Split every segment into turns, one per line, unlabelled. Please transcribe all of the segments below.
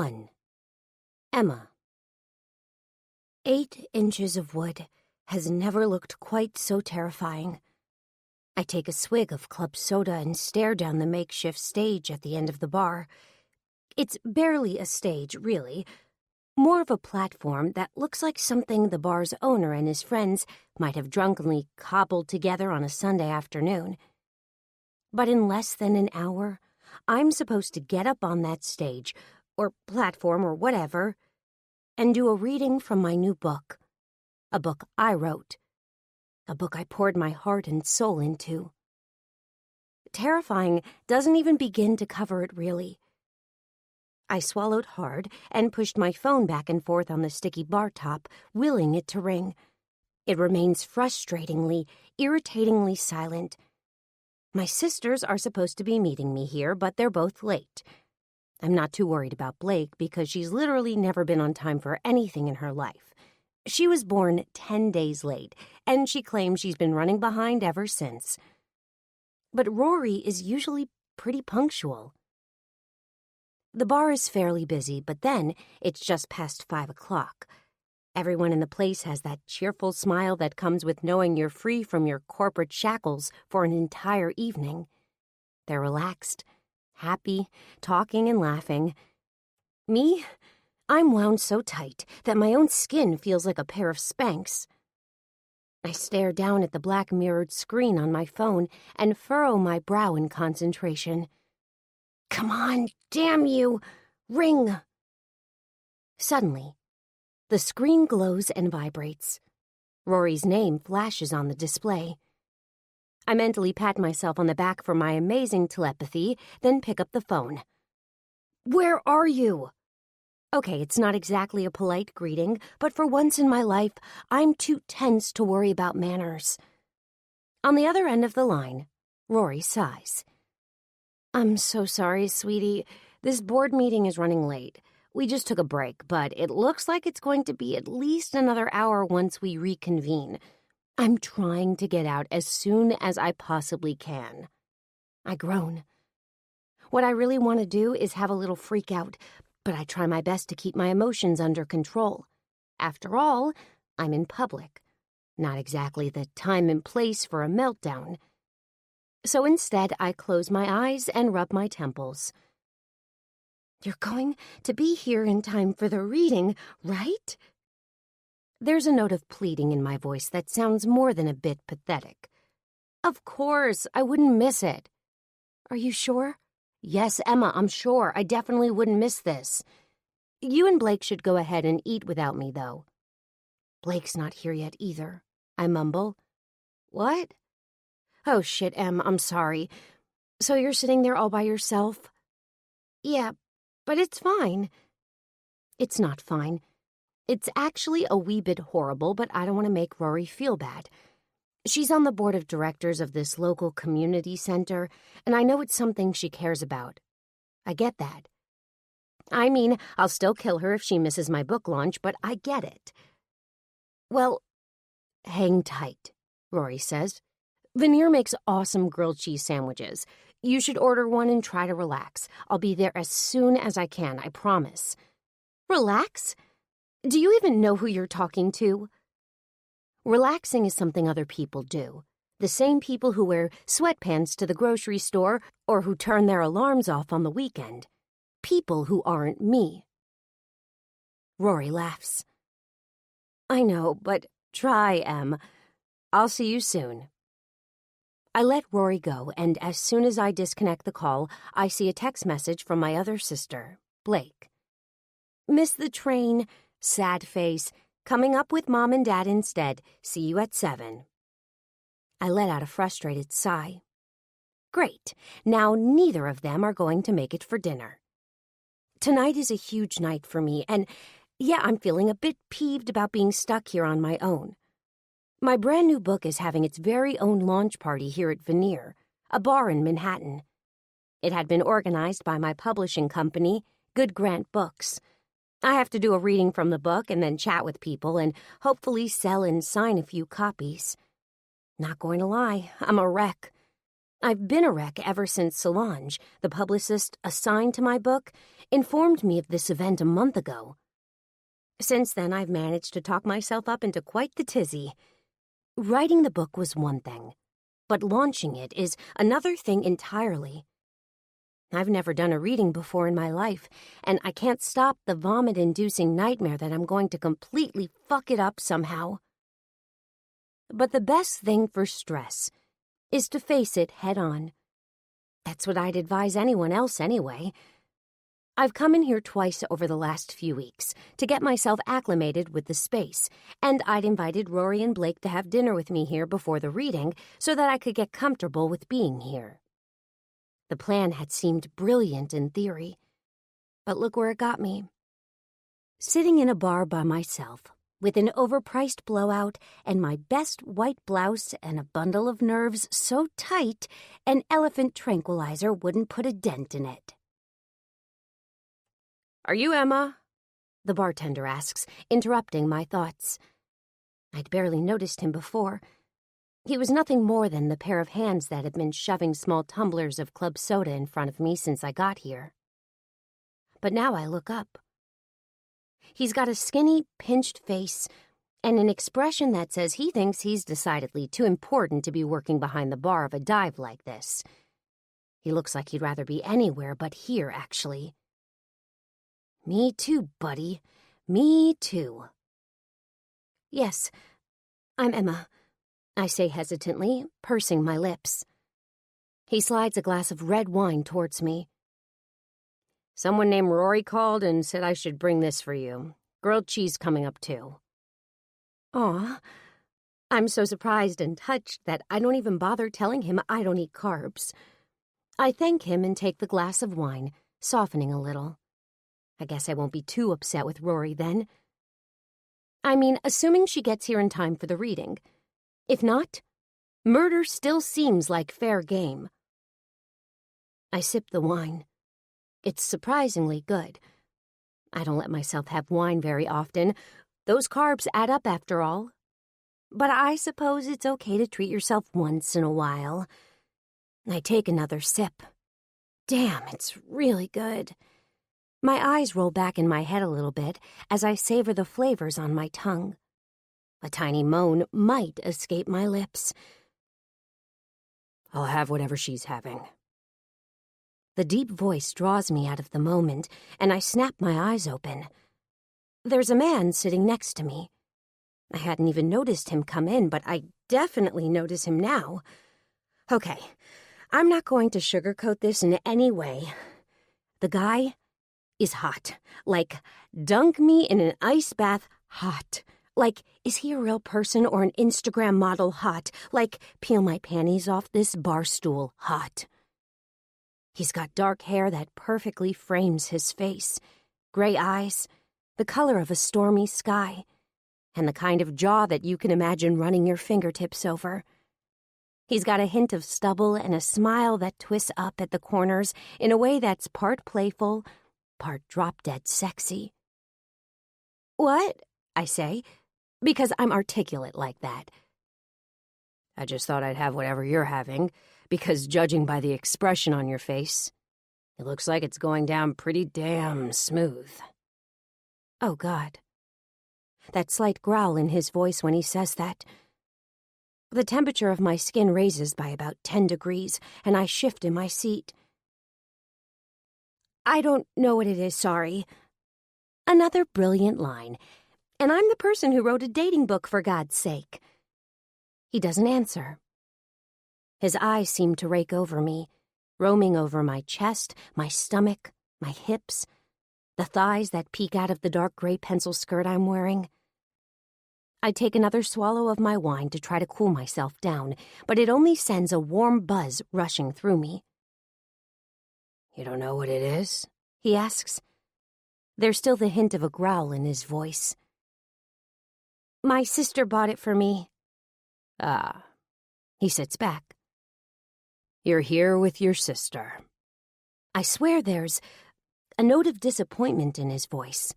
1. Emma. 8 inches of wood has never looked quite so terrifying. I take a swig of club soda and stare down the makeshift stage at the end of the bar. It's barely a stage, really. More of a platform that looks like something the bar's owner and his friends might have drunkenly cobbled together on a Sunday afternoon. But in less than an hour, I'm supposed to get up on that stage, or platform or whatever, and do a reading from my new book. A book I wrote. A book I poured my heart and soul into. Terrifying doesn't even begin to cover it, really. I swallowed hard and pushed my phone back and forth on the sticky bar top, willing it to ring. It remains frustratingly, irritatingly silent. My sisters are supposed to be meeting me here, but they're both late. I'm not too worried about Blake because she's literally never been on time for anything in her life. She was born 10 days late, and she claims she's been running behind ever since. But Rory is usually pretty punctual. The bar is fairly busy, but then it's just past 5 o'clock. Everyone in the place has that cheerful smile that comes with knowing you're free from your corporate shackles for an entire evening. They're relaxed, happy, talking and laughing. Me? I'm wound so tight that my own skin feels like a pair of Spanx. I stare down at the black mirrored screen on my phone and furrow my brow in concentration. Come on, damn you! Ring! Suddenly, the screen glows and vibrates. Rory's name flashes on the display. I mentally pat myself on the back for my amazing telepathy, then pick up the phone. Where are you? Okay, it's not exactly a polite greeting, but for once in my life, I'm too tense to worry about manners. On the other end of the line, Rory sighs. I'm so sorry, sweetie. This board meeting is running late. We just took a break, but it looks like it's going to be at least another hour once we reconvene. I'm trying to get out as soon as I possibly can. I groan. What I really want to do is have a little freak out, but I try my best to keep my emotions under control. After all, I'm in public. Not exactly the time and place for a meltdown. So instead, I close my eyes and rub my temples. You're going to be here in time for the reading, right? There's a note of pleading in my voice that sounds more than a bit pathetic. Of course, I wouldn't miss it. Are you sure? Yes, Emma, I'm sure. I definitely wouldn't miss this. You and Blake should go ahead and eat without me, though. Blake's not here yet either, I mumble. What? Oh, shit, Em, I'm sorry. So you're sitting there all by yourself? Yeah, but it's fine. It's not fine. It's actually a wee bit horrible, but I don't want to make Rory feel bad. She's on the board of directors of this local community center, and I know it's something she cares about. I get that. I mean, I'll still kill her if she misses my book launch, but I get it. Well, hang tight, Rory says. Veneer makes awesome grilled cheese sandwiches. You should order one and try to relax. I'll be there as soon as I can, I promise. Relax? Do you even know who you're talking to? Relaxing is something other people do. The same people who wear sweatpants to the grocery store or who turn their alarms off on the weekend. People who aren't me. Rory laughs. I know, but try, Em. I'll see you soon. I let Rory go, and as soon as I disconnect the call, I see a text message from my other sister, Blake. Miss the train, sad face, coming up with Mom and Dad instead, see you at 7. I let out a frustrated sigh. Great, now neither of them are going to make it for dinner. Tonight is a huge night for me, and yeah, I'm feeling a bit peeved about being stuck here on my own. My brand new book is having its very own launch party here at Veneer, a bar in Manhattan. It had been organized by my publishing company, Good Grant Books. I have to do a reading from the book and then chat with people and hopefully sell and sign a few copies. Not going to lie, I'm a wreck. I've been a wreck ever since Solange, the publicist assigned to my book, informed me of this event a month ago. Since then, I've managed to talk myself up into quite the tizzy. Writing the book was one thing, but launching it is another thing entirely. I've never done a reading before in my life, and I can't stop the vomit-inducing nightmare that I'm going to completely fuck it up somehow. But the best thing for stress is to face it head-on. That's what I'd advise anyone else anyway. I've come in here twice over the last few weeks to get myself acclimated with the space, and I'd invited Rory and Blake to have dinner with me here before the reading so that I could get comfortable with being here. The plan had seemed brilliant in theory, but look where it got me. Sitting in a bar by myself, with an overpriced blowout and my best white blouse and a bundle of nerves so tight an elephant tranquilizer wouldn't put a dent in it. "Are you Emma?" the bartender asks, interrupting my thoughts. I'd barely noticed him before. He was nothing more than the pair of hands that had been shoving small tumblers of club soda in front of me since I got here. But now I look up. He's got a skinny, pinched face and an expression that says he thinks he's decidedly too important to be working behind the bar of a dive like this. He looks like he'd rather be anywhere but here, actually. Me too, buddy. Me too. "Yes, I'm Emma," I say hesitantly, pursing my lips. He slides a glass of red wine towards me. "Someone named Rory called and said I should bring this for you. Grilled cheese coming up, too." Aw. I'm so surprised and touched that I don't even bother telling him I don't eat carbs. I thank him and take the glass of wine, softening a little. I guess I won't be too upset with Rory then. I mean, assuming she gets here in time for the reading. If not, murder still seems like fair game. I sip the wine. It's surprisingly good. I don't let myself have wine very often. Those carbs add up after all. But I suppose it's okay to treat yourself once in a while. I take another sip. Damn, it's really good. My eyes roll back in my head a little bit as I savor the flavors on my tongue. A tiny moan might escape my lips. "I'll have whatever she's having." The deep voice draws me out of the moment, and I snap my eyes open. There's a man sitting next to me. I hadn't even noticed him come in, but I definitely notice him now. Okay, I'm not going to sugarcoat this in any way. The guy is hot. Like, dunk me in an ice bath hot. Like, is he a real person or an Instagram model hot? Like, peel my panties off this bar stool hot. He's got dark hair that perfectly frames his face, gray eyes, the color of a stormy sky, and the kind of jaw that you can imagine running your fingertips over. He's got a hint of stubble and a smile that twists up at the corners in a way that's part playful, part drop-dead sexy. "What?" I say, because I'm articulate like that. "I just thought I'd have whatever you're having, because judging by the expression on your face, it looks like it's going down pretty damn smooth." Oh, God. That slight growl in his voice when he says that. The temperature of my skin raises by about 10 degrees, and I shift in my seat. "I don't know what it is, sorry." Another brilliant line. And I'm the person who wrote a dating book, for God's sake. He doesn't answer. His eyes seem to rake over me, roaming over my chest, my stomach, my hips, the thighs that peek out of the dark gray pencil skirt I'm wearing. I take another swallow of my wine to try to cool myself down, but it only sends a warm buzz rushing through me. "You don't know what it is?" he asks. There's still the hint of a growl in his voice. "My sister bought it for me." "Ah." He sits back. "You're here with your sister." I swear there's a note of disappointment in his voice.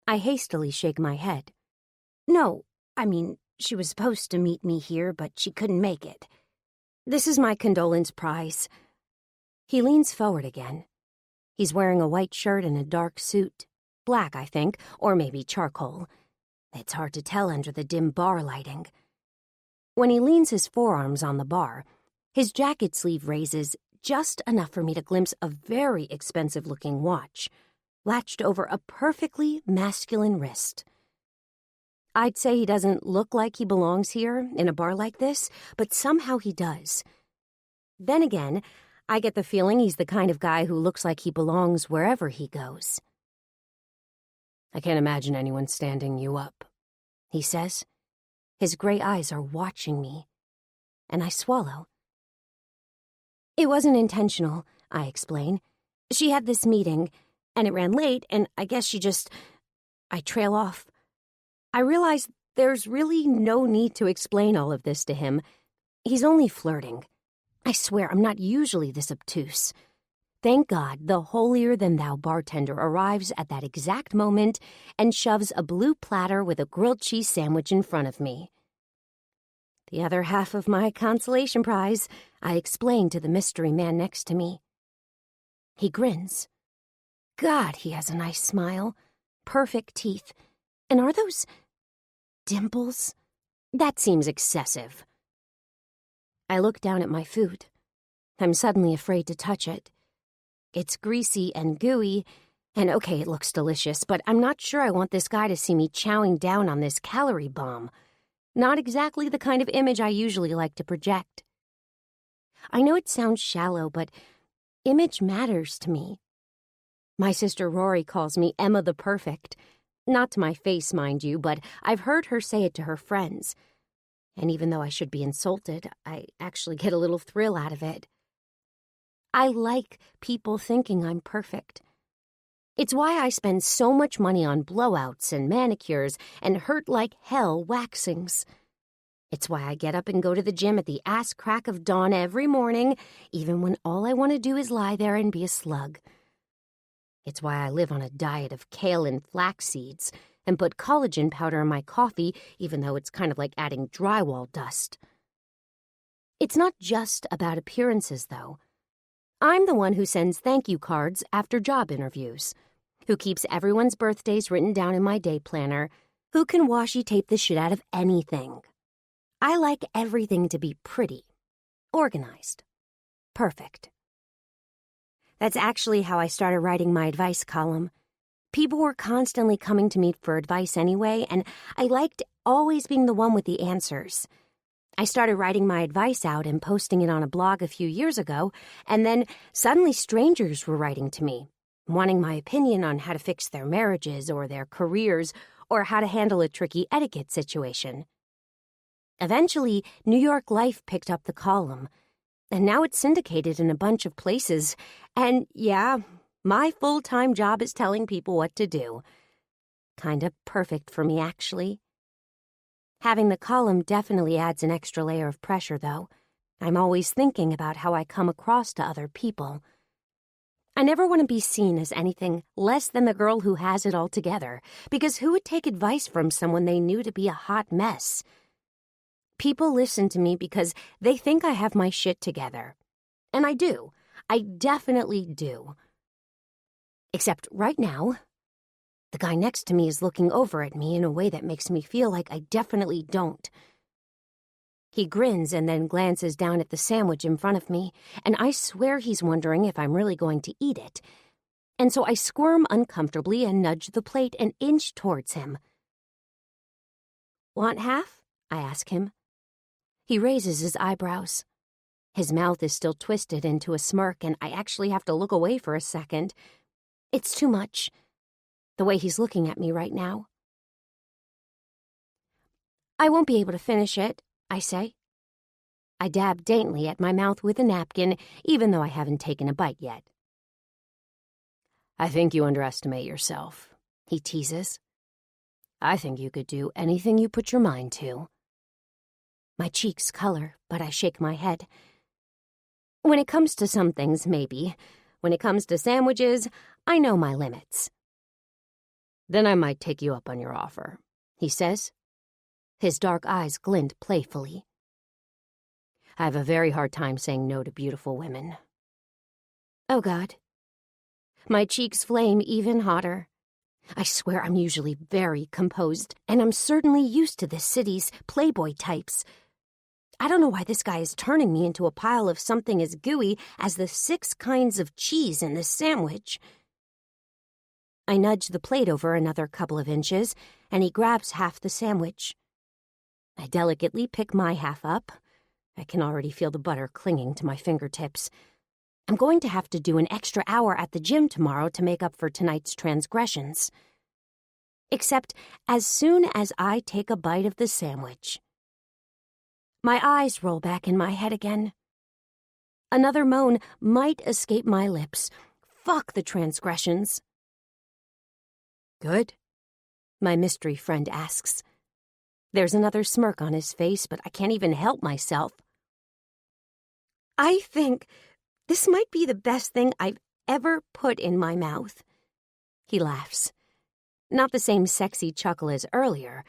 I hastily shake my head. "No, I mean, she was supposed to meet me here, but she couldn't make it." This is my condolence prize." He leans forward again. He's wearing a white shirt and a dark suit. Black, I think, or maybe charcoal. It's hard to tell under the dim bar lighting. When he leans his forearms on the bar, his jacket sleeve raises just enough for me to glimpse a very expensive-looking watch, latched over a perfectly masculine wrist. I'd say he doesn't look like he belongs here in a bar like this, but somehow he does. Then again, I get the feeling he's the kind of guy who looks like he belongs wherever he goes.
"I can't imagine anyone standing you up,"
he says. His gray eyes are watching me, and I swallow. "It wasn't intentional," I explain. "She had this meeting, and it ran late, and I guess I trail off. I realize there's really no need to explain all of this to him. He's only flirting. I swear I'm not usually this obtuse. Thank God the holier-than-thou bartender arrives at that exact moment and shoves a blue platter with a grilled cheese sandwich in front of me. The other half of my consolation prize, I explain to the mystery man next to me. He grins. God, he has a nice smile. Perfect teeth. And are those dimples? That seems excessive. I look down at my food. I'm suddenly afraid to touch it. It's greasy and gooey, and okay, it looks delicious, but I'm not sure I want this guy to see me chowing down on this calorie bomb. Not exactly the kind of image I usually like to project. I know it sounds shallow, but image matters to me. My sister Rory calls me Emma the Perfect. Not to my face, mind you, but I've heard her say it to her friends. And even though I should be insulted, I actually get a little thrill out of it. I like people thinking I'm perfect. It's why I spend so much money on blowouts and manicures and hurt-like-hell waxings. It's why I get up and go to the gym at the ass crack of dawn every morning, even when all I want to do is lie there and be a slug. It's why I live on a diet of kale and flax seeds and put collagen powder in my coffee, even though it's kind of like adding drywall dust. It's not just about appearances, though. I'm the one who sends thank you cards after job interviews, who keeps everyone's birthdays written down in my day planner, who can washi tape the shit out of anything. I like everything to be pretty, organized, perfect. That's actually how I started writing my advice column. People were constantly coming to me for advice anyway, and I liked always being the one with the answers. I started writing my advice out and posting it on a blog a few years ago, and then suddenly strangers were writing to me, wanting my opinion on how to fix their marriages or their careers or how to handle a tricky etiquette situation. Eventually, New York Life picked up the column, and now it's syndicated in a bunch of places, and yeah, my full-time job is telling people what to do. Kinda perfect for me, actually. Having the column definitely adds an extra layer of pressure, though. I'm always thinking about how I come across to other people. I never want to be seen as anything less than the girl who has it all together, because who would take advice from someone they knew to be a hot mess? People listen to me because they think I have my shit together. And I do. I definitely do. Except right now, the guy next to me is looking over at me in a way that makes me feel like I definitely don't. He grins and then glances down at the sandwich in front of me, and I swear he's wondering if I'm really going to eat it. And so I squirm uncomfortably and nudge the plate and inch towards him. "Want half?" I ask him. He raises his eyebrows. His mouth is still twisted into a smirk, and I actually have to look away for a second. It's too much, the way he's looking at me right now. "I won't be able to finish it," I say. I dab daintily at my mouth with a napkin, even though I haven't taken a bite yet.
"I think you underestimate yourself," he teases. "I think you could do anything you put your mind to."
My cheeks color, but I shake my head. When it comes to some things, maybe. When it comes to sandwiches, I know my limits.
"Then I might take you up on your offer," he says.
His dark eyes glint playfully.
I have a very hard time saying no to beautiful women.
Oh, God. My cheeks flame even hotter. I swear I'm usually very composed, and I'm certainly used to this city's playboy types. I don't know why this guy is turning me into a pile of something as gooey as the 6 kinds of cheese in this sandwich. I nudge the plate over another couple of inches, and he grabs half the sandwich. I delicately pick my half up. I can already feel the butter clinging to my fingertips. I'm going to have to do an extra hour at the gym tomorrow to make up for tonight's transgressions. Except as soon as I take a bite of the sandwich, my eyes roll back in my head again. Another moan might escape my lips. Fuck the transgressions.
Good?
My mystery friend asks. There's another smirk on his face, but I can't even help myself. I think this might be the best thing I've ever put in my mouth. He laughs. Not the same sexy chuckle as earlier,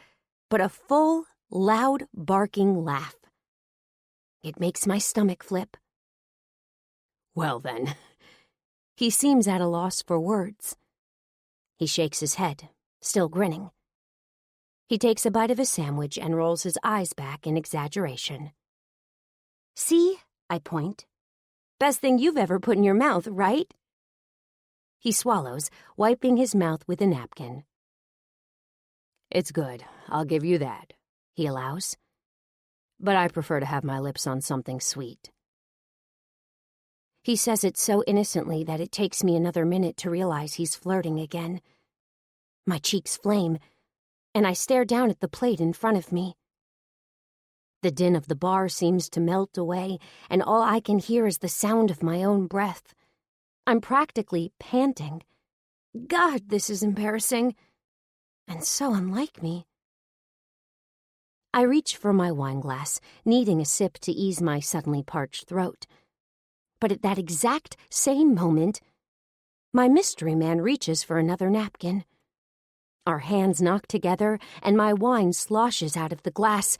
but a full, loud, barking laugh. It makes my stomach flip.
Well then.
He seems at a loss for words. He shakes his head, still grinning. He takes a bite of his sandwich and rolls his eyes back in exaggeration. See, I point. Best thing you've ever put in your mouth, right? He swallows, wiping his mouth with a napkin.
It's good, I'll give you that, he allows. But I prefer to have my lips on something sweet.
He says it so innocently that it takes me another minute to realize he's flirting again. My cheeks flame, and I stare down at the plate in front of me. The din of the bar seems to melt away, and all I can hear is the sound of my own breath. I'm practically panting. God, this is embarrassing. And so unlike me. I reach for my wine glass, needing a sip to ease my suddenly parched throat. But at that exact same moment, my mystery man reaches for another napkin. Our hands knock together, and my wine sloshes out of the glass,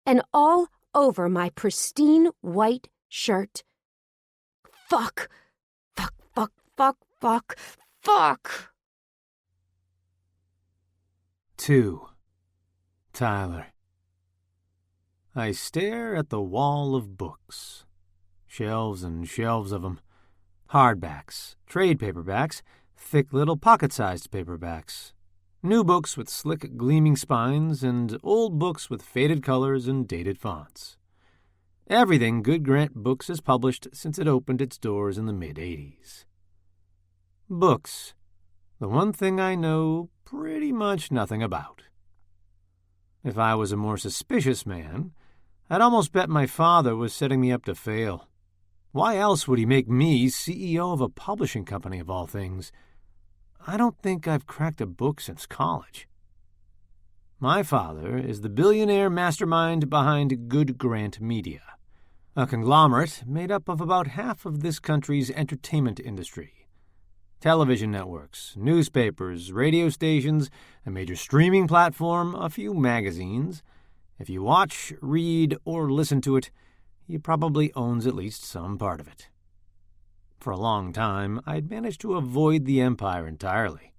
and all over my pristine white shirt. Fuck! Fuck, fuck, fuck, fuck, fuck!
2. Tyler. I stare at the wall of books. Shelves and shelves of them. Hardbacks, trade paperbacks, thick little pocket-sized paperbacks. New books with slick gleaming spines, and old books with faded colors and dated fonts. Everything Good Grant Books has published since it opened its doors in the mid-'80s. Books. The one thing I know pretty much nothing about. If I was a more suspicious man, I'd almost bet my father was setting me up to fail. Why else would he make me CEO of a publishing company of all things? I don't think I've cracked a book since college. My father is the billionaire mastermind behind Good Grant Media, a conglomerate made up of about half of this country's entertainment industry. Television networks, newspapers, radio stations, a major streaming platform, a few magazines. If you watch, read, or listen to it, he probably owns at least some part of it. For a long time, I'd managed to avoid the empire entirely.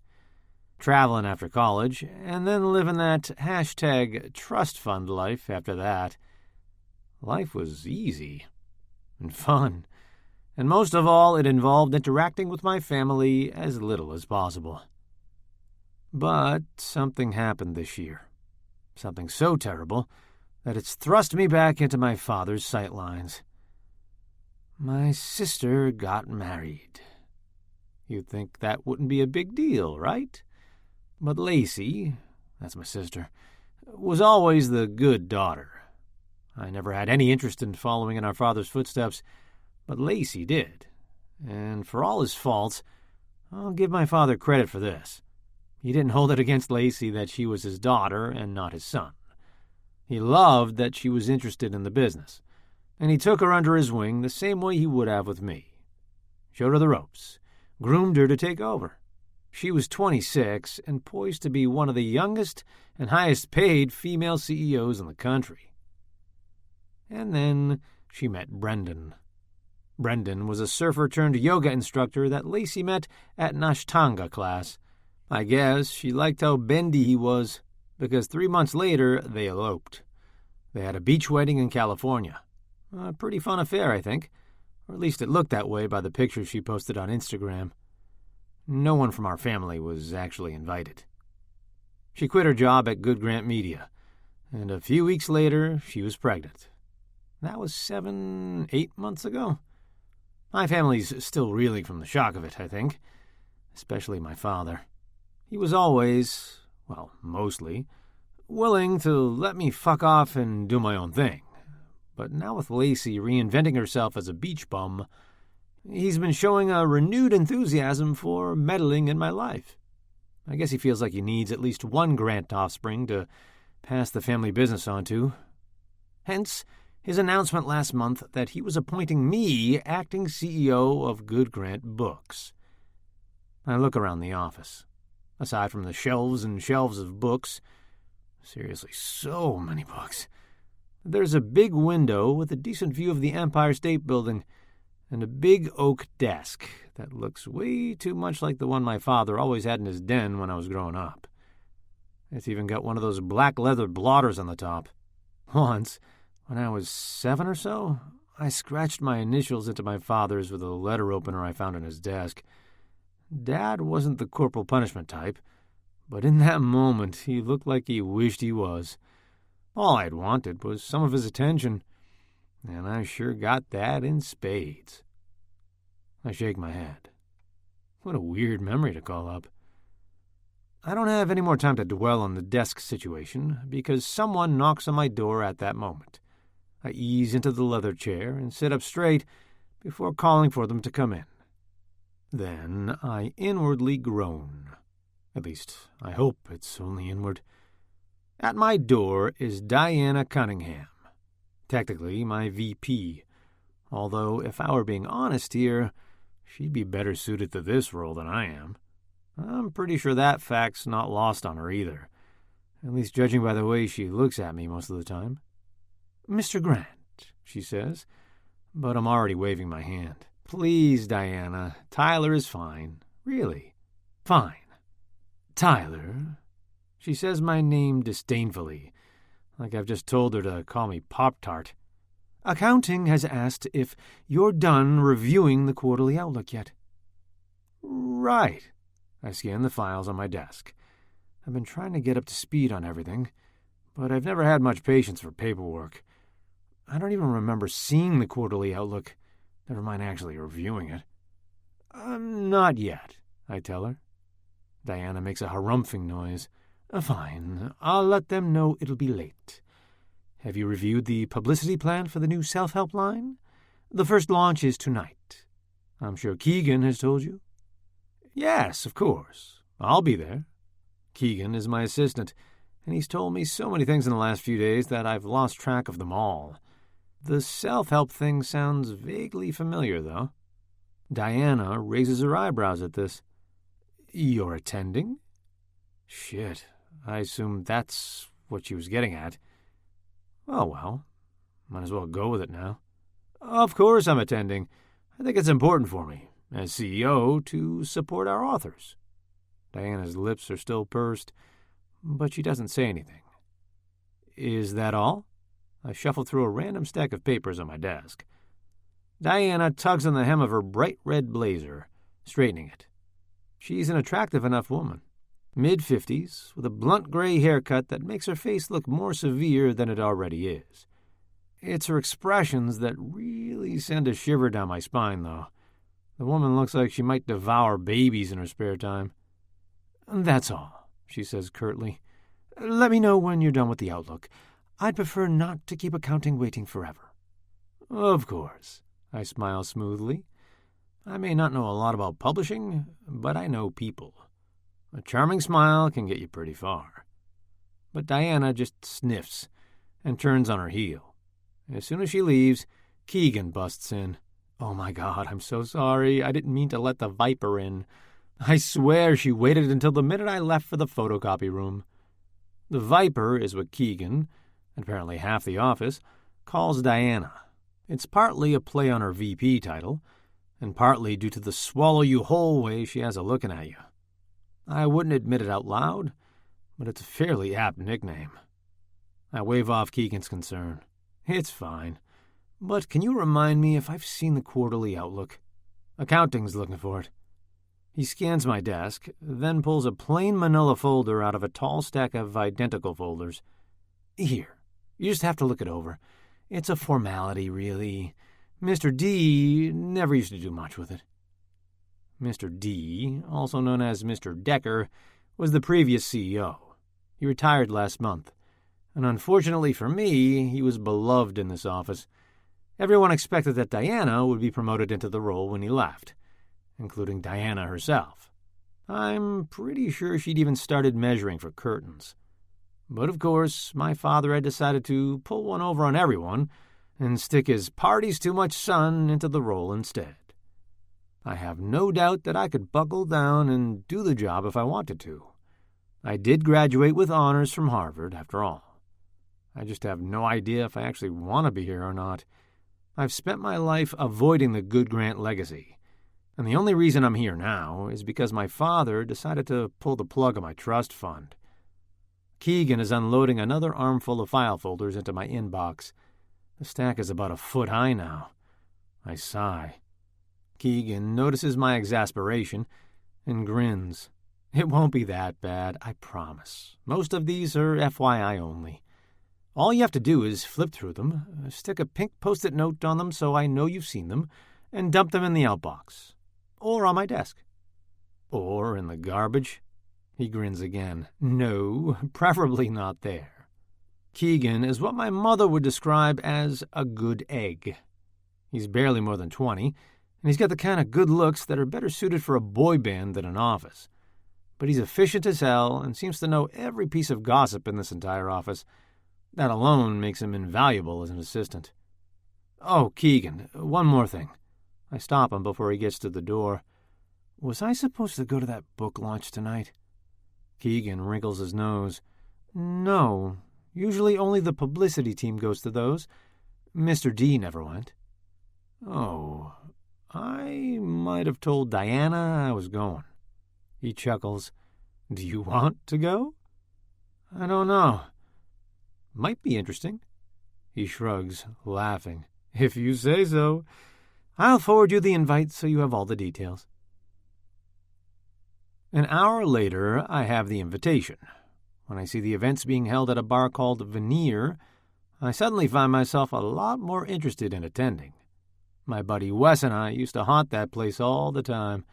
Traveling after college, and then living that #trust fund life after that. Life was easy and fun. And most of all, it involved interacting with my family as little as possible. But something happened this year. Something so terrible that it's thrust me back into my father's sightlines. My sister got married. You'd think that wouldn't be a big deal, right? But Lacey, that's my sister, was always the good daughter. I never had any interest in following in our father's footsteps, but Lacey did. And for all his faults, I'll give my father credit for this. He didn't hold it against Lacey that she was his daughter and not his son. He loved that she was interested in the business, and he took her under his wing the same way he would have with me. Showed her the ropes, groomed her to take over. She was 26 and poised to be one of the youngest and highest-paid female CEOs in the country. And then she met Brendan. Brendan was a surfer-turned-yoga instructor that Lacey met at an Ashtanga class. I guess she liked how bendy he was, because 3 months later they eloped. They had a beach wedding in California. A pretty fun affair, I think. Or at least it looked that way by the pictures she posted on Instagram. No one from our family was actually invited. She quit her job at Good Grant Media, and a few weeks later she was pregnant. That was 7-8 months ago. My family's still reeling from the shock of it, I think. Especially my father. He was always, well, mostly, willing to let me fuck off and do my own thing. But now with Lacey reinventing herself as a beach bum, he's been showing a renewed enthusiasm for meddling in my life. I guess he feels like he needs at least one Grant offspring to pass the family business on to. Hence, his announcement last month that he was appointing me acting CEO of Good Grant Books. I look around the office. Aside from the shelves and shelves of books, seriously, so many books, there's a big window with a decent view of the Empire State Building and a big oak desk that looks way too much like the one my father always had in his den when I was growing up. It's even got one of those black leather blotters on the top. Once, when I was 7 or so, I scratched my initials into my father's with a letter opener I found on his desk. Dad wasn't the corporal punishment type, but in that moment he looked like he wished he was. All I'd wanted was some of his attention, and I sure got that in spades. I shake my head. What a weird memory to call up. I don't have any more time to dwell on the desk situation, because someone knocks on my door at that moment. I ease into the leather chair and sit up straight before calling for them to come in. Then I inwardly groan. At least, I hope it's only inward. At my door is Diana Cunningham, technically my VP, although if I were being honest here, she'd be better suited to this role than I am. I'm pretty sure that fact's not lost on her either, at least judging by the way she looks at me most of the time. "Mr. Grant," she says, but I'm already waving my hand. "Please, Diana, Tyler is fine. Really. Fine. Tyler." She says my name disdainfully, like I've just told her to call me Pop-Tart. "Accounting has asked if you're done reviewing the quarterly outlook yet." "Right." I scan the files on my desk. I've been trying to get up to speed on everything, but I've never had much patience for paperwork. I don't even remember seeing the quarterly outlook, never mind actually reviewing it. "Not yet," I tell her. Diana makes a harumphing noise. "Fine, I'll let them know it'll be late. Have you reviewed the publicity plan for the new self-help line? The first launch is tonight. I'm sure Keegan has told you." "Yes, of course. I'll be there." Keegan is my assistant, and he's told me so many things in the last few days that I've lost track of them all. The self-help thing sounds vaguely familiar, though. Diana raises her eyebrows at this. "You're attending?" Shit, I assumed that's what she was getting at. Oh well, might as well go with it now. "Of course I'm attending. I think it's important for me, as CEO, to support our authors." Diana's lips are still pursed, but she doesn't say anything. "Is that all?" I shuffle through a random stack of papers on my desk. Diana tugs on the hem of her bright red blazer, straightening it. She's an attractive enough woman, mid-50s, with a blunt gray haircut that makes her face look more severe than it already is. It's her expressions that really send a shiver down my spine, though. The woman looks like she might devour babies in her spare time. "That's all," she says curtly. "Let me know when you're done with the outlook. I'd prefer not to keep accounting waiting forever." "Of course," I smile smoothly. I may not know a lot about publishing, but I know people. A charming smile can get you pretty far. But Diana just sniffs and turns on her heel. As soon as she leaves, Keegan busts in. "Oh my God, I'm so sorry. I didn't mean to let the Viper in. I swear she waited until the minute I left for the photocopy room." The Viper is what Keegan, and apparently half the office, calls Diana. It's partly a play on her VP title, and partly due to the swallow-you-whole way she has of looking at you. I wouldn't admit it out loud, but it's a fairly apt nickname. I wave off Keegan's concern. It's fine. But can you remind me if I've seen the quarterly outlook? Accounting's looking for it. He scans my desk, then pulls a plain manila folder out of a tall stack of identical folders. Here, you just have to look it over. It's a formality, really. Mr. D never used to do much with it. Mr. D, also known as Mr. Decker, was the previous CEO. He retired last month, and unfortunately for me, he was beloved in this office. Everyone expected that Diana would be promoted into the role when he left, including Diana herself. I'm pretty sure she'd even started measuring for curtains. But of course, my father had decided to pull one over on everyone and stick his party's too much son into the role instead. I have no doubt that I could buckle down and do the job if I wanted to. I did graduate with honors from Harvard, after all. I just have no idea if I actually want to be here or not. I've spent my life avoiding the Good Grant legacy, and the only reason I'm here now is because my father decided to pull the plug on my trust fund. Keegan is unloading another armful of file folders into my inbox. The stack is about a foot high now. I sigh. Keegan notices my exasperation and grins. It won't be that bad, I promise. Most of these are FYI only. All you have to do is flip through them, stick a pink Post-it note on them so I know you've seen them, and dump them in the outbox. Or on my desk. Or in the garbage. He grins again. No, preferably not there. Keegan is what my mother would describe as a good egg. He's barely more than 20, and he's got the kind of good looks that are better suited for a boy band than an office. But he's efficient as hell and seems to know every piece of gossip in this entire office. That alone makes him invaluable as an assistant. Oh, Keegan, one more thing. I stop him before he gets to the door. Was I supposed to go to that book launch tonight? Keegan wrinkles his nose. No, usually only the publicity team goes to those. Mr. D never went. Oh, I might have told Diana I was going. He chuckles. Do you want to go? I don't know. Might be interesting. He shrugs, laughing. If you say so. I'll forward you the invite so you have all the details. An hour later, I have the invitation. When I see the events being held at a bar called Veneer, I suddenly find myself a lot more interested in attending. My buddy Wes and I used to haunt that place all the time,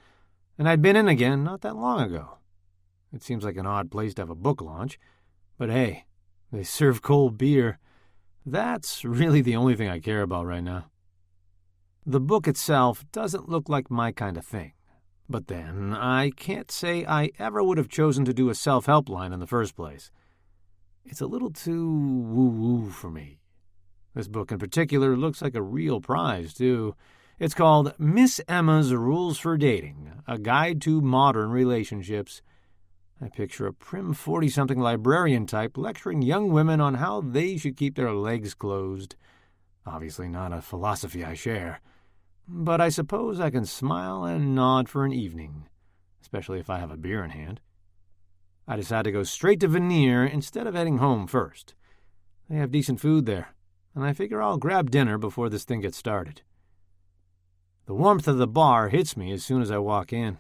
and I'd been in again not that long ago. It seems like an odd place to have a book launch, but hey, they serve cold beer. That's really the only thing I care about right now. The book itself doesn't look like my kind of thing. But then, I can't say I ever would have chosen to do a self-help line in the first place. It's a little too woo-woo for me. This book in particular looks like a real prize, too. It's called Miss Emma's Rules for Dating, A Guide to Modern Relationships. I picture a prim 40-something librarian type lecturing young women on how they should keep their legs closed. Obviously not a philosophy I share. But I suppose I can smile and nod for an evening, especially if I have a beer in hand. I decide to go straight to Veneer instead of heading home first. They have decent food there, and I figure I'll grab dinner before this thing gets started. The warmth of the bar hits me as soon as I walk in.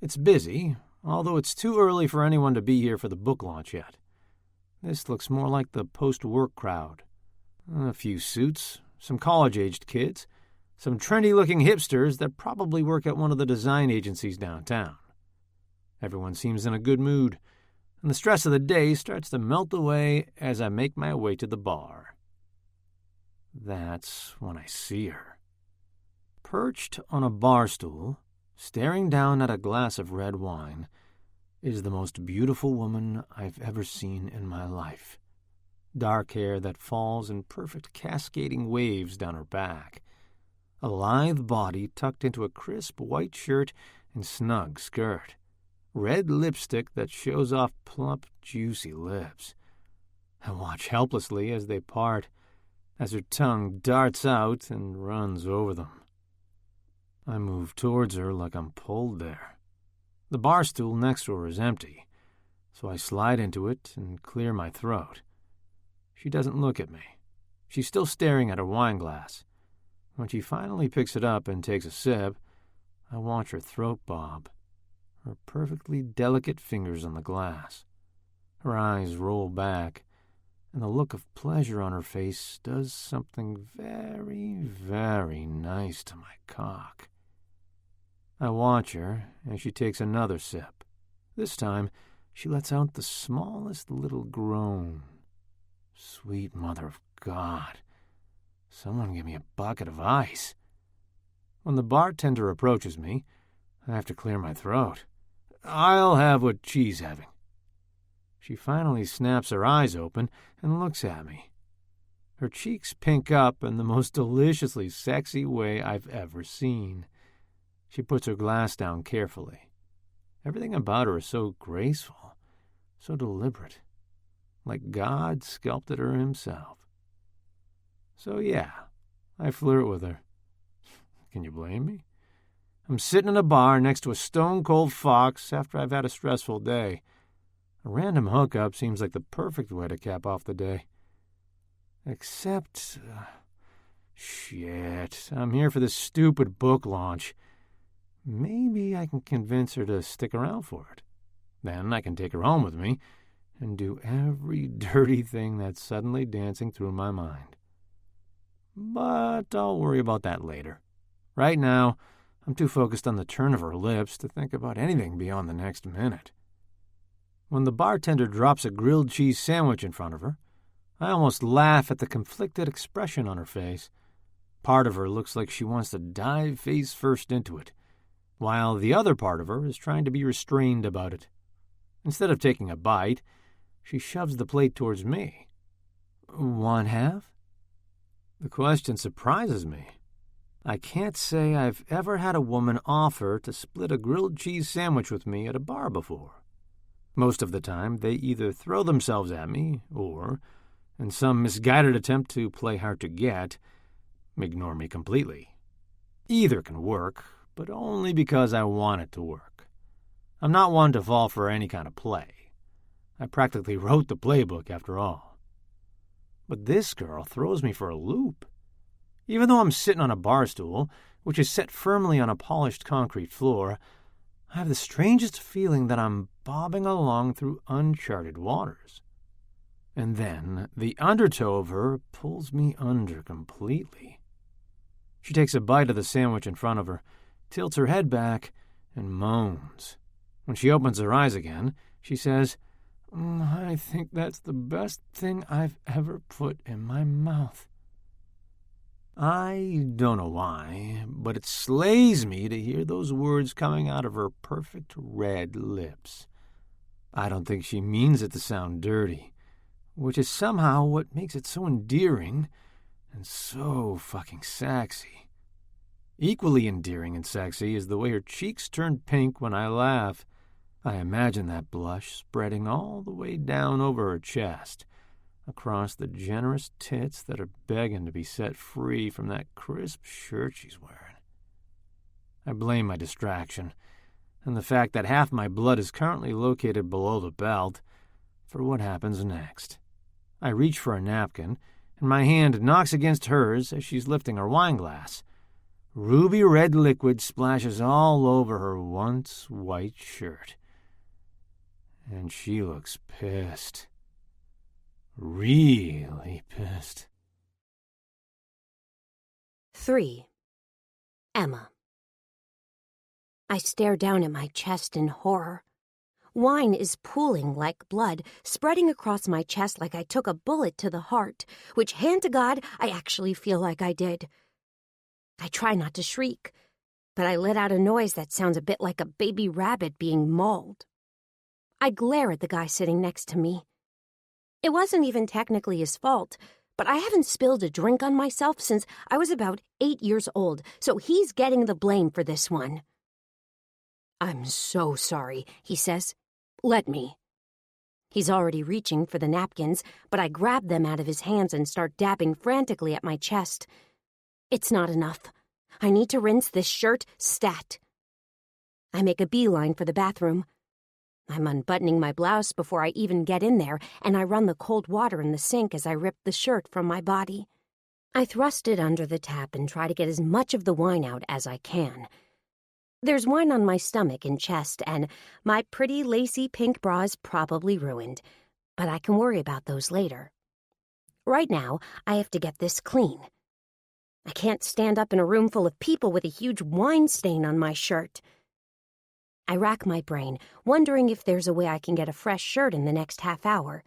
It's busy, although it's too early for anyone to be here for the book launch yet. This looks more like the post-work crowd. A few suits, some college-aged kids, some trendy-looking hipsters that probably work at one of the design agencies downtown. Everyone seems in a good mood, and the stress of the day starts to melt away as I make my way to the bar. That's when I see her. Perched on a bar stool, staring down at a glass of red wine, is the most beautiful woman I've ever seen in my life. Dark hair that falls in perfect cascading waves down her back. A lithe body tucked into a crisp white shirt and snug skirt. Red lipstick that shows off plump, juicy lips. I watch helplessly as they part. as her tongue darts out and runs over them. I move towards her like I'm pulled there. The bar stool next to her is empty, so I slide into it and clear my throat. She doesn't look at me. She's still staring at her wine glass. When she finally picks it up and takes a sip, I watch her throat bob, her perfectly delicate fingers on the glass. Her eyes roll back, and the look of pleasure on her face does something very, very nice to my cock. I watch her as she takes another sip. This time, she lets out the smallest little groan. Sweet mother of God, someone give me a bucket of ice. When the bartender approaches me, I have to clear my throat. I'll have what she's having. She finally snaps her eyes open and looks at me. Her cheeks pink up in the most deliciously sexy way I've ever seen. She puts her glass down carefully. Everything about her is so graceful, so deliberate, like God sculpted her himself. So yeah, I flirt with her. Can you blame me? I'm sitting in a bar next to a stone-cold fox after I've had a stressful day. A random hookup seems like the perfect way to cap off the day. Except, shit, I'm here for this stupid book launch. Maybe I can convince her to stick around for it. Then I can take her home with me and do every dirty thing that's suddenly dancing through my mind. But I'll worry about that later. Right now, I'm too focused on the turn of her lips to think about anything beyond the next minute. When the bartender drops a grilled cheese sandwich in front of her, I almost laugh at the conflicted expression on her face. Part of her looks like she wants to dive face first into it, while the other part of her is trying to be restrained about it. Instead of taking a bite, she shoves the plate towards me. One half? The question surprises me. I can't say I've ever had a woman offer to split a grilled cheese sandwich with me at a bar before. Most of the time, they either throw themselves at me or, in some misguided attempt to play hard to get, ignore me completely. Either can work, but only because I want it to work. I'm not one to fall for any kind of play. I practically wrote the playbook, after all. But this girl throws me for a loop. Even though I'm sitting on a bar stool, which is set firmly on a polished concrete floor, I have the strangest feeling that I'm bobbing along through uncharted waters. And then the undertow of her pulls me under completely. She takes a bite of the sandwich in front of her, tilts her head back, and moans. When she opens her eyes again, she says, I think that's the best thing I've ever put in my mouth. I don't know why, but it slays me to hear those words coming out of her perfect red lips. I don't think she means it to sound dirty, which is somehow what makes it so endearing and so fucking sexy. Equally endearing and sexy is the way her cheeks turn pink when I laugh. I imagine that blush spreading all the way down over her chest, across the generous tits that are begging to be set free from that crisp shirt she's wearing. I blame my distraction, and the fact that half my blood is currently located below the belt, for what happens next. I reach for a napkin, and my hand knocks against hers as she's lifting her wine glass. Ruby red liquid splashes all over her once white shirt. And she looks pissed. Really pissed.
3. Emma. I stare down at my chest in horror. Wine is pooling like blood, spreading across my chest like I took a bullet to the heart, which, hand to God, I actually feel like I did. I try not to shriek, but I let out a noise that sounds a bit like a baby rabbit being mauled. I glare at the guy sitting next to me. It wasn't even technically his fault, but I haven't spilled a drink on myself since I was about 8 years old, so he's getting the blame for this one. I'm so sorry, he says. Let me. He's already reaching for the napkins, but I grab them out of his hands and start dabbing frantically at my chest. It's not enough. I need to rinse this shirt stat. I make a beeline for the bathroom. I'm unbuttoning my blouse before I even get in there, and I run the cold water in the sink as I rip the shirt from my body. I thrust it under the tap and try to get as much of the wine out as I can. There's wine on my stomach and chest, and my pretty lacy pink bra is probably ruined, but I can worry about those later. Right now, I have to get this clean. I can't stand up in a room full of people with a huge wine stain on my shirt. I rack my brain, wondering if there's a way I can get a fresh shirt in the next half hour.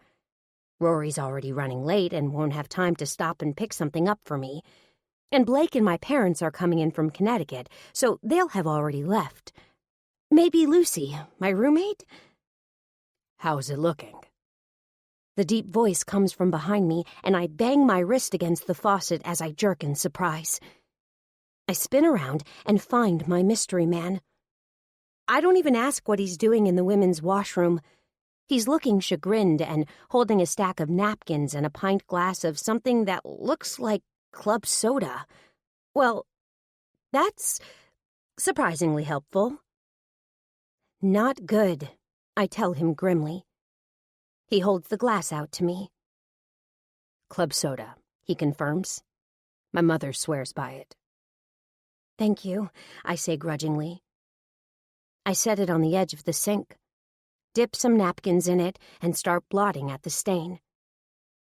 Rory's already running late and won't have time to stop and pick something up for me. And Blake and my parents are coming in from Connecticut, so they'll have already left. Maybe Lucy, my roommate?
How's it looking?
The deep voice comes from behind me, and I bang my wrist against the faucet as I jerk in surprise. I spin around and find my mystery man. I don't even ask what he's doing in the women's washroom. He's looking chagrined and holding a stack of napkins and a pint glass of something that looks like club soda. Well, that's surprisingly helpful. Not good, I tell him grimly. He holds the glass out to me.
Club soda, he confirms. My mother swears by it.
Thank you, I say grudgingly. I set it on the edge of the sink, dip some napkins in it, and start blotting at the stain.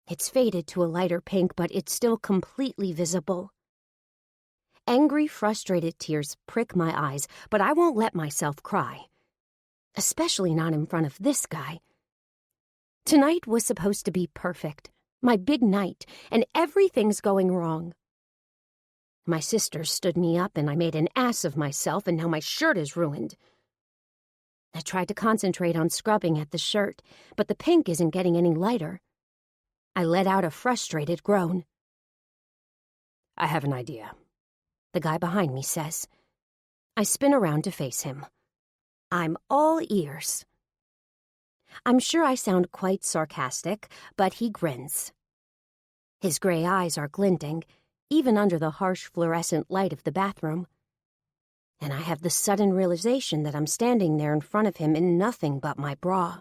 It's faded to a lighter pink, but it's still completely visible. Angry, frustrated tears prick my eyes, but I won't let myself cry. Especially not in front of this guy. Tonight was supposed to be perfect, my big night, and everything's going wrong. My sister stood me up, and I made an ass of myself, and now my shirt is ruined. I tried to concentrate on scrubbing at the shirt, but the pink isn't getting any lighter. I let out a frustrated groan.
I have an idea,
the guy behind me says. I spin around to face him. I'm all ears. I'm sure I sound quite sarcastic, but he grins. His gray eyes are glinting, even under the harsh fluorescent light of the bathroom. And I have the sudden realization that I'm standing there in front of him in nothing but my bra.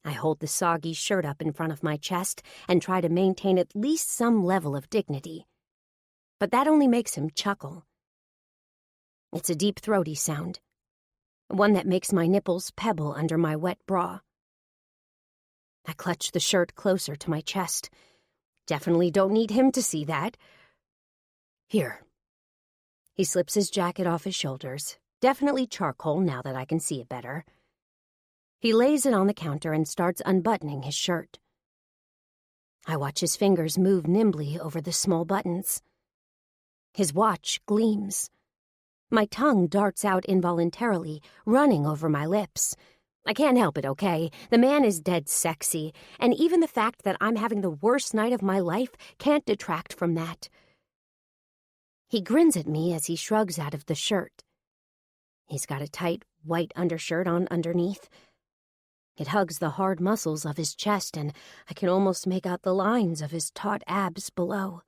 I hold the soggy shirt up in front of my chest and try to maintain at least some level of dignity. But that only makes him chuckle. It's a deep, throaty sound, one that makes my nipples pebble under my wet bra. I clutch the shirt closer to my chest. Definitely don't need him to see that.
Here.
He slips his jacket off his shoulders, definitely charcoal now that I can see it better. He lays it on the counter and starts unbuttoning his shirt. I watch his fingers move nimbly over the small buttons. His watch gleams. My tongue darts out involuntarily, running over my lips. I can't help it, okay? The man is dead sexy, and even the fact that I'm having the worst night of my life can't detract from that. He grins at me as he shrugs out of the shirt. He's got a tight, white undershirt on underneath. It hugs the hard muscles of his chest, and I can almost make out the lines of his taut abs below.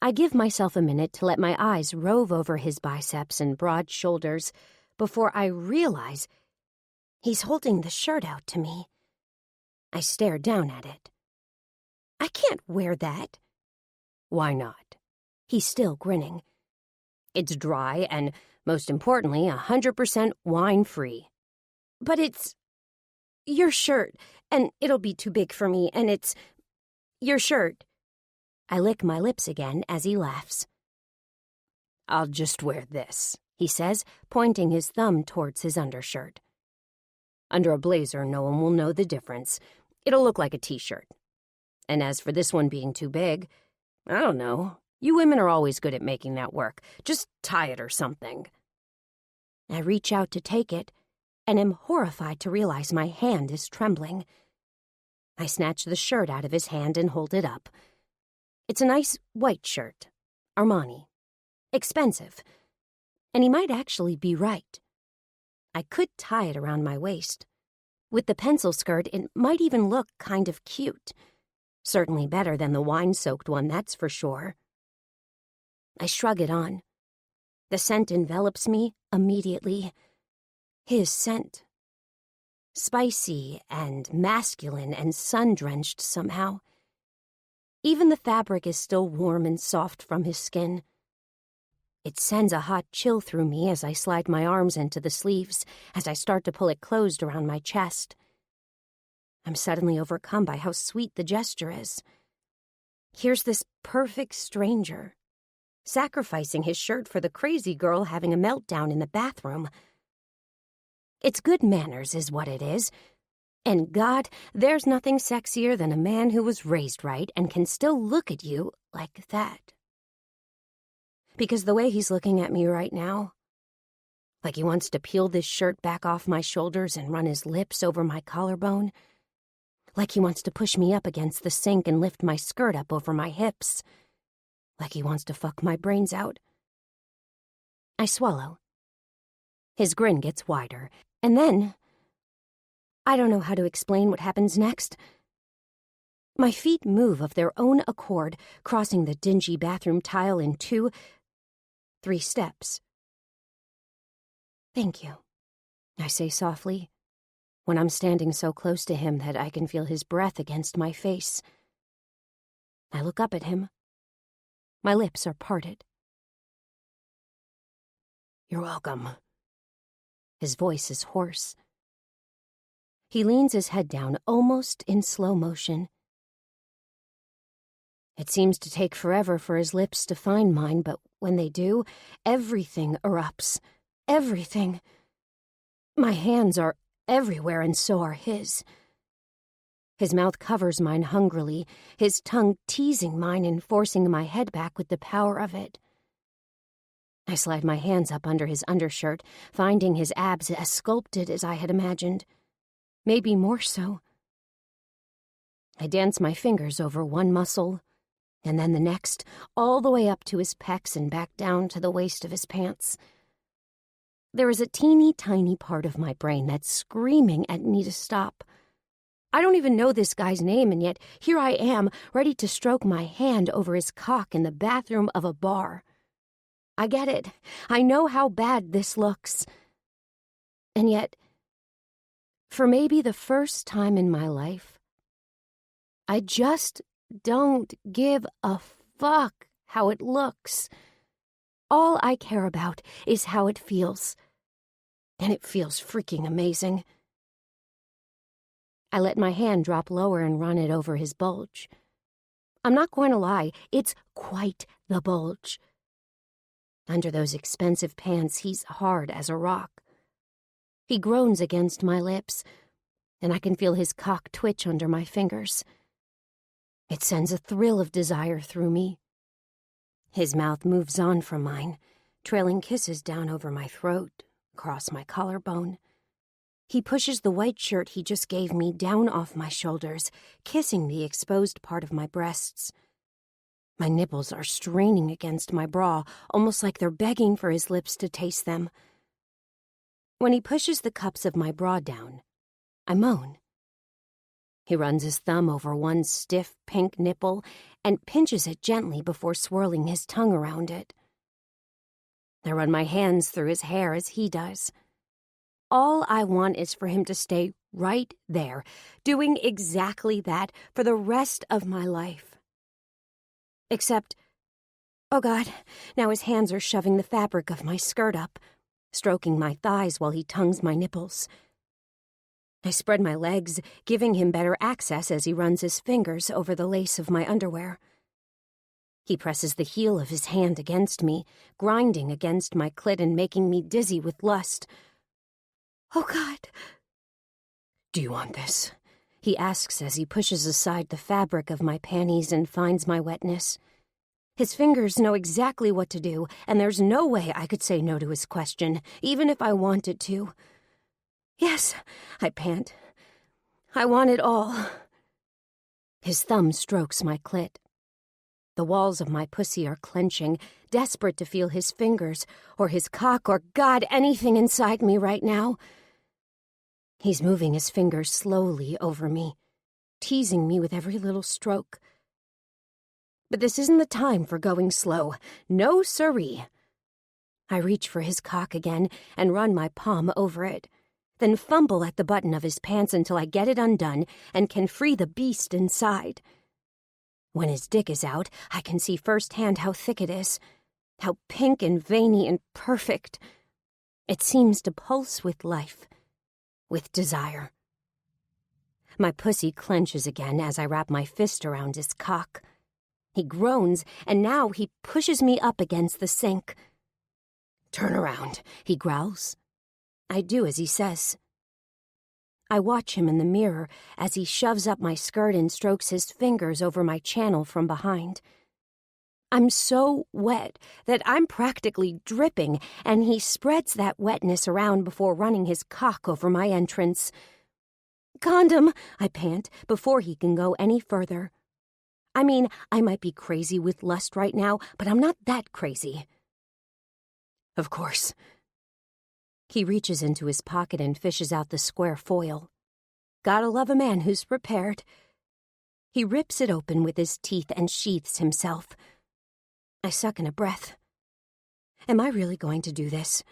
I give myself a minute to let my eyes rove over his biceps and broad shoulders before I realize he's holding the shirt out to me. I stare down at it. I can't wear that.
Why not?
He's still grinning. It's dry and, most importantly, 100% wine-free. But it's your shirt, and it'll be too big for me, and it's your shirt. I lick my lips again as he laughs.
I'll just wear this,
he says, pointing his thumb towards his undershirt.
Under a blazer, no one will know the difference. It'll look like a t-shirt. And as for this one being too big, I don't know. You women are always good at making that work. Just tie it or something.
I reach out to take it, and am horrified to realize my hand is trembling. I snatch the shirt out of his hand and hold it up. It's a nice white shirt, Armani. Expensive. And he might actually be right. I could tie it around my waist. With the pencil skirt, it might even look kind of cute. Certainly better than the wine-soaked one, that's for sure. I shrug it on. The scent envelops me immediately. His scent. Spicy and masculine and sun-drenched somehow. Even the fabric is still warm and soft from his skin. It sends a hot chill through me as I slide my arms into the sleeves, as I start to pull it closed around my chest. I'm suddenly overcome by how sweet the gesture is. Here's this perfect stranger, sacrificing his shirt for the crazy girl having a meltdown in the bathroom. It's good manners is what it is. And God, there's nothing sexier than a man who was raised right and can still look at you like that. Because the way he's looking at me right now, like he wants to peel this shirt back off my shoulders and run his lips over my collarbone, like he wants to push me up against the sink and lift my skirt up over my hips, like he wants to fuck my brains out. I swallow. His grin gets wider, and then I don't know how to explain what happens next. My feet move of their own accord, crossing the dingy bathroom tile in 2, 3 steps. Thank you, I say softly, when I'm standing so close to him that I can feel his breath against my face. I look up at him. My lips are parted. You're welcome. His voice is hoarse. He leans his head down, almost in slow motion. It seems to take forever for his lips to find mine, but when they do, everything erupts. Everything. My hands are everywhere, and so are his. His mouth covers mine hungrily, his tongue teasing mine and forcing my head back with the power of it. I slide my hands up under his undershirt, finding his abs as sculpted as I had imagined. Maybe more so. I dance my fingers over one muscle, and then the next, all the way up to his pecs and back down to the waist of his pants. There is a teeny tiny part of my brain that's screaming at me to stop. I don't even know this guy's name, and yet here I am, ready to stroke my hand over his cock in the bathroom of a bar. I get it. I know how bad this looks. And yet, for maybe the first time in my life, I just don't give a fuck how it looks. All I care about is how it feels. And it feels freaking amazing. I let my hand drop lower and run it over his bulge. I'm not going to lie, it's quite the bulge. Under those expensive pants, he's hard as a rock. He groans against my lips, and I can feel his cock twitch under my fingers. It sends a thrill of desire through me. His mouth moves on from mine, trailing kisses down over my throat, across my collarbone. He pushes the white shirt he just gave me down off my shoulders, kissing the exposed part of my breasts. My nipples are straining against my bra, almost like they're begging for his lips to taste them. When he pushes the cups of my bra down, I moan. He runs his thumb over one stiff pink nipple and pinches it gently before swirling his tongue around it. I run my hands through his hair as he does. All I want is for him to stay right there, doing exactly that for the rest of my life. Except, oh God, now his hands are shoving the fabric of my skirt up, stroking my thighs while he tongues my nipples. I spread my legs, giving him better access as he runs his fingers over the lace of my underwear. He presses the heel of his hand against me, grinding against my clit and making me dizzy with lust. Oh, God. Do you want this? He asks as he pushes aside the fabric of my panties and finds my wetness. His fingers know exactly what to do, and there's no way I could say no to his question, even if I wanted to. Yes, I pant. I want it all. His thumb strokes my clit. The walls of my pussy are clenching, desperate to feel his fingers, or his cock, or God, anything inside me right now. He's moving his fingers slowly over me, teasing me with every little stroke. But this isn't the time for going slow. No siree. I reach for his cock again and run my palm over it, then fumble at the button of his pants until I get it undone and can free the beast inside. When his dick is out, I can see firsthand how thick it is, how pink and veiny and perfect. It seems to pulse with life, with desire. My pussy clenches again as I wrap my fist around his cock. He groans, and now he pushes me up against the sink. "Turn around," he growls. I do as he says. I watch him in the mirror as he shoves up my skirt and strokes his fingers over my channel from behind. I'm so wet that I'm practically dripping, and he spreads that wetness around before running his cock over my entrance. "Condom," I pant before he can go any further. I mean, I might be crazy with lust right now, but I'm not that crazy. "Of course." He reaches into his pocket and fishes out the square foil. Gotta love a man who's prepared. He rips it open with his teeth and sheaths himself. I suck in a breath. Am I really going to do this?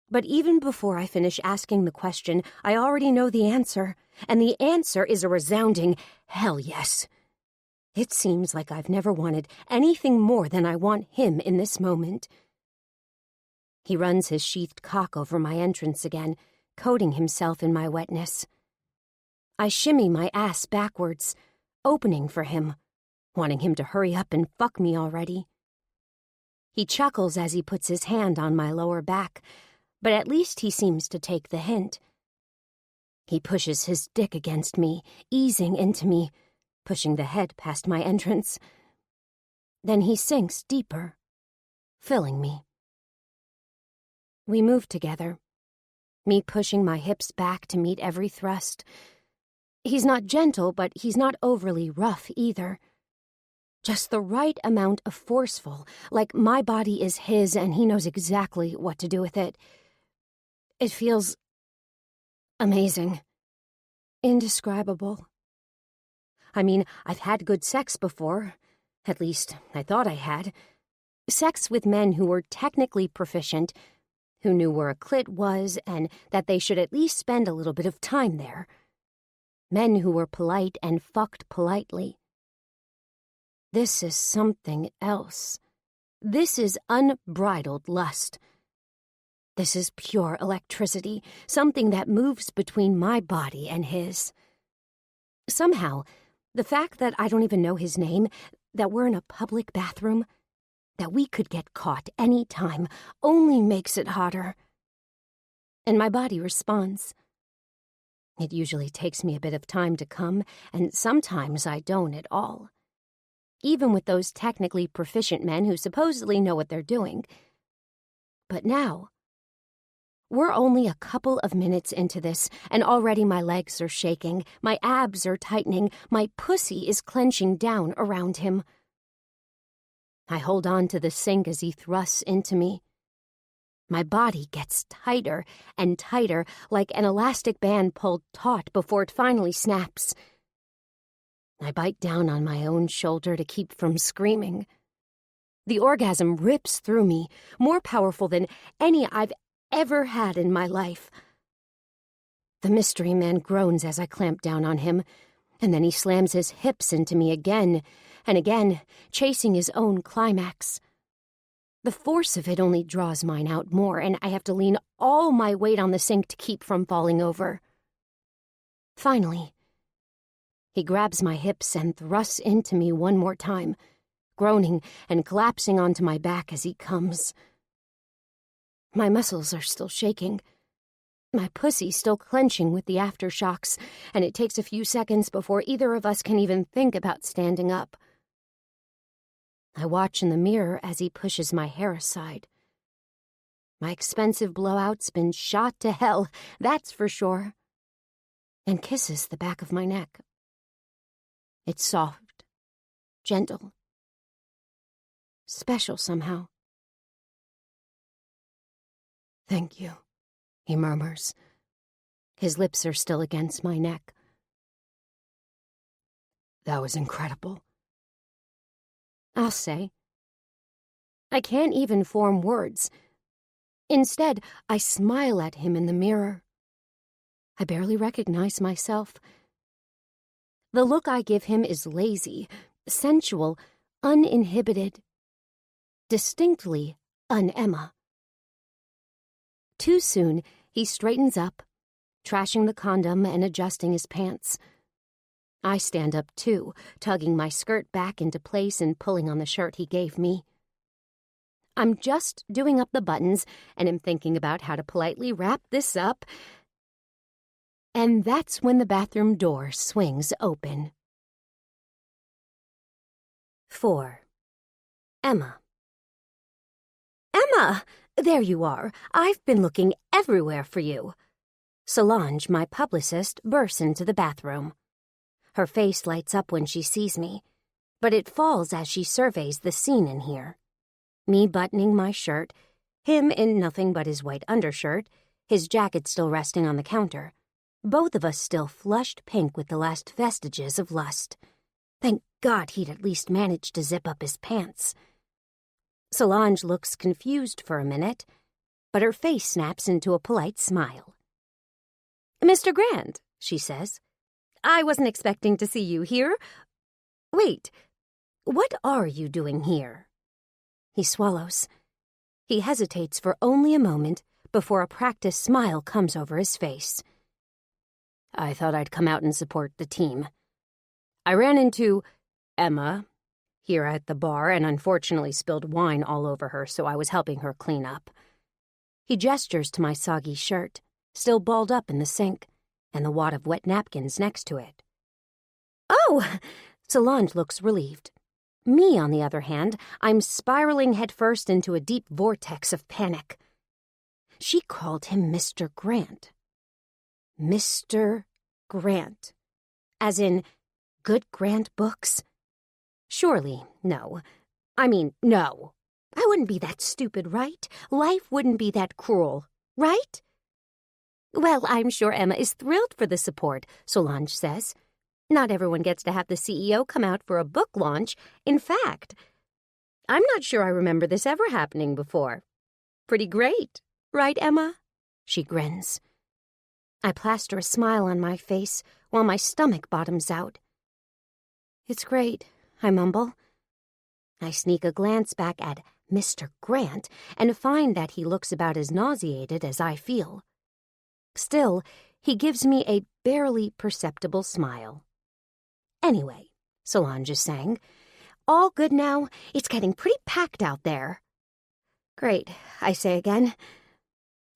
But even before I finish asking the question, I already know the answer, and the answer is a resounding hell yes. It seems like I've never wanted anything more than I want him in this moment. He runs his sheathed cock over my entrance again, coating himself in my wetness. I shimmy my ass backwards, opening for him, wanting him to hurry up and fuck me already. He chuckles as he puts his hand on my lower back, but at least he seems to take the hint. He pushes his dick against me, easing into me, pushing the head past my entrance. Then he sinks deeper, filling me. We move together, me pushing my hips back to meet every thrust. He's not gentle, but he's not overly rough either. Just the right amount of forceful, like my body is his and he knows exactly what to do with it. It feels amazing, indescribable. I mean, I've had good sex before. At least, I thought I had. Sex with men who were technically proficient, who knew where a clit was and that they should at least spend a little bit of time there. Men who were polite and fucked politely. This is something else. This is unbridled lust. This is pure electricity, something that moves between my body and his. Somehow, the fact that I don't even know his name, that we're in a public bathroom, that we could get caught any time, only makes it hotter. And my body responds. It usually takes me a bit of time to come, and sometimes I don't at all. Even with those technically proficient men who supposedly know what they're doing. But now, we're only a couple of minutes into this, and already my legs are shaking, my abs are tightening, my pussy is clenching down around him. I hold on to the sink as he thrusts into me. My body gets tighter and tighter, like an elastic band pulled taut before it finally snaps. I bite down on my own shoulder to keep from screaming. The orgasm rips through me, more powerful than any I've ever had in my life. The mystery man groans as I clamp down on him, and then he slams his hips into me again and again, chasing his own climax. The force of it only draws mine out more, and I have to lean all my weight on the sink to keep from falling over. Finally, he grabs my hips and thrusts into me one more time, groaning and collapsing onto my back as he comes. My muscles are still shaking, my pussy still clenching with the aftershocks, and it takes a few seconds before either of us can even think about standing up. I watch in the mirror as he pushes my hair aside. My expensive blowout's been shot to hell, that's for sure, and kisses the back of my neck. It's soft, gentle, special somehow. "Thank you," he murmurs. His lips are still against my neck.
That was incredible.
I'll say. I can't even form words. Instead, I smile at him in the mirror. I barely recognize myself. The look I give him is lazy, sensual, uninhibited. Distinctly un-Emma. Too soon, he straightens up, trashing the condom and adjusting his pants. I stand up too, tugging my skirt back into place and pulling on the shirt he gave me. I'm just doing up the buttons and am thinking about how to politely wrap this up. And that's when the bathroom door swings open. 4. Emma. Emma! There you are. I've been looking everywhere for you. Solange, my publicist, bursts into the bathroom. Her face lights up when she sees me, but it falls as she surveys the scene in here. Me buttoning my shirt, him in nothing but his white undershirt, his jacket still resting on the counter. Both of us still flushed pink with the last vestiges of lust. Thank God he'd at least managed to zip up his pants. Solange looks confused for a minute, but her face snaps into a polite smile. "Mr. Grant," she says, "I wasn't expecting to see you here. Wait, what are you doing here?" He swallows. He hesitates for only a moment before a practiced smile comes over his face.
I thought I'd come out and support the team. I ran into Emma here at the bar and unfortunately spilled wine all over her, so I was helping her clean up.
He gestures to my soggy shirt, still balled up in the sink, and the wad of wet napkins next to it. "Oh!" Solange looks relieved. Me, on the other hand, I'm spiraling headfirst into a deep vortex of panic. She called him Mr. Grant. Mr. Grant. As in, good Grant books? Surely, no. I mean, no. I wouldn't be that stupid, right? Life wouldn't be that cruel, right? Well, I'm sure Emma is thrilled for the support, Solange says. Not everyone gets to have the CEO come out for a book launch. In fact, I'm not sure I remember this ever happening before. Pretty great, right, Emma? She grins. I plaster a smile on my face while my stomach bottoms out. It's great, I mumble. I sneak a glance back at Mr. Grant and find that he looks about as nauseated as I feel. Still, he gives me a barely perceptible smile. Anyway, Solange is saying, all good now. It's getting pretty packed out there. Great, I say again.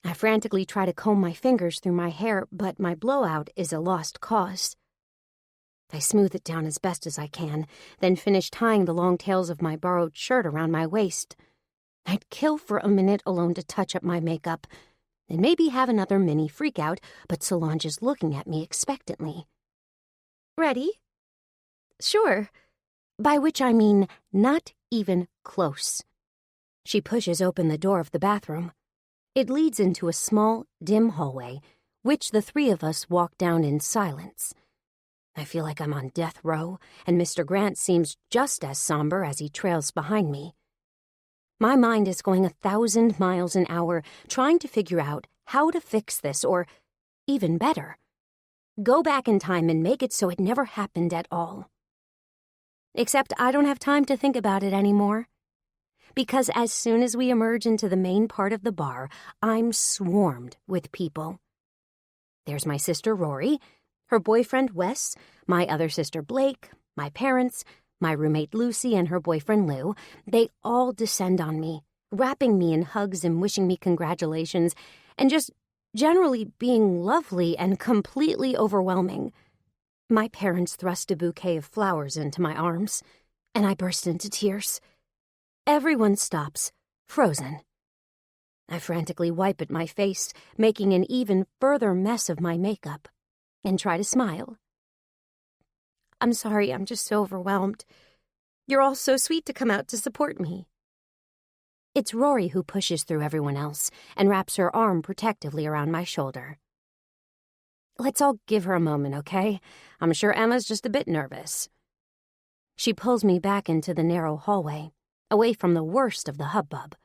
I frantically try to comb my fingers through my hair, but my blowout is a lost cause. I smooth it down as best as I can, then finish tying the long tails of my borrowed shirt around my waist. I'd kill for a minute alone to touch up my makeup, and maybe have another mini freakout, but Solange is looking at me expectantly. Ready? Sure. By which I mean not even close. She pushes open the door of the bathroom. It leads into a small, dim hallway, which the three of us walk down in silence. I feel like I'm on death row, and Mr. Grant seems just as somber as he trails behind me. My mind is going 1,000 miles an hour, trying to figure out how to fix this, or, even better, go back in time and make it so it never happened at all. Except I don't have time to think about it anymore. Because as soon as we emerge into the main part of the bar, I'm swarmed with people. There's my sister Rory, her boyfriend Wes, my other sister Blake, my parents, my roommate Lucy and her boyfriend Lou. They all descend on me, wrapping me in hugs and wishing me congratulations, and just generally being lovely and completely overwhelming. My parents thrust a bouquet of flowers into my arms, and I burst into tears. Everyone stops, frozen. I frantically wipe at my face, making an even further mess of my makeup, and try to smile. I'm sorry, I'm just so overwhelmed. You're all so sweet to come out to support me. It's Rory who pushes through everyone else and wraps her arm protectively around my shoulder.
Let's all give her a moment, okay? I'm sure Emma's just a bit nervous. She pulls me back into the narrow hallway, away from the worst of the hubbub.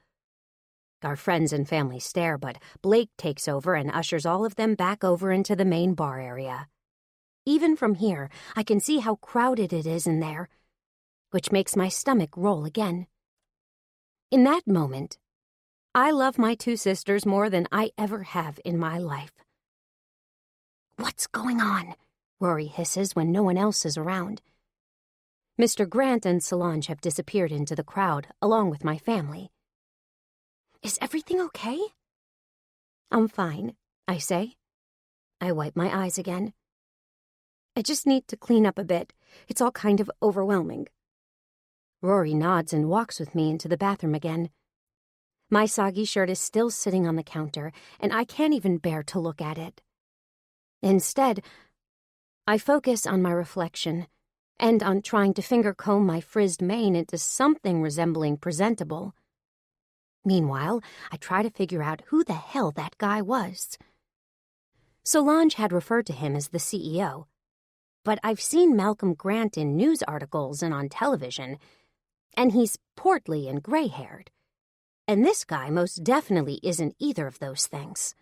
Our friends and family stare, but Blake takes over and ushers all of them back over into the main bar area. Even from here, I can see how crowded it is in there, which makes my stomach roll again. In that moment, I love my two sisters more than I ever have in my life. "What's going on?" Rory hisses when no one else is around. Mr. Grant and Solange have disappeared into the crowd, along with my family. "Is everything okay?" "I'm fine," I say. I wipe my eyes again. "I just need to clean up a bit. It's all kind of overwhelming." Rory nods and walks with me into the bathroom again. My soggy shirt is still sitting on the counter, and I can't even bear to look at it. Instead, I focus on my reflection and on trying to finger-comb my frizzed mane into something resembling presentable. Meanwhile, I try to figure out who the hell that guy was. Solange had referred to him as the CEO, but I've seen Malcolm Grant in news articles and on television, and he's portly and gray-haired. And this guy most definitely isn't either of those things.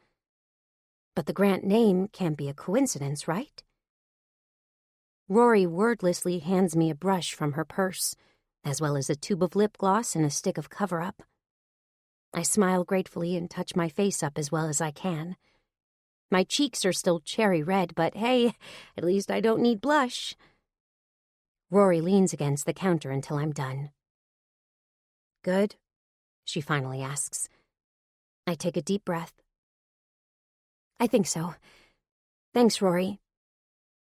But the Grant name can't be a coincidence, right? Rory wordlessly hands me a brush from her purse, as well as a tube of lip gloss and a stick of cover-up. I smile gratefully and touch my face up as well as I can. My cheeks are still cherry red, but hey, at least I don't need blush. Rory leans against the counter until I'm done. "Good?" she finally asks. I take a deep breath. "I think so. Thanks, Rory."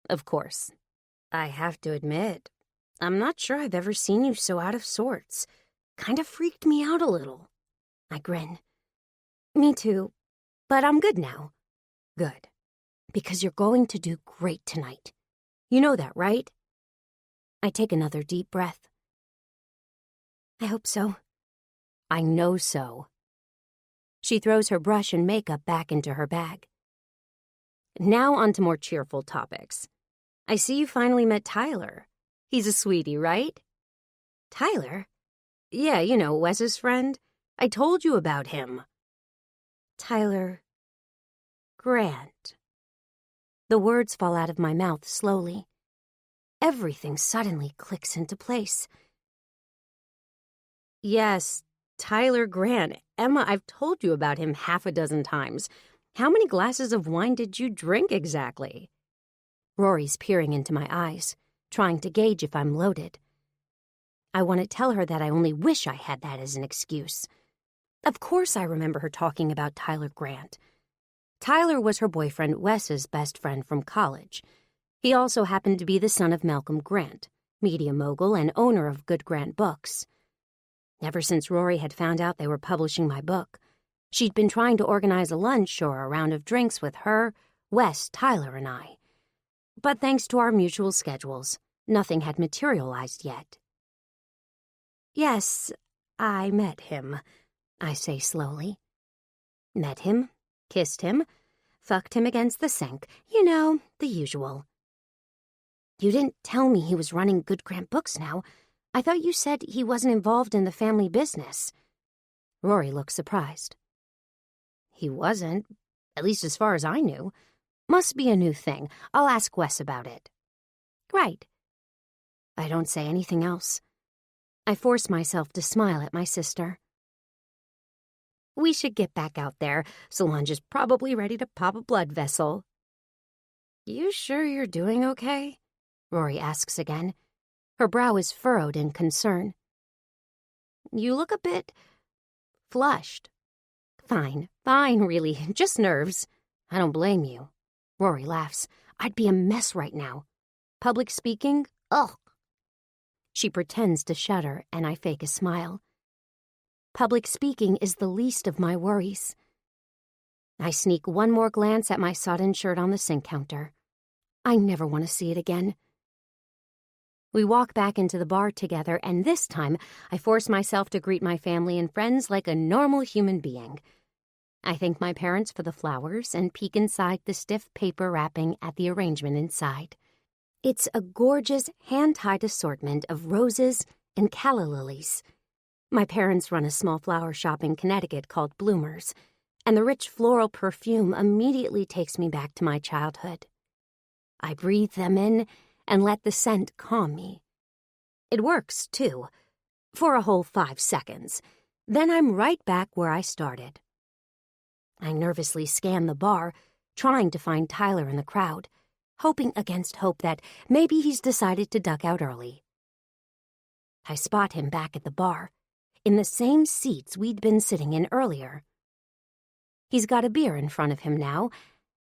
"Of course. I have to admit, I'm not sure I've ever seen you so out of sorts. Kind of freaked me out a little." I grin. "Me too, but I'm good now." "Good. Because you're going to do great tonight. You know that, right?" I take another deep breath. "I hope so." "I know so." She throws her brush and makeup back into her bag. Now on to more cheerful topics. I see you finally met Tyler. He's a sweetie, right? "Tyler?" "Yeah, you know, Wes's friend. I told you about him." "Tyler Grant." The words fall out of my mouth slowly. Everything suddenly clicks into place. "Yes, Tyler Grant. Emma, I've told you about him half a dozen times. How many glasses of wine did you drink exactly?" Rory's peering into my eyes, trying to gauge if I'm loaded. I want to tell her that I only wish I had that as an excuse. Of course I remember her talking about Tyler Grant. Tyler was her boyfriend Wes's best friend from college. He also happened to be the son of Malcolm Grant, media mogul and owner of Good Grant Books. Ever since Rory had found out they were publishing my book, she'd been trying to organize a lunch or a round of drinks with her, Wes, Tyler, and I. But thanks to our mutual schedules, nothing had materialized yet. "Yes, I met him," I say slowly. "Met him, kissed him, fucked him against the sink. You know, the usual." "You didn't tell me he was running Good Grant Books now. I thought you said he wasn't involved in the family business." Rory looks surprised. "He wasn't, at least as far as I knew. Must be a new thing. I'll ask Wes about it." "Right." I don't say anything else. I force myself to smile at my sister. "We should get back out there. Solange is probably ready to pop a blood vessel." "You sure you're doing okay?" Rory asks again. Her brow is furrowed in concern. "You look a bit flushed." Fine, really. Just nerves." "I don't blame you." Rory laughs. "I'd be a mess right now. Public speaking? Ugh." She pretends to shudder, and I fake a smile. Public speaking is the least of my worries. I sneak one more glance at my sodden shirt on the sink counter. I never want to see it again. We walk back into the bar together, and this time I force myself to greet my family and friends like a normal human being.
I thank my parents for the flowers and peek inside the stiff paper wrapping at the arrangement inside. It's a gorgeous hand-tied assortment of roses and calla lilies. My parents run a small flower shop in Connecticut called Bloomers, and the rich floral perfume immediately takes me back to my childhood. I breathe them in and let the scent calm me. It works, too, for a whole 5 seconds. Then I'm right back where I started. I nervously scan the bar, trying to find Tyler in the crowd, hoping against hope that maybe he's decided to duck out early. I spot him back at the bar, in the same seats we'd been sitting in earlier. He's got a beer in front of him now,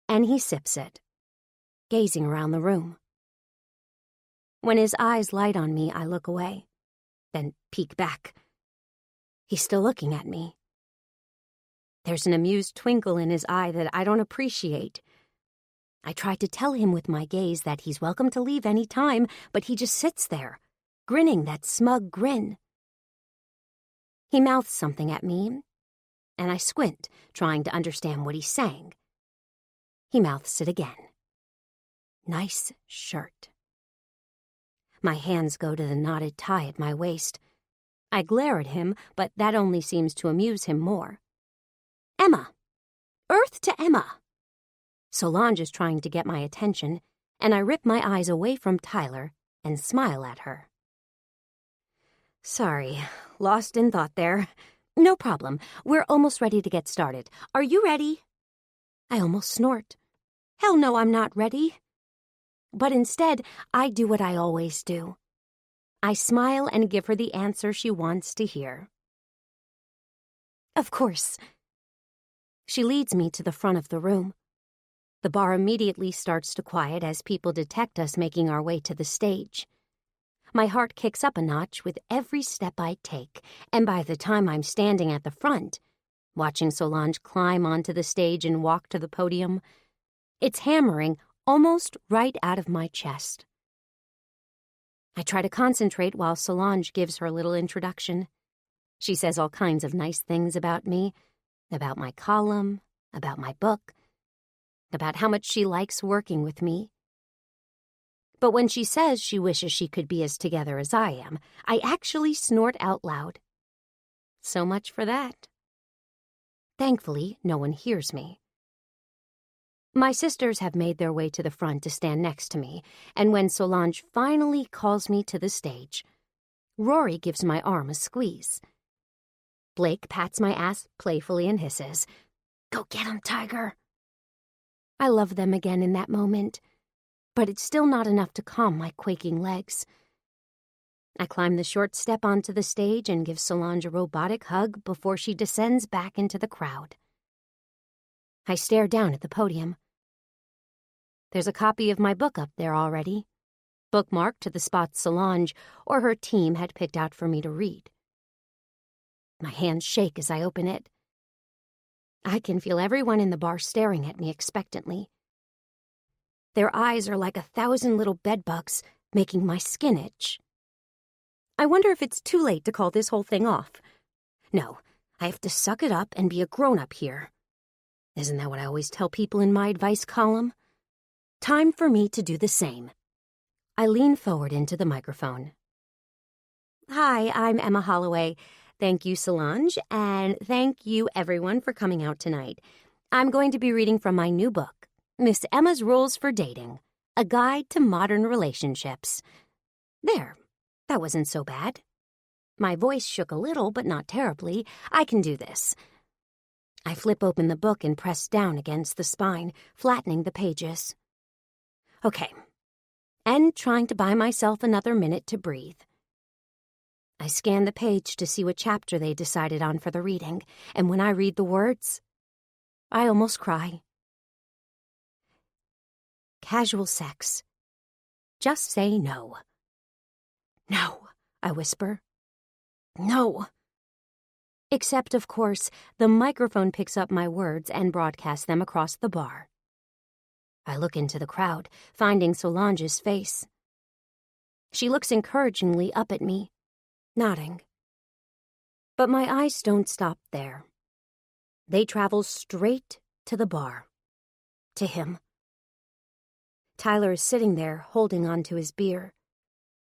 and he sips it, gazing around the room. When his eyes light on me, I look away, then peek back. He's still looking at me. There's an amused twinkle in his eye that I don't appreciate. I try to tell him with my gaze that he's welcome to leave any time, but he just sits there, grinning that smug grin. He mouths something at me, and I squint, trying to understand what he's saying. He mouths it again. Nice shirt. My hands go to the knotted tie at my waist. I glare at him, but that only seems to amuse him more. Emma! Earth to Emma! Solange is trying to get my attention, and I rip my eyes away from Tyler and smile at her. Sorry, lost in thought there. No problem. We're almost ready to get started. Are you ready? I almost snort. Hell no, I'm not ready. But instead, I do what I always do. I smile and give her the answer she wants to hear. Of course. She leads me to the front of the room. The bar immediately starts to quiet as people detect us making our way to the stage. My heart kicks up a notch with every step I take, and by the time I'm standing at the front, watching Solange climb onto the stage and walk to the podium, it's hammering almost right out of my chest. I try to concentrate while Solange gives her little introduction. She says all kinds of nice things about me, about my column, about my book, about how much she likes working with me. But when she says she wishes she could be as together as I am, I actually snort out loud. So much for that. Thankfully, no one hears me. My sisters have made their way to the front to stand next to me, and when Solange finally calls me to the stage, Rory gives my arm a squeeze. Blake pats my ass playfully and hisses, "Go get him, Tiger." I love them again in that moment, but it's still not enough to calm my quaking legs. I climb the short step onto the stage and give Solange a robotic hug before she descends back into the crowd. I stare down at the podium. There's a copy of my book up there already, bookmarked to the spots Solange or her team had picked out for me to read. My hands shake as I open it. I can feel everyone in the bar staring at me expectantly. Their eyes are like 1,000 little bedbugs, making my skin itch. I wonder if it's too late to call this whole thing off. No, I have to suck it up and be a grown-up here. Isn't that what I always tell people in my advice column? Time for me to do the same. I lean forward into the microphone. Hi, I'm Emma Holloway. Thank you, Solange, and thank you, everyone, for coming out tonight. I'm going to be reading from my new book, Miss Emma's Rules for Dating, A Guide to Modern Relationships. There, that wasn't so bad. My voice shook a little, but not terribly. I can do this. I flip open the book and press down against the spine, flattening the pages. Okay, and trying to buy myself another minute to breathe. I scan the page to see what chapter they decided on for the reading, and when I read the words, I almost cry. Casual sex. Just say no. No, I whisper. No. Except, of course, the microphone picks up my words and broadcasts them across the bar. I look into the crowd, finding Solange's face. She looks encouragingly up at me, nodding. But my eyes don't stop there. They travel straight to the bar. To him. Tyler is sitting there, holding on to his beer.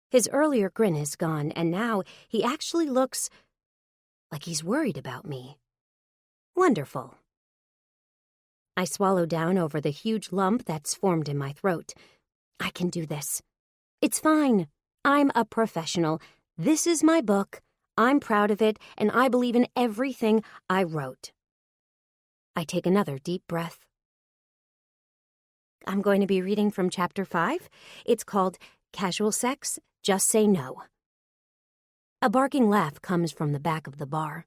His earlier grin is gone, and now he actually looks like he's worried about me. Wonderful. I swallow down over the huge lump that's formed in my throat. I can do this. It's fine. I'm a professional. This is my book. I'm proud of it, and I believe in everything I wrote. I take another deep breath. I'm going to be reading from Chapter 5. It's called Casual Sex, Just Say No. A barking laugh comes from the back of the bar.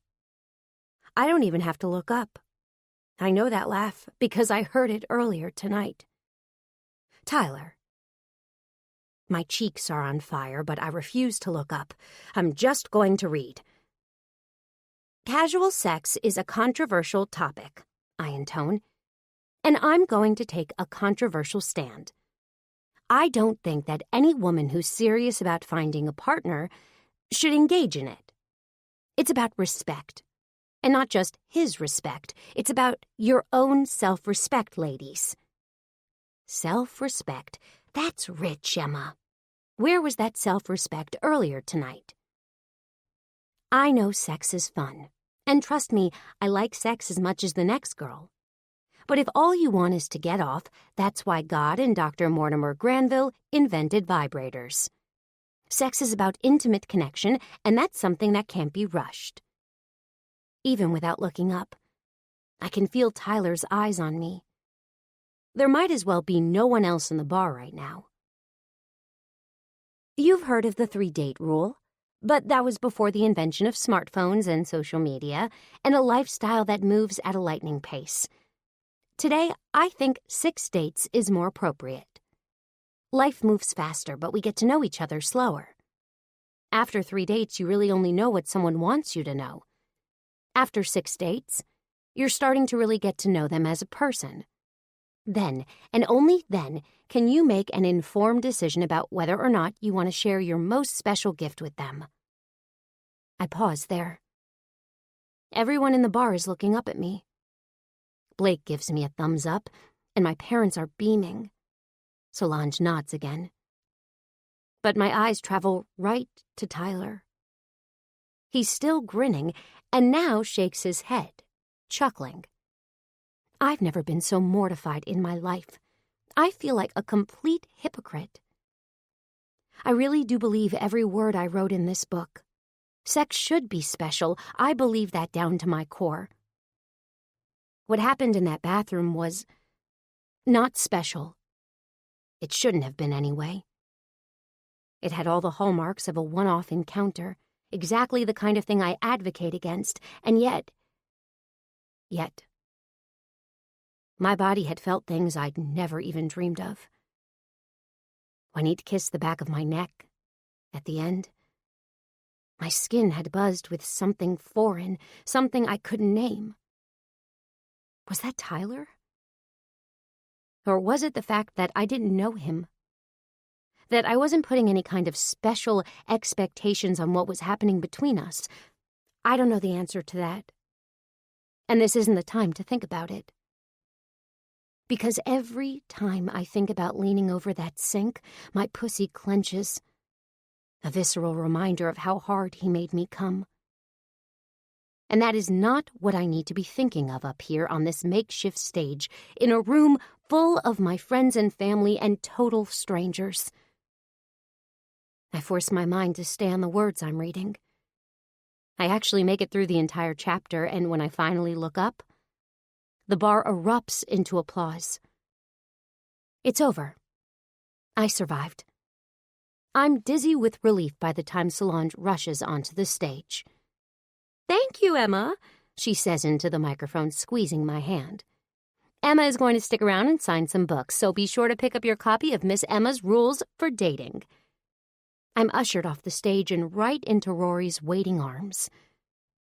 I don't even have to look up. I know that laugh because I heard it earlier tonight. Tyler. My cheeks are on fire, but I refuse to look up. I'm just going to read. Casual sex is a controversial topic, I intone, and I'm going to take a controversial stand. I don't think that any woman who's serious about finding a partner should engage in it. It's about respect. And not just his respect. It's about your own self-respect, ladies. Self-respect. That's rich, Emma. Where was that self-respect earlier tonight? I know sex is fun. And trust me, I like sex as much as the next girl. But if all you want is to get off, that's why God and Dr. Mortimer Granville invented vibrators. Sex is about intimate connection, and that's something that can't be rushed. Even without looking up, I can feel Tyler's eyes on me. There might as well be no one else in the bar right now. You've heard of the 3-date rule, but that was before the invention of smartphones and social media and a lifestyle that moves at a lightning pace. Today, I think 6 dates is more appropriate. Life moves faster, but we get to know each other slower. After 3 dates, you really only know what someone wants you to know. After 6 dates, you're starting to really get to know them as a person. Then, and only then, can you make an informed decision about whether or not you want to share your most special gift with them. I pause there. Everyone in the bar is looking up at me. Blake gives me a thumbs up, and my parents are beaming. Solange nods again. But my eyes travel right to Tyler. He's still grinning, and now shakes his head, chuckling. I've never been so mortified in my life. I feel like a complete hypocrite. I really do believe every word I wrote in this book. Sex should be special. I believe that down to my core. What happened in that bathroom was not special. It shouldn't have been anyway. It had all the hallmarks of a one-off encounter, exactly the kind of thing I advocate against, and yet, my body had felt things I'd never even dreamed of. When he'd kissed the back of my neck, at the end, my skin had buzzed with something foreign, something I couldn't name. Was that Tyler? Or was it the fact that I didn't know him? That I wasn't putting any kind of special expectations on what was happening between us? I don't know the answer to that. And this isn't the time to think about it. Because every time I think about leaning over that sink, my pussy clenches. A visceral reminder of how hard he made me come. And that is not what I need to be thinking of up here on this makeshift stage, in a room full of my friends and family and total strangers. I force my mind to stay on the words I'm reading. I actually make it through the entire chapter, and when I finally look up, the bar erupts into applause. It's over. I survived. I'm dizzy with relief by the time Solange rushes onto the stage. "Thank you, Emma," she says into the microphone, squeezing my hand. "Emma is going to stick around and sign some books, so be sure to pick up your copy of Miss Emma's Rules for Dating." I'm ushered off the stage and right into Rory's waiting arms.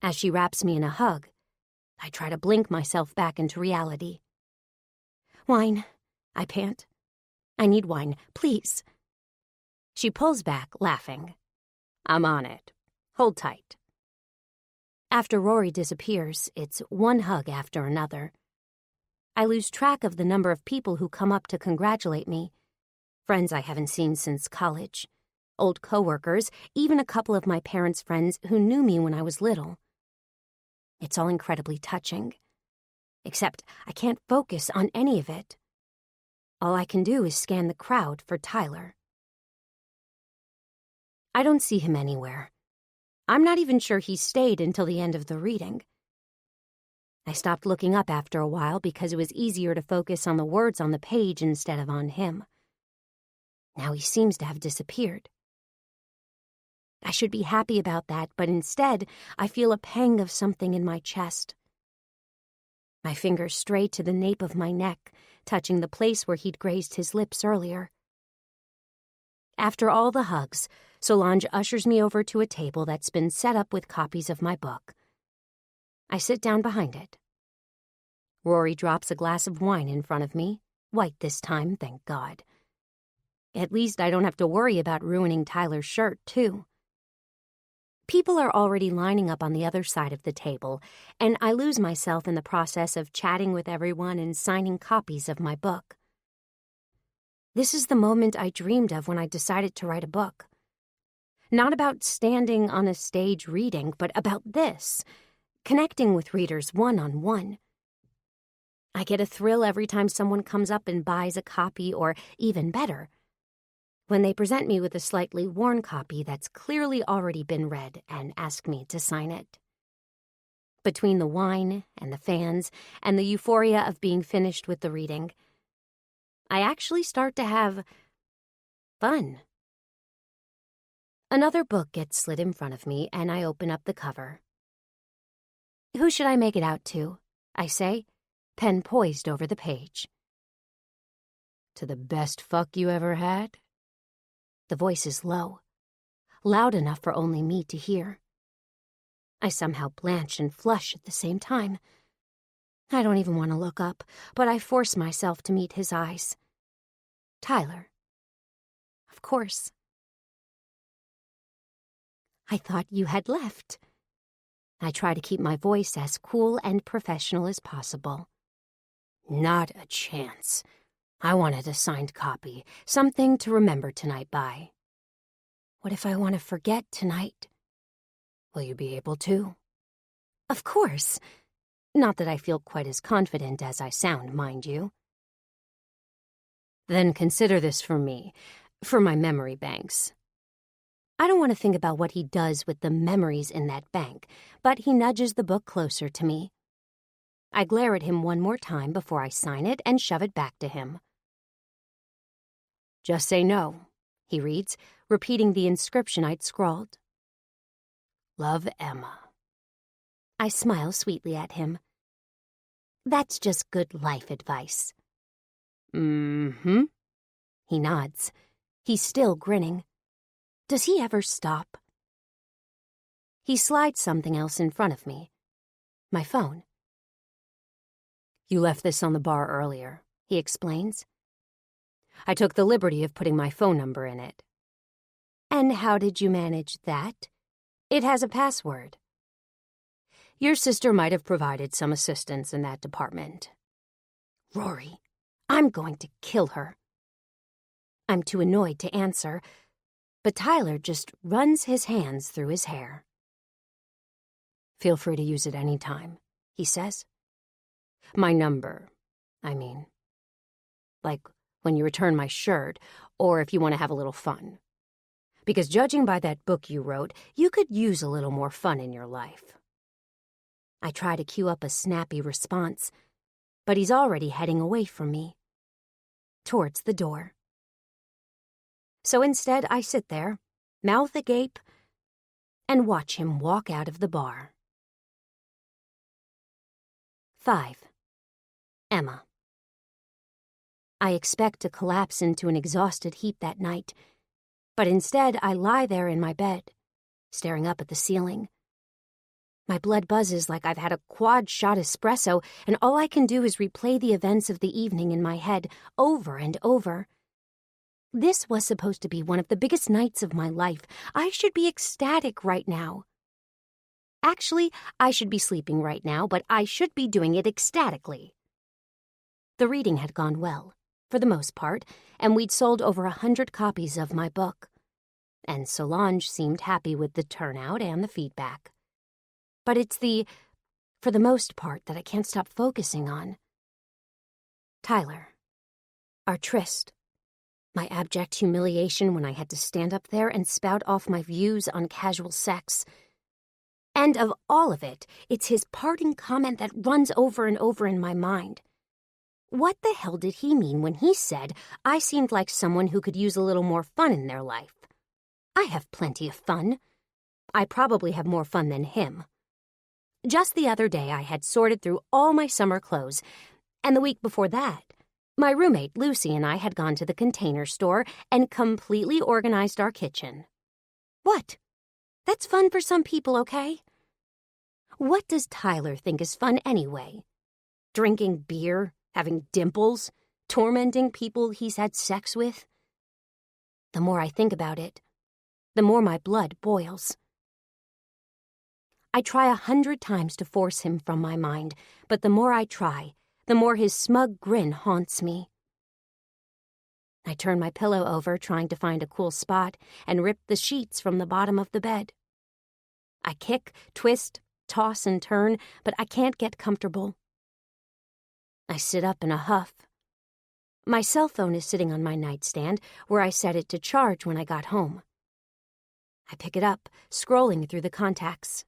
As she wraps me in a hug, I try to blink myself back into reality. "Wine," I pant. "I need wine, please." She pulls back, laughing. "I'm on it. Hold tight." After Rory disappears, it's one hug after another. I lose track of the number of people who come up to congratulate me. Friends I haven't seen since college. Old coworkers, even a couple of my parents' friends who knew me when I was little. It's all incredibly touching. Except I can't focus on any of it. All I can do is scan the crowd for Tyler. I don't see him anywhere. I'm not even sure he stayed until the end of the reading. I stopped looking up after a while because it was easier to focus on the words on the page instead of on him. Now he seems to have disappeared. I should be happy about that, but instead I feel a pang of something in my chest. My fingers stray to the nape of my neck, touching the place where he'd grazed his lips earlier. After all the hugs, Solange ushers me over to a table that's been set up with copies of my book. I sit down behind it. Rory drops a glass of wine in front of me, white this time, thank God. At least I don't have to worry about ruining Tyler's shirt, too. People are already lining up on the other side of the table, and I lose myself in the process of chatting with everyone and signing copies of my book. This is the moment I dreamed of when I decided to write a book. Not about standing on a stage reading, but about this, connecting with readers one-on-one. I get a thrill every time someone comes up and buys a copy, or even better, when they present me with a slightly worn copy that's clearly already been read and ask me to sign it. Between the wine and the fans and the euphoria of being finished with the reading, I actually start to have fun. Another book gets slid in front of me, and I open up the cover. Who should I make it out to? I say, pen poised over the page. To the best fuck you ever had? The voice is low, loud enough for only me to hear. I somehow blanch and flush at the same time. I don't even want to look up, but I force myself to meet his eyes. Tyler. Of course. I thought you had left. I try to keep my voice as cool and professional as possible. Not a chance. I wanted a signed copy, something to remember tonight by. What if I want to forget tonight? Will you be able to? Of course. Not that I feel quite as confident as I sound, mind you. Then consider this for me, for my memory banks. I don't want to think about what he does with the memories in that bank, but he nudges the book closer to me. I glare at him one more time before I sign it and shove it back to him. Just say no, he reads, repeating the inscription I'd scrawled. Love, Emma. I smile sweetly at him. That's just good life advice. Mm-hmm. He nods. He's still grinning. Does he ever stop? He slides something else in front of me. My phone. You left this on the bar earlier, he explains. I took the liberty of putting my phone number in it. And how did you manage that? It has a password. Your sister might have provided some assistance in that department. Rory, I'm going to kill her. I'm too annoyed to answer, but Tyler just runs his hands through his hair. Feel free to use it any time, he says. My number, I mean. Like when you return my shirt, or if you want to have a little fun. Because judging by that book you wrote, you could use a little more fun in your life. I try to cue up a snappy response, but he's already heading away from me, towards the door. So instead, I sit there, mouth agape, and watch him walk out of the bar. 5. Emma. I expect to collapse into an exhausted heap that night, but instead I lie there in my bed, staring up at the ceiling. My blood buzzes like I've had a quad-shot espresso, and all I can do is replay the events of the evening in my head over and over. This was supposed to be one of the biggest nights of my life. I should be ecstatic right now. Actually, I should be sleeping right now, but I should be doing it ecstatically. The reading had gone well, for the most part, and we'd sold over 100 copies of my book. And Solange seemed happy with the turnout and the feedback. But it's the, for the most part, that I can't stop focusing on. Tyler. Our tryst. My abject humiliation when I had to stand up there and spout off my views on casual sex. And of all of it, it's his parting comment that runs over and over in my mind. What the hell did he mean when he said I seemed like someone who could use a little more fun in their life? I have plenty of fun. I probably have more fun than him. Just the other day I had sorted through all my summer clothes, and the week before that, my roommate Lucy and I had gone to the Container Store and completely organized our kitchen. What? That's fun for some people, okay? What does Tyler think is fun anyway? Drinking beer, having dimples, tormenting people he's had sex with? The more I think about it, the more my blood boils. I try 100 times to force him from my mind, but the more I try, the more his smug grin haunts me. I turn my pillow over trying to find a cool spot and rip the sheets from the bottom of the bed. I kick, twist, toss, and turn, but I can't get comfortable. I sit up in a huff. My cell phone is sitting on my nightstand where I set it to charge when I got home. I pick it up, scrolling through the contacts.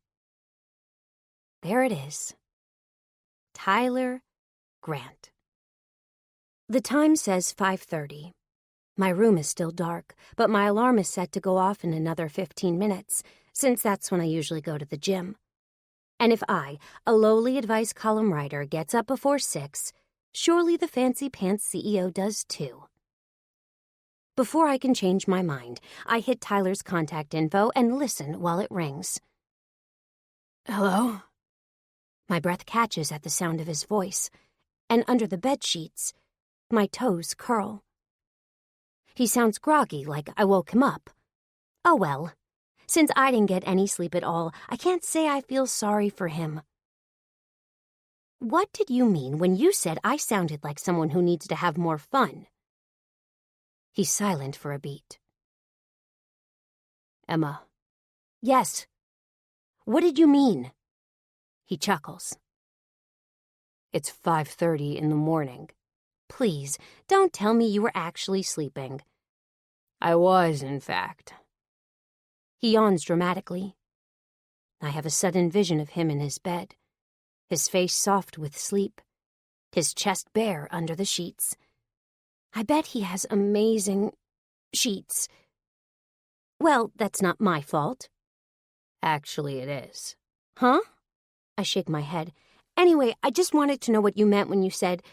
There it is. Tyler Grant. The time says 5:30. My room is still dark, but my alarm is set to go off in another 15 minutes, since that's when I usually go to the gym. And if I, a lowly advice column writer, gets up before 6, surely the fancy pants CEO does too. Before I can change my mind, I hit Tyler's contact info and listen while it rings. Hello? My breath catches at the sound of his voice, and under the bed sheets, my toes curl. He sounds groggy, like I woke him up. Oh well, since I didn't get any sleep at all, I can't say I feel sorry for him. What did you mean when you said I sounded like someone who needs to have more fun? He's silent for a beat. Emma. Yes. What did you mean? He chuckles. It's 5:30 in the morning. Please, don't tell me you were actually sleeping. I was, in fact. He yawns dramatically. I have a sudden vision of him in his bed, his face soft with sleep, his chest bare under the sheets. I bet he has amazing sheets. Well, that's not my fault. Actually, it is. Huh? I shake my head. Anyway, I just wanted to know what you meant when you said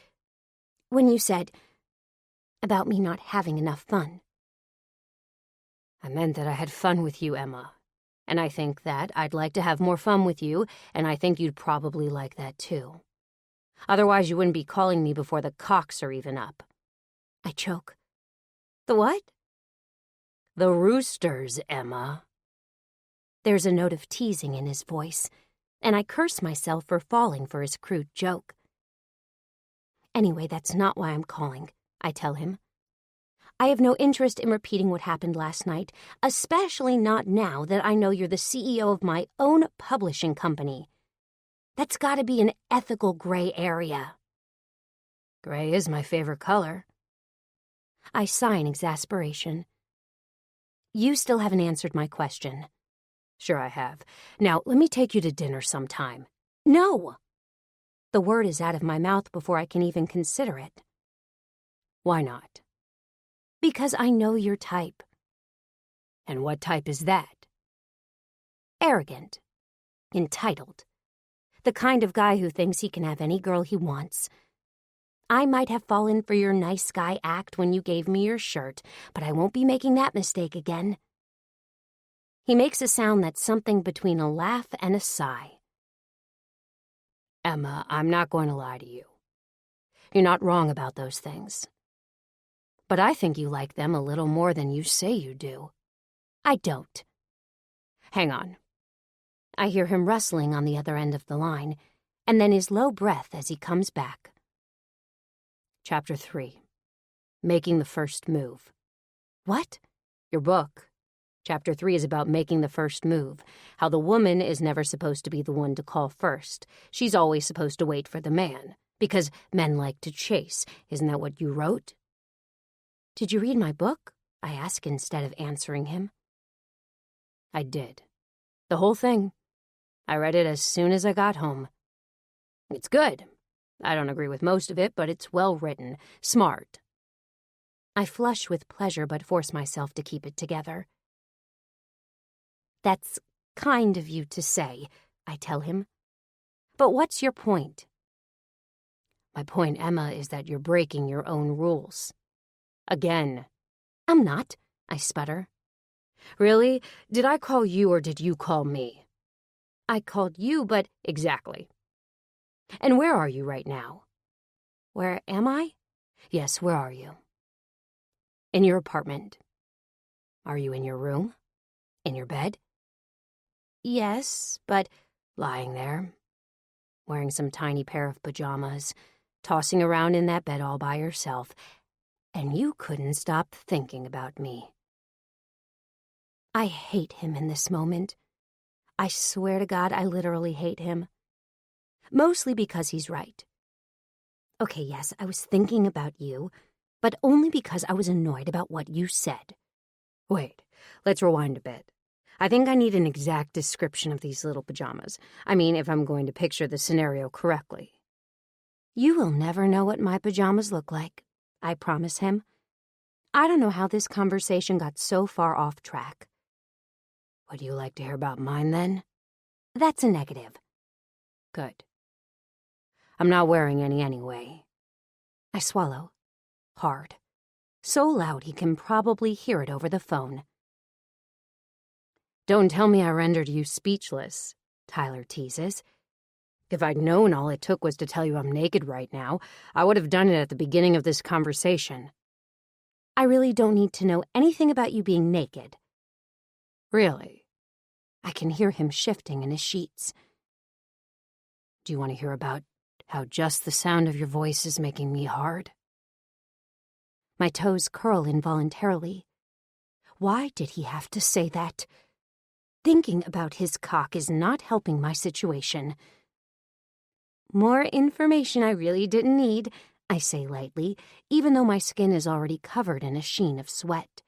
about me not having enough fun. I meant that I had fun with you, Emma. And I think that I'd like to have more fun with you, and I think you'd probably like that too. Otherwise, you wouldn't be calling me before the cocks are even up. I choke. The what? The roosters, Emma. There's a note of teasing in his voice, and I curse myself for falling for his crude joke. Anyway, that's not why I'm calling, I tell him. I have no interest in repeating what happened last night, especially not now that I know you're the CEO of my own publishing company. That's gotta be an ethical gray area. Gray is my favorite color. I sigh in exasperation. You still haven't answered my question. Sure I have. Now, let me take you to dinner sometime. No! The word is out of my mouth before I can even consider it. Why not? Because I know your type. And what type is that? Arrogant. Entitled. The kind of guy who thinks he can have any girl he wants. I might have fallen for your nice guy act when you gave me your shirt, but I won't be making that mistake again. He makes a sound that's something between a laugh and a sigh. Emma, I'm not going to lie to you. You're not wrong about those things. But I think you like them a little more than you say you do. I don't. Hang on.
I hear him rustling on the other end of the line, and then his low breath as he comes back. Chapter 3. Making the First Move. What? Your book. Chapter 3 is about making the first move, how the woman is never supposed to be the one to call first. She's always supposed to wait for the man, because men like to chase. Isn't that what you wrote? Did you read my book? I ask instead of answering him. I did. The whole thing. I read it as soon as I got home. It's good. I don't agree with most of it, but it's well written, smart. I flush with pleasure but force myself to keep it together. That's kind of you to say, I tell him. But what's your point? My point, Emma, is that you're breaking your own rules. Again. I'm not, I sputter. Really? Did I call you or did you call me? I called you, but exactly. And where are you right now? Where am I? Yes, where are you? In your apartment. Are you in your room? In your bed? Yes, but lying there, wearing some tiny pair of pajamas, tossing around in that bed all by yourself, and you couldn't stop thinking about me. I hate him in this moment. I swear to God, I literally hate him. Mostly because he's right. Okay, yes, I was thinking about you, but only because I was annoyed about what you said. Wait, let's rewind a bit. I think I need an exact description of these little pajamas. I mean, if I'm going to picture the scenario correctly. You will never know what my pajamas look like, I promise him. I don't know how this conversation got so far off track. Would you like to hear about mine, then? That's a negative. Good. I'm not wearing any anyway. I swallow. Hard. So loud he can probably hear it over the phone. Don't tell me I rendered you speechless, Tyler teases. If I'd known all it took was to tell you I'm naked right now, I would have done it at the beginning of this conversation. I really don't need to know anything about you being naked. Really? I can hear him shifting in his sheets. Do you want to hear about how just the sound of your voice is making me hard? My toes curl involuntarily. Why did he have to say that? Thinking about his cock is not helping my situation. More information I really didn't need, I say lightly, even though my skin is already covered in a sheen of sweat.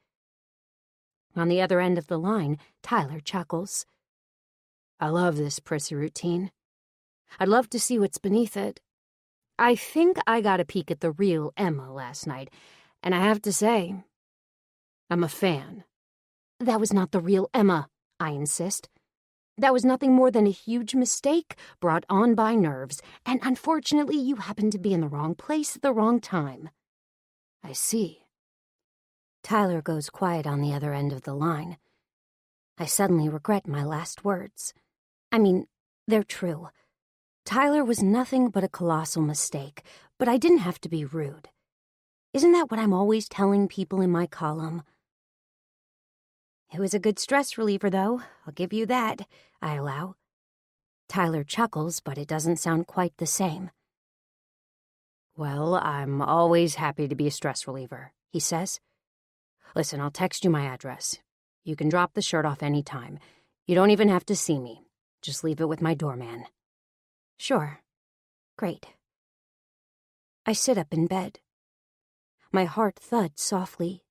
On the other end of the line, Tyler chuckles. I love this prissy routine. I'd love to see what's beneath it. I think I got a peek at the real Emma last night, and I have to say, I'm a fan. That was not the real Emma, I insist. That was nothing more than a huge mistake brought on by nerves, and unfortunately you happened to be in the wrong place at the wrong time. I see. Tyler goes quiet on the other end of the line. I suddenly regret my last words. I mean, they're true. Tyler was nothing but a colossal mistake, but I didn't have to be rude. Isn't that what I'm always telling people in my column? It was a good stress reliever, though. I'll give you that, I allow. Tyler chuckles, but it doesn't sound quite the same. Well, I'm always happy to be a stress reliever, he says. Listen, I'll text you my address. You can drop the shirt off any time. You don't even have to see me. Just leave it with my doorman. Sure. Great. I sit up in bed. My heart thuds softly.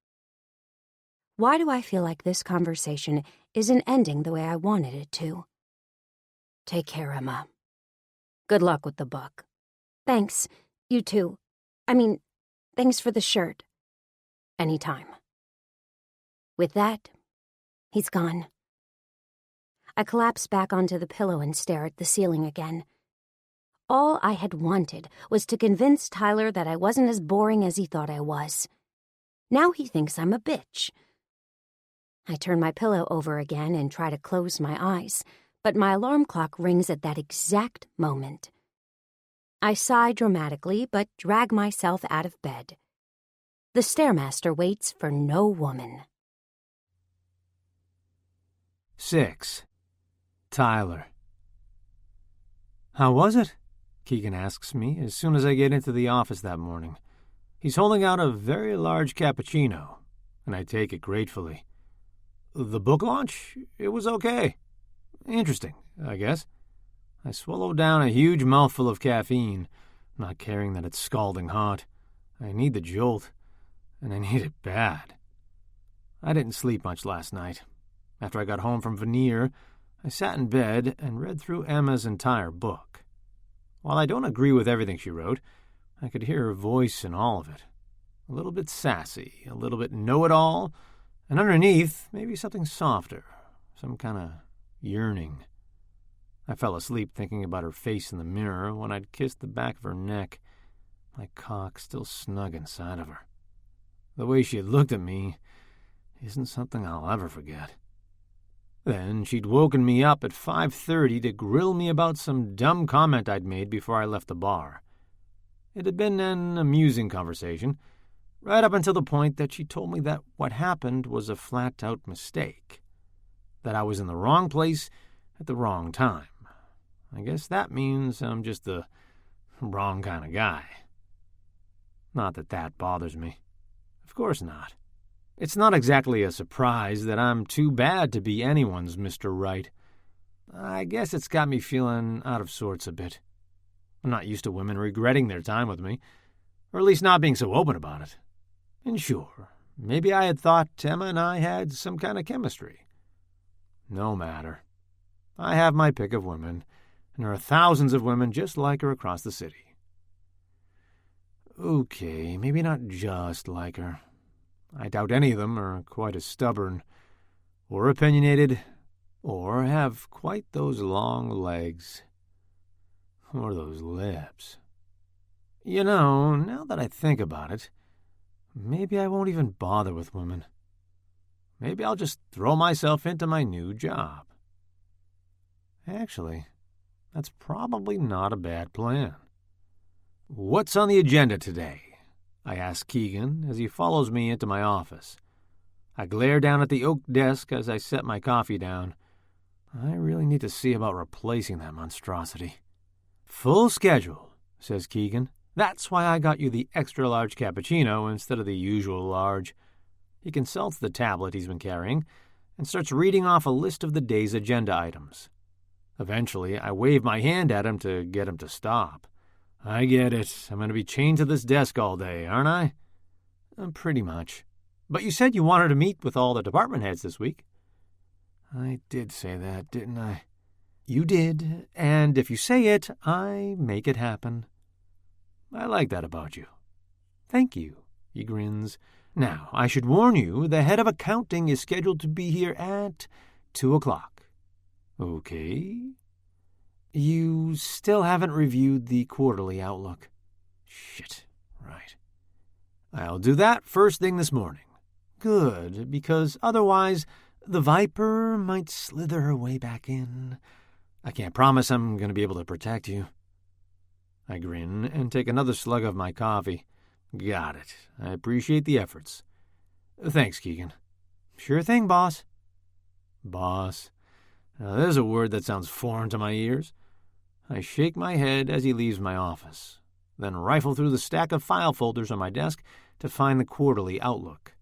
Why do I feel like this conversation isn't ending the way I wanted it to? Take care, Emma. Good luck with the book. Thanks. You too. Thanks for the shirt. Anytime. With that, he's gone. I collapse back onto the pillow and stare at the ceiling again. All I had wanted was to convince Tyler that I wasn't as boring as he thought I was. Now he thinks I'm a bitch. I turn my pillow over again and try to close my eyes, but my alarm clock rings at that exact moment. I sigh dramatically, but drag myself out of bed. The Stairmaster waits for no woman.
6. Tyler. How was it? Keegan asks me as soon as I get into the office that morning. He's holding out a very large cappuccino, and I take it gratefully. The book launch? It was okay. Interesting, I guess. I swallow down a huge mouthful of caffeine, not caring that it's scalding hot. I need the jolt, and I need it bad. I didn't sleep much last night. After I got home from Veneer, I sat in bed and read through Emma's entire book. While I don't agree with everything she wrote, I could hear her voice in all of it. A little bit sassy, a little bit know-it-all, and underneath, maybe something softer, some kind of yearning. I fell asleep thinking about her face in the mirror when I'd kissed the back of her neck, my cock still snug inside of her. The way she had looked at me isn't something I'll ever forget. Then she'd woken me up at 5:30 to grill me about some dumb comment I'd made before I left the bar. It had been an amusing conversation, right up until the point that she told me that what happened was a flat-out mistake, that I was in the wrong place at the wrong time. I guess that means I'm just the wrong kind of guy. Not that that bothers me. Of course not. It's not exactly a surprise that I'm too bad to be anyone's Mr. Right. I guess it's got me feeling out of sorts a bit. I'm not used to women regretting their time with me, or at least not being so open about it. And sure, maybe I had thought Emma and I had some kind of chemistry. No matter. I have my pick of women, and there are thousands of women just like her across the city. Okay, maybe not just like her. I doubt any of them are quite as stubborn, or opinionated, or have quite those long legs, or those lips. You know, now that I think about it, maybe I won't even bother with women. Maybe I'll just throw myself into my new job. Actually, that's probably not a bad plan. What's on the agenda today? I ask Keegan as he follows me into my office. I glare down at the oak desk as I set my coffee down. I really need to see about replacing that monstrosity. Full schedule, says Keegan. That's why I got you the extra-large cappuccino instead of the usual large. He consults the tablet he's been carrying and starts reading off a list of the day's agenda items. Eventually, I wave my hand at him to get him to stop. I get it. I'm going to be chained to this desk all day, aren't I? Pretty much. But you said you wanted to meet with all the department heads this week. I did say that, didn't I? You did, and if you say it, I make it happen. I like that about you. Thank you, he grins. Now, I should warn you, the head of accounting is scheduled to be here at 2:00. Okay. You still haven't reviewed the quarterly outlook. Shit, right. I'll do that first thing this morning. Good, because otherwise the viper might slither her way back in. I can't promise I'm going to be able to protect you. I grin and take another slug of my coffee. Got it. I appreciate the efforts. Thanks, Keegan. Sure thing, boss. Boss. Now, there's a word that sounds foreign to my ears. I shake my head as he leaves my office, then rifle through the stack of file folders on my desk to find the quarterly outlook.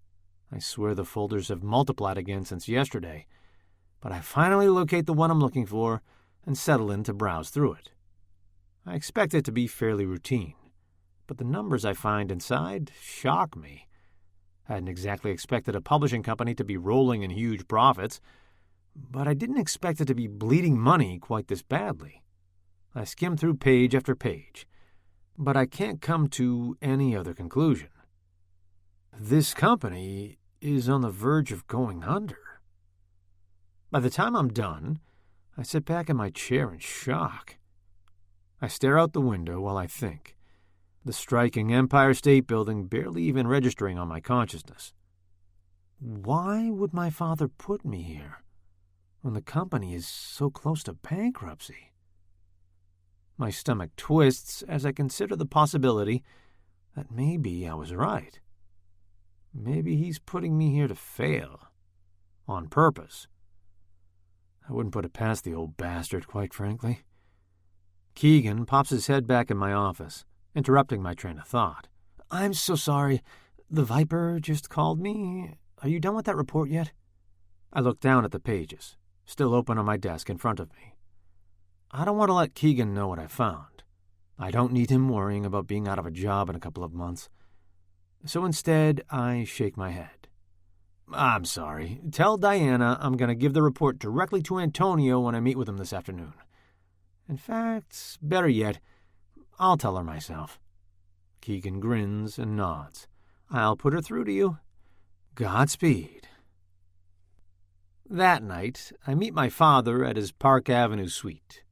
I swear the folders have multiplied again since yesterday, but I finally locate the one I'm looking for and settle in to browse through it. I expect it to be fairly routine, but the numbers I find inside shock me. I hadn't exactly expected a publishing company to be rolling in huge profits, but I didn't expect it to be bleeding money quite this badly. I skim through page after page, but I can't come to any other conclusion. This company is on the verge of going under. By the time I'm done, I sit back in my chair in shock. I stare out the window while I think, the striking Empire State Building barely even registering on my consciousness. Why would my father put me here when the company is so close to bankruptcy? My stomach twists as I consider the possibility that maybe I was right. Maybe he's putting me here to fail. On purpose. I wouldn't put it past the old bastard, quite frankly. Keegan pops his head back in my office, interrupting my train of thought. I'm so sorry. The Viper just called me. Are you done with that report yet? I look down at the pages, still open on my desk in front of me. I don't want to let Keegan know what I found. I don't need him worrying about being out of a job in a couple of months. So instead, I shake my head. I'm sorry. Tell Diana I'm going to give the report directly to Antonio when I meet with him this afternoon. In fact, better yet, I'll tell her myself. Keegan grins and nods. I'll put her through to you. Godspeed. That night, I meet my father at his Park Avenue suite.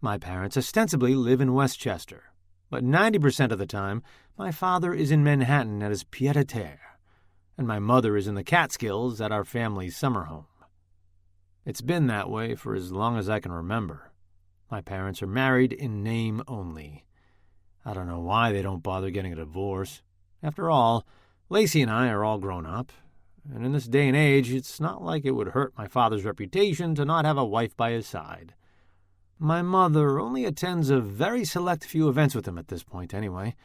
My parents ostensibly live in Westchester, but 90% of the time, my father is in Manhattan at his pied-à-terre, and my mother is in the Catskills at our family's summer home. It's been that way for as long as I can remember. My parents are married in name only. I don't know why they don't bother getting a divorce. After all, Lacey and I are all grown up, and in this day and age, it's not like it would hurt my father's reputation to not have a wife by his side. My mother only attends a very select few events with him at this point anyway,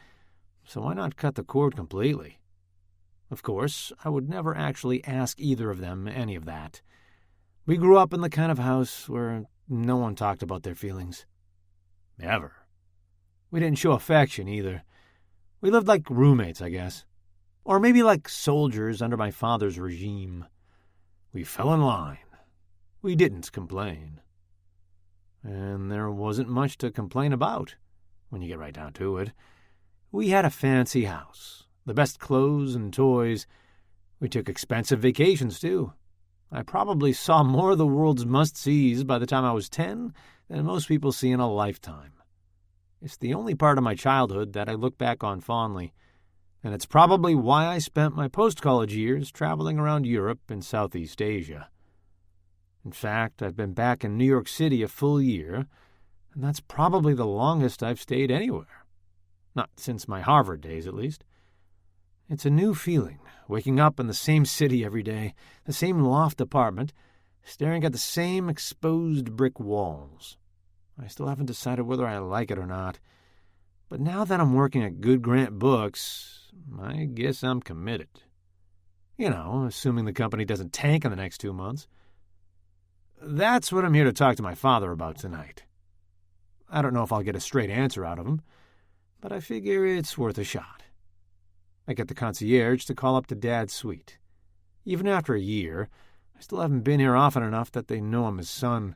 so why not cut the cord completely? Of course, I would never actually ask either of them any of that. We grew up in the kind of house where no one talked about their feelings. Ever. We didn't show affection either. We lived like roommates, I guess. Or maybe like soldiers under my father's regime. We fell in line. We didn't complain. And there wasn't much to complain about, when you get right down to it. We had a fancy house, the best clothes and toys. We took expensive vacations, too. I probably saw more of the world's must-sees by the time I was 10 than most people see in a lifetime. It's the only part of my childhood that I look back on fondly, and it's probably why I spent my post-college years traveling around Europe and Southeast Asia. In fact, I've been back in New York City a full year, and that's probably the longest I've stayed anywhere. Not since my Harvard days, at least. It's a new feeling, waking up in the same city every day, the same loft apartment, staring at the same exposed brick walls. I still haven't decided whether I like it or not. But now that I'm working at Good Grant Books, I guess I'm committed. You know, assuming the company doesn't tank in the next 2 months. That's what I'm here to talk to my father about tonight. I don't know if I'll get a straight answer out of him, but I figure it's worth a shot. I get the concierge to call up to Dad's suite. Even after a year, I still haven't been here often enough that they know I'm his son,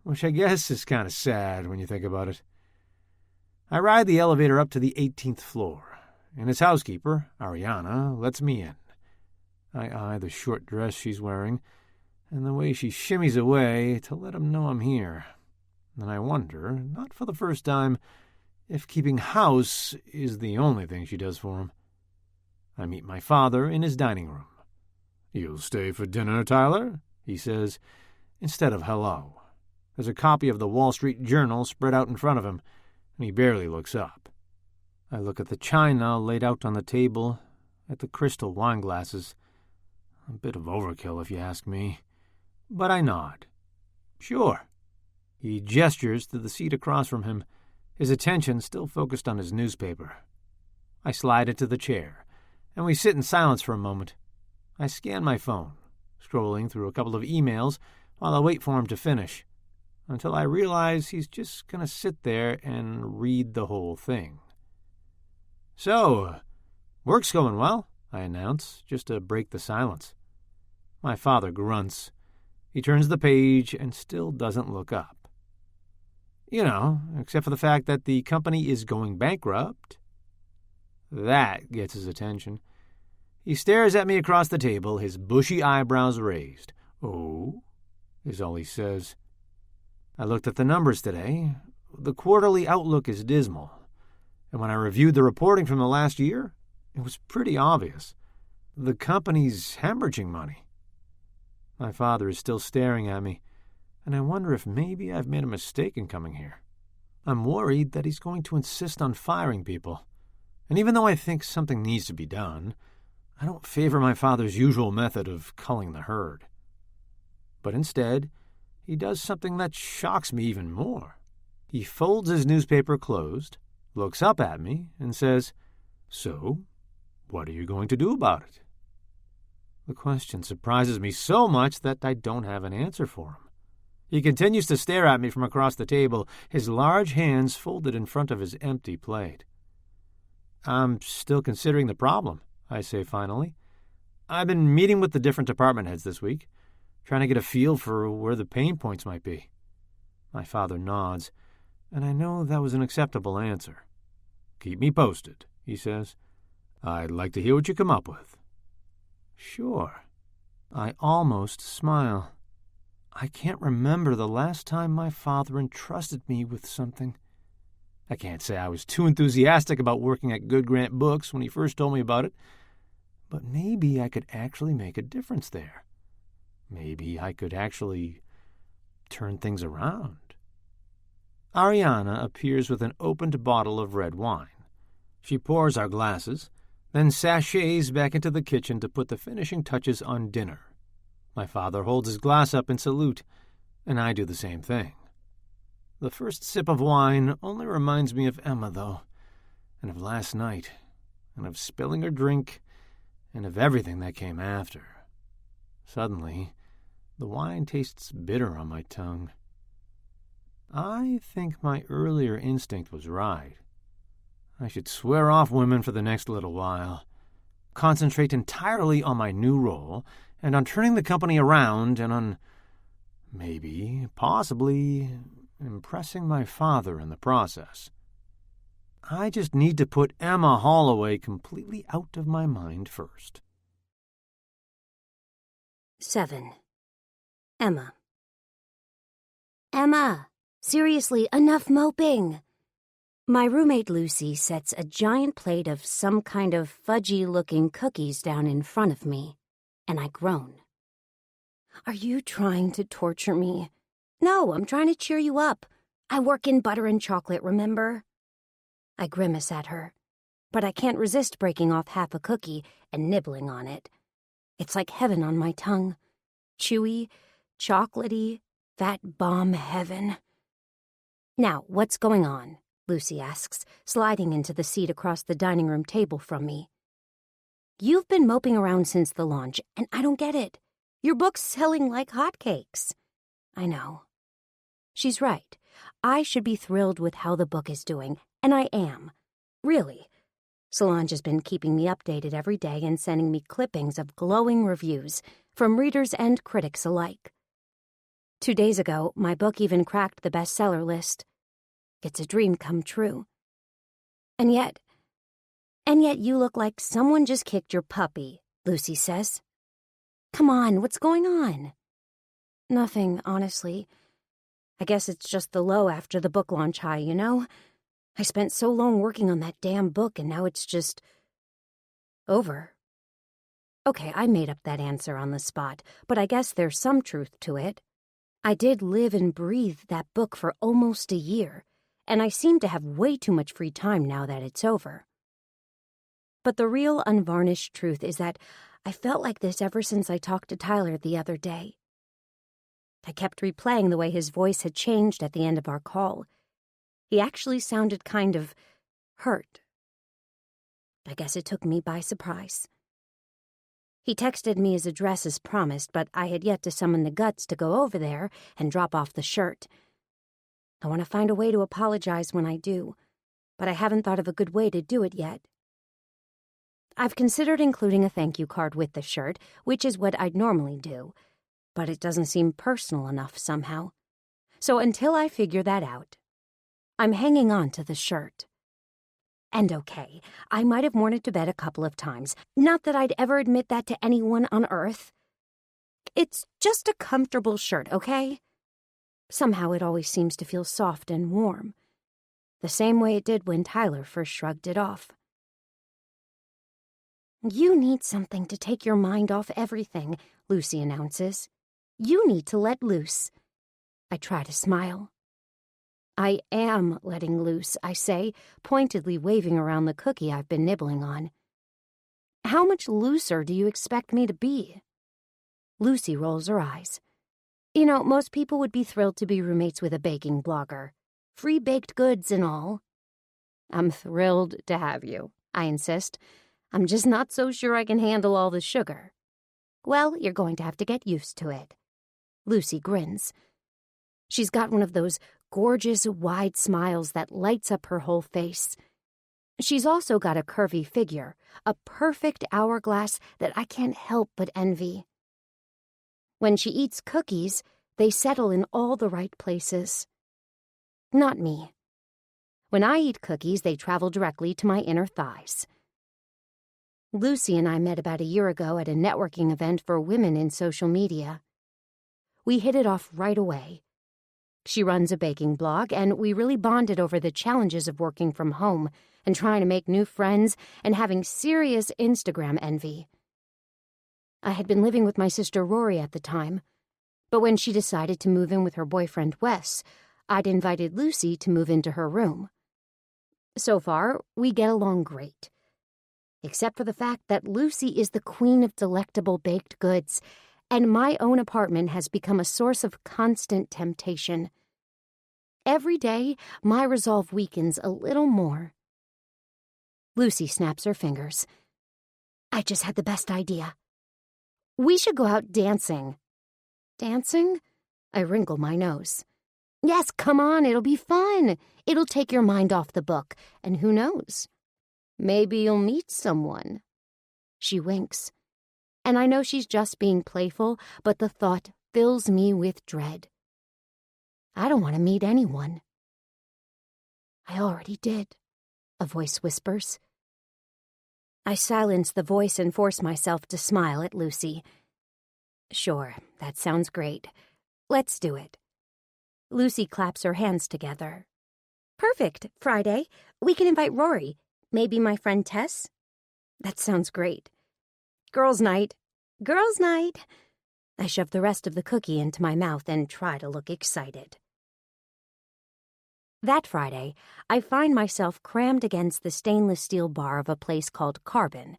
which I guess is kind of sad when you think about it. I ride the elevator up to the 18th floor, and his housekeeper, Ariana, lets me in. I eye the short dress she's wearing, and the way she shimmies away to let him know I'm here. And I wonder, not for the first time, if keeping house is the only thing she does for him. I meet my father in his dining room. "You'll stay for dinner, Tyler?" he says, instead of hello. There's a copy of the Wall Street Journal spread out in front of him, and he barely looks up. I look at the china laid out on the table, at the crystal wine glasses. A bit of overkill, if you ask me. But I nod. Sure. He gestures to the seat across from him, his attention still focused on his newspaper. I slide into the chair, and we sit in silence for a moment. I scan my phone, scrolling through a couple of emails while I wait for him to finish, until I realize he's just going to sit there and read the whole thing. "So, work's going well," I announce, just to break the silence. My father grunts. He turns the page and still doesn't look up. You know, except for the fact that the company is going bankrupt. That gets his attention. He stares at me across the table, his bushy eyebrows raised. "Oh?" is all he says. I looked at the numbers today. The quarterly outlook is dismal. And when I reviewed the reporting from the last year, it was pretty obvious. The company's hemorrhaging money. My father is still staring at me, and I wonder if maybe I've made a mistake in coming here. I'm worried that he's going to insist on firing people. And even though I think something needs to be done, I don't favor my father's usual method of culling the herd. But instead, he does something that shocks me even more. He folds his newspaper closed, looks up at me, and says, "So, what are you going to do about it?" The question surprises me so much that I don't have an answer for him. He continues to stare at me from across the table, his large hands folded in front of his empty plate. "I'm still considering the problem," I say finally. "I've been meeting with the different department heads this week, trying to get a feel for where the pain points might be." My father nods, and I know that was an acceptable answer. "Keep me posted," he says. "I'd like to hear what you come up with." "Sure." I almost smile. I can't remember the last time my father entrusted me with something. I can't say I was too enthusiastic about working at Good Grant Books when he first told me about it, but maybe I could actually make a difference there. Maybe I could actually turn things around. Ariana appears with an opened bottle of red wine. She pours our glasses, then sachets back into the kitchen to put the finishing touches on dinner. My father holds his glass up in salute, and I do the same thing. The first sip of wine only reminds me of Emma, though, and of last night, and of spilling her drink, and of everything that came after. Suddenly, the wine tastes bitter on my tongue. I think my earlier instinct was right. I should swear off women for the next little while, concentrate entirely on my new role, and on turning the company around, and on maybe, possibly, impressing my father in the process. I just need to put Emma Holloway completely out of my mind first.
7. Emma. Emma! Seriously, enough moping! My roommate Lucy sets a giant plate of some kind of fudgy-looking cookies down in front of me, and I groan. "Are you trying to torture me?" "No, I'm trying to cheer you up. I work in butter and chocolate, remember?" I grimace at her, but I can't resist breaking off half a cookie and nibbling on it. It's like heaven on my tongue. Chewy, chocolatey, fat bomb heaven. "Now, what's going on?" Lucy asks, sliding into the seat across the dining room table from me. "You've been moping around since the launch, and I don't get it. Your book's selling like hotcakes." I know. She's right. I should be thrilled with how the book is doing, and I am. Really. Solange has been keeping me updated every day and sending me clippings of glowing reviews from readers and critics alike. 2 days ago, my book even cracked the bestseller list. It's a dream come true. And yet you look like someone just kicked your puppy, Lucy says. Come on, what's going on? Nothing, honestly. I guess it's just the low after the book launch high, you know? I spent so long working on that damn book, and now it's just over. Okay, I made up that answer on the spot, but I guess there's some truth to it. I did live and breathe that book for almost a year, and I seem to have way too much free time now that it's over. But the real unvarnished truth is that I felt like this ever since I talked to Tyler the other day. I kept replaying the way his voice had changed at the end of our call. He actually sounded kind of hurt. I guess it took me by surprise. He texted me his address as promised, but I had yet to summon the guts to go over there and drop off the shirt. I want to find a way to apologize when I do, but I haven't thought of a good way to do it yet. I've considered including a thank you card with the shirt, which is what I'd normally do, but it doesn't seem personal enough somehow. So until I figure that out, I'm hanging on to the shirt. And okay, I might have worn it to bed a couple of times. Not that I'd ever admit that to anyone on Earth. It's just a comfortable shirt, okay? Somehow it always seems to feel soft and warm. The same way it did when Tyler first shrugged it off. You need something to take your mind off everything, Lucy announces. You need to let loose. I try to smile. I am letting loose, I say, pointedly waving around the cookie I've been nibbling on. How much looser do you expect me to be? Lucy rolls her eyes.
You know, most people would be thrilled to be roommates with a baking blogger. Free baked goods and all. I'm thrilled to have you, I insist. I'm just not so sure I can handle all the sugar. Well, you're going to have to get used to it. Lucy grins. She's got one of those gorgeous, wide smiles that lights up her whole face. She's also got a curvy figure, a perfect hourglass that I can't help but envy. When she eats cookies, they settle in all the right places. Not me. When I eat cookies, they travel directly to my inner thighs. Lucy and I met about a year ago at a networking event for women in social media. We hit it off right away. She runs a baking blog, and we really bonded over the challenges of working from home and trying to make new friends and having serious Instagram envy. I had been living with my sister Rory at the time, but when she decided to move in with her boyfriend Wes, I'd invited Lucy to move into her room. So far, we get along great. Except for the fact that Lucy is the queen of delectable baked goods, and my own apartment has become a source of constant temptation. Every day, my resolve weakens a little more. Lucy snaps her fingers. I just had the best idea. We should go out dancing. Dancing? I wrinkle my nose. Yes, come on, it'll be fun. It'll take your mind off the book, and who knows? Maybe you'll meet someone. She winks. And I know she's just being playful, but the thought fills me with dread. I don't want to meet anyone. I already did, a voice whispers. I silence the voice and force myself to smile at Lucy. Sure, that sounds great. Let's do it. Lucy claps her hands together. Perfect, Friday. We can invite Rory. Maybe my friend Tess? That sounds great. Girls' night. Girls' night. I shove the rest of the cookie into my mouth and try to look excited. That Friday, I find myself crammed against the stainless steel bar of a place called Carbon.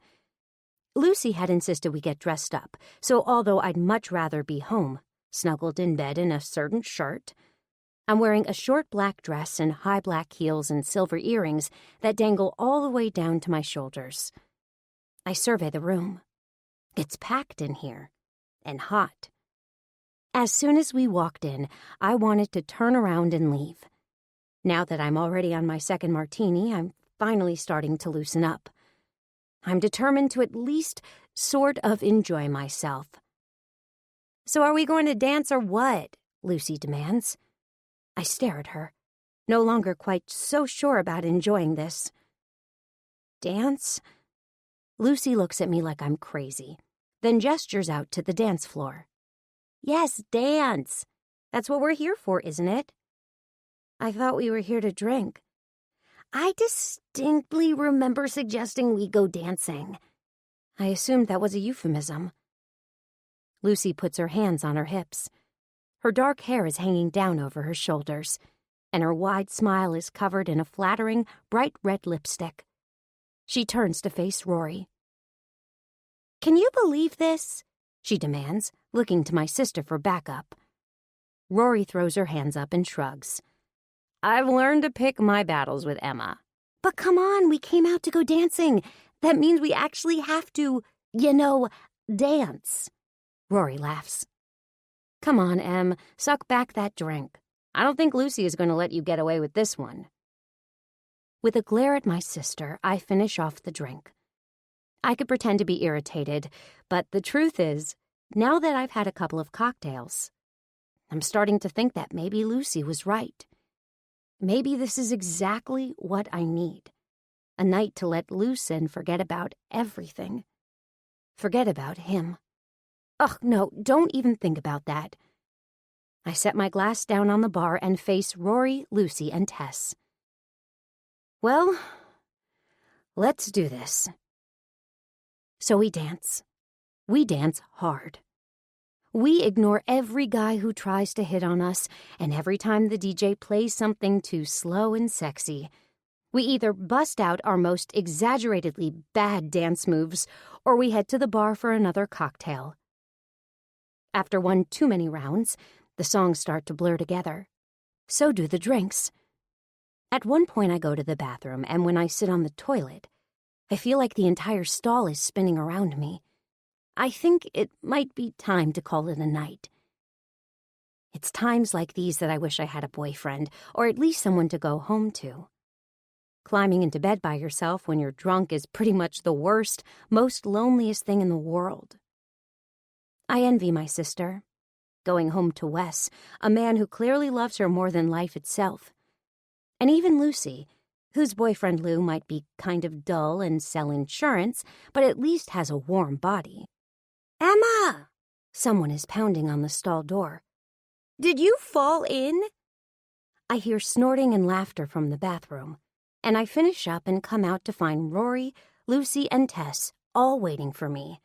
Lucy had insisted we get dressed up, so although I'd much rather be home, snuggled in bed in a certain shirt, I'm wearing a short black dress and high black heels and silver earrings that dangle all the way down to my shoulders. I survey the room. It's packed in here, and hot. As soon as we walked in, I wanted to turn around and leave. Now that I'm already on my second martini, I'm finally starting to loosen up. I'm determined to at least sort of enjoy myself. So are we going to dance or what? Lucy demands. I stare at her, no longer quite so sure about enjoying this. Dance? Lucy looks at me like I'm crazy, then gestures out to the dance floor. Yes, dance. That's what we're here for, isn't it? I thought we were here to drink. I distinctly remember suggesting we go dancing. I assumed that was a euphemism. Lucy puts her hands on her hips. Her dark hair is hanging down over her shoulders, and her wide smile is covered in a flattering, bright red lipstick. She turns to face Rory. Can you believe this? She demands, looking to my sister for backup. Rory throws her hands up and shrugs. I've learned to pick my battles with Emma. But come on, we came out to go dancing. That means we actually have to, dance. Rory laughs. Come on, Em, suck back that drink. I don't think Lucy is going to let you get away with this one. With a glare at my sister, I finish off the drink. I could pretend to be irritated, but the truth is, now that I've had a couple of cocktails, I'm starting to think that maybe Lucy was right. Maybe this is exactly what I need. A night to let loose and forget about everything. Forget about him. Ugh, no, don't even think about that. I set my glass down on the bar and face Rory, Lucy, and Tess. Well, let's do this. So we dance. We dance hard. We ignore every guy who tries to hit on us, and every time the DJ plays something too slow and sexy, we either bust out our most exaggeratedly bad dance moves, or we head to the bar for another cocktail. After one too many rounds,
The songs start to blur together. So do the drinks. At one point I go to the bathroom, and when I sit on the toilet, I feel like the entire stall is spinning around me. I think it might be time to call it a night. It's times like these that I wish I had a boyfriend, or at least someone to go home to. Climbing into bed by yourself when you're drunk is pretty much the worst, most loneliest thing in the world. I envy my sister. Going home to Wes, a man who clearly loves her more than life itself. And even Lucy, whose boyfriend Lou might be kind of dull and sell insurance, but at least has a warm body. "Emma!" Someone is pounding on the stall door. "Did you fall in?" I hear snorting and laughter from the bathroom, and I finish up and come out to find Rory, Lucy, and Tess all waiting for me.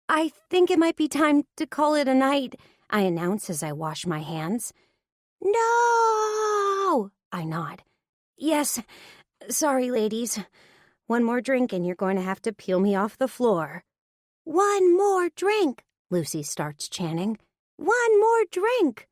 "I think it might be time to call it a night," I announce as I wash my hands. "No!" I nod. "Yes, sorry, ladies. One more drink and you're going to have to peel me off the floor." "One more drink," Lucy starts chanting. "One more drink."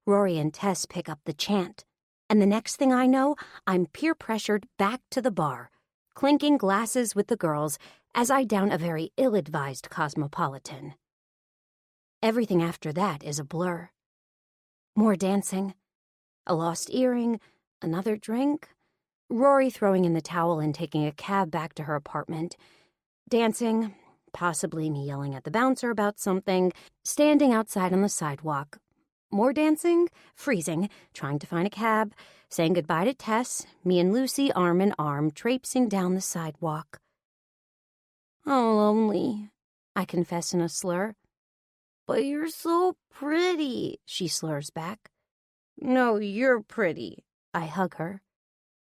Rory and Tess pick up the chant, and the next thing I know, I'm peer-pressured back to the bar, clinking glasses with the girls as I down a very ill-advised cosmopolitan. Everything after that is a blur. More dancing, a lost earring, another drink, Rory throwing in the towel and taking a cab back to her apartment, dancing, possibly me yelling at the bouncer about something, standing outside on the sidewalk. More dancing, freezing, trying to find a cab, saying goodbye to Tess, me and Lucy arm in arm, traipsing down the sidewalk. "Oh, lonely," I confess in a slur. "But you're so pretty," she slurs back. "No, you're pretty," I hug her.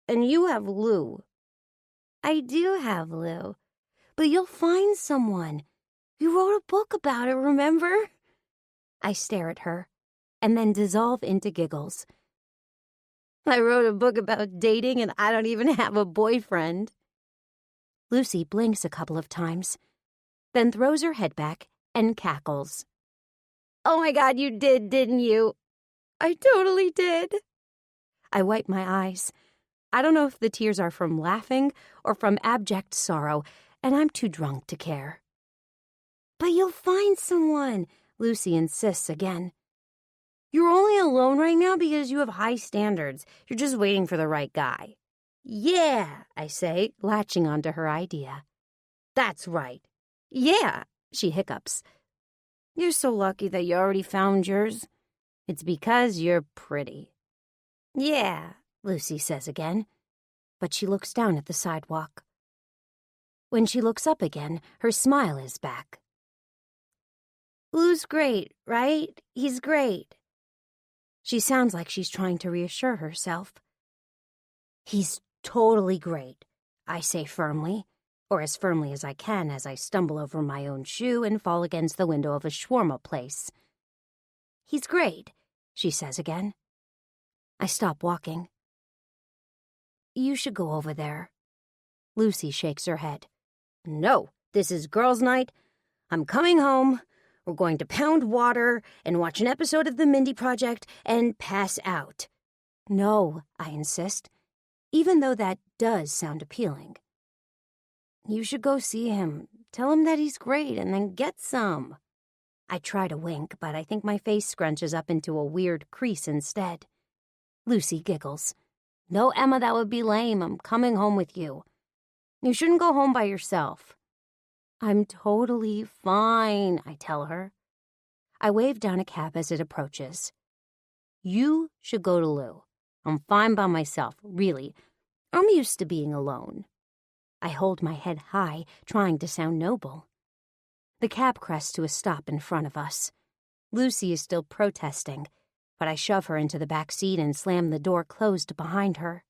"And you have Lou." "I do have Lou, but you'll find someone. You wrote a book about it, remember?" I stare at her, and then dissolve into giggles. "I wrote a book about dating, and I don't even have a boyfriend." Lucy blinks a couple of times, then throws her head back and cackles. "Oh my God, you did, didn't you?" "I totally did." I wipe my eyes. I don't know if the tears are from laughing or from abject sorrow, and I'm too drunk to care. "But you'll find someone," Lucy insists again. "You're only alone right now because you have high standards. You're just waiting for the right guy." "Yeah," I say, latching onto her idea. "That's right. Yeah," she hiccups. "You're so lucky that you already found yours." "It's because you're pretty." "Yeah," Lucy says again, but she looks down at the sidewalk. When she looks up again, her smile is back. "Lou's great, right? He's great." She sounds like she's trying to reassure herself. "He's totally great," I say firmly, or as firmly as I can as I stumble over my own shoe and fall against the window of a shawarma place. "He's great," she says again. I stop walking. "You should go over there." Lucy shakes her head. "No, this is girls' night. I'm coming home. We're going to pound water and watch an episode of The Mindy Project and pass out." "No," I insist, even though that does sound appealing. "You should go see him. Tell him that he's great and then get some." I try to wink, but I think my face scrunches up into a weird crease instead. Lucy giggles. "No, Emma, that would be lame. I'm coming home with you. You shouldn't go home by yourself." "I'm totally fine," I tell her. I wave down a cab as it approaches. "You should go to Lou. I'm fine by myself, really. I'm used to being alone." I hold my head high, trying to sound noble. The cab crests to a stop in front of us. Lucy is still protesting, but I shove her into the back seat and slam the door closed behind her.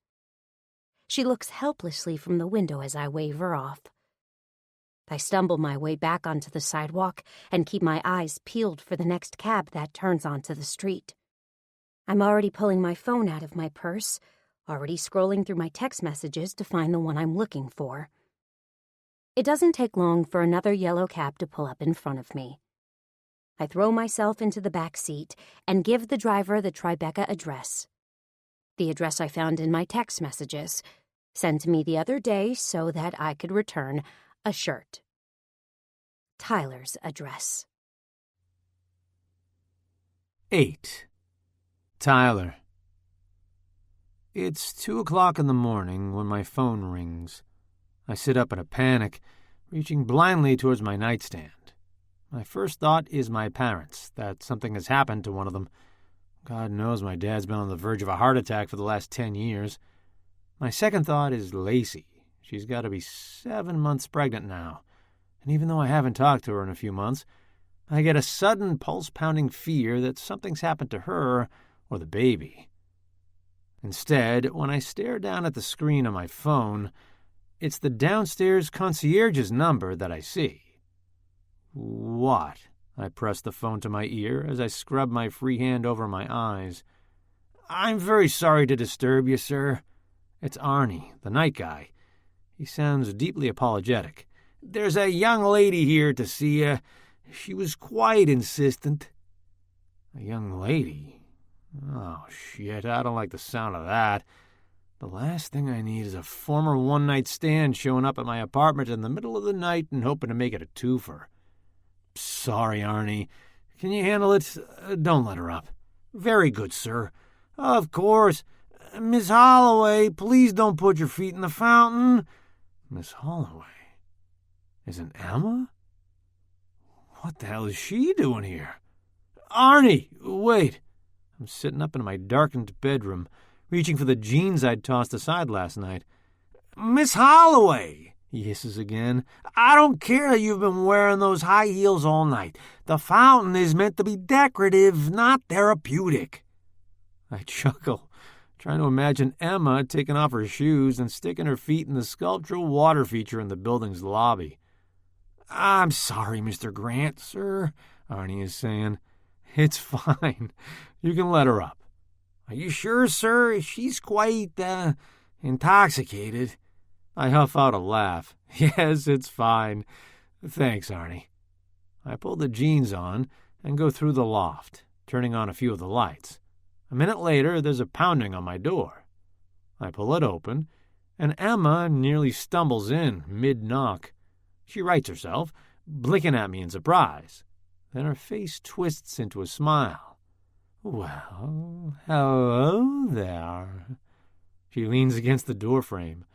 She looks helplessly from the window as I wave her off. I stumble my way back onto the sidewalk and keep my eyes peeled for the next cab that turns onto the street. I'm already pulling my phone out of my purse, already scrolling through my text messages to find the one I'm looking for. It doesn't take long for another yellow cab to pull up in front of me. I throw myself into the back seat and give the driver the Tribeca address. The address I found in my text messages, sent to me the other day so that I could return a shirt. Tyler's address.
8. Tyler. It's 2 o'clock in the morning when my phone rings. I sit up in a panic, reaching blindly towards my nightstand. My first thought is my parents, that something has happened to one of them. God knows my dad's been on the verge of a heart attack for the last 10 years. My second thought is Lacey. She's got to be 7 months pregnant now. And even though I haven't talked to her in a few months, I get a sudden pulse-pounding fear that something's happened to her or the baby. Instead, when I stare down at the screen on my phone, it's the downstairs concierge's number that I see. What? I press the phone to my ear as I scrub my free hand over my eyes. I'm very sorry to disturb you, sir. It's Arnie, the night guy. He sounds deeply apologetic. There's a young lady here to see you. She was quite insistent. A young lady? Oh, shit, I don't like the sound of that. The last thing I need is a former one-night stand showing up at my apartment in the middle of the night and hoping to make it a twofer. Sorry, Arnie. Can you handle it? Don't let her up. Very good, sir. Of course. Miss Holloway, please don't put your feet in the fountain. Miss Holloway? Isn't Emma? What the hell is she doing here? Arnie, wait. I'm sitting up in my darkened bedroom, reaching for the jeans I'd tossed aside last night. Miss Holloway, he hisses again. I don't care that you've been wearing those high heels all night. The fountain is meant to be decorative, not therapeutic. I chuckle, trying to imagine Emma taking off her shoes and sticking her feet in the sculptural water feature in the building's lobby. I'm sorry, Mr. Grant, sir, Arnie is saying. It's fine. You can let her up. Are you sure, sir? She's quite, intoxicated. I huff out a laugh. Yes, it's fine. Thanks, Arnie. I pull the jeans on and go through the loft, turning on a few of the lights. A minute later, there's a pounding on my door. I pull it open, and Emma nearly stumbles in mid-knock. She rights herself, blinking at me in surprise. Then her face twists into a smile. Well, hello there. She leans against the doorframe.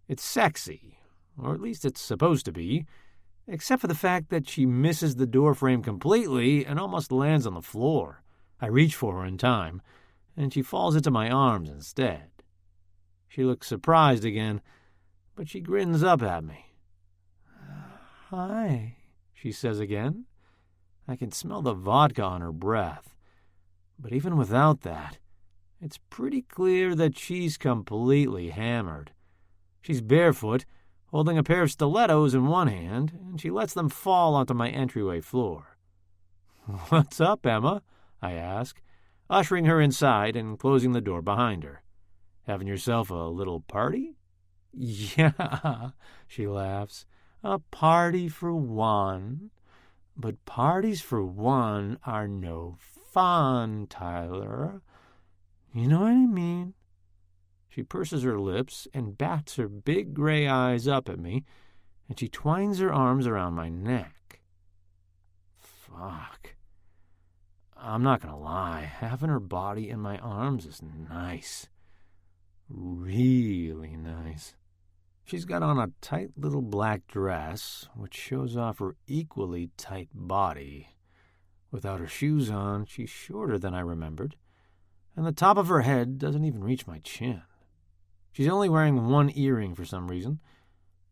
It's sexy, or at least it's supposed to be, except for the fact that she misses the doorframe completely and almost lands on the floor. I reach for her in time, and she falls into my arms instead. She looks surprised again, but she grins up at me. Hi, she says again. I can smell the vodka on her breath. But even without that, it's pretty clear that she's completely hammered. She's barefoot, holding a pair of stilettos in one hand, and she lets them fall onto my entryway floor. What's up, Emma? I ask, ushering her inside and closing the door behind her. Having yourself a little party? Yeah, she laughs. A party for one. But parties for one are no fun, Tyler. You know what I mean? She purses her lips and bats her big gray eyes up at me, and she twines her arms around my neck. Fuck. I'm not gonna lie, having her body in my arms is nice. Really nice. She's got on a tight little black dress, which shows off her equally tight body. Without her shoes on, she's shorter than I remembered, and the top of her head doesn't even reach my chin. She's only wearing one earring for some reason,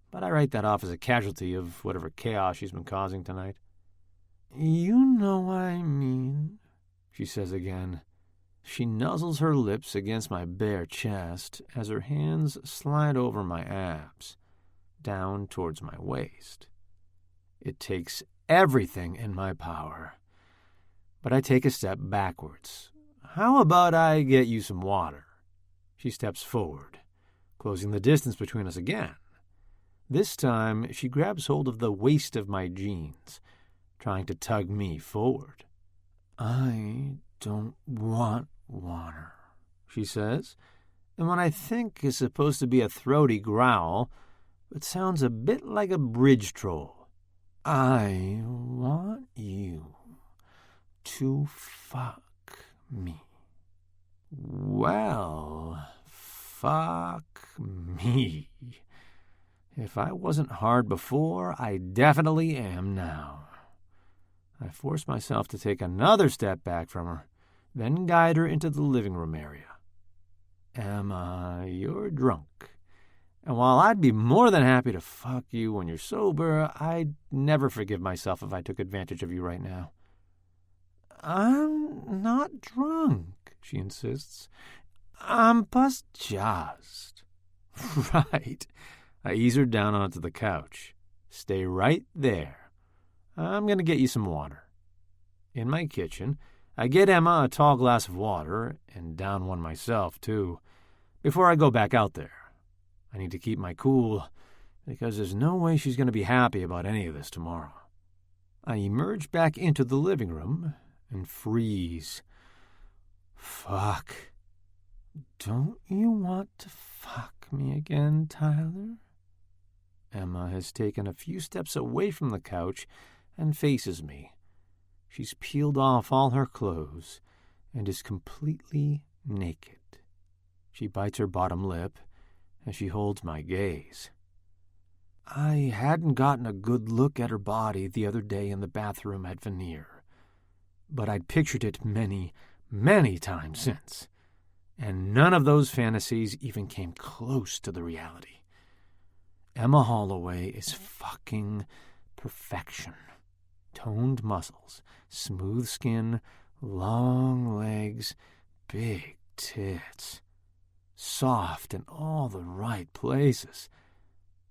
but I write that off as a casualty of whatever chaos she's been causing tonight. You know what I mean, she says again. She nuzzles her lips against my bare chest as her hands slide over my abs, down towards my waist. It takes everything in my power. But I take a step backwards. How about I get you some water? She steps forward, closing the distance between us again. This time, she grabs hold of the waist of my jeans, trying to tug me forward. "I don't want water," she says, and what I think is supposed to be a throaty growl, but sounds a bit like a bridge troll. "I want you to fuck me." Well, fuck me. If I wasn't hard before, I definitely am now. I force myself to take another step back from her, then guide her into the living room area. "Emma, you're drunk. And while I'd be more than happy to fuck you when you're sober, I'd never forgive myself if I took advantage of you right now." "I'm not drunk," she insists. "I'm jazzed." Right. I ease her down onto the couch. "Stay right there. I'm going to get you some water." In my kitchen, I get Emma a tall glass of water, and down one myself, too, before I go back out there. I need to keep my cool, because there's no way she's going to be happy about any of this tomorrow. I emerge back into the living room and freeze. Fuck. "Don't you want to fuck me again, Tyler?" Emma has taken a few steps away from the couch and faces me. She's peeled off all her clothes and is completely naked. She bites her bottom lip as she holds my gaze. I hadn't gotten a good look at her body the other day in the bathroom at Veneer, but I'd pictured it many, many times since, and none of those fantasies even came close to the reality. Emma Holloway is fucking perfection. Toned muscles, smooth skin, long legs, big tits. Soft in all the right places.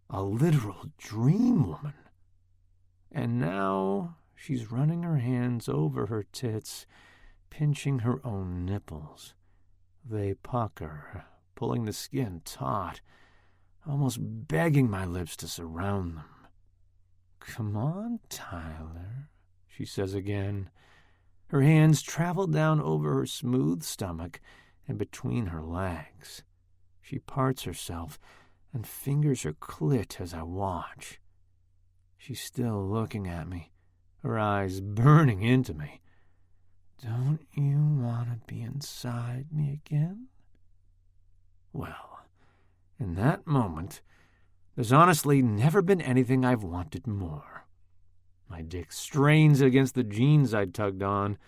A literal dream woman. And now she's running her hands over her tits, pinching her own nipples. They pucker, pulling the skin taut, almost begging my lips to surround them. "Come on, Tyler," she says again. Her hands travel down over her smooth stomach and between her legs. She parts herself and fingers her clit as I watch. She's still looking at me, her eyes burning into me. "Don't you want to be inside me again?" Well, in that moment, there's honestly never been anything I've wanted more. My dick strains against the jeans I'd tugged on,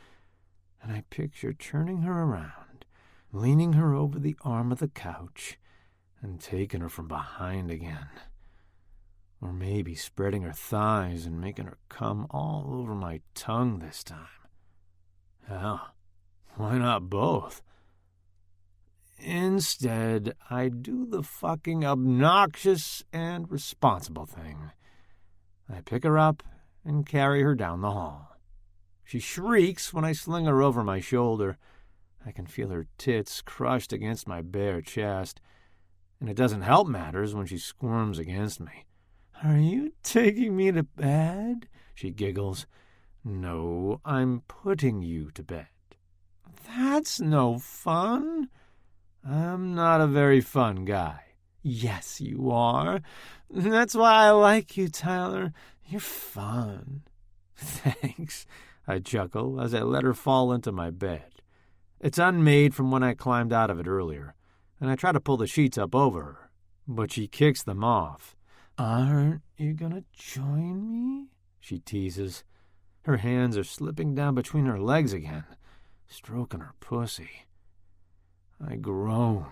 and I picture turning her around, leaning her over the arm of the couch, and taking her from behind again. Or maybe spreading her thighs and making her come all over my tongue this time. Hell, why not both? Instead, I do the fucking obnoxious and responsible thing. I pick her up and carry her down the hall. She shrieks when I sling her over my shoulder. I can feel her tits crushed against my bare chest, and it doesn't help matters when she squirms against me. "Are you taking me to bed?" she giggles. "No, I'm putting you to bed." "That's no fun." "I'm not a very fun guy." "Yes, you are. That's why I like you, Tyler. You're fun." "Thanks," I chuckle as I let her fall into my bed. It's unmade from when I climbed out of it earlier, and I try to pull the sheets up over her, but she kicks them off. "Aren't you gonna join me?" she teases. Her hands are slipping down between her legs again, stroking her pussy. I groan.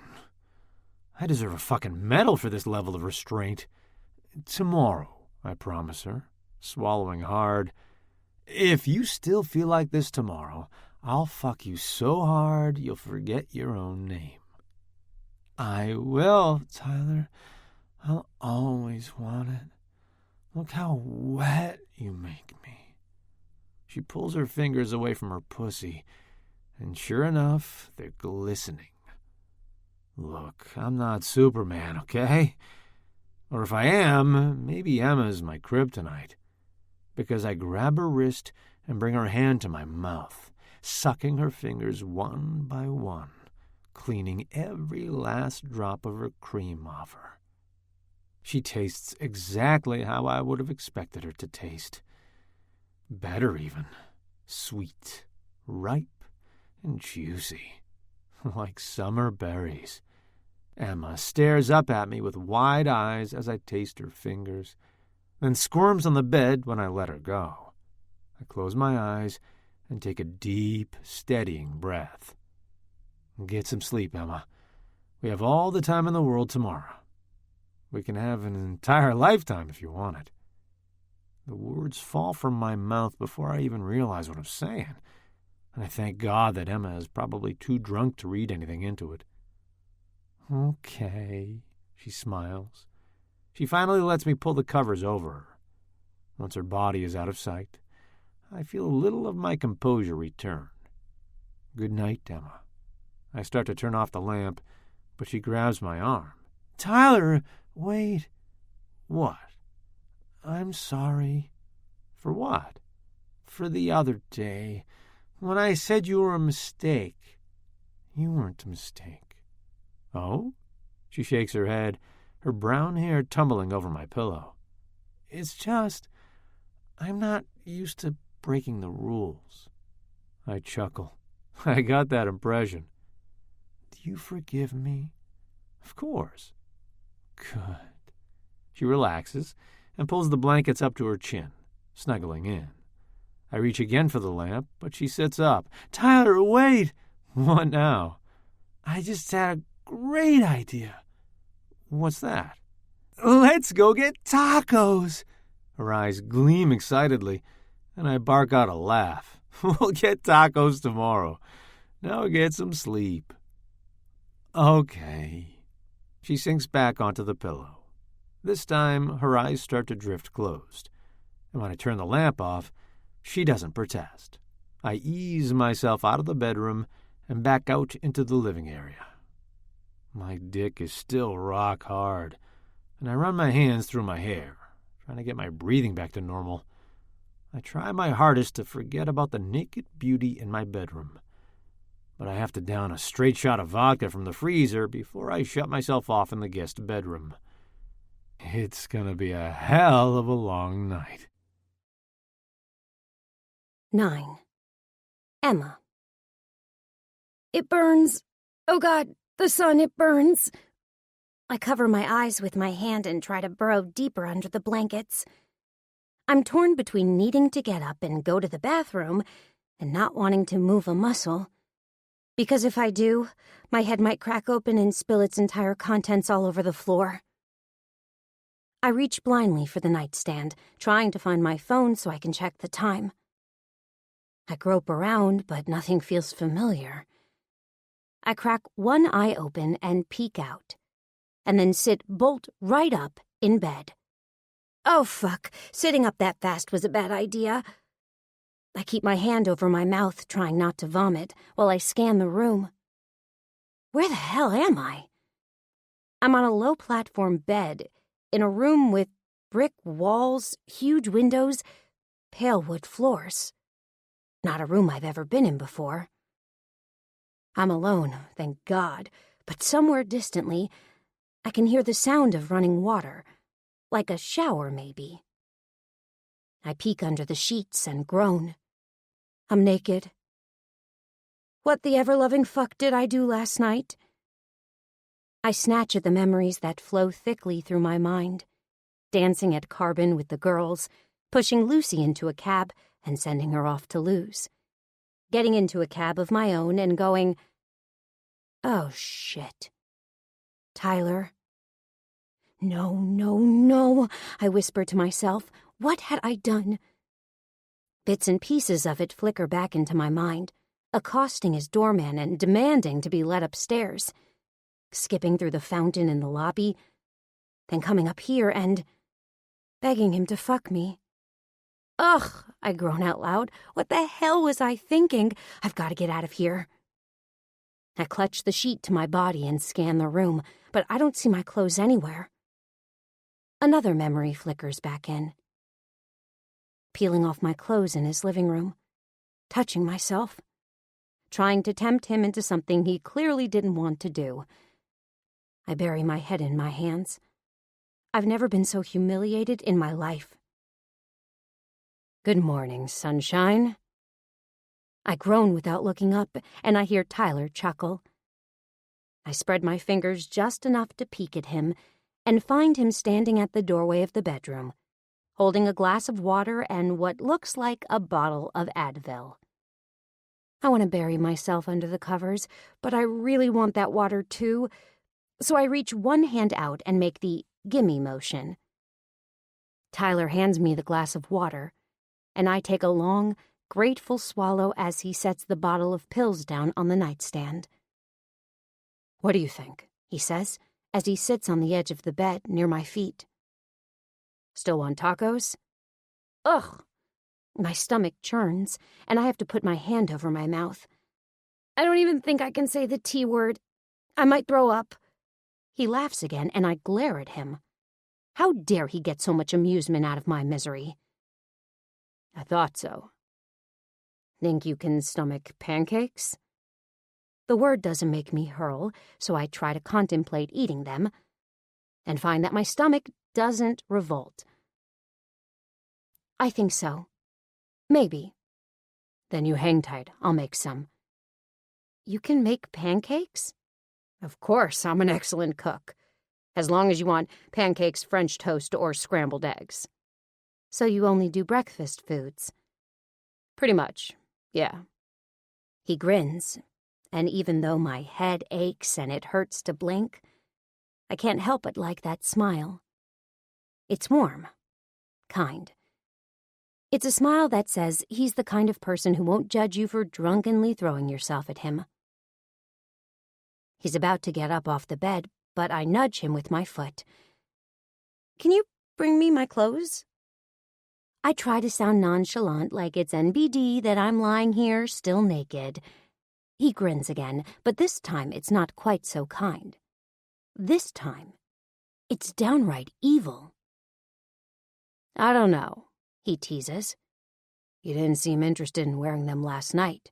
I deserve a fucking medal for this level of restraint. "Tomorrow," I promise her, swallowing hard. "If you still feel like this tomorrow, I'll fuck you so hard you'll forget your own name." "I will, Tyler. I'll always want it. Look how wet you make me." She pulls her fingers away from her pussy, and sure enough, they're glistening. Look, I'm not Superman, okay? Or if I am, maybe Emma's my kryptonite. because I grab her wrist and bring her hand to my mouth, sucking her fingers one by one, cleaning every last drop of her cream off her. She tastes exactly how I would have expected her to taste. Better even. Sweet, ripe, and juicy, like summer berries. Emma stares up at me with wide eyes as I taste her fingers, then squirms on the bed when I let her go. I close my eyes and take a deep, steadying breath. Get some sleep, Emma. We have all the time in the world tomorrow. We can have an entire lifetime if you want it. The words fall from my mouth before I even realize what I'm saying, and I thank God that Emma is probably too drunk to read anything into it. Okay, she smiles. She finally lets me pull the covers over her. Once her body is out of sight, I feel a little of my composure return. Good night, Emma. I start to turn off the lamp, but she grabs my arm. Tyler, wait. What? I'm sorry. For what? For the other day, when I said you were a mistake. You weren't a mistake. Oh? She shakes her head, her brown hair tumbling over my pillow. It's just, I'm not used to breaking the rules. I chuckle. I got that impression. Do you forgive me? Of course. Good. She relaxes and pulls the blankets up to her chin, snuggling in. I reach again for the lamp, but she sits up. Tyler, wait! What now? I just had a great idea. What's that? Let's go get tacos! Her eyes gleam excitedly, and I bark out a laugh. We'll get tacos tomorrow. Now get some sleep. Okay. She sinks back onto the pillow. This time, her eyes start to drift closed. And when I turn the lamp off, she doesn't protest. I ease myself out of the bedroom and back out into the living area. My dick is still rock hard, and I run my hands through my hair, trying to get my breathing back to normal. I try my hardest to forget about the naked beauty in my bedroom, but I have to down a straight shot of vodka from the freezer before I shut myself off in the guest bedroom. It's gonna be a hell of a long night.
9. Emma. It burns. Oh God, the sun, it burns. I cover my eyes with my hand and try to burrow deeper under the blankets. I'm torn between needing to get up and go to the bathroom and not wanting to move a muscle. Because if I do, my head might crack open and spill its entire contents all over the floor. I reach blindly for the nightstand, trying to find my phone so I can check the time. I grope around, but nothing feels familiar. I crack one eye open and peek out, and then sit bolt right up in bed. Oh, fuck. Sitting up that fast was a bad idea. I keep my hand over my mouth, trying not to vomit, while I scan the room. Where the hell am I? I'm on a low-platform bed in a room with brick walls, huge windows, pale wood floors. Not a room I've ever been in before. I'm alone, thank God, but somewhere distantly, I can hear the sound of running water, like a shower maybe. I peek under the sheets and groan. I'm naked. What the ever-loving fuck did I do last night? I snatch at the memories that flow thickly through my mind, dancing at Carbon with the girls, pushing Lucy into a cab and sending her off to lose, getting into a cab of my own and going, oh shit. Tyler. No, no, no, I whisper to myself. What had I done? Bits and pieces of it flicker back into my mind, accosting his doorman and demanding to be let upstairs, skipping through the fountain in the lobby, then coming up here and begging him to fuck me. Ugh, I groan out loud. What the hell was I thinking? I've got to get out of here. I clutch the sheet to my body and scan the room, but I don't see my clothes anywhere. Another memory flickers back in. peeling off my clothes in his living room, touching myself, trying to tempt him into something he clearly didn't want to do. I bury my head in my hands. I've never been so humiliated in my life.
Good morning, sunshine.
I groan without looking up, and I hear Tyler chuckle. I spread my fingers just enough to peek at him and find him standing at the doorway of the bedroom, holding a glass of water and what looks like a bottle of Advil. I want to bury myself under the covers, but I really want that water too, so I reach one hand out and make the gimme motion. Tyler hands me the glass of water, and I take a long, grateful swallow as he sets the bottle of pills down on the nightstand.
What do you think?
He says, as he sits on the edge of the bed near my feet.
Still want tacos?
Ugh! My stomach churns, and I have to put my hand over my mouth. I don't even think I can say the T word. I might throw up. He laughs again, and I glare at him. How dare he get so much amusement out of my misery?
I thought so. Think you can stomach pancakes?
The word doesn't make me hurl, so I try to contemplate eating them, and find that my stomach doesn't revolt. I think so. Maybe.
Then you hang tight. I'll make some.
You can make pancakes?
Of course, I'm an excellent cook. As long as you want pancakes, French toast, or scrambled eggs.
So you only do breakfast foods?
Pretty much, yeah.
He grins, and even though my head aches and it hurts to blink, I can't help but like that smile. It's warm. Kind. It's a smile that says he's the kind of person who won't judge you for drunkenly throwing yourself at him. He's about to get up off the bed, but I nudge him with my foot. Can you bring me my clothes? I try to sound nonchalant, like it's NBD that I'm lying here still naked. He grins again, but this time it's not quite so kind. This time, it's downright evil.
I don't know,
he teases.
You didn't seem interested in wearing them last night.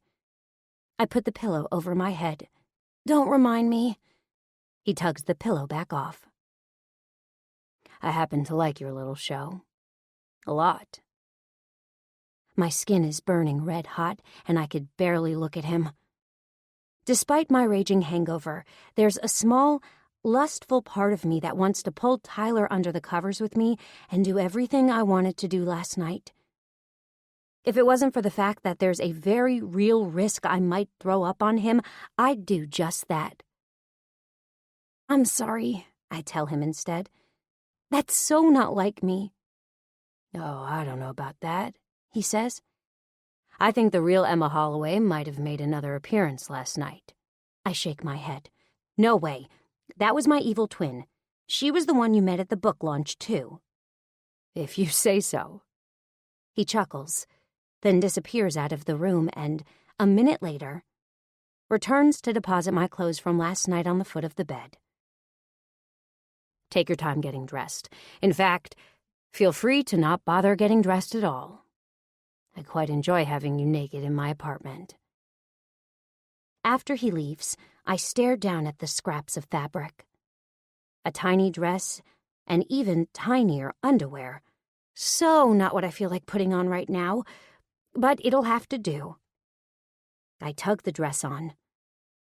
I put the pillow over my head. Don't remind me. He tugs the pillow back off.
I happen to like your little show. A lot.
My skin is burning red hot, and I could barely look at him. Despite my raging hangover, there's a small, lustful part of me that wants to pull Tyler under the covers with me and do everything I wanted to do last night. If it wasn't for the fact that there's a very real risk I might throw up on him, I'd do just that. I'm sorry, I tell him instead. That's so not like me.
Oh, I don't know about that, he says. I think the real Emma Holloway might have made another appearance last night.
I shake my head. No way. That was my evil twin. She was the one you met at the book launch, too.
If you say so.
He chuckles, then disappears out of the room and, a minute later, returns to deposit my clothes from last night on the foot of the bed.
Take your time getting dressed. In fact, feel free to not bother getting dressed at all. I quite enjoy having you naked in my apartment.
After he leaves, I stare down at the scraps of fabric. A tiny dress and even tinier underwear. So not what I feel like putting on right now, but it'll have to do. I tug the dress on,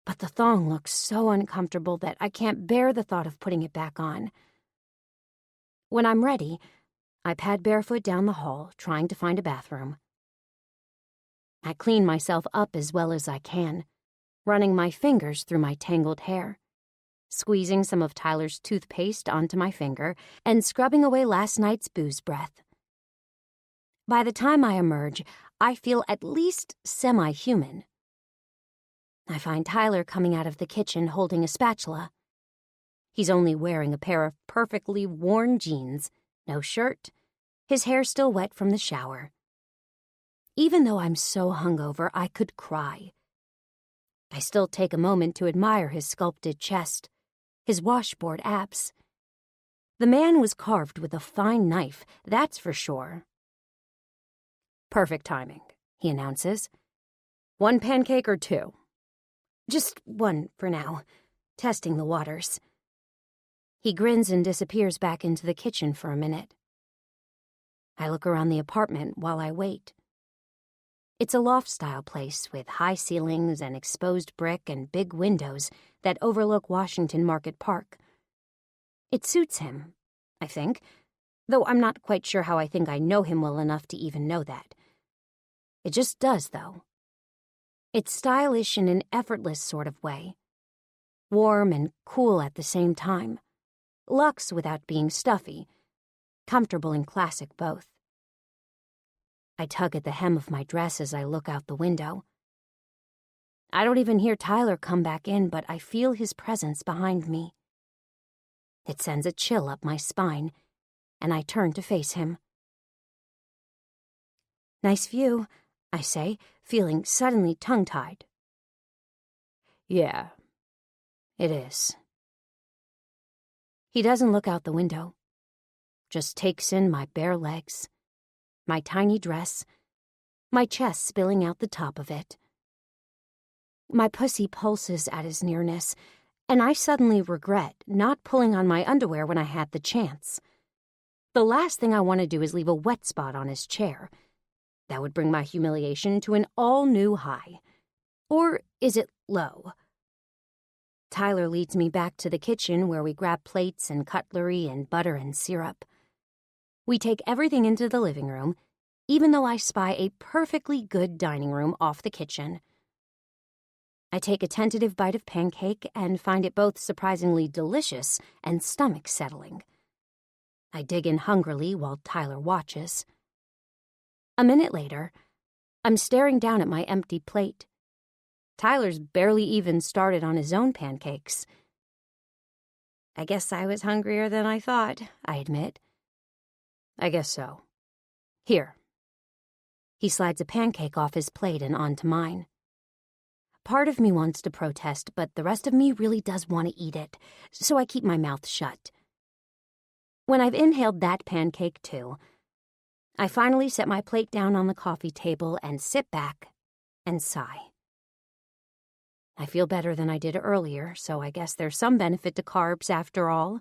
but the thong looks so uncomfortable that I can't bear the thought of putting it back on. When I'm ready, I pad barefoot down the hall, trying to find a bathroom. I clean myself up as well as I can, running my fingers through my tangled hair, squeezing some of Tyler's toothpaste onto my finger, and scrubbing away last night's booze breath. By the time I emerge, I feel at least semi-human. I find Tyler coming out of the kitchen holding a spatula. He's only wearing a pair of perfectly worn jeans, no shirt, his hair still wet from the shower. Even though I'm so hungover, I could cry. I still take a moment to admire his sculpted chest, his washboard abs. The man was carved with a fine knife, that's for sure.
Perfect timing, he announces. 1 pancake or 2?
Just 1 for now, testing the waters.
He grins and disappears back into the kitchen for a minute. I look around the apartment while I wait. It's a loft-style place with high ceilings and exposed brick and big windows that overlook Washington Market Park. It suits him, I think, though I'm not quite sure how I think I know him well enough to even know that. It just does, though. It's stylish in an effortless sort of way. Warm and cool at the same time. Luxe without being stuffy. Comfortable and classic both. I tug at the hem of my dress as I look out the window. I don't even hear Tyler come back in, but I feel his presence behind me. It sends a chill up my spine, and I turn to face him.
Nice view, I say, feeling suddenly tongue-tied.
Yeah, it is.
He doesn't look out the window, just takes in my bare legs, my tiny dress, my chest spilling out the top of it. My pussy pulses at his nearness, and I suddenly regret not pulling on my underwear when I had the chance. The last thing I want to do is leave a wet spot on his chair. That would bring my humiliation to an all-new high. Or is it low? Tyler leads me back to the kitchen where we grab plates and cutlery and butter and syrup. We take everything into the living room, even though I spy a perfectly good dining room off the kitchen. I take a tentative bite of pancake and find it both surprisingly delicious and stomach-settling. I dig in hungrily while Tyler watches. A minute later, I'm staring down at my empty plate. Tyler's barely even started on his own pancakes. I guess I was hungrier than I thought, I admit.
I guess so. Here.
He slides a pancake off his plate and onto mine. Part of me wants to protest, but the rest of me really does want to eat it, so I keep my mouth shut. When I've inhaled that pancake too, I finally set my plate down on the coffee table and sit back and sigh. I feel better than I did earlier, so I guess there's some benefit to carbs after all.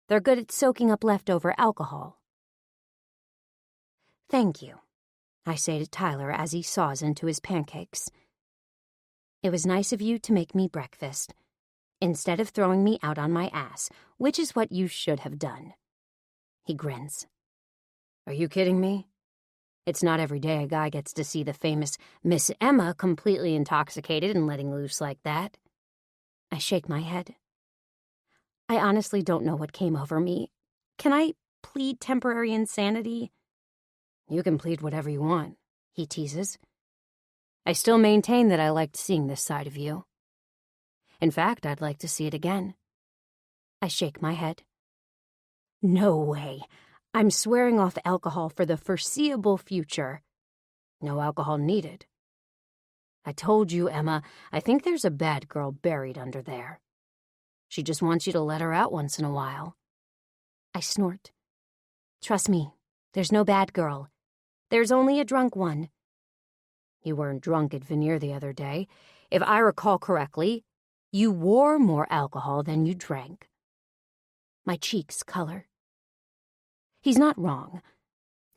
They're good at soaking up leftover alcohol. Thank you, I say to Tyler as he saws into his pancakes. It was nice of you to make me breakfast, instead of throwing me out on my ass, which is what you should have done. He grins.
Are you kidding me? It's not every day a guy gets to see the famous Miss Emma completely intoxicated and letting loose like that.
I shake my head. I honestly don't know what came over me. Can I plead temporary insanity?
You can plead whatever you want, he teases. I still maintain that I liked seeing this side of you. In fact, I'd like to see it again.
I shake my head. No way. I'm swearing off alcohol for the foreseeable future.
No alcohol needed. I told you, Emma, I think there's a bad girl buried under there. She just wants you to let her out once in a while.
I snort. Trust me, there's no bad girl. There's only a drunk one.
You weren't drunk at Veneer the other day. If I recall correctly, you wore more alcohol than you drank.
My cheeks color. He's not wrong,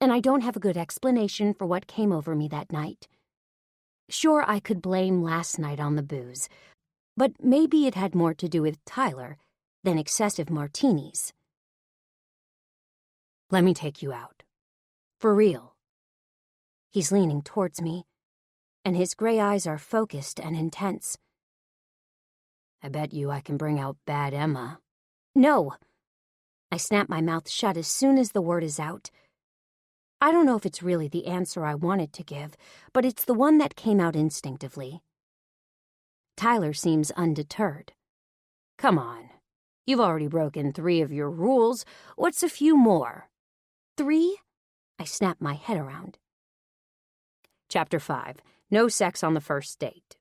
and I don't have a good explanation for what came over me that night. Sure, I could blame last night on the booze, but maybe it had more to do with Tyler than excessive martinis.
Let me take you out. For real.
He's leaning towards me, and his gray eyes are focused and intense.
I bet you I can bring out bad Emma.
No! I snap my mouth shut as soon as the word is out. I don't know if it's really the answer I wanted to give, but it's the one that came out instinctively. Tyler seems undeterred.
Come on. You've already broken 3 of your rules. What's a few more?
3? I snap my head around.
Chapter 5. No sex on the first date.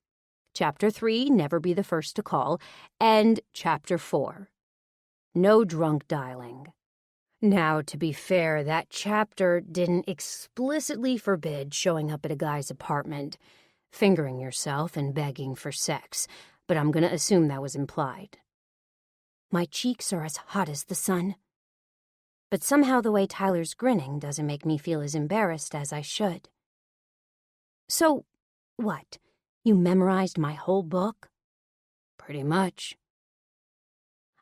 Chapter 3. Never be the first to call. And Chapter 4. No drunk dialing. Now, to be fair, that chapter didn't explicitly forbid showing up at a guy's apartment, fingering yourself and begging for sex, but I'm gonna assume that was implied.
My cheeks are as hot as the sun. But somehow the way Tyler's grinning doesn't make me feel as embarrassed as I should. So, what? You memorized my whole book?
Pretty much.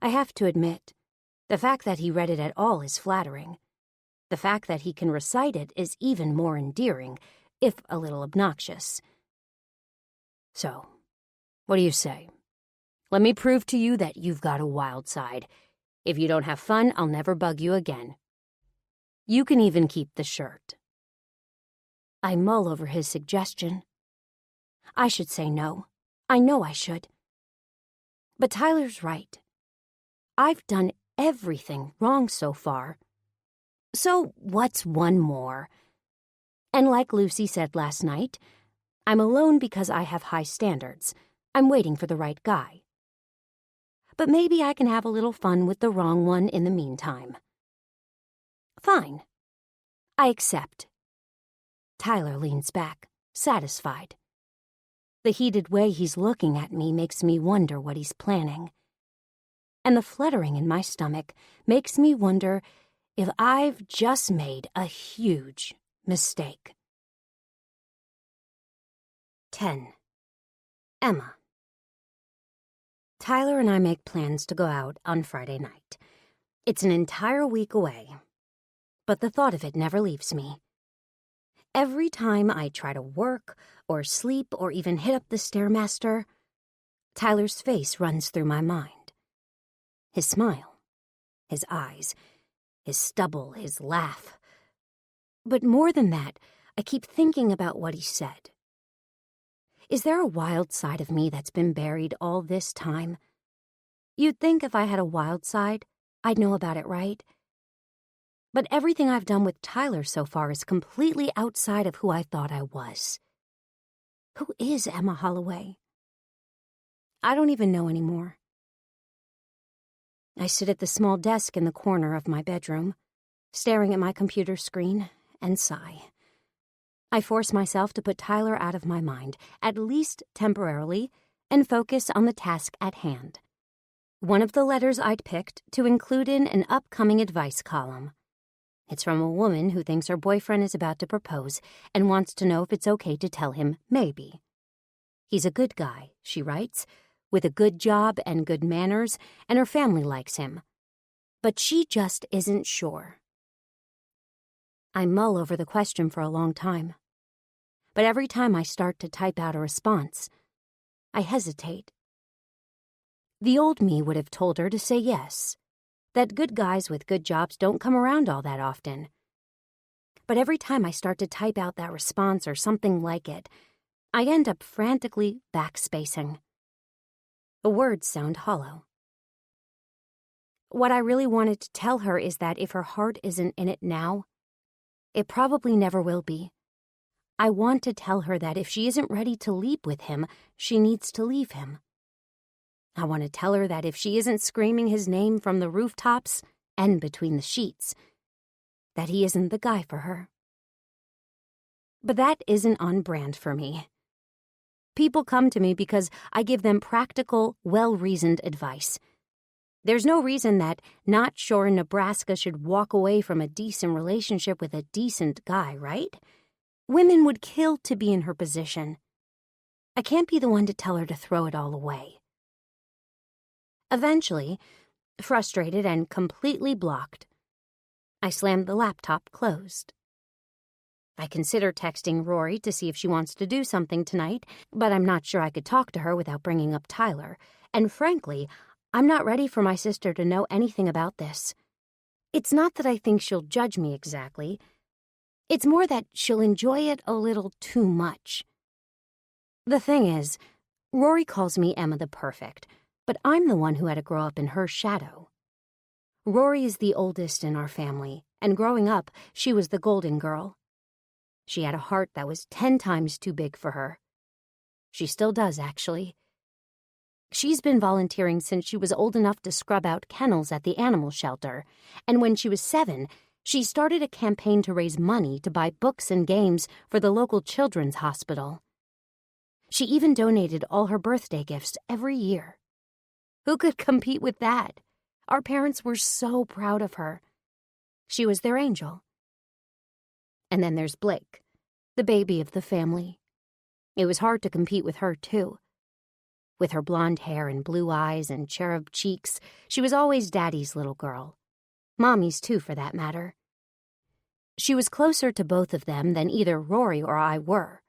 I have to admit, the fact that he read it at all is flattering. The fact that he can recite it is even more endearing, if a little obnoxious.
So, what do you say? Let me prove to you that you've got a wild side. If you don't have fun, I'll never bug you again. You can even keep the shirt.
I mull over his suggestion. I should say no. I know I should. But Tyler's right. I've done everything wrong so far. So what's one more? And like Lucy said last night, I'm alone because I have high standards. I'm waiting for the right guy. But maybe I can have a little fun with the wrong one in the meantime. Fine. I accept. Tyler leans back, satisfied. The heated way he's looking at me makes me wonder what he's planning. And the fluttering in my stomach makes me wonder if I've just made a huge mistake. 10. Emma. Tyler and I make plans to go out on Friday night. It's an entire week away, but the thought of it never leaves me. Every time I try to work or sleep or even hit up the Stairmaster, Tyler's face runs through my mind. His smile, his eyes, his stubble, his laugh. But more than that, I keep thinking about what he said. Is there a wild side of me that's been buried all this time? You'd think if I had a wild side, I'd know about it, right? But everything I've done with Tyler so far is completely outside of who I thought I was. Who is Emma Holloway? I don't even know anymore. I sit at the small desk in the corner of my bedroom, staring at my computer screen, and sigh. I force myself to put Tyler out of my mind, at least temporarily, and focus on the task at hand. One of the letters I'd picked to include in an upcoming advice column. It's from a woman who thinks her boyfriend is about to propose and wants to know if it's okay to tell him maybe. He's a good guy, she writes, with a good job and good manners, and her family likes him. But she just isn't sure. I mull over the question for a long time. But every time I start to type out a response, I hesitate. The old me would have told her to say yes, that good guys with good jobs don't come around all that often. But every time I start to type out that response or something like it, I end up frantically backspacing. The words sound hollow. What I really wanted to tell her is that if her heart isn't in it now, it probably never will be. I want to tell her that if she isn't ready to leap with him, she needs to leave him. I want to tell her that if she isn't screaming his name from the rooftops and between the sheets, that he isn't the guy for her. But that isn't on brand for me. People come to me because I give them practical, well-reasoned advice. There's no reason that Not Sure Nebraska should walk away from a decent relationship with a decent guy, right? Women would kill to be in her position. I can't be the one to tell her to throw it all away. Eventually, frustrated and completely blocked, I slammed the laptop closed. I consider texting Rory to see if she wants to do something tonight, but I'm not sure I could talk to her without bringing up Tyler, and frankly, I'm not ready for my sister to know anything about this. It's not that I think she'll judge me exactly. It's more that she'll enjoy it a little too much. The thing is, Rory calls me Emma the Perfect, but I'm the one who had to grow up in her shadow. Rory is the oldest in our family, and growing up, she was the golden girl. She had a heart that was 10 times too big for her. She still does, actually. She's been volunteering since she was old enough to scrub out kennels at the animal shelter, and when she was 7, she started a campaign to raise money to buy books and games for the local children's hospital. She even donated all her birthday gifts every year. Who could compete with that? Our parents were so proud of her. She was their angel. And then there's Blake, the baby of the family. It was hard to compete with her, too. With her blonde hair and blue eyes and cherub cheeks, she was always Daddy's little girl. Mommy's, too, for that matter. She was closer to both of them than either Rory or I were.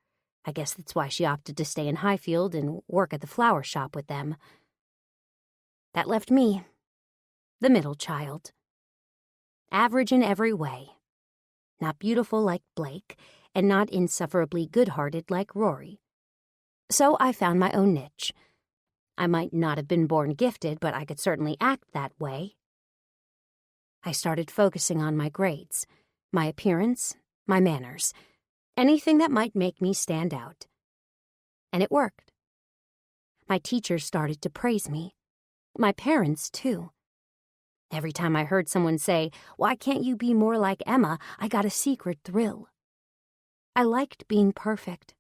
I guess that's why she opted to stay in Highfield and work at the flower shop with them. That left me, the middle child. Average in every way. Not beautiful like Blake, and not insufferably good-hearted like Rory. So I found my own niche. I might not have been born gifted, but I could certainly act that way. I started focusing on my grades, my appearance, my manners, anything that might make me stand out. And it worked. My teachers started to praise me. My parents, too. Every time I heard someone say, "Why can't you be more like Emma?" I got a secret thrill. I liked being perfect.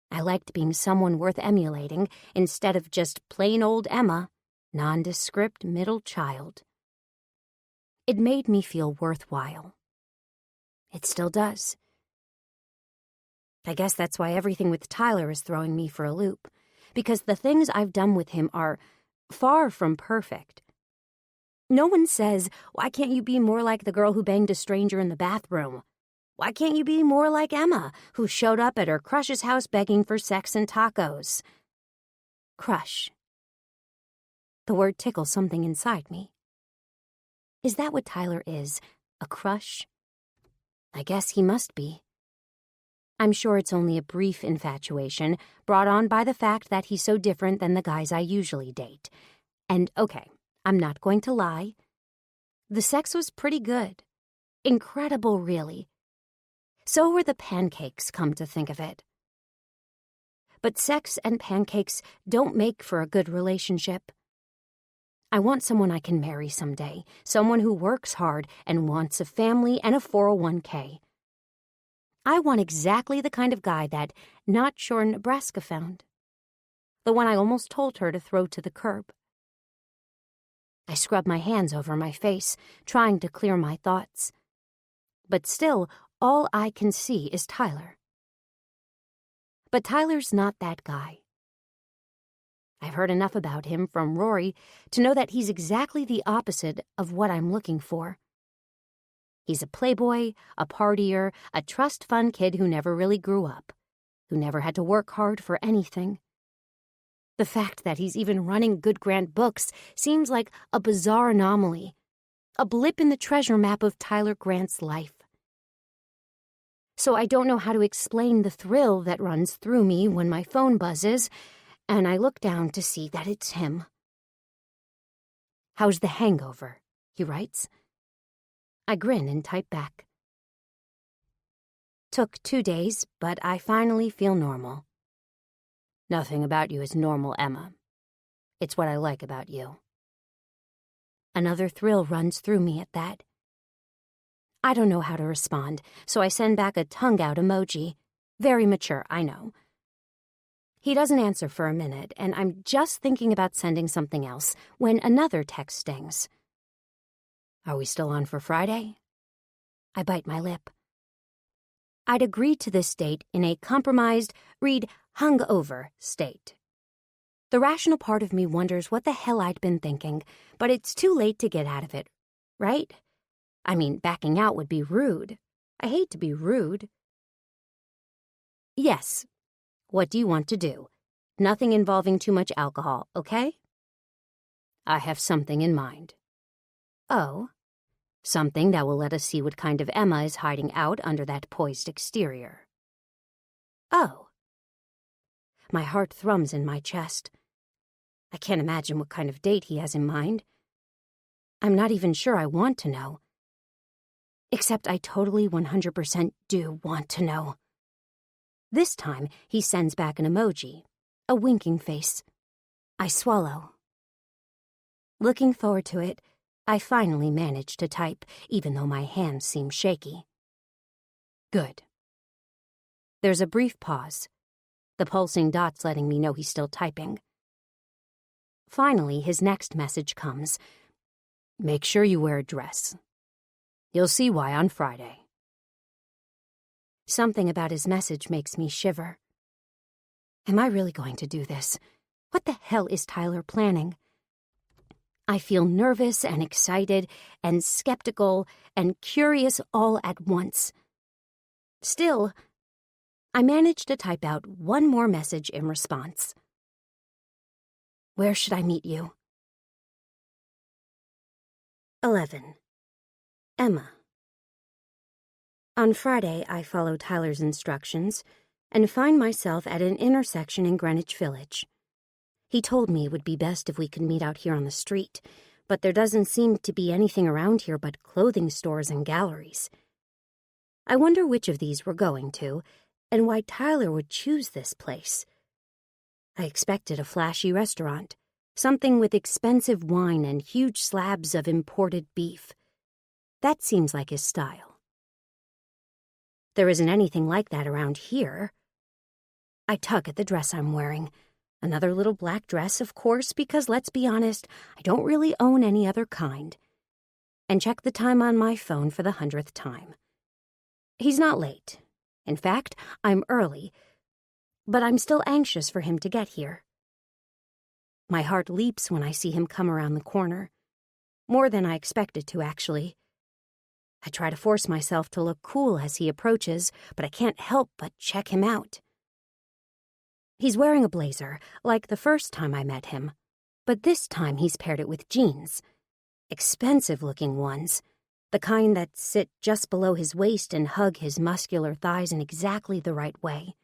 I liked being someone worth emulating instead of just plain old Emma, nondescript middle child. It made me feel worthwhile. It still does. I guess that's why everything with Tyler is throwing me for a loop, because the things I've done with him are far from perfect. No one says, "Why can't you be more like the girl who banged a stranger in the bathroom? Why can't you be more like Emma, who showed up at her crush's house begging for sex and tacos?" Crush. The word tickles something inside me. Is that what Tyler is, a crush? I guess he must be. I'm sure it's only a brief infatuation brought on by the fact that he's so different than the guys I usually date. And okay, I'm not going to lie. The sex was pretty good. Incredible, really. So were the pancakes, come to think of it. But sex and pancakes don't make for a good relationship. I want someone I can marry someday, someone who works hard and wants a family and a 401k. I want exactly the kind of guy that Not Sure Nebraska found. The one I almost told her to throw to the curb. I scrub my hands over my face, trying to clear my thoughts. But still, all I can see is Tyler. But Tyler's not that guy. I've heard enough about him from Rory to know that he's exactly the opposite of what I'm looking for. He's a playboy, a partier, a trust fund kid who never really grew up, who never had to work hard for anything. The fact that he's even running Good Grant Books seems like a bizarre anomaly, a blip in the treasure map of Tyler Grant's life. So I don't know how to explain the thrill that runs through me when my phone buzzes, and I look down to see that it's him. "How's the hangover?" he writes. I grin and type back. Took 2 days, but I finally feel normal. "Nothing about you is normal, Emma. It's what I like about you." Another thrill runs through me at that. I don't know how to respond, so I send back a tongue-out emoji. Very mature, I know. He doesn't answer for a minute, and I'm just thinking about sending something else when another text stings. "Are we still on for Friday?" I bite my lip. I'd agreed to this date in a compromised, read hungover state. The rational part of me wonders what the hell I'd been thinking, but it's too late to get out of it, right? I mean, backing out would be rude. I hate to be rude. "Yes. What do you want to do? Nothing involving too much alcohol, okay?" "I have something in mind." "Oh?" "Something that will let us see what kind of Emma is hiding out under that poised exterior." "Oh." My heart thrums in my chest. I can't imagine what kind of date he has in mind. I'm not even sure I want to know. Except I totally 100% do want to know. This time, he sends back an emoji, a winking face. I swallow. Looking forward to it, I finally manage to type, even though my hands seem shaky. Good. There's a brief pause, the pulsing dots letting me know he's still typing. Finally, his next message comes. Make sure you wear a dress. You'll see why on Friday. Something about his message makes me shiver. Am I really going to do this? What the hell is Tyler planning? I feel nervous and excited and skeptical and curious all at once. Still, I manage to type out one more message in response. Where should I meet you? 11. Emma. On Friday, I follow Tyler's instructions and find myself at an intersection in Greenwich Village. He told me it would be best if we could meet out here on the street, but there doesn't seem to be anything around here but clothing stores and galleries. I wonder which of these we're going to, and why Tyler would choose this place. I expected a flashy restaurant, something with expensive wine and huge slabs of imported beef. That seems like his style. There isn't anything like that around here. I tug at the dress I'm wearing. Another little black dress, of course, because let's be honest, I don't really own any other kind. And check the time on my phone for the 100th time. He's not late. In fact, I'm early, but I'm still anxious for him to get here. My heart leaps when I see him come around the corner. More than I expected to, actually. I try to force myself to look cool as he approaches, but I can't help but check him out. He's wearing a blazer, like the first time I met him, but this time he's paired it with jeans. Expensive-looking ones, the kind that sit just below his waist and hug his muscular thighs in exactly the right way.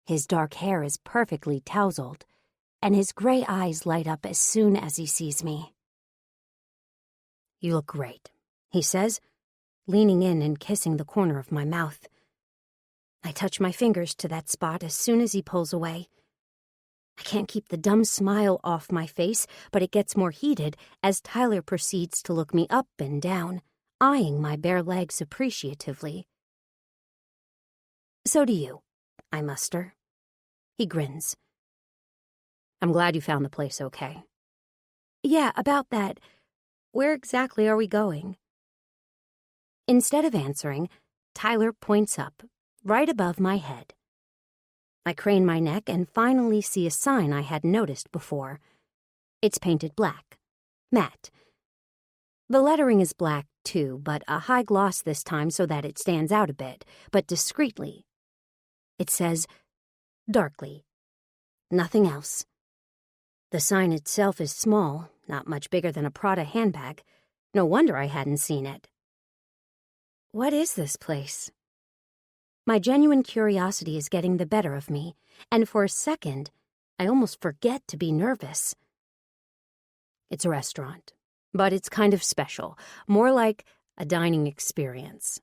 His dark hair is perfectly tousled, and his gray eyes light up as soon as he sees me. You look great, he says, leaning in and kissing the corner of my mouth. I touch my fingers to that spot as soon as he pulls away. I can't keep the dumb smile off my face, but it gets more heated as Tyler proceeds to look me up and down, eyeing my bare legs appreciatively. So do you, I muster. He grins. I'm glad you found the place okay. Yeah, about that. Where exactly are we going? Instead of answering, Tyler points up, right above my head. I crane my neck and finally see a sign I hadn't noticed before. It's painted black. Matte. The lettering is black, too, but a high gloss this time so that it stands out a bit, but discreetly. It says, darkly. Nothing else. The sign itself is small, not much bigger than a Prada handbag. No wonder I hadn't seen it. What is this place? My genuine curiosity is getting the better of me, and for a second, I almost forget to be nervous. It's a restaurant, but it's kind of special, more like a dining experience.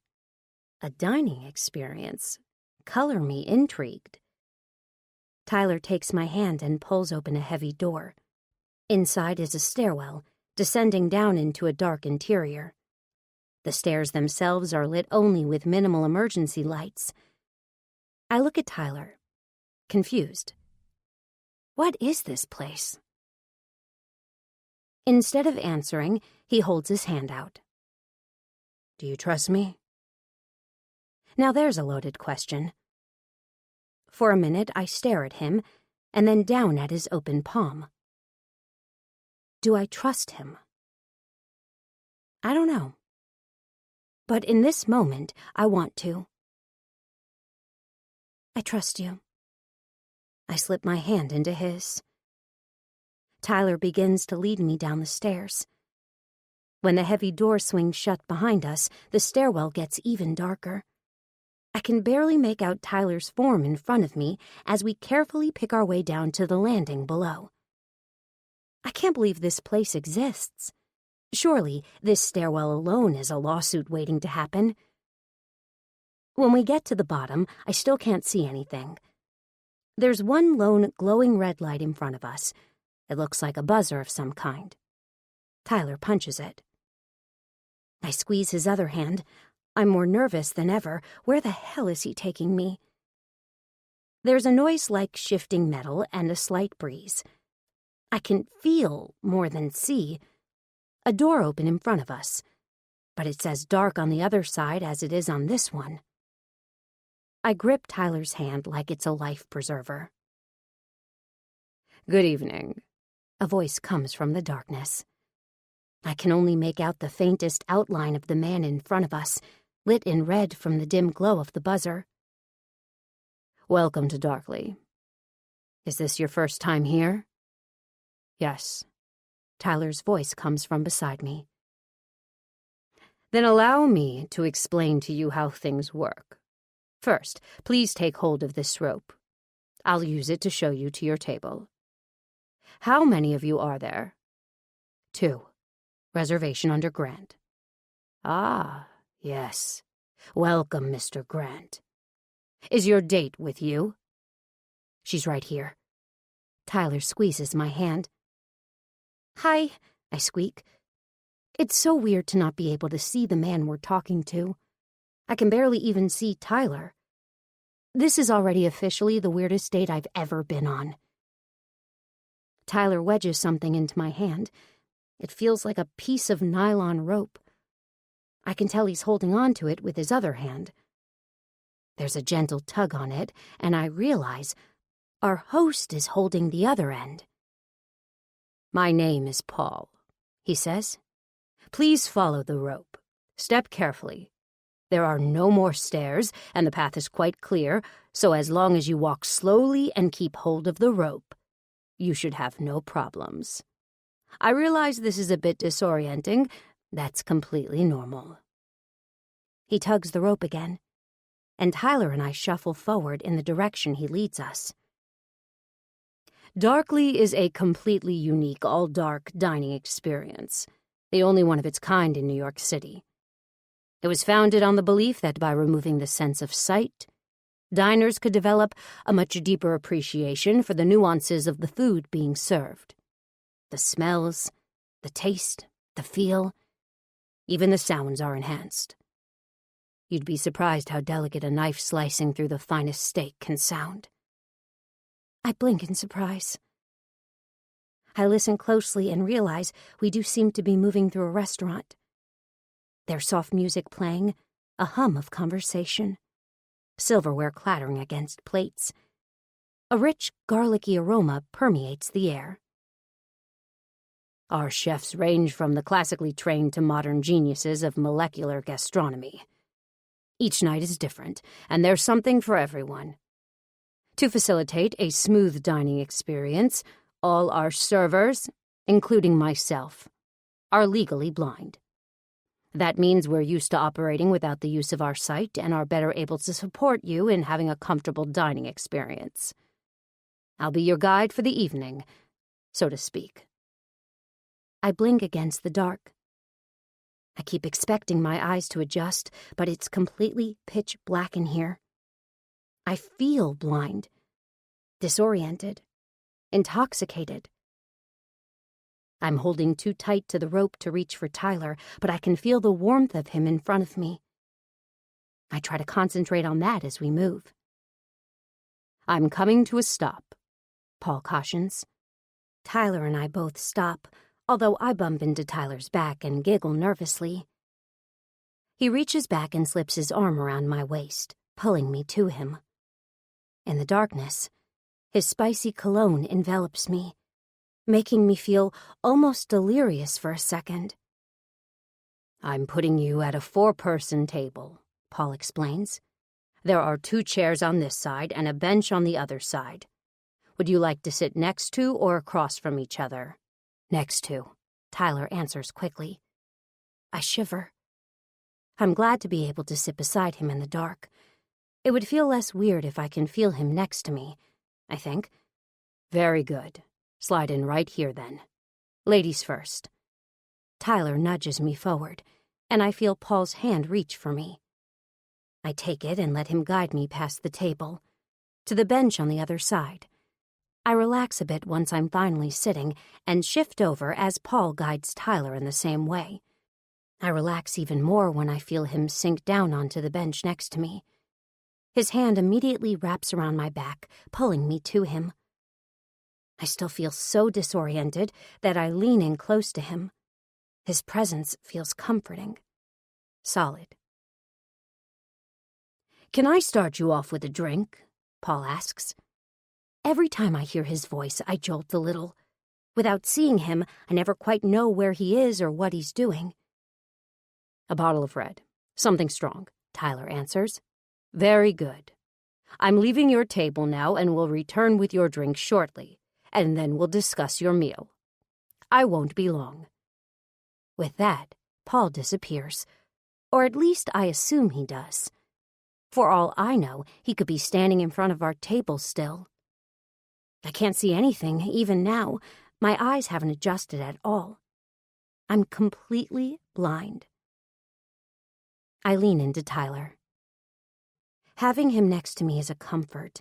A dining experience? Color me intrigued. Tyler takes my hand and pulls open a heavy door. Inside is a stairwell, descending down into a dark interior. The stairs themselves are lit only with minimal emergency lights. I look at Tyler, confused. What is this place? Instead of answering, he holds his hand out. Do you trust me? Now there's a loaded question. For a minute, I stare at him, and then down at his open palm. Do I trust him? I don't know. But in this moment, I want to. I trust you. I slip my hand into his. Tyler begins to lead me down the stairs. When the heavy door swings shut behind us, the stairwell gets even darker. I can barely make out Tyler's form in front of me as we carefully pick our way down to the landing below. I can't believe this place exists. Surely, this stairwell alone is a lawsuit waiting to happen. When we get to the bottom, I still can't see anything. There's one lone glowing red light in front of us, It looks like a buzzer of some kind. Tyler punches it. I squeeze his other hand. I'm more nervous than ever. Where the hell is he taking me? There's a noise like shifting metal and a slight breeze. I can feel more than see. A door open in front of us, but it's as dark on the other side as it is on this one. I grip Tyler's hand like it's a life preserver.
Good evening.
A voice comes from the darkness. I can only make out the faintest outline of the man in front of us, lit in red from the dim glow of the buzzer.
Welcome to Darkly.
Is this your first time here?
Yes.
Tyler's voice comes from beside me.
Then allow me to explain to you how things work. First, please take hold of this rope. I'll use it to show you to your table. How many of you are there?
2. Reservation under Grant.
Ah, yes. Welcome, Mr. Grant. Is your date with you?
She's right here. Tyler squeezes my hand. Hi, I squeak. It's so weird to not be able to see the man we're talking to. I can barely even see Tyler. This is already officially the weirdest date I've ever been on. Tyler wedges something into my hand. It feels like a piece of nylon rope. I can tell he's holding on to it with his other hand. There's a gentle tug on it, and I realize our host is holding the other end.
My name is Paul, he says. Please follow the rope. Step carefully. There are no more stairs, and the path is quite clear, so as long as you walk slowly and keep hold of the rope, you should have no problems. I realize this is a bit disorienting. That's completely normal.
He tugs the rope again, and Tyler and I shuffle forward in the direction he leads us.
Darkly is a completely unique all-dark dining experience, the only one of its kind in New York City. It was founded on the belief that by removing the sense of sight, diners could develop a much deeper appreciation for the nuances of the food being served. The smells, the taste, the feel, even the sounds are enhanced. You'd be surprised how delicate a knife slicing through the finest steak can sound.
I blink in surprise. I listen closely and realize we do seem to be moving through a restaurant. There's soft music playing, a hum of conversation, silverware clattering against plates. A rich, garlicky aroma permeates the air.
Our chefs range from the classically trained to modern geniuses of molecular gastronomy. Each night is different, and there's something for everyone. To facilitate a smooth dining experience, all our servers, including myself, are legally blind. That means we're used to operating without the use of our sight and are better able to support you in having a comfortable dining experience. I'll be your guide for the evening, so to speak.
I blink against the dark. I keep expecting my eyes to adjust, but it's completely pitch black in here. I feel blind, disoriented, intoxicated. I'm holding too tight to the rope to reach for Tyler, but I can feel the warmth of him in front of me. I try to concentrate on that as we move.
I'm coming to a stop, Paul cautions.
Tyler and I both stop, although I bump into Tyler's back and giggle nervously. He reaches back and slips his arm around my waist, pulling me to him. In the darkness, his spicy cologne envelops me, making me feel almost delirious for a second.
I'm putting you at a 4-person table, Paul explains. There are 2 chairs on this side and a bench on the other side. Would you like to sit next to or across from each other?
Next to, Tyler answers quickly. I shiver. I'm glad to be able to sit beside him in the dark. It would feel less weird if I can feel him next to me, I think.
Very good. Slide in right here, then. Ladies first.
Tyler nudges me forward, and I feel Paul's hand reach for me. I take it and let him guide me past the table, to the bench on the other side. I relax a bit once I'm finally sitting and shift over as Paul guides Tyler in the same way. I relax even more when I feel him sink down onto the bench next to me. His hand immediately wraps around my back, pulling me to him. I still feel so disoriented that I lean in close to him. His presence feels comforting, solid.
"Can I start you off with a drink?"
Paul asks. Every time I hear his voice, I jolt a little. Without seeing him, I never quite know where he is or what he's doing.
"A bottle of red. Something strong,"
Tyler answers.
"Very good. I'm leaving your table now and will return with your drink shortly, and then we'll discuss your meal. I won't be long."
With that, Paul disappears, or at least I assume he does. For all I know, he could be standing in front of our table still. I can't see anything, even now. My eyes haven't adjusted at all. I'm completely blind. I lean into Tyler. Having him next to me is a comfort,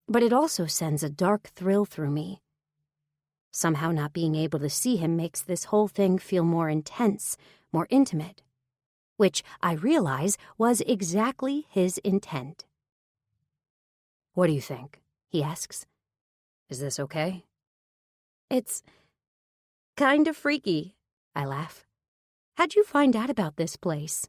but it also sends a dark thrill through me. Somehow not being able to see him makes this whole thing feel more intense, more intimate, which I realize was exactly his intent.
"What do you think?"
he asks.
"Is this okay?"
"It's kind of freaky," I laugh. "How'd you find out about this place?"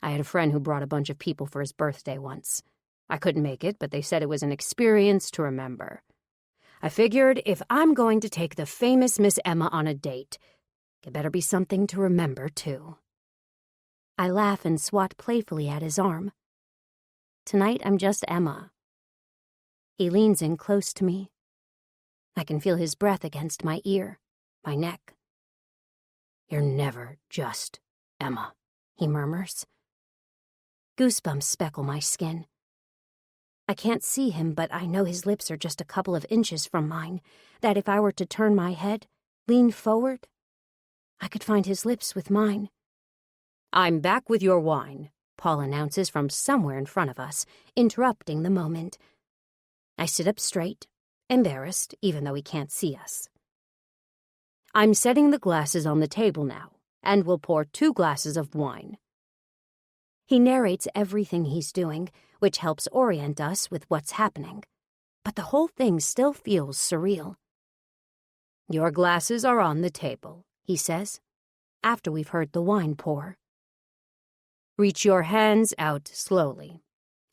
"I had a friend who brought a bunch of people for his birthday once. I couldn't make it, but they said it was an experience to remember. I figured if I'm going to take the famous Miss Emma on a date, it better be something to remember, too."
I laugh and swat playfully at his arm. Tonight I'm just Emma. He leans in close to me. I can feel his breath against my ear, my neck.
"You're never just Emma,"
he murmurs. Goosebumps speckle my skin. I can't see him, but I know his lips are just a couple of inches from mine, that if I were to turn my head, lean forward, I could find his lips with mine.
"I'm back with your wine,"
Paul announces from somewhere in front of us, interrupting the moment. I sit up straight, embarrassed, even though he can't see us.
"I'm setting the glasses on the table now, and we'll pour 2 glasses of wine."
He narrates everything he's doing, which helps orient us with what's happening. But the whole thing still feels surreal.
"Your glasses are on the table,"
he says, after we've heard the wine pour.
"Reach your hands out slowly.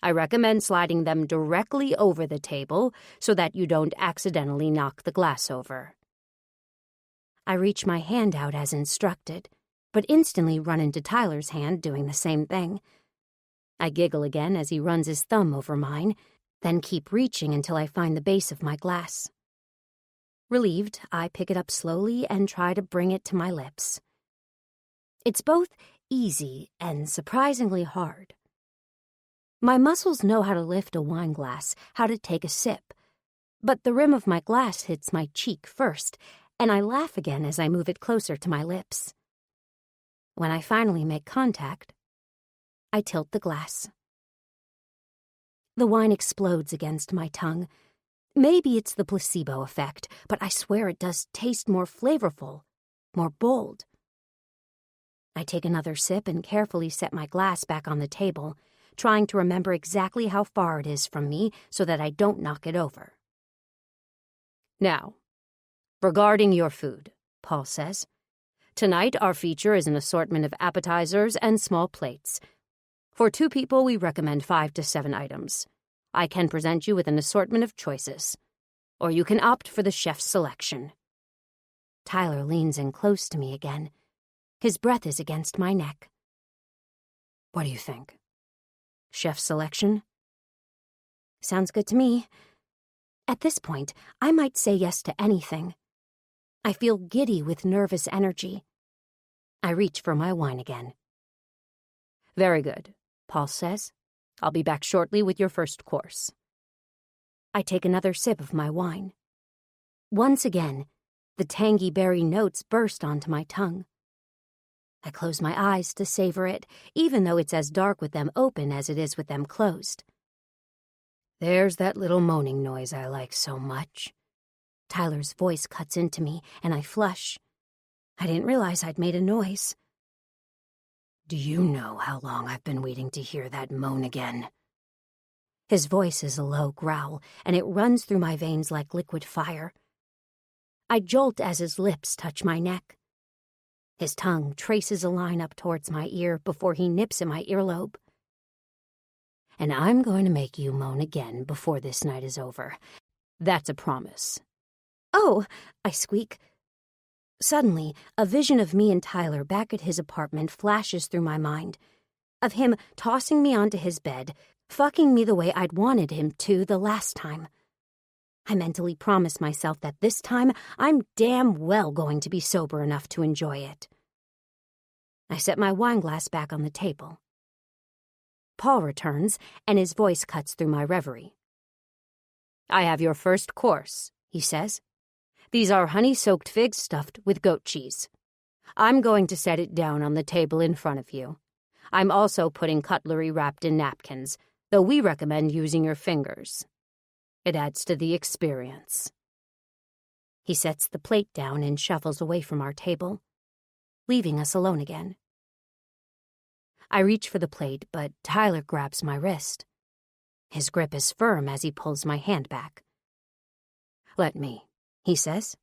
I recommend sliding them directly over the table so that you don't accidentally knock the glass over."
I reach my hand out as instructed, but instantly run into Tyler's hand doing the same thing. I giggle again as he runs his thumb over mine, then keep reaching until I find the base of my glass. Relieved, I pick it up slowly and try to bring it to my lips. It's both easy and surprisingly hard. My muscles know how to lift a wine glass, how to take a sip, but the rim of my glass hits my cheek first, and I laugh again as I move it closer to my lips. When I finally make contact, I tilt the glass. The wine explodes against my tongue. Maybe it's the placebo effect, but I swear it does taste more flavorful, more bold. I take another sip and carefully set my glass back on the table, trying to remember exactly how far it is from me so that I don't knock it over.
"Now, regarding your food," Paul says, "tonight our feature is an assortment of appetizers and small plates. For 2 people, we recommend 5 to 7 items. I can present you with an assortment of choices, or you can opt for the chef's selection."
Tyler leans in close to me again. His breath is against my neck.
"What do you think?
Chef selection?" Sounds good to me. At this point, I might say yes to anything. I feel giddy with nervous energy. I reach for my wine again.
"Very good," Paul says. "I'll be back shortly with your first course."
I take another sip of my wine. Once again, the tangy berry notes burst onto my tongue. I close my eyes to savor it, even though it's as dark with them open as it is with them closed.
"There's that little moaning noise I like so much,"
Tyler's voice cuts into me, and I flush. I didn't realize I'd made a noise.
Do you know how long I've been waiting to hear that moan again?
His voice is a low growl, and it runs through my veins like liquid fire. I jolt as his lips touch my neck. His tongue traces a line up towards my ear before he nips at my earlobe.
And I'm going to make you moan again before this night is over. That's a promise.
Oh, I squeak. Suddenly, a vision of me and Tyler back at his apartment flashes through my mind. Of him tossing me onto his bed, fucking me the way I'd wanted him to the last time. I mentally promise myself that this time I'm damn well going to be sober enough to enjoy it. I set my wine glass back on the table. Paul returns, and his voice cuts through my reverie.
I have your first course, he says. These are honey-soaked figs stuffed with goat cheese. I'm going to set it down on the table in front of you. I'm also putting cutlery wrapped in napkins, though we recommend using your fingers. It adds to the experience.
He sets the plate down and shuffles away from our table, leaving us alone again. I reach for the plate, but Tyler grabs my wrist. His grip is firm as he pulls my hand back.
Let me, he says.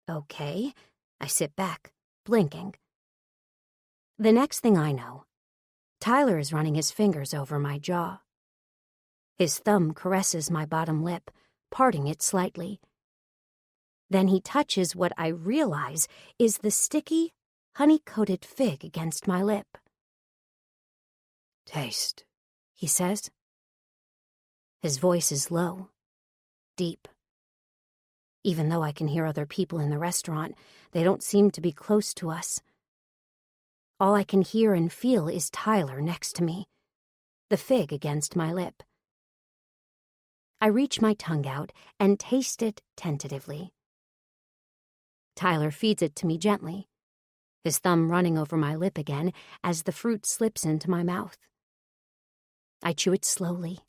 Okay. I sit back, blinking. The next thing I know, Tyler is running his fingers over my jaw. His thumb caresses my bottom lip, parting it slightly. Then he touches what I realize is the sticky, honey-coated fig against my lip.
Taste,
he says. His voice is low, deep. Even though I can hear other people in the restaurant, they don't seem to be close to us. All I can hear and feel is Tyler next to me, the fig against my lip. I reach my tongue out and taste it tentatively. Tyler feeds it to me gently, his thumb running over my lip again as the fruit slips into my mouth. I chew it slowly.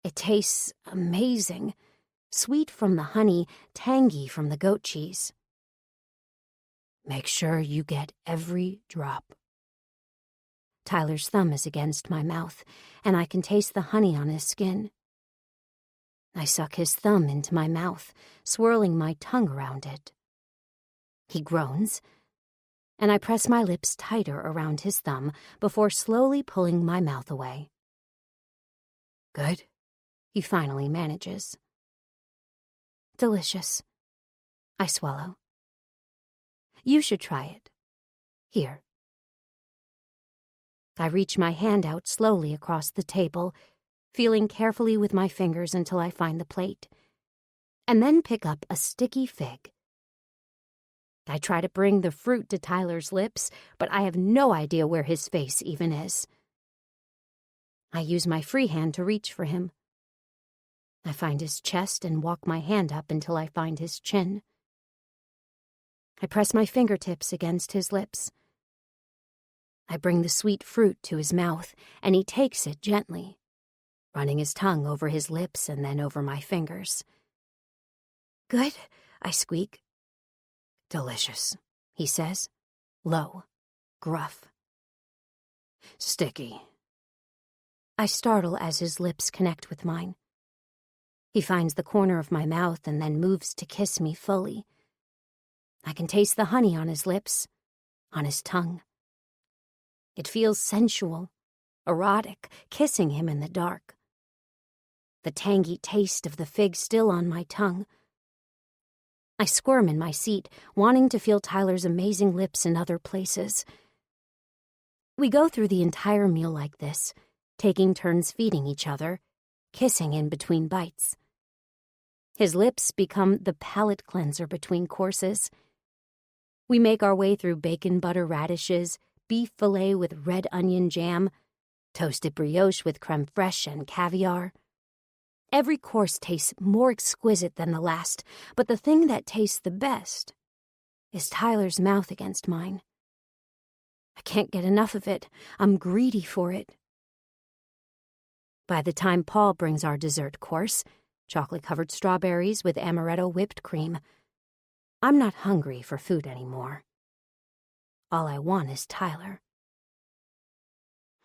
It tastes amazing, sweet from the honey, tangy from the goat cheese.
Make sure you get every drop.
Tyler's thumb is against my mouth, and I can taste the honey on his skin. I suck his thumb into my mouth, swirling my tongue around it. He groans, and I press my lips tighter around his thumb before slowly pulling my mouth away.
Good,
he finally manages. Delicious. I swallow. You should try it. Here. I reach my hand out slowly across the table, feeling carefully with my fingers until I find the plate, and then pick up a sticky fig. I try to bring the fruit to Tyler's lips, but I have no idea where his face even is. I use my free hand to reach for him. I find his chest and walk my hand up until I find his chin. I press my fingertips against his lips. I bring the sweet fruit to his mouth, and he takes it gently, running his tongue over his lips and then over my fingers. Good, I squeak.
Delicious,
he says, low, gruff.
Sticky.
I startle as his lips connect with mine. He finds the corner of my mouth and then moves to kiss me fully. I can taste the honey on his lips, on his tongue. It feels sensual, erotic, kissing him in the dark. The tangy taste of the fig still on my tongue. I squirm in my seat, wanting to feel Tyler's amazing lips in other places. We go through the entire meal like this, taking turns feeding each other, kissing in between bites. His lips become the palate cleanser between courses. We make our way through bacon butter radishes, beef fillet with red onion jam, toasted brioche with creme fraiche and caviar. Every course tastes more exquisite than the last, but the thing that tastes the best is Tyler's mouth against mine. I can't get enough of it. I'm greedy for it. By the time Paul brings our dessert course, chocolate-covered strawberries with amaretto whipped cream. I'm not hungry for food anymore. All I want is Tyler.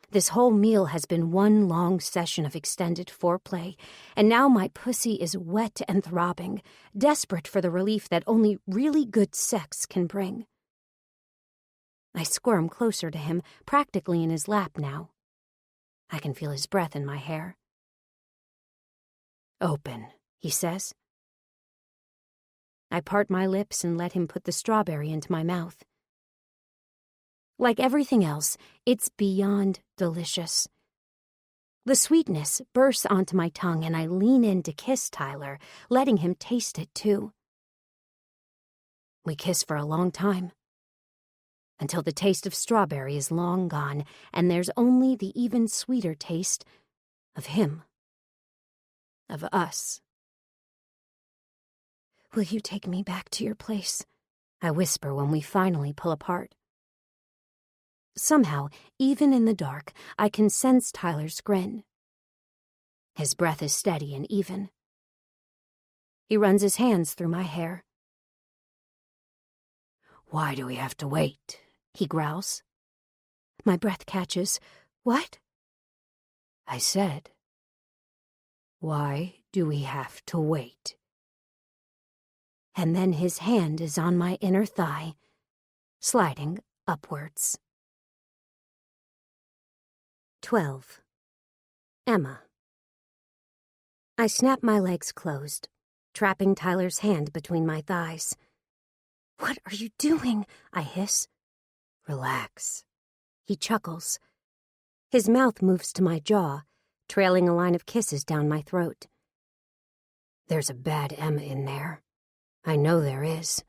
This whole meal has been one long session of extended foreplay, and now my pussy is wet and throbbing, desperate for the relief that only really good sex can bring. I squirm closer to him, practically in his lap now. I can feel his breath in my hair. "Open," he says. I part my lips and let him put the strawberry into my mouth. Like everything else, it's beyond delicious. The sweetness bursts onto my tongue and I lean in to kiss Tyler, letting him taste it too. We kiss for a long time, until the taste of strawberry is long gone and there's only the even sweeter taste of him, of us. "Will you take me back to your place?" I whisper when we finally pull apart. Somehow, even in the dark, I can sense Tyler's grin. His breath is steady and even. He runs his hands through my hair. "Why do we have to wait?" he growls. My breath catches. "What?" I said, "Why do we have to wait?" And then his hand is on my inner thigh, sliding upwards. 12. Emma. I snap my legs closed, trapping Tyler's hand between my thighs. "What are you doing?" I hiss. "Relax." He chuckles. His mouth moves to my jaw, trailing a line of kisses down my throat. "There's a bad Emma in there. I know there is."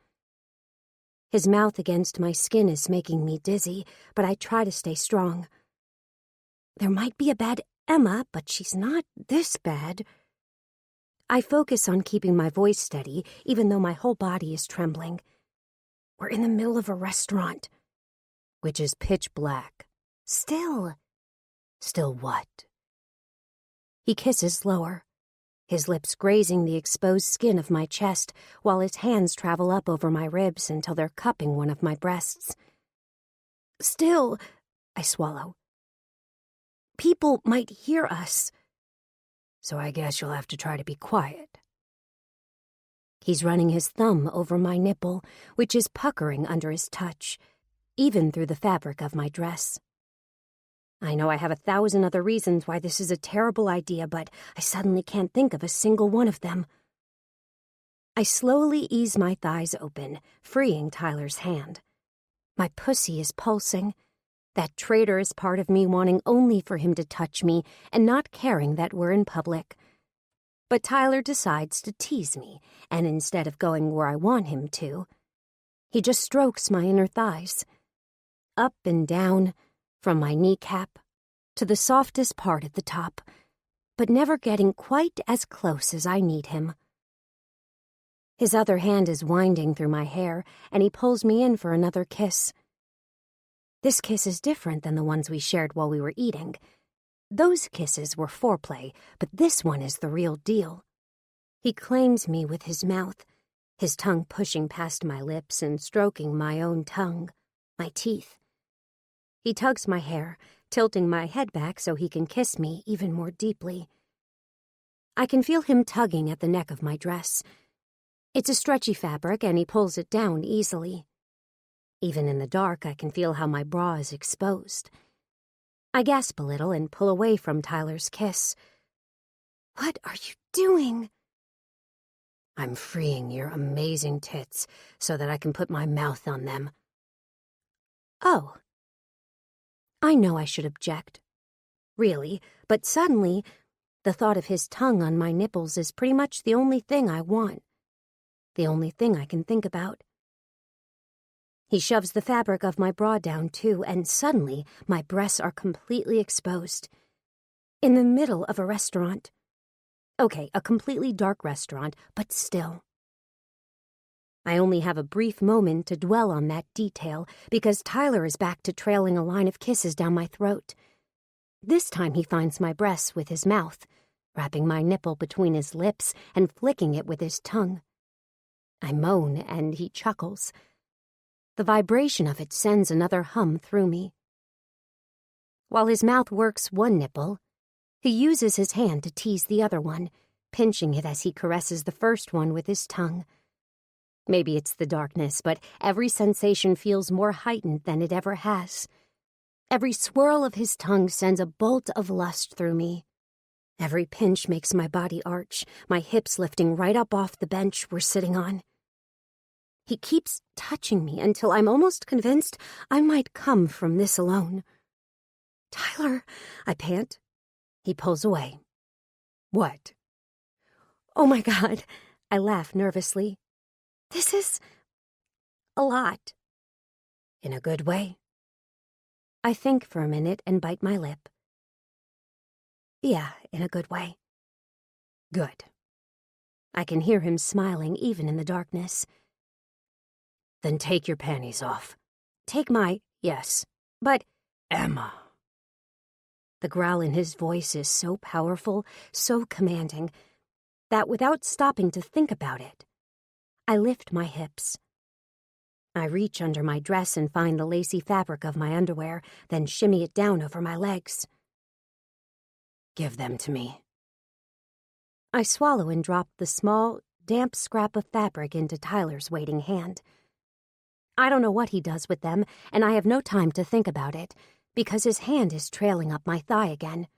His mouth against my skin is making me dizzy, but I try to stay strong. There might be a bad Emma, but she's not this bad. I focus on keeping my voice steady, even though my whole body is trembling. We're in the middle of a restaurant, which is pitch black. Still what? He kisses lower, his lips grazing the exposed skin of my chest, while his hands travel up over my ribs until they're cupping one of my breasts. "Still," I swallow. "People might hear us." "So I guess you'll have to try to be quiet." He's running his thumb over my nipple, which is puckering under his touch, even through the fabric of my dress. I know I have 1,000 other reasons why this is a terrible idea, but I suddenly can't think of a single one of them. I slowly ease my thighs open, freeing Tyler's hand. My pussy is pulsing. That traitorous part of me wanting only for him to touch me and not caring that we're in public. But Tyler decides to tease me, and instead of going where I want him to, he just strokes my inner thighs. Up and down, from my kneecap to the softest part at the top, but never getting quite as close as I need him. His other hand is winding through my hair, and he pulls me in for another kiss. This kiss is different than the ones we shared while we were eating. Those kisses were foreplay, but this one is the real deal. He claims me with his mouth, his tongue pushing past my lips and stroking my own tongue, my teeth. He tugs my hair, tilting my head back so he can kiss me even more deeply. I can feel him tugging at the neck of my dress. It's a stretchy fabric, and he pulls it down easily. Even in the dark, I can feel how my bra is exposed. I gasp a little and pull away from Tyler's kiss. "What are you doing?" "I'm freeing your amazing tits so that I can put my mouth on them." "Oh." I know I should object. Really, but suddenly, the thought of his tongue on my nipples is pretty much the only thing I want. The only thing I can think about. He shoves the fabric of my bra down, too, and suddenly my breasts are completely exposed. In the middle of a restaurant. Okay, a completely dark restaurant, but still. I only have a brief moment to dwell on that detail because Tyler is back to trailing a line of kisses down my throat. This time he finds my breasts with his mouth, wrapping my nipple between his lips and flicking it with his tongue. I moan, and he chuckles. The vibration of it sends another hum through me. While his mouth works one nipple, he uses his hand to tease the other one, pinching it as he caresses the first one with his tongue. Maybe it's the darkness, but every sensation feels more heightened than it ever has. Every swirl of his tongue sends a bolt of lust through me. Every pinch makes my body arch, my hips lifting right up off the bench we're sitting on. He keeps touching me until I'm almost convinced I might come from this alone. "Tyler," I pant. He pulls away. "What?" "Oh my God," I laugh nervously. "This is a lot." "In a good way?" I think for a minute and bite my lip. "Yeah, in a good way." "Good." I can hear him smiling even in the darkness. "Then take your panties off." "Take my—" "Yes, but—" "Emma." The growl in his voice is so powerful, so commanding, that without stopping to think about it, I lift my hips. I reach under my dress and find the lacy fabric of my underwear, then shimmy it down over my legs. "Give them to me." I swallow and drop the small, damp scrap of fabric into Tyler's waiting hand. I don't know what he does with them, and I have no time to think about it, because his hand is trailing up my thigh again.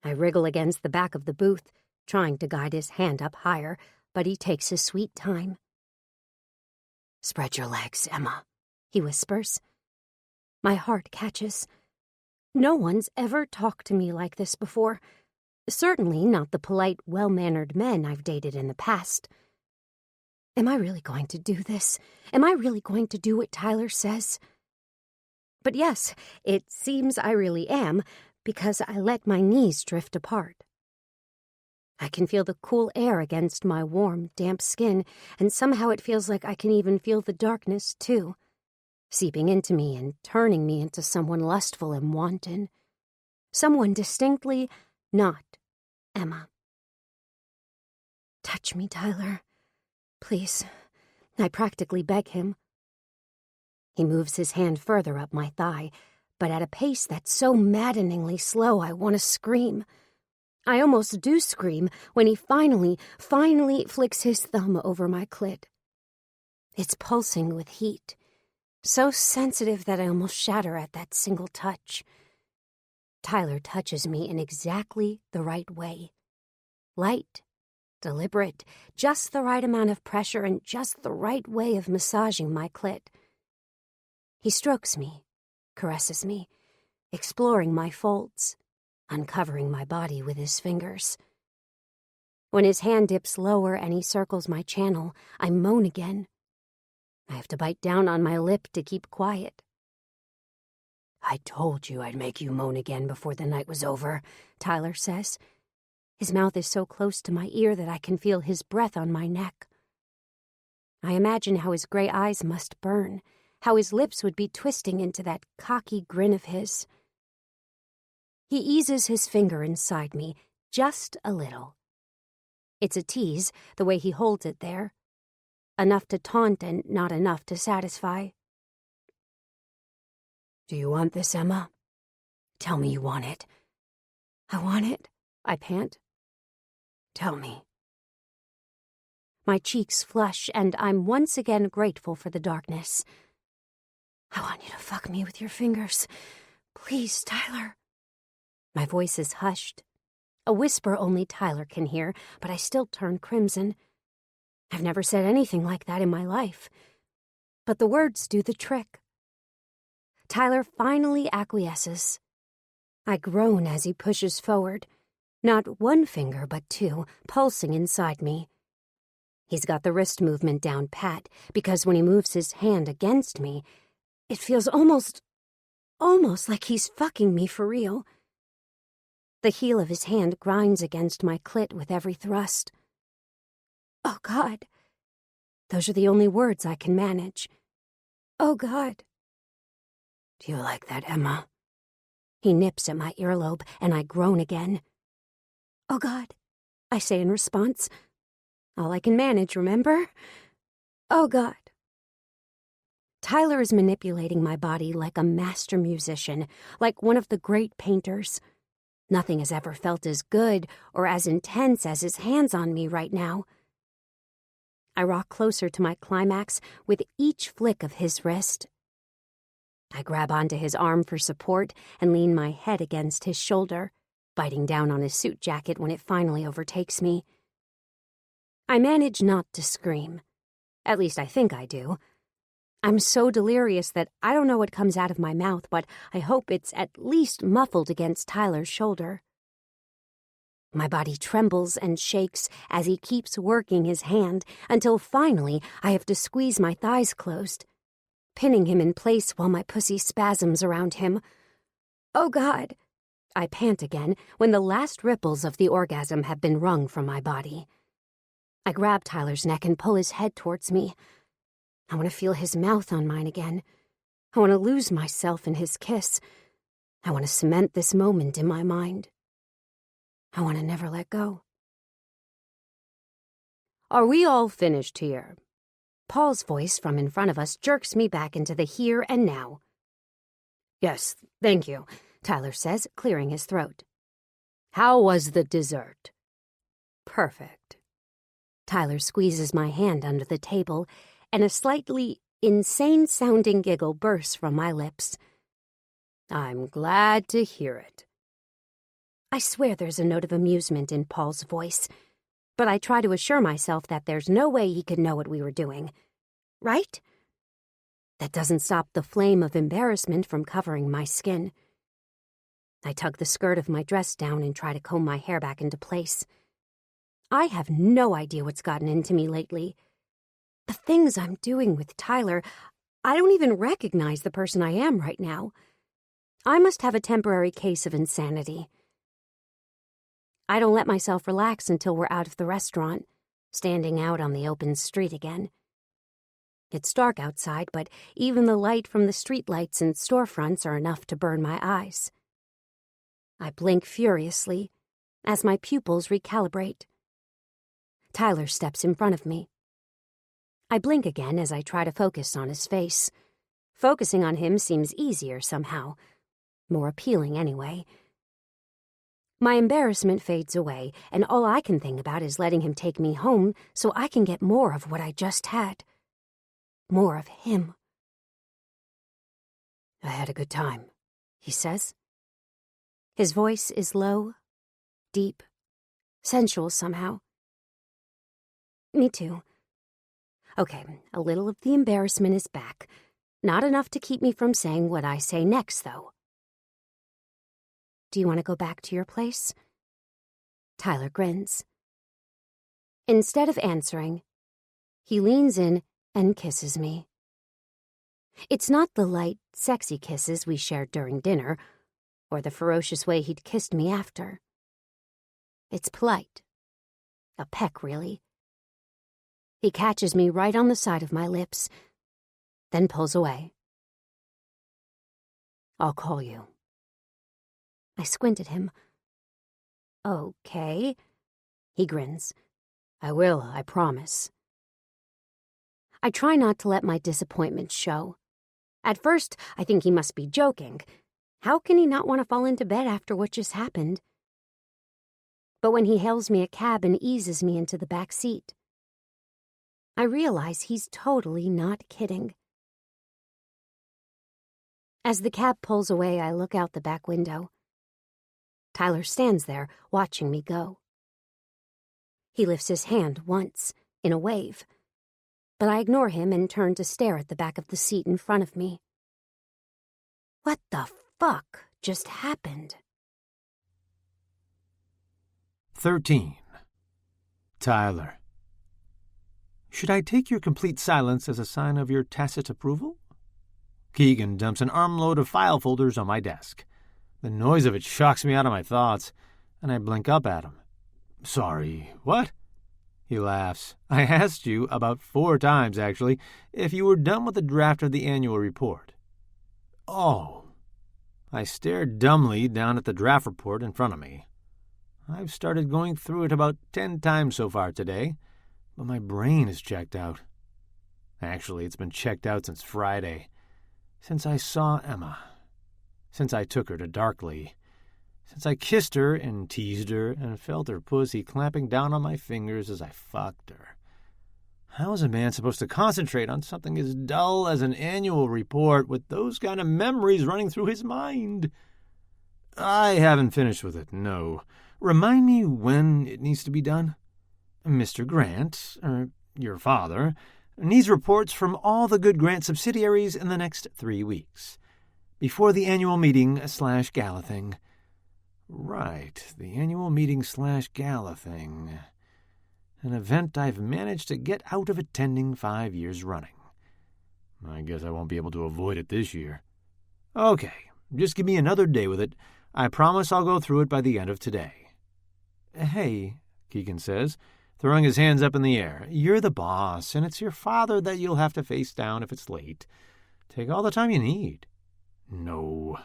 I wriggle against the back of the booth, trying to guide his hand up higher, but he takes his sweet time. "Spread your legs, Emma," he whispers. My heart catches. No one's ever talked to me like this before. Certainly not the polite, well-mannered men I've dated in the past. Am I really going to do this? Am I really going to do what Tyler says? But yes, it seems I really am, because I let my knees drift apart. I can feel the cool air against my warm, damp skin, and somehow it feels like I can even feel the darkness, too, seeping into me and turning me into someone lustful and wanton. Someone distinctly not Emma. "Touch me, Tyler. Please." I practically beg him. He moves his hand further up my thigh, but at a pace that's so maddeningly slow I want to scream. I almost do scream when he finally flicks his thumb over my clit. It's pulsing with heat, so sensitive that I almost shatter at that single touch. Tyler touches me in exactly the right way. Light, deliberate, just the right amount of pressure and just the right way of massaging my clit. He strokes me, caresses me, exploring my folds, uncovering my body with his fingers. When his hand dips lower and he circles my channel, I moan again. I have to bite down on my lip to keep quiet. "I told you I'd make you moan again before the night was over," Tyler says. His mouth is so close to my ear that I can feel his breath on my neck. I imagine how his gray eyes must burn, how his lips would be twisting into that cocky grin of his. He eases his finger inside me, just a little. It's a tease, the way he holds it there. Enough to taunt and not enough to satisfy. "Do you want this, Emma? Tell me you want it." "I want it," I pant. "Tell me." My cheeks flush, and I'm once again grateful for the darkness. "I want you to fuck me with your fingers. Please, Tyler." My voice is hushed. A whisper only Tyler can hear, but I still turn crimson. I've never said anything like that in my life. But the words do the trick. Tyler finally acquiesces. I groan as he pushes forward, not one finger but two, pulsing inside me. He's got the wrist movement down pat, because when he moves his hand against me, it feels almost like he's fucking me for real. The heel of his hand grinds against my clit with every thrust. "Oh, God." Those are the only words I can manage. "Oh, God." "Do you like that, Emma?" He nips at my earlobe, and I groan again. "Oh, God," I say in response. All I can manage, remember? Oh, God. Tyler is manipulating my body like a master musician, like one of the great painters. Nothing has ever felt as good or as intense as his hands on me right now. I rock closer to my climax with each flick of his wrist. I grab onto his arm for support and lean my head against his shoulder, biting down on his suit jacket when it finally overtakes me. I manage not to scream. At least I think I do. I'm so delirious that I don't know what comes out of my mouth, but I hope it's at least muffled against Tyler's shoulder. My body trembles and shakes as he keeps working his hand until finally I have to squeeze my thighs closed, pinning him in place while my pussy spasms around him. Oh, God! I pant again when the last ripples of the orgasm have been wrung from my body. I grab Tyler's neck and pull his head towards me. I want to feel his mouth on mine again. I want to lose myself in his kiss. I want to cement this moment in my mind. I want to never let go.
Are we all finished here? Paul's voice from in front of us jerks me back into the here and now.
Yes, thank you, Tyler says, clearing his throat.
How was the dessert?
Perfect. Tyler squeezes my hand under the table, and a slightly insane-sounding giggle bursts from my lips.
I'm glad to hear it.
I swear there's a note of amusement in Paul's voice, but I try to assure myself that there's no way he could know what we were doing. Right? That doesn't stop the flame of embarrassment from covering my skin. I tug the skirt of my dress down and try to comb my hair back into place. I have no idea what's gotten into me lately. The things I'm doing with Tyler, I don't even recognize the person I am right now. I must have a temporary case of insanity. I don't let myself relax until we're out of the restaurant, standing out on the open street again. It's dark outside, but even the light from the streetlights and storefronts are enough to burn my eyes. I blink furiously as my pupils recalibrate. Tyler steps in front of me. I blink again as I try to focus on his face. Focusing on him seems easier somehow. More appealing anyway. My embarrassment fades away, and all I can think about is letting him take me home so I can get more of what I just had. More of him.
I had a good time, he says.
His voice is low, deep, sensual somehow. Me too. Okay, a little of the embarrassment is back. Not enough to keep me from saying what I say next, though. Do you want to go back to your place? Tyler grins. Instead of answering, he leans in and kisses me. It's not the light, sexy kisses we shared during dinner, or the ferocious way he'd kissed me after. It's polite. A peck, really. He catches me right on the side of my lips, then pulls away.
I'll call you.
I squint at him. Okay. He grins.
I will, I promise.
I try not to let my disappointment show. At first, I think he must be joking. How can he not want to fall into bed after what just happened? But when he hails me a cab and eases me into the back seat, I realize he's totally not kidding. As the cab pulls away, I look out the back window. Tyler stands there, watching me go. He lifts his hand once, in a wave, but I ignore him and turn to stare at the back of the seat in front of me. What the fuck just happened?
13. Tyler. Should I take your complete silence as a sign of your tacit approval? Keegan dumps an armload of file folders on my desk. The noise of it shocks me out of my thoughts, and I blink up at him. Sorry, what? He laughs. I asked you about 4 times, actually, if you were done with the draft of the annual report. Oh. I stared dumbly down at the draft report in front of me. I've started going through it about 10 times so far today, but my brain is checked out. Actually, it's been checked out since Friday, since I saw Emma, since I took her to Darkley, since I kissed her and teased her and felt her pussy clamping down on my fingers as I fucked her. How is a man supposed to concentrate on something as dull as an annual report with those kind of memories running through his mind? I haven't finished with it, no. Remind me when it needs to be done. Mr. Grant, your father, needs reports from all the good Grant subsidiaries in the next 3 weeks, before the annual meeting/gala thing. Right, the annual meeting/gala thing. An event I've managed to get out of attending 5 years running. I guess I won't be able to avoid it this year. Okay, just give me another day with it. I promise I'll go through it by the end of today. Hey, Keegan says, throwing his hands up in the air. You're the boss, and it's your father that you'll have to face down if it's late. Take all the time you need. No.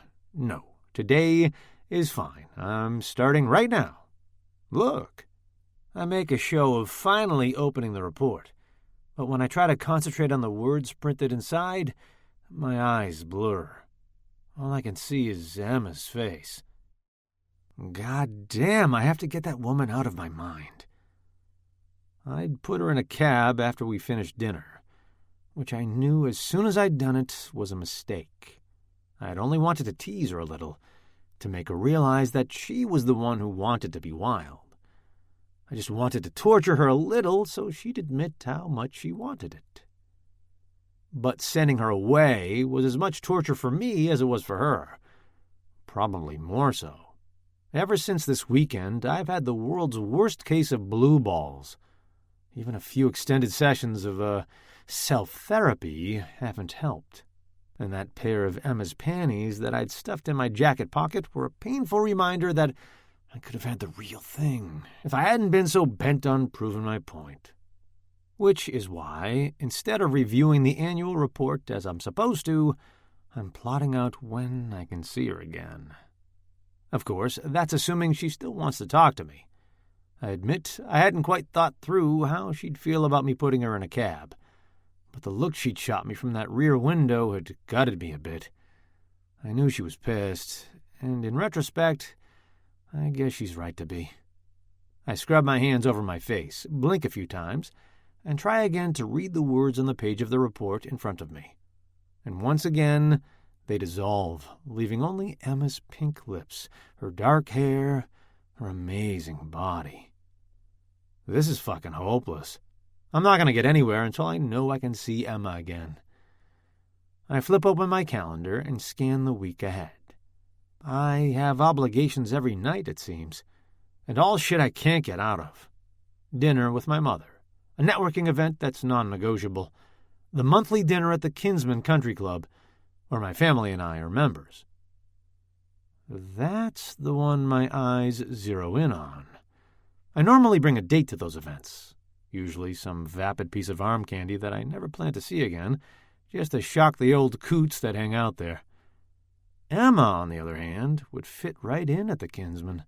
Today is fine. I'm starting right now. Look. I make a show of finally opening the report, but when I try to concentrate on the words printed inside, my eyes blur. All I can see is Emma's face. God damn, I have to get that woman out of my mind. I'd put her in a cab after we finished dinner, which I knew as soon as I'd done it was a mistake. I'd only wanted to tease her a little, to make her realize that she was the one who wanted to be wild. I just wanted to torture her a little so she'd admit how much she wanted it. But sending her away was as much torture for me as it was for her. Probably more so. Ever since this weekend, I've had the world's worst case of blue balls. Even a few extended sessions of self-therapy haven't helped. And that pair of Emma's panties that I'd stuffed in my jacket pocket were a painful reminder that I could have had the real thing if I hadn't been so bent on proving my point. Which is why, instead of reviewing the annual report as I'm supposed to, I'm plotting out when I can see her again. Of course, that's assuming she still wants to talk to me. I admit I hadn't quite thought through how she'd feel about me putting her in a cab, but the look she'd shot me from that rear window had gutted me a bit. I knew she was pissed, and in retrospect, I guess she's right to be. I scrub my hands over my face, blink a few times, and try again to read the words on the page of the report in front of me. And once again, they dissolve, leaving only Emma's pink lips, her dark hair, her amazing body. This is fucking hopeless. I'm not going to get anywhere until I know I can see Emma again. I flip open my calendar and scan the week ahead. I have obligations every night, it seems, and all shit I can't get out of. Dinner with my mother, a networking event that's non-negotiable, the monthly dinner at the Kinsman Country Club, where my family and I are members. That's the one my eyes zero in on. I normally bring a date to those events, usually some vapid piece of arm candy that I never plan to see again, just to shock the old coots that hang out there. Emma, on the other hand, would fit right in at the Kinsman.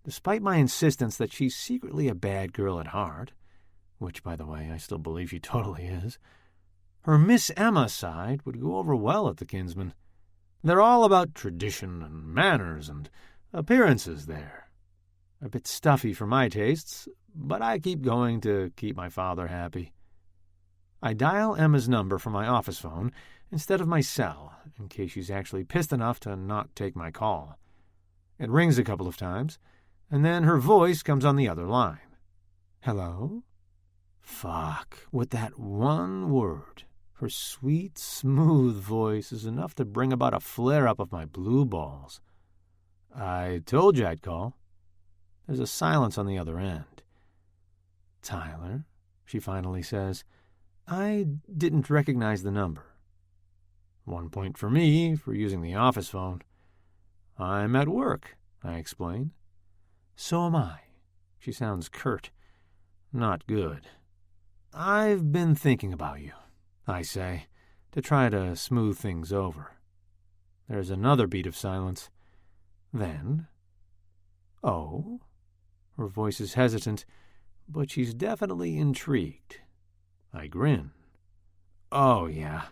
Despite my insistence that she's secretly a bad girl at heart, which, by the way, I still believe she totally is, her Miss Emma side would go over well at the Kinsman. They're all about tradition and manners and appearances there. A bit stuffy for my tastes, but I keep going to keep my father happy. I dial Emma's number from my office phone instead of my cell, in case she's actually pissed enough to not take my call. It rings a couple of times, and then her voice comes on the other line. Hello? Fuck, with that one word, her sweet, smooth voice is enough to bring about a flare-up of my blue balls. I told you I'd call. There's a silence on the other end. Tyler, she finally says, I didn't recognize the number. 1 point for me for using the office phone. I'm at work, I explain. So am I. She sounds curt. Not good. I've been thinking about you, I say, to try to smooth things over. There's another beat of silence. Then, oh, Her voice is hesitant, but she's definitely intrigued. I grin. Oh, yeah.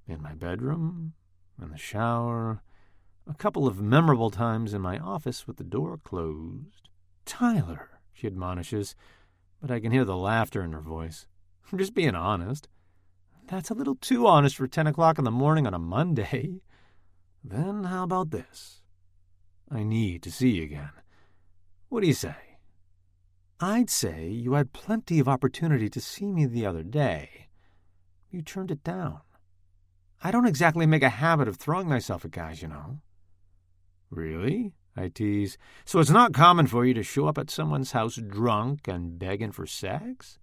In my bedroom, in the shower, a couple of memorable times in my office with the door closed. Tyler, she admonishes, but I can hear the laughter in her voice. I'm just being honest. That's a little too honest for 10 o'clock in the morning on a Monday. Then how about this? I need to see you again. What do you say? I'd say you had plenty of opportunity to see me the other day. You turned it down. I don't exactly make a habit of throwing myself at guys, you know. Really? I tease. So it's not common for you to show up at someone's house drunk and begging for sex?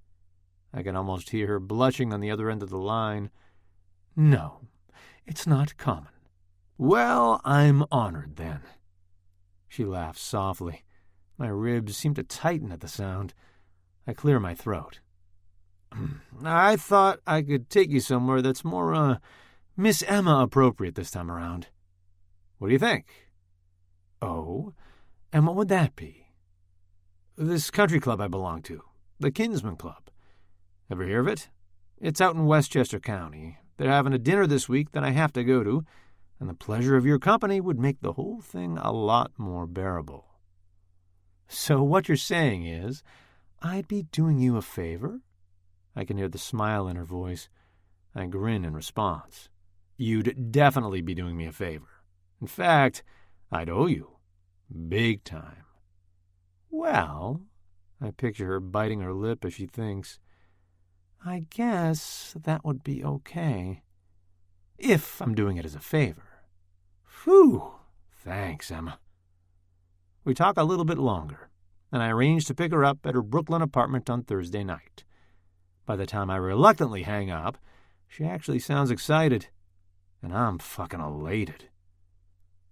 I can almost hear her blushing on the other end of the line. No, it's not common. Well, I'm honored then. She laughs softly. My ribs seem to tighten at the sound. I clear my throat. I thought I could take you somewhere that's more, Miss Emma appropriate this time around. What do you think? Oh, and what would that be? This country club I belong to, the Kinsman Club. Ever hear of it? It's out in Westchester County. They're having a dinner this week that I have to go to, and the pleasure of your company would make the whole thing a lot more bearable. So what you're saying is, I'd be doing you a favor? I can hear the smile in her voice. I grin in response. You'd definitely be doing me a favor. In fact, I'd owe you. Big time. Well, I picture her biting her lip as she thinks, I guess that would be okay. If I'm doing it as a favor. Phew! Thanks, Emma. We talk a little bit longer, and I arrange to pick her up at her Brooklyn apartment on Thursday night. By the time I reluctantly hang up, she actually sounds excited, and I'm fucking elated.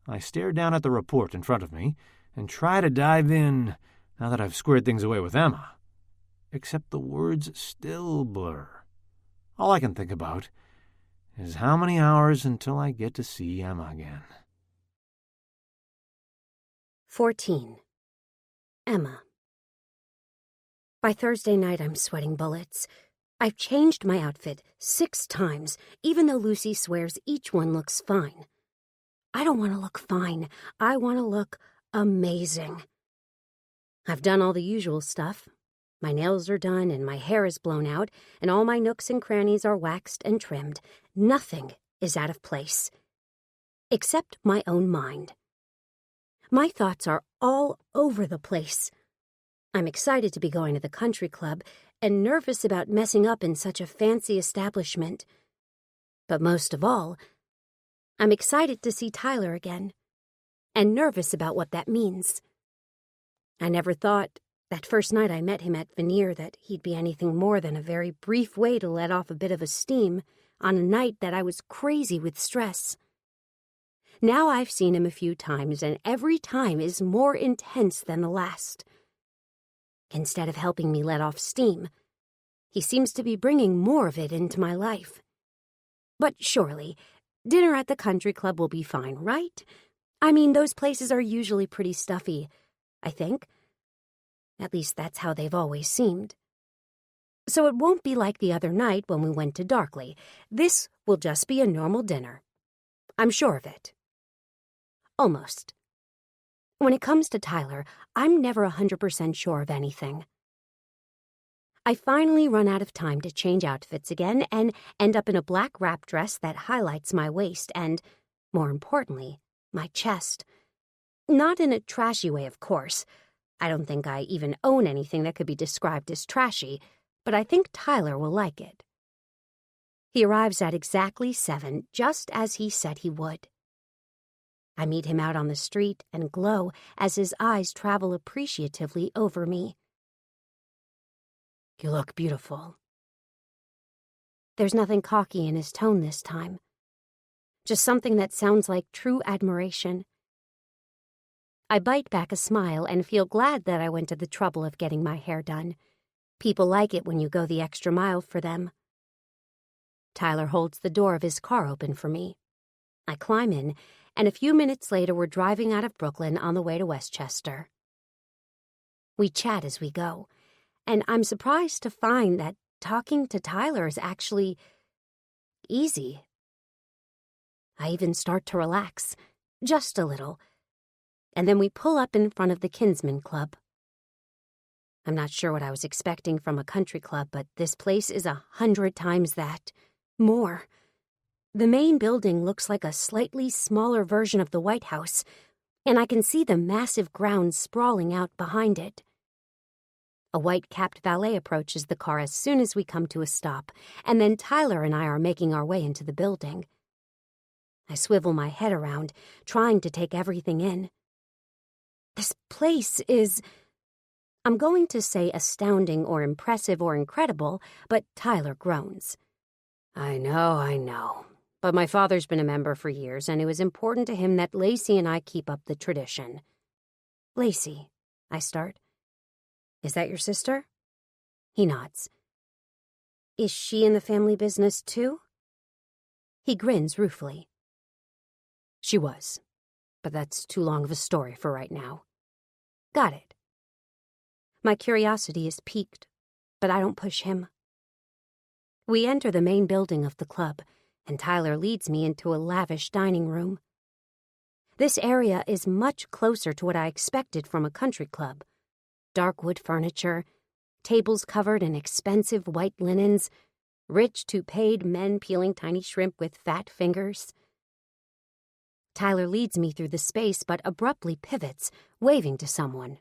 I stare down at the report in front of me and try to dive in now that I've squared things away with Emma. Except the words still blur. All I can think about is how many hours until I get to see Emma again.
14. Emma. By Thursday night, I'm sweating bullets. I've changed my outfit 6 times, even though Lucy swears each one looks fine. I don't want to look fine. I want to look amazing. I've done all the usual stuff. My nails are done, and my hair is blown out, and all my nooks and crannies are waxed and trimmed. Nothing is out of place. Except my own mind. My thoughts are all over the place. I'm excited to be going to the country club, and nervous about messing up in such a fancy establishment. But most of all, I'm excited to see Tyler again, and nervous about what that means. I never thought, that first night I met him at Veneer, that he'd be anything more than a very brief way to let off a bit of a steam on a night that I was crazy with stress. Now I've seen him a few times, and every time is more intense than the last. Instead of helping me let off steam, he seems to be bringing more of it into my life. But surely, dinner at the country club will be fine, right? I mean, those places are usually pretty stuffy, I think. At least that's how they've always seemed. So it won't be like the other night when we went to Darkley. This will just be a normal dinner. I'm sure of it. Almost. When it comes to Tyler, I'm never 100% sure of anything. I finally run out of time to change outfits again and end up in a black wrap dress that highlights my waist and, more importantly, my chest. Not in a trashy way, of course. I don't think I even own anything that could be described as trashy, but I think Tyler will like it. He arrives at exactly 7, just as he said he would. I meet him out on the street and glow as his eyes travel appreciatively over me. You look beautiful. There's nothing cocky in his tone this time. Just something that sounds like true admiration. I bite back a smile and feel glad that I went to the trouble of getting my hair done. People like it when you go the extra mile for them. Tyler holds the door of his car open for me. I climb in, and a few minutes later we're driving out of Brooklyn on the way to Westchester. We chat as we go, and I'm surprised to find that talking to Tyler is actually easy. I even start to relax, just a little, and then we pull up in front of the Kinsman Club. I'm not sure what I was expecting from a country club, but this place is 100 times that. More. The main building looks like a slightly smaller version of the White House, and I can see the massive grounds sprawling out behind it. A white-capped valet approaches the car as soon as we come to a stop, and then Tyler and I are making our way into the building. I swivel my head around, trying to take everything in. This place is, I'm going to say astounding or impressive or incredible, but Tyler groans. I know. But my father's been a member for years, and it was important to him that Lacey and I keep up the tradition. Lacey, I start. Is that your sister? He nods. Is she in the family business too? He grins ruefully. She was, but that's too long of a story for right now. Got it. My curiosity is piqued, but I don't push him. We enter the main building of the club, and Tyler leads me into a lavish dining room. This area is much closer to what I expected from a country club. Dark wood furniture, tables covered in expensive white linens, rich toupéed men peeling tiny shrimp with fat fingers. Tyler leads me through the space but abruptly pivots, waving to someone.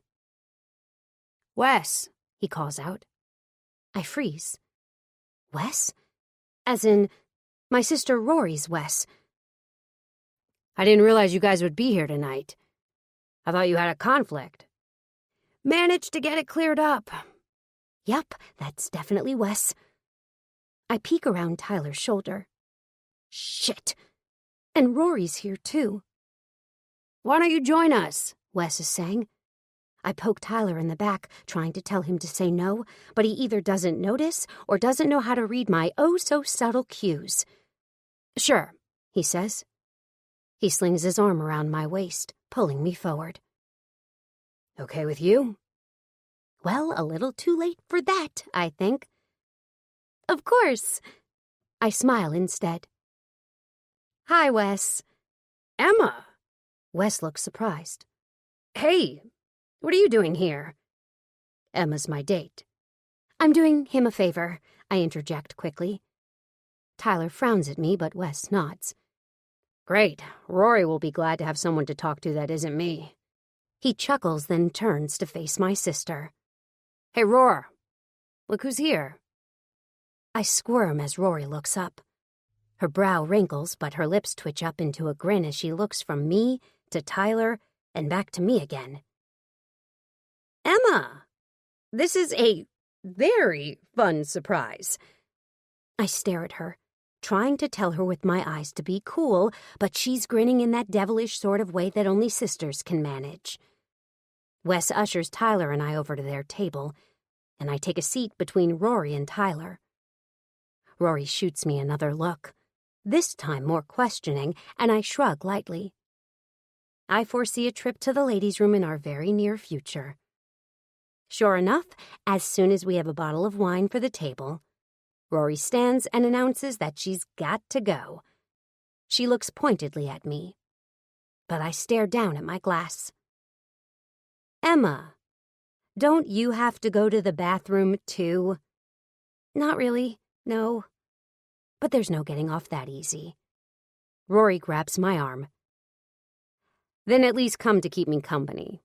Wes, he calls out. I freeze. Wes? As in, my sister Rory's Wes. I didn't realize you guys would be here tonight. I thought you had a conflict. Managed to get it cleared up. Yep, that's definitely Wes. I peek around Tyler's shoulder. Shit. And Rory's here too. Why don't you join us? Wes is saying. I poke Tyler in the back, trying to tell him to say no, but he either doesn't notice or doesn't know how to read my oh-so-subtle cues. Sure, he says. He slings his arm around my waist, pulling me forward. Okay with you? Well, a little too late for that, I think. Of course. I smile instead. Hi, Wes. Emma. Wes looks surprised. Hey, what are you doing here? Emma's my date. I'm doing him a favor, I interject quickly. Tyler frowns at me, but Wes nods. Great. Rory will be glad to have someone to talk to that isn't me. He chuckles, then turns to face my sister. Hey, Roar. Look who's here. I squirm as Rory looks up. Her brow wrinkles, but her lips twitch up into a grin as she looks from me to Tyler and back to me again. Emma, this is a very fun surprise. I stare at her, trying to tell her with my eyes to be cool, but she's grinning in that devilish sort of way that only sisters can manage. Wes ushers Tyler and I over to their table, and I take a seat between Rory and Tyler. Rory shoots me another look, this time more questioning, and I shrug lightly. I foresee a trip to the ladies' room in our very near future. Sure enough, as soon as we have a bottle of wine for the table, Rory stands and announces that she's got to go. She looks pointedly at me, but I stare down at my glass. Emma, don't you have to go to the bathroom too? Not really, no. But there's no getting off that easy. Rory grabs my arm. Then at least come to keep me company.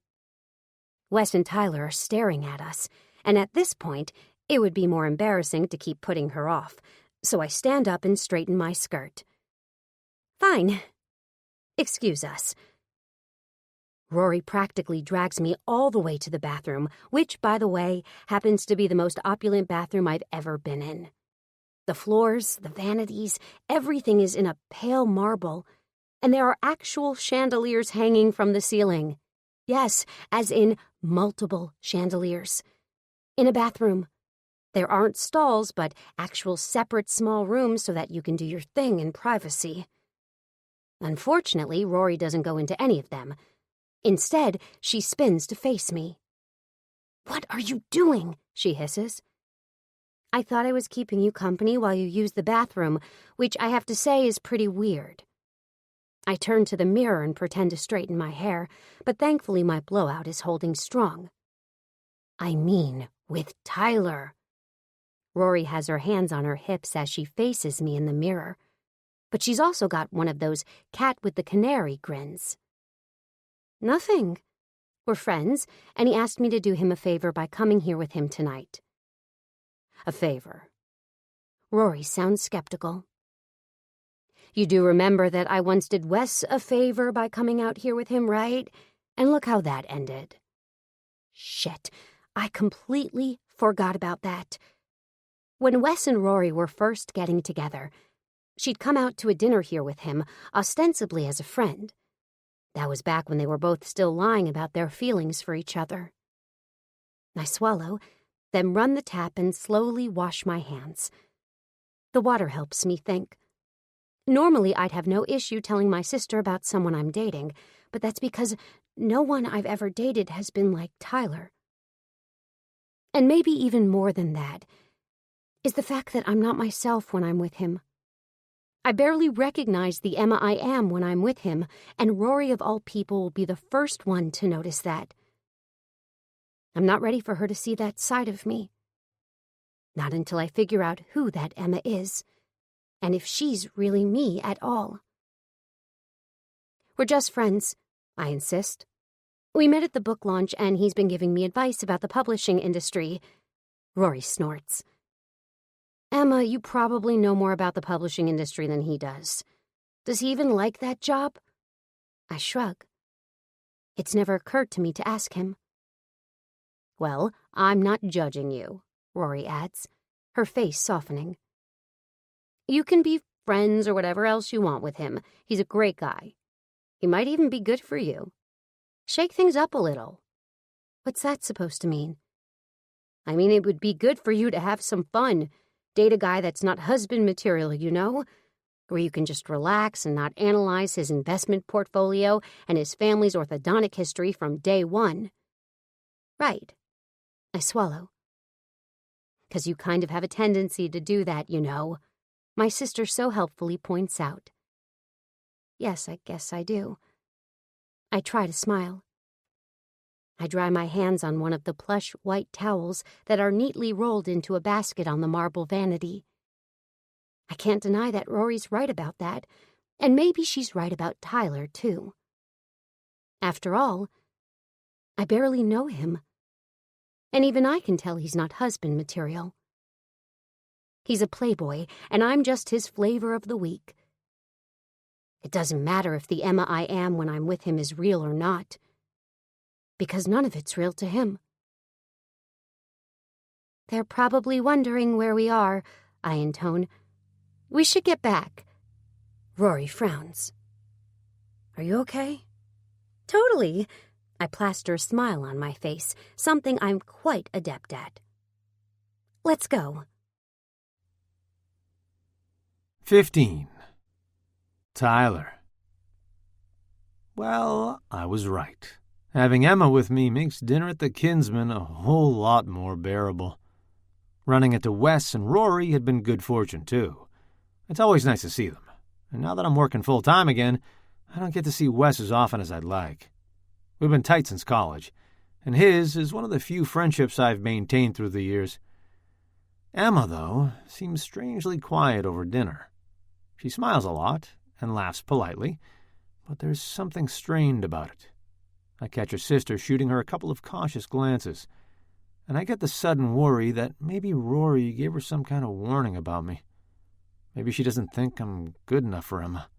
Wes and Tyler are staring at us, and at this point, it would be more embarrassing to keep putting her off, so I stand up and straighten my skirt. Fine. Excuse us. Rory practically drags me all the way to the bathroom, which, by the way, happens to be the most opulent bathroom I've ever been in. The floors, the vanities, everything is in a pale marble, and there are actual chandeliers hanging from the ceiling. Yes, as in multiple chandeliers. In a bathroom. There aren't stalls, but actual separate small rooms so that you can do your thing in privacy. Unfortunately, Rory doesn't go into any of them. Instead, she spins to face me. "What are you doing?" she hisses. "I thought I was keeping you company while you used the bathroom, which I have to say is pretty weird." I turn to the mirror and pretend to straighten my hair, but thankfully my blowout is holding strong. I mean, with Tyler. Rory has her hands on her hips as she faces me in the mirror, but she's also got one of those cat with the canary grins. "Nothing. We're friends, and he asked me to do him a favor by coming here with him tonight." "A favor?" Rory sounds skeptical. "You do remember that I once did Wes a favor by coming out here with him, right? And look how that ended." Shit, I completely forgot about that. When Wes and Rory were first getting together, she'd come out to a dinner here with him, ostensibly as a friend. That was back when they were both still lying about their feelings for each other. I swallow, then run the tap and slowly wash my hands. The water helps me think. Normally, I'd have no issue telling my sister about someone I'm dating, but that's because no one I've ever dated has been like Tyler. And maybe even more than that is the fact that I'm not myself when I'm with him. I barely recognize the Emma I am when I'm with him, and Rory of all people will be the first one to notice that. I'm not ready for her to see that side of me. Not until I figure out who that Emma is, and if she's really me at all. "We're just friends," I insist. "We met at the book launch, and he's been giving me advice about the publishing industry." Rory snorts. "Emma, you probably know more about the publishing industry than he does. Does he even like that job?" I shrug. It's never occurred to me to ask him. "Well, I'm not judging you," Rory adds, her face softening. "You can be friends or whatever else you want with him. He's a great guy. He might even be good for you. Shake things up a little." "What's that supposed to mean?" "I mean, it would be good for you to have some fun. Date a guy that's not husband material, you know? Where you can just relax and not analyze his investment portfolio and his family's orthodontic history from day one." "Right." I swallow. "'Cause you kind of have a tendency to do that, you know," my sister so helpfully points out. Yes, I guess I do. I try to smile. I dry my hands on one of the plush white towels that are neatly rolled into a basket on the marble vanity. I can't deny that Rory's right about that, and maybe she's right about Tyler, too. After all, I barely know him, and even I can tell he's not husband material. He's a playboy, and I'm just his flavor of the week. It doesn't matter if the Emma I am when I'm with him is real or not, because none of it's real to him. "They're probably wondering where we are," I intone. "We should get back." Rory frowns. "Are you okay?" "Totally." I plaster a smile on my face, something I'm quite adept at. "Let's go."
15. Tyler. Well, I was right. Having Emma with me makes dinner at the Kinsman a whole lot more bearable. Running into Wes and Rory had been good fortune, too. It's always nice to see them. And now that I'm working full-time again, I don't get to see Wes as often as I'd like. We've been tight since college, and his is one of the few friendships I've maintained through the years. Emma, though, seems strangely quiet over dinner. She smiles a lot and laughs politely, but there's something strained about it. I catch her sister shooting her a couple of cautious glances, and I get the sudden worry that maybe Rory gave her some kind of warning about me. Maybe she doesn't think I'm good enough for Emma.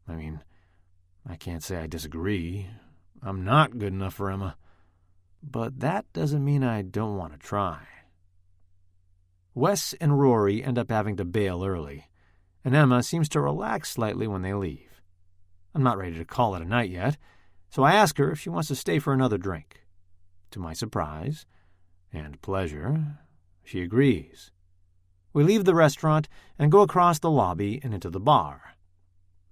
I mean, I can't say I disagree. I'm not good enough for Emma. But that doesn't mean I don't want to try. Wes and Rory end up having to bail early, and Emma seems to relax slightly when they leave. I'm not ready to call it a night yet, so I ask her if she wants to stay for another drink. To my surprise and pleasure, she agrees. We leave the restaurant and go across the lobby and into the bar.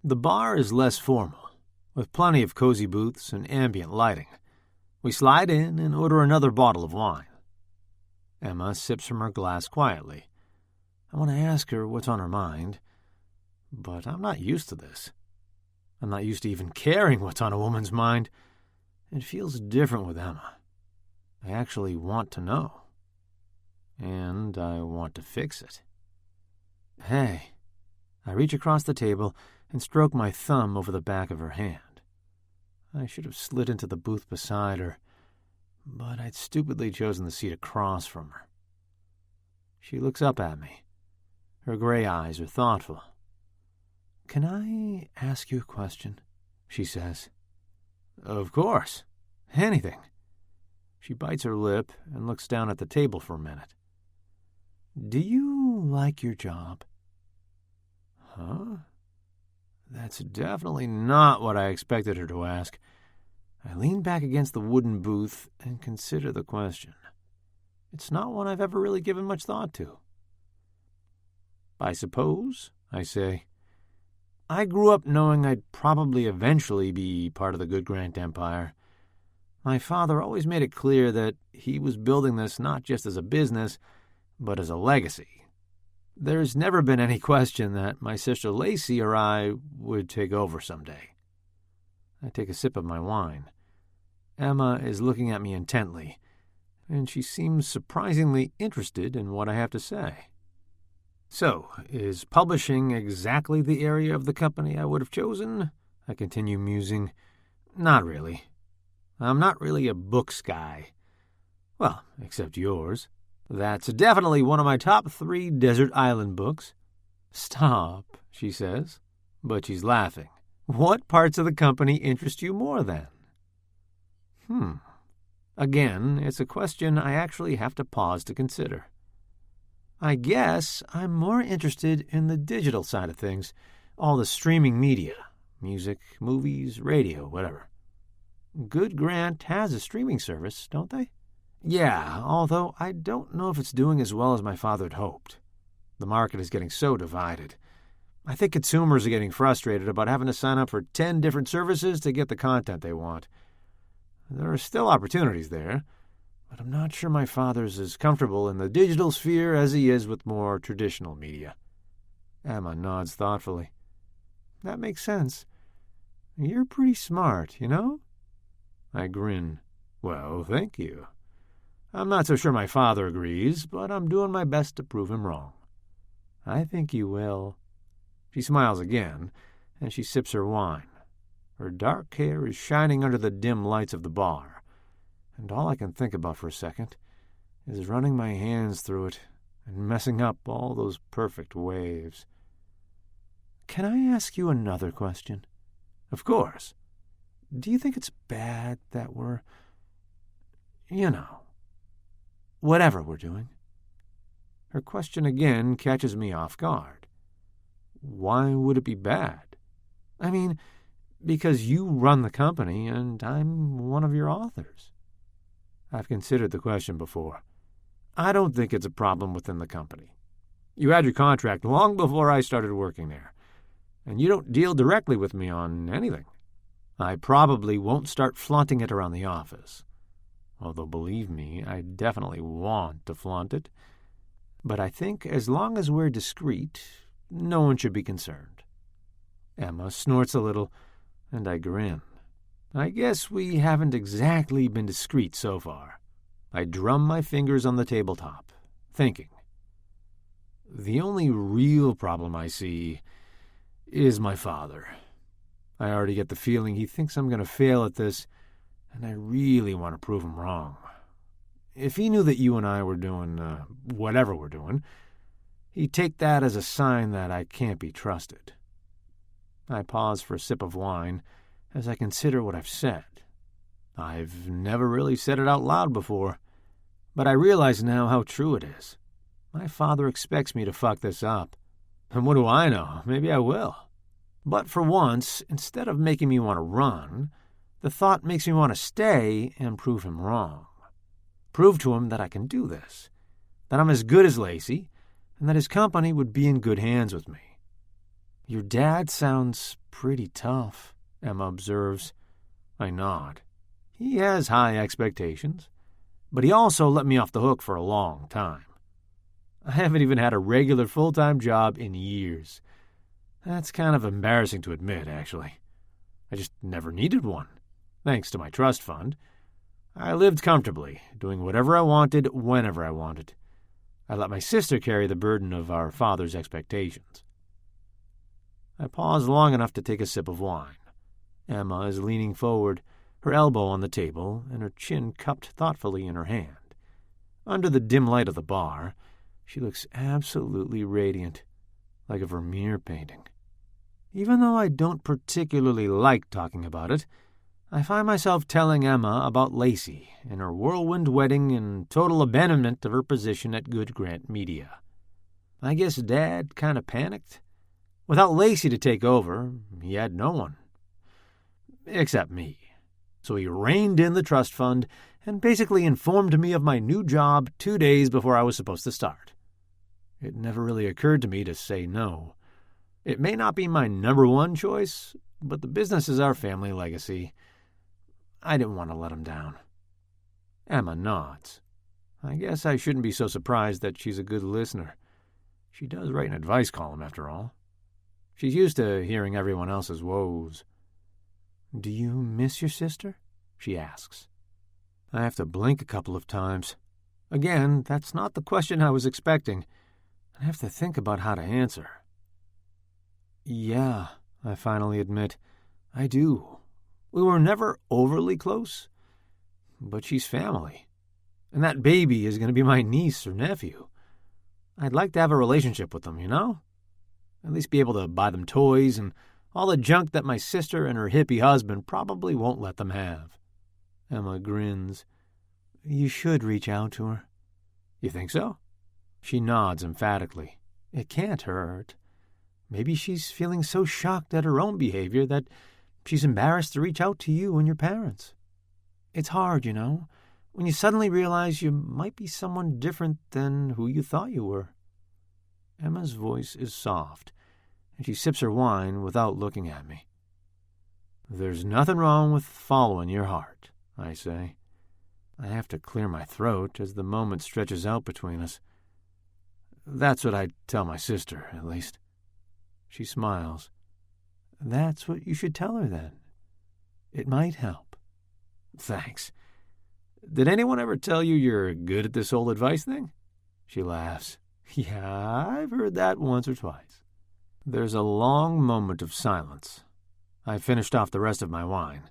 The bar is less formal, with plenty of cozy booths and ambient lighting. We slide in and order another bottle of wine. Emma sips from her glass quietly. I want to ask her what's on her mind, but I'm not used to this. I'm not used to even caring what's on a woman's mind. It feels different with Emma. I actually want to know. And I want to fix it. Hey. I reach across the table and stroke my thumb over the back of her hand. I should have slid into the booth beside her, but I'd stupidly chosen the seat across from her. She looks up at me. Her gray eyes are thoughtful. "Can I ask you a question?" she says. "Of course. Anything." She bites her lip and looks down at the table for a minute. "Do you like your job?" Huh? That's definitely not what I expected her to ask. I lean back against the wooden booth and consider the question. It's not one I've ever really given much thought to. "I suppose," I say. "I grew up knowing I'd probably eventually be part of the Good Grant Empire. My father always made it clear that he was building this not just as a business, but as a legacy. There's never been any question that my sister Lacey or I would take over someday." I take a sip of my wine. Emma is looking at me intently, and she seems surprisingly interested in what I have to say. "So, is publishing exactly the area of the company I would have chosen?" I continue musing. "Not really. I'm not really a books guy. Well, except yours. That's definitely one of my top 3 desert island books." "Stop," she says, but she's laughing. "What parts of the company interest you more, then?" Again, it's a question I actually have to pause to consider. I guess I'm more interested in the digital side of things, all the streaming media, music, movies, radio, whatever. Good Grant has a streaming service, don't they? Yeah, although I don't know if it's doing as well as my father had hoped. The market is getting so divided. I think consumers are getting frustrated about having to sign up for 10 different services to get the content they want. There are still opportunities there, but I'm not sure my father's as comfortable in the digital sphere as he is with more traditional media. Emma nods thoughtfully. "That makes sense. You're pretty smart, you know?" I grin. "Well, thank you. I'm not so sure my father agrees, but I'm doing my best to prove him wrong." "I think you will." She smiles again, and she sips her wine. Her dark hair is shining under the dim lights of the bar, and all I can think about for a second is running my hands through it and messing up all those perfect waves. "Can I ask you another question?" "Of course." "Do you think it's bad that we're, whatever we're doing?" Her question again catches me off guard. Why would it be bad? I mean, because you run the company and I'm one of your authors. I've considered the question before. I don't think it's a problem within the company. You had your contract long before I started working there, and you don't deal directly with me on anything. I probably won't start flaunting it around the office. Although, believe me, I definitely want to flaunt it. But I think as long as we're discreet, no one should be concerned. Emma snorts a little, and I grin. I guess we haven't exactly been discreet so far. I drum my fingers on the tabletop, thinking. The only real problem I see is my father. I already get the feeling he thinks I'm going to fail at this, and I really want to prove him wrong. If he knew that you and I were doing whatever we're doing, he'd take that as a sign that I can't be trusted. I pause for a sip of wine as I consider what I've said. I've never really said it out loud before, but I realize now how true it is. My father expects me to fuck this up. And what do I know? Maybe I will. But for once, instead of making me want to run, the thought makes me want to stay and prove him wrong. Prove to him that I can do this, that I'm as good as Lacey, and that his company would be in good hands with me. Your dad sounds pretty tough, Emma observes. I nod. He has high expectations, but he also let me off the hook for a long time. I haven't even had a regular full-time job in years. That's kind of embarrassing to admit, actually. I just never needed one, thanks to my trust fund. I lived comfortably, doing whatever I wanted, whenever I wanted. I let my sister carry the burden of our father's expectations. I paused long enough to take a sip of wine. Emma is leaning forward, her elbow on the table and her chin cupped thoughtfully in her hand. Under the dim light of the bar, she looks absolutely radiant, like a Vermeer painting. Even though I don't particularly like talking about it, I find myself telling Emma about Lacey and her whirlwind wedding and total abandonment of her position at Good Grant Media. I guess Dad kind of panicked. Without Lacey to take over, he had no one. Except me. So he reined in the trust fund and basically informed me of my new job 2 days before I was supposed to start. It never really occurred to me to say no. It may not be my number one choice, but the business is our family legacy. I didn't want to let him down. Emma nods. I guess I shouldn't be so surprised that she's a good listener. She does write an advice column, after all. She's used to hearing everyone else's woes. "Do you miss your sister?" she asks. I have to blink a couple of times. Again, that's not the question I was expecting. I have to think about how to answer. Yeah, I finally admit, I do. We were never overly close, but she's family. And that baby is going to be my niece or nephew. I'd like to have a relationship with them, you know? At least be able to buy them toys and all the junk that my sister and her hippie husband probably won't let them have. Emma grins. You should reach out to her. You think so? She nods emphatically. It can't hurt. Maybe she's feeling so shocked at her own behavior that she's embarrassed to reach out to you and your parents. It's hard, you know, when you suddenly realize you might be someone different than who you thought you were. Emma's voice is soft, and she sips her wine without looking at me. There's nothing wrong with following your heart, I say. I have to clear my throat as the moment stretches out between us. That's what I'd tell my sister, at least. She smiles. That's what you should tell her, then. It might help. Thanks. Did anyone ever tell you you're good at this whole advice thing? She laughs. Yeah, I've heard that once or twice. There's a long moment of silence. I finished off the rest of my wine,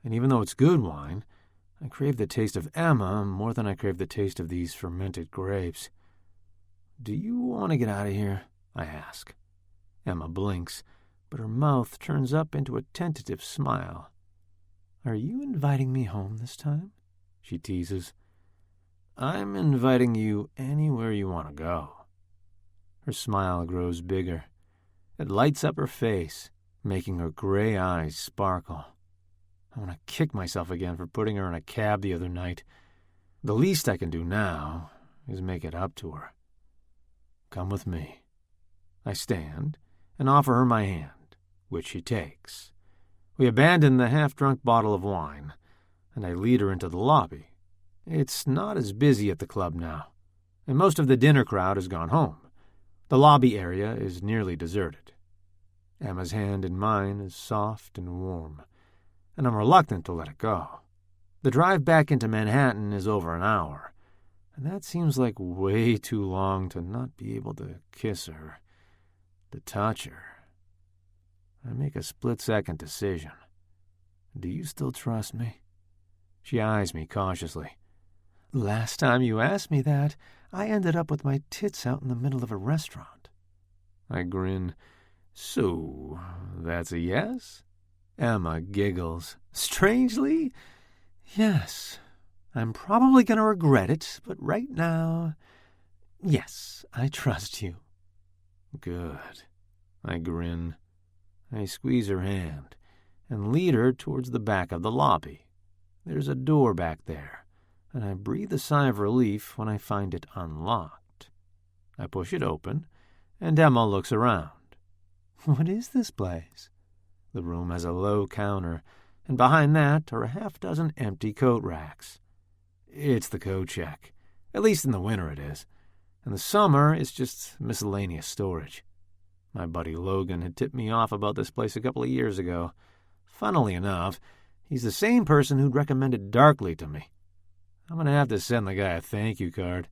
and even though it's good wine, I crave the taste of Emma more than I crave the taste of these fermented grapes. Do you want to get out of here? I ask. Emma blinks, but her mouth turns up into a tentative smile. Are you inviting me home this time? She teases. I'm inviting you anywhere you want to go. Her smile grows bigger. It lights up her face, making her gray eyes sparkle. I want to kick myself again for putting her in a cab the other night. The least I can do now is make it up to her. Come with me. I stand and offer her my hand, which she takes. We abandon the half-drunk bottle of wine, and I lead her into the lobby. It's not as busy at the club now, and most of the dinner crowd has gone home. The lobby area is nearly deserted. Emma's hand in mine is soft and warm, and I'm reluctant to let it go. The drive back into Manhattan is over an hour, and that seems like way too long to not be able to kiss her, to touch her. I make a split-second decision. Do you still trust me? She eyes me cautiously. Last time you asked me that, I ended up with my tits out in the middle of a restaurant. I grin. So, that's a yes? Emma giggles. Strangely, yes. I'm probably going to regret it, but right now, yes, I trust you. Good. I grin. I squeeze her hand and lead her towards the back of the lobby. There's a door back there, and I breathe a sigh of relief when I find it unlocked. I push it open, and Emma looks around. What is this place? The room has a low counter and behind that are a half-dozen empty coat racks. It's the coat check. At least in the winter it is. In the summer, it's just miscellaneous storage. My buddy Logan had tipped me off about this place a couple of years ago. Funnily enough, he's the same person who'd recommended Darkly to me. I'm going to have to send the guy a thank you card.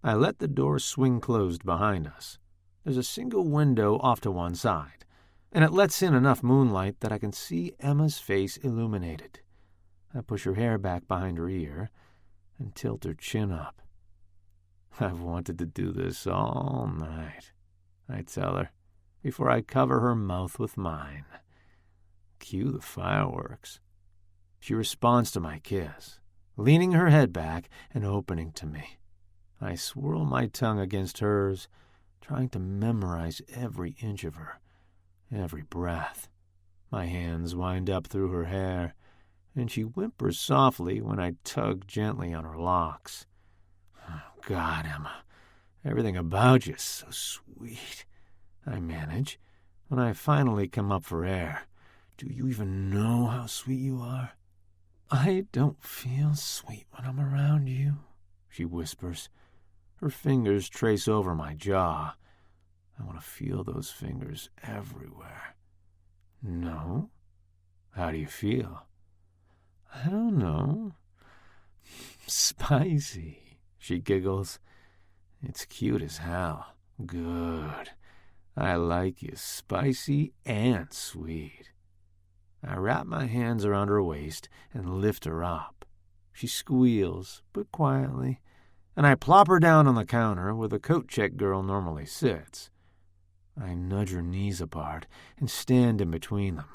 I let the door swing closed behind us. There's a single window off to one side, and it lets in enough moonlight that I can see Emma's face illuminated. I push her hair back behind her ear and tilt her chin up. I've wanted to do this all night, I tell her, before I cover her mouth with mine. Cue the fireworks. She responds to my kiss, leaning her head back and opening to me. I swirl my tongue against hers, trying to memorize every inch of her, every breath. My hands wind up through her hair, and she whimpers softly when I tug gently on her locks. Oh, God, Emma, everything about you is so sweet, I manage, when I finally come up for air. Do you even know how sweet you are? I don't feel sweet when I'm around you, she whispers. Her fingers trace over my jaw. I want to feel those fingers everywhere. No? How do you feel? I don't know. Spicy, she giggles. It's cute as hell. Good. I like you spicy and sweet. I wrap my hands around her waist and lift her up. She squeals, but quietly, and I plop her down on the counter where the coat check girl normally sits. I nudge her knees apart and stand in between them,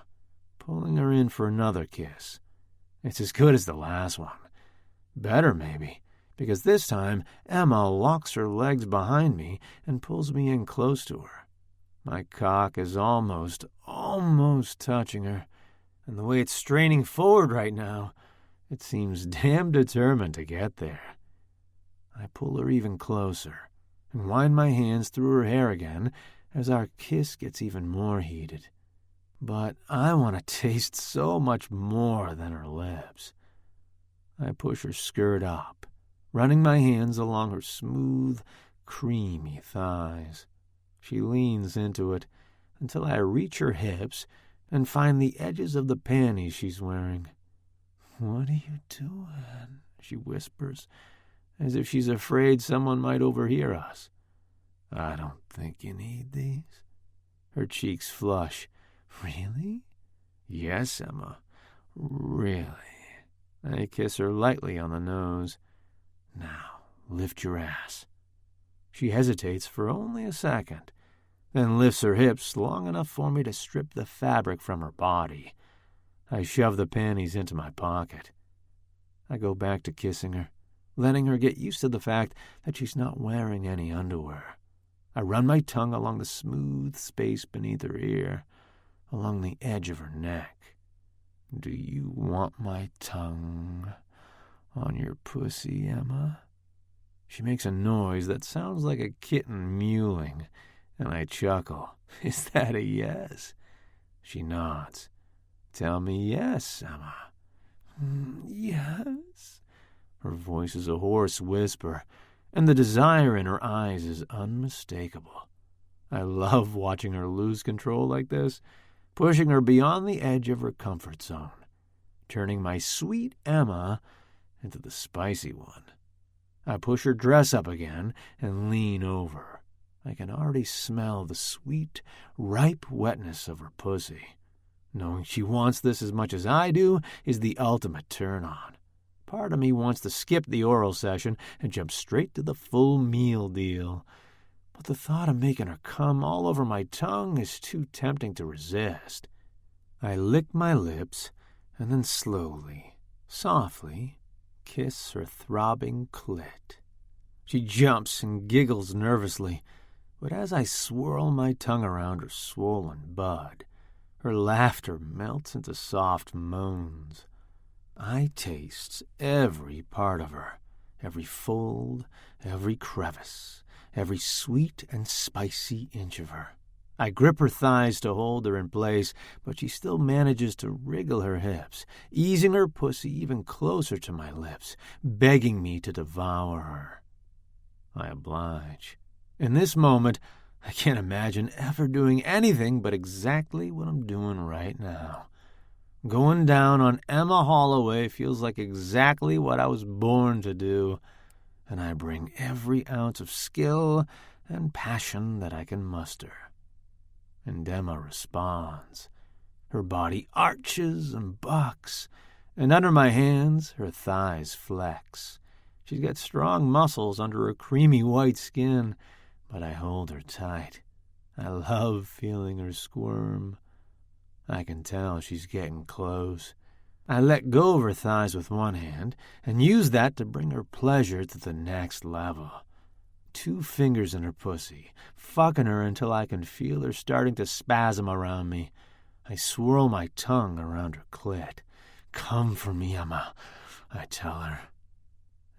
pulling her in for another kiss. It's as good as the last one. Better, maybe, because this time Emma locks her legs behind me and pulls me in close to her. My cock is almost touching her, and the way it's straining forward right now, it seems damn determined to get there. I pull her even closer and wind my hands through her hair again as our kiss gets even more heated. But I want to taste so much more than her lips. I push her skirt up, running my hands along her smooth, creamy thighs. She leans into it until I reach her hips and find the edges of the panties she's wearing. "What are you doing?" she whispers, as if she's afraid someone might overhear us. "I don't think you need these." Her cheeks flush. "Really?" "Yes, Emma, really." I kiss her lightly on the nose. "Now, lift your ass." She hesitates for only a second, then lifts her hips long enough for me to strip the fabric from her body. I shove the panties into my pocket. I go back to kissing her, letting her get used to the fact that she's not wearing any underwear. I run my tongue along the smooth space beneath her ear, along the edge of her neck. "Do you want my tongue on your pussy, Emma?" She makes a noise that sounds like a kitten mewling, and I chuckle. "Is that a yes?" She nods. "Tell me yes, Emma." "Yes." Her voice is a hoarse whisper, and the desire in her eyes is unmistakable. I love watching her lose control like this, pushing her beyond the edge of her comfort zone, turning my sweet Emma into the spicy one. I push her dress up again and lean over. I can already smell the sweet, ripe wetness of her pussy. Knowing she wants this as much as I do is the ultimate turn-on. Part of me wants to skip the oral session and jump straight to the full meal deal. But the thought of making her come all over my tongue is too tempting to resist. I lick my lips and then slowly, softly, kiss her throbbing clit. She jumps and giggles nervously, but as I swirl my tongue around her swollen bud, her laughter melts into soft moans. I taste every part of her, every fold, every crevice, every sweet and spicy inch of her. I grip her thighs to hold her in place, but she still manages to wriggle her hips, easing her pussy even closer to my lips, begging me to devour her. I oblige. In this moment, I can't imagine ever doing anything but exactly what I'm doing right now. Going down on Emma Holloway feels like exactly what I was born to do, and I bring every ounce of skill and passion that I can muster. And Emma responds. Her body arches and bucks, and under my hands her thighs flex. She's got strong muscles under her creamy white skin, but I hold her tight. I love feeling her squirm. I can tell she's getting close. I let go of her thighs with one hand and use that to bring her pleasure to the next level. 2 fingers in her pussy, fucking her until I can feel her starting to spasm around me. I swirl my tongue around her clit. "Come for me, Emma," I tell her.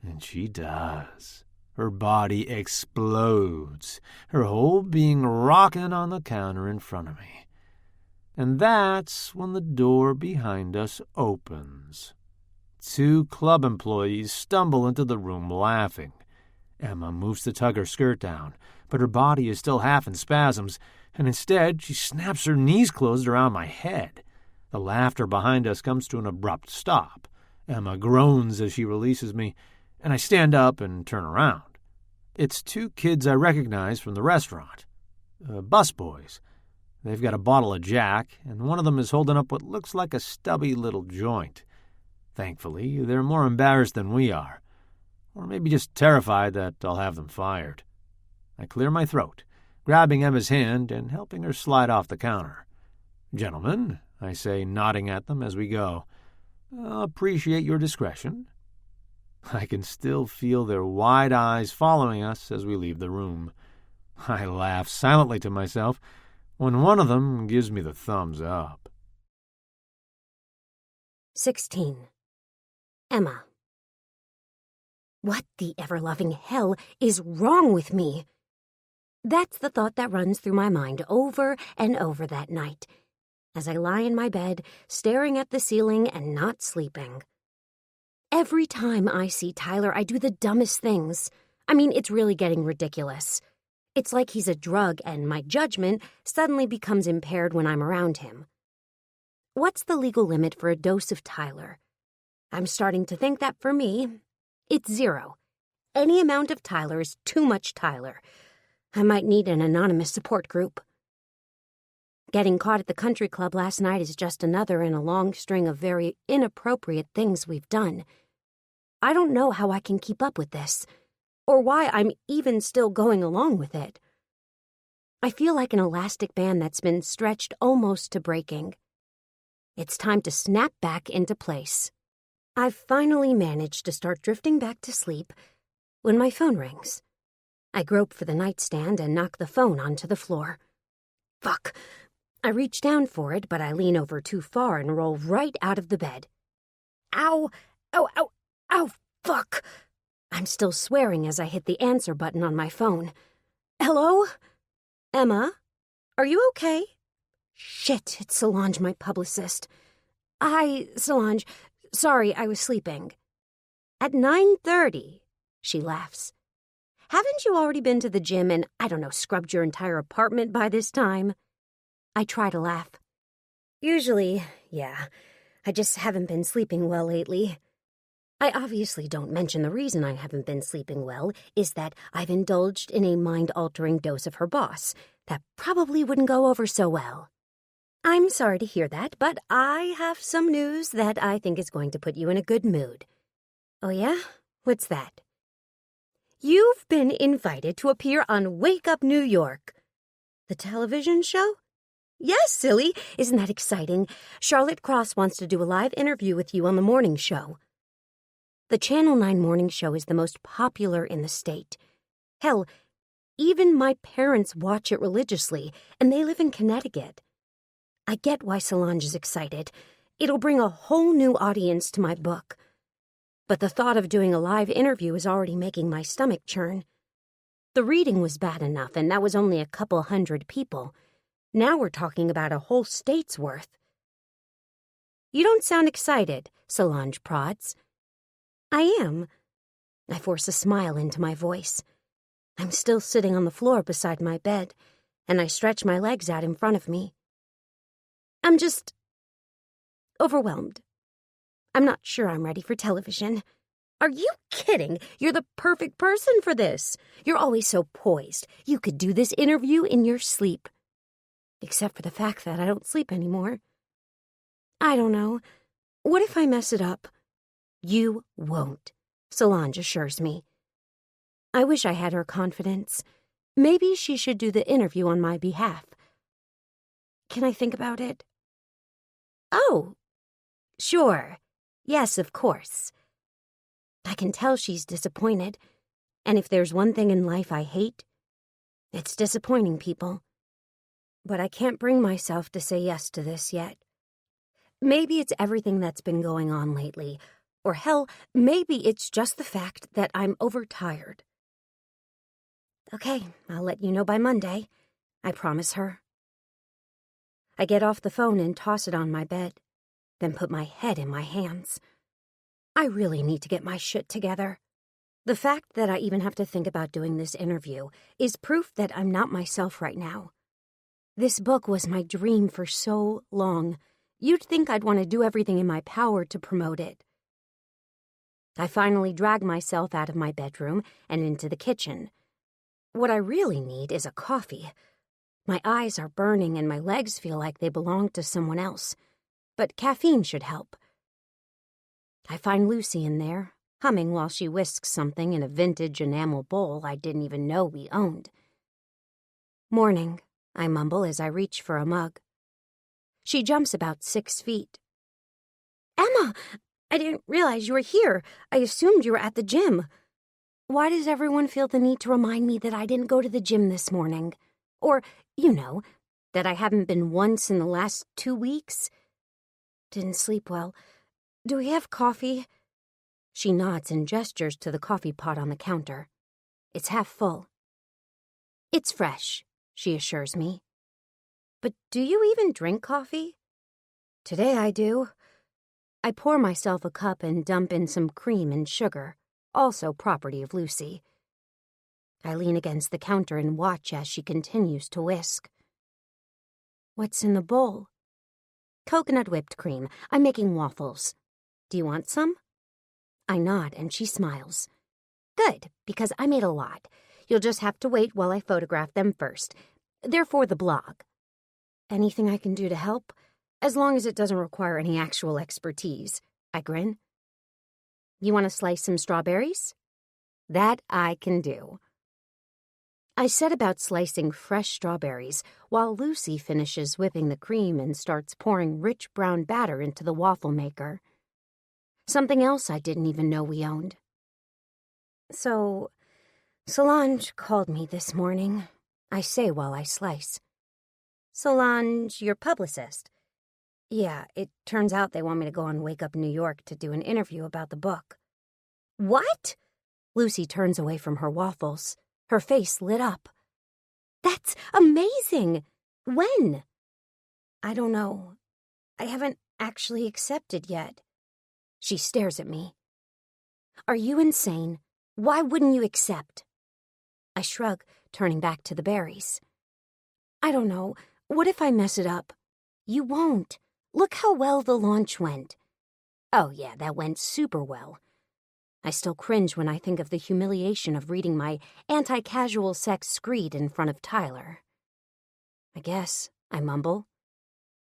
And she does. Her body explodes, her whole being rocking on the counter in front of me. And that's when the door behind us opens. 2 club employees stumble into the room laughing. Emma moves to tug her skirt down, but her body is still half in spasms, and instead she snaps her knees closed around my head. The laughter behind us comes to an abrupt stop. Emma groans as she releases me, and I stand up and turn around. It's 2 kids I recognize from the restaurant. Busboys. They've got a bottle of Jack, and one of them is holding up what looks like a stubby little joint. Thankfully, they're more embarrassed than we are. Or maybe just terrified that I'll have them fired. I clear my throat, grabbing Emma's hand and helping her slide off the counter. "Gentlemen," I say, nodding at them as we go, "I'll appreciate your discretion." I can still feel their wide eyes following us as we leave the room. I laugh silently to myself when one of them gives me the thumbs up.
16. Emma. What the ever-loving hell is wrong with me? That's the thought that runs through my mind over and over that night, as I lie in my bed, staring at the ceiling and not sleeping. Every time I see Tyler, I do the dumbest things. I mean, it's really getting ridiculous. It's like he's a drug and my judgment suddenly becomes impaired when I'm around him. What's the legal limit for a dose of Tyler? I'm starting to think that for me, it's 0. Any amount of Tyler is too much Tyler. I might need an anonymous support group. Getting caught at the country club last night is just another in a long string of very inappropriate things we've done. I don't know how I can keep up with this, or why I'm even still going along with it. I feel like an elastic band that's been stretched almost to breaking. It's time to snap back into place. I've finally managed to start drifting back to sleep when my phone rings. I grope for the nightstand and knock the phone onto the floor. Fuck. I reach down for it, but I lean over too far and roll right out of the bed. Ow! Ow, ow, ow, fuck! I'm still swearing as I hit the answer button on my phone. Hello? Emma? Are you okay? Shit, it's Solange, my publicist. Hi, Solange. Sorry, I was sleeping. At 9:30, she laughs. Haven't you already been to the gym and, I don't know, scrubbed your entire apartment by this time? I try to laugh. Usually, yeah. I just haven't been sleeping well lately. I obviously don't mention the reason I haven't been sleeping well is that I've indulged in a mind-altering dose of her boss. That probably wouldn't go over so well. I'm sorry to hear that, but I have some news that I think is going to put you in a good mood. Oh yeah? What's that? You've been invited to appear on Wake Up New York. The television show? Yes, silly. Isn't that exciting? Charlotte Cross wants to do a live interview with you on the morning show. The Channel 9 morning show is the most popular in the state. Hell, even my parents watch it religiously, and they live in Connecticut. I get why Solange is excited. It'll bring a whole new audience to my book. But the thought of doing a live interview is already making my stomach churn. The reading was bad enough, and that was only a couple hundred people. Now we're talking about a whole state's worth. You don't sound excited, Solange prods. I am. I force a smile into my voice. I'm still sitting on the floor beside my bed, and I stretch my legs out in front of me. I'm just overwhelmed. I'm not sure I'm ready for television. Are you kidding? You're the perfect person for this. You're always so poised. You could do this interview in your sleep. Except for the fact that I don't sleep anymore. I don't know. What if I mess it up? You won't, Solange assures me. I wish I had her confidence. Maybe she should do the interview on my behalf. Can I think about it? Oh, sure. Yes, of course. I can tell she's disappointed, and if there's one thing in life I hate, it's disappointing people. But I can't bring myself to say yes to this yet. Maybe it's everything that's been going on lately, or hell, maybe it's just the fact that I'm overtired. Okay, I'll let you know by Monday, I promise her. I get off the phone and toss it on my bed, then put my head in my hands. I really need to get my shit together. The fact that I even have to think about doing this interview is proof that I'm not myself right now. This book was my dream for so long. You'd think I'd want to do everything in my power to promote it. I finally drag myself out of my bedroom and into the kitchen. What I really need is a coffee. My eyes are burning and my legs feel like they belong to someone else. But caffeine should help. I find Lucy in there, humming while she whisks something in a vintage enamel bowl I didn't even know we owned. Morning, I mumble as I reach for a mug. She jumps about 6 feet. Emma, I didn't realize you were here. I assumed you were at the gym. Why does everyone feel the need to remind me that I didn't go to the gym this morning? Or, that I haven't been once in the last 2 weeks? Didn't sleep well. Do we have coffee? She nods and gestures to the coffee pot on the counter. It's half full. It's fresh, she assures me. But do you even drink coffee? Today I do. I pour myself a cup and dump in some cream and sugar, also property of Lucy. I lean against the counter and watch as she continues to whisk. What's in the bowl? Coconut whipped cream. I'm making waffles. Do you want some? I nod and she smiles. Good, because I made a lot. You'll just have to wait while I photograph them first. They're for the blog. Anything I can do to help? As long as it doesn't require any actual expertise. I grin. You want to slice some strawberries? That I can do. I set about slicing fresh strawberries while Lucy finishes whipping the cream and starts pouring rich brown batter into the waffle maker. Something else I didn't even know we owned. So, Solange called me this morning, I say while I slice. Solange, your publicist? Yeah, it turns out they want me to go on Wake Up New York to do an interview about the book. What? Lucy turns away from her waffles. Her face lit up. That's amazing! When? I don't know. I haven't actually accepted yet. She stares at me. Are you insane? Why wouldn't you accept? I shrug, turning back to the berries. I don't know. What if I mess it up? You won't. Look how well the launch went. Oh yeah, that went super well. I still cringe when I think of the humiliation of reading my anti-casual sex screed in front of Tyler. I guess, I mumble.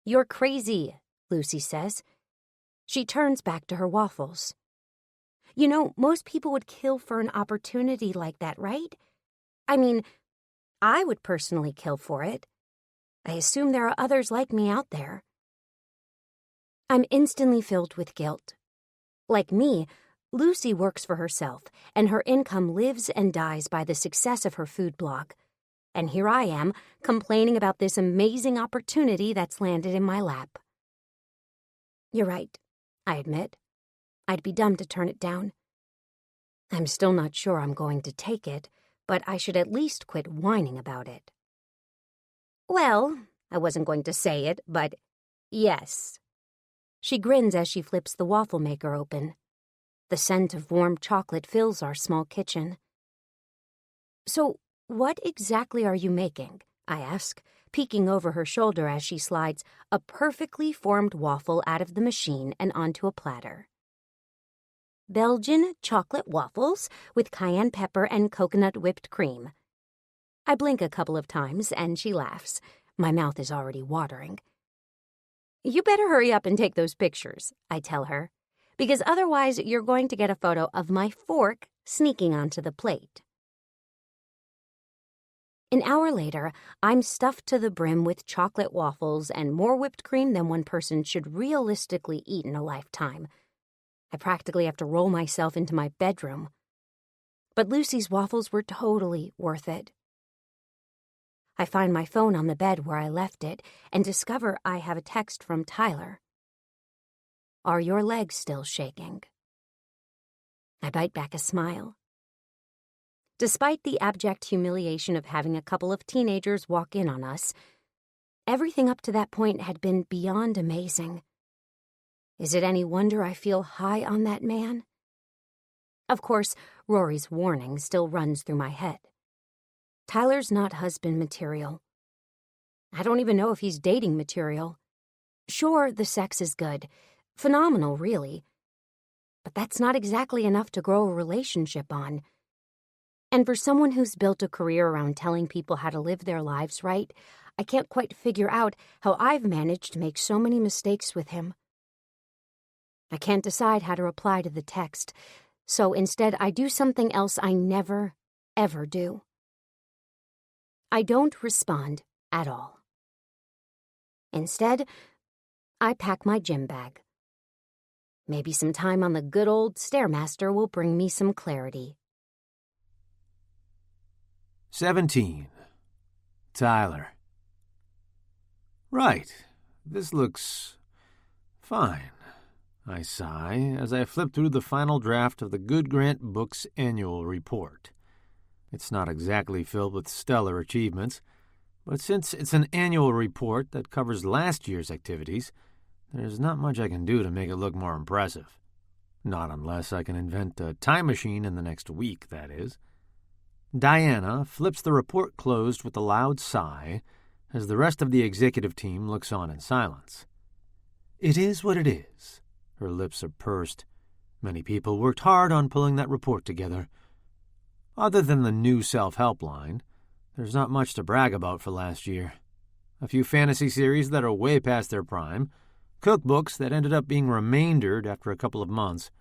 You're crazy, Lucy says. She turns back to her waffles. You know, most people would kill for an opportunity like that, right? I mean, I would personally kill for it. I assume there are others like me out there. I'm instantly filled with guilt. Like me, Lucy works for herself, and her income lives and dies by the success of her food blog. And here I am, complaining about this amazing opportunity that's landed in my lap. You're right, I admit. I'd be dumb to turn it down. I'm still not sure I'm going to take it, but I should at least quit whining about it. Well, I wasn't going to say it, but yes. She grins as she flips the waffle maker open. The scent of warm chocolate fills our small kitchen. So, what exactly are you making? I ask, peeking over her shoulder as she slides a perfectly formed waffle out of the machine and onto a platter. Belgian chocolate waffles with cayenne pepper and coconut whipped cream. I blink a couple of times and she laughs. My mouth is already watering. You better hurry up and take those pictures, I tell her, because otherwise you're going to get a photo of my fork sneaking onto the plate. An hour later, I'm stuffed to the brim with chocolate waffles and more whipped cream than one person should realistically eat in a lifetime. I practically have to roll myself into my bedroom. But Lucy's waffles were totally worth it. I find my phone on the bed where I left it and discover I have a text from Tyler. Are your legs still shaking? I bite back a smile. Despite the abject humiliation of having a couple of teenagers walk in on us, everything up to that point had been beyond amazing. Is it any wonder I feel high on that man? Of course, Rory's warning still runs through my head. Tyler's not husband material. I don't even know if he's dating material. Sure, the sex is good. Phenomenal, really. But that's not exactly enough to grow a relationship on. And for someone who's built a career around telling people how to live their lives right, I can't quite figure out how I've managed to make so many mistakes with him. I can't decide how to reply to the text, so instead I do something else I never, ever do. I don't respond at all. Instead, I pack my gym bag. Maybe some time on the good old Stairmaster will bring me some clarity.
17. Tyler. Right. This looks fine, I sigh as I flip through the final draft of the Good Grant Books annual report. It's not exactly filled with stellar achievements, but since it's an annual report that covers last year's activities, there's not much I can do to make it look more impressive. Not unless I can invent a time machine in the next week, that is. Diana flips the report closed with a loud sigh as the rest of the executive team looks on in silence. It is what it is. Her lips are pursed. Many people worked hard on pulling that report together. Other than the new self-help line, there's not much to brag about for last year. A few fantasy series that are way past their prime, cookbooks that ended up being remaindered after a couple of months.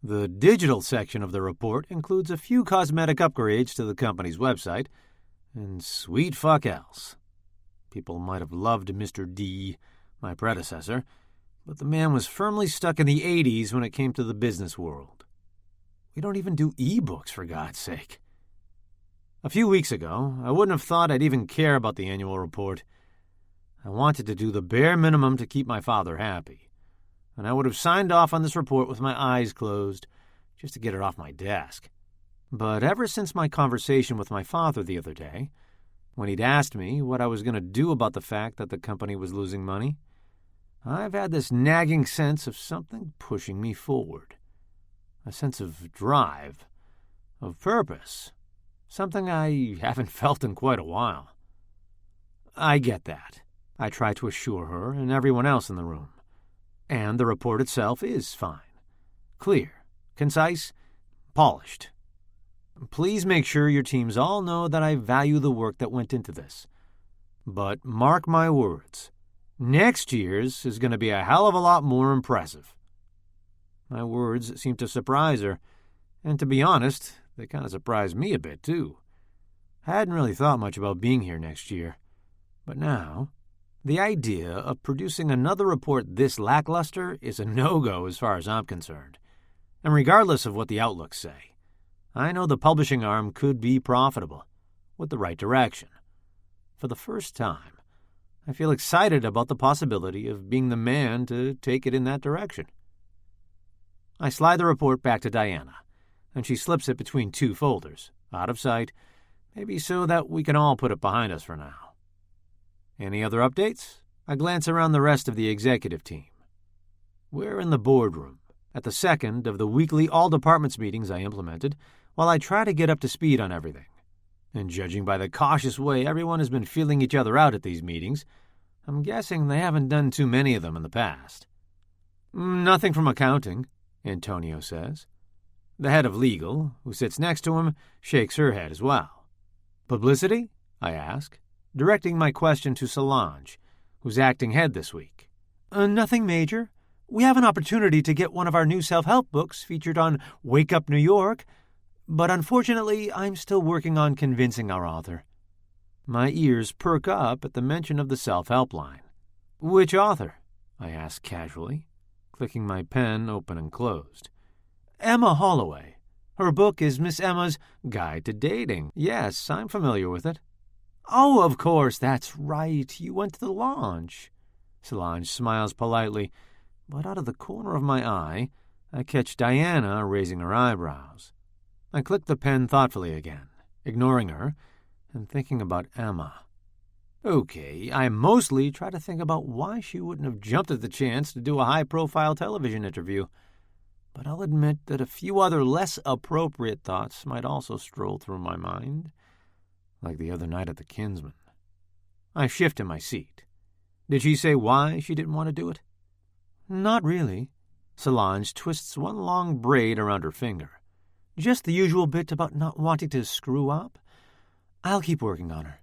The digital section of the report includes a few cosmetic upgrades to the company's website, and sweet fuck else. People might have loved Mr. D, my predecessor, but the man was firmly stuck in the 80s when it came to the business world. We don't even do e-books, for God's sake. A few weeks ago, I wouldn't have thought I'd even care about the annual report. I wanted to do the bare minimum to keep my father happy, and I would have signed off on this report with my eyes closed, just to get it off my desk. But ever since my conversation with my father the other day, when he'd asked me what I was going to do about the fact that the company was losing money, I've had this nagging sense of something pushing me forward. A sense of drive, of purpose, something I haven't felt in quite a while. I get that. I try to assure her and everyone else in the room. And the report itself is fine. Clear, concise, polished. Please make sure your teams all know that I value the work that went into this. But mark my words, next year's is going to be a hell of a lot more impressive. My words seem to surprise her, and to be honest, they kind of surprised me a bit, too. I hadn't really thought much about being here next year. But now, the idea of producing another report this lackluster is a no-go as far as I'm concerned. And regardless of what the outlooks say, I know the publishing arm could be profitable, with the right direction. For the first time, I feel excited about the possibility of being the man to take it in that direction. I slide the report back to Diana, and she slips it between two folders, out of sight, maybe so that we can all put it behind us for now. Any other updates? I glance around the rest of the executive team. We're in the boardroom, at the second of the weekly all-departments meetings I implemented, while I try to get up to speed on everything. And judging by the cautious way everyone has been feeling each other out at these meetings, I'm guessing they haven't done too many of them in the past. Nothing from accounting, Antonio says. The head of legal, who sits next to him, shakes her head as well. Publicity? I ask, directing my question to Solange, who's acting head this week. Nothing major. We have an opportunity to get one of our new self-help books featured on Wake Up New York, but unfortunately I'm still working on convincing our author. My ears perk up at the mention of the self-help line. Which author? I ask casually, clicking my pen open and closed. Emma Holloway. Her book is Miss Emma's Guide to Dating. Yes, I'm familiar with it. Oh, of course, that's right. You went to the launch. Solange smiles politely, but out of the corner of my eye, I catch Diana raising her eyebrows. I click the pen thoughtfully again, ignoring her, and thinking about Emma. Okay, I mostly try to think about why she wouldn't have jumped at the chance to do a high-profile television interview, but I'll admit that a few other less appropriate thoughts might also stroll through my mind, like the other night at the Kinsman. I shift in my seat. Did she say why she didn't want to do it? Not really. Solange twists one long braid around her finger. Just the usual bit about not wanting to screw up. I'll keep working on her.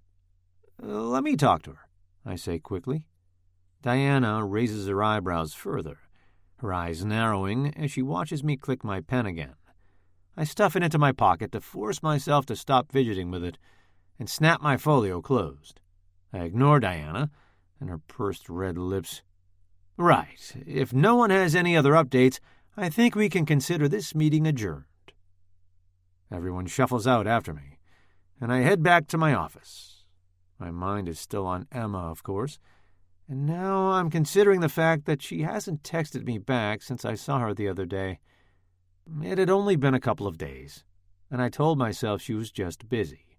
Let me talk to her, I say quickly. Diana raises her eyebrows further, her eyes narrowing as she watches me click my pen again. I stuff it into my pocket to force myself to stop fidgeting with it and snap my folio closed. I ignore Diana and her pursed red lips. Right. If no one has any other updates, I think we can consider this meeting adjourned. Everyone shuffles out after me, and I head back to my office. My mind is still on Emma, of course, and now I'm considering the fact that she hasn't texted me back since I saw her the other day. It had only been a couple of days, and I told myself she was just busy.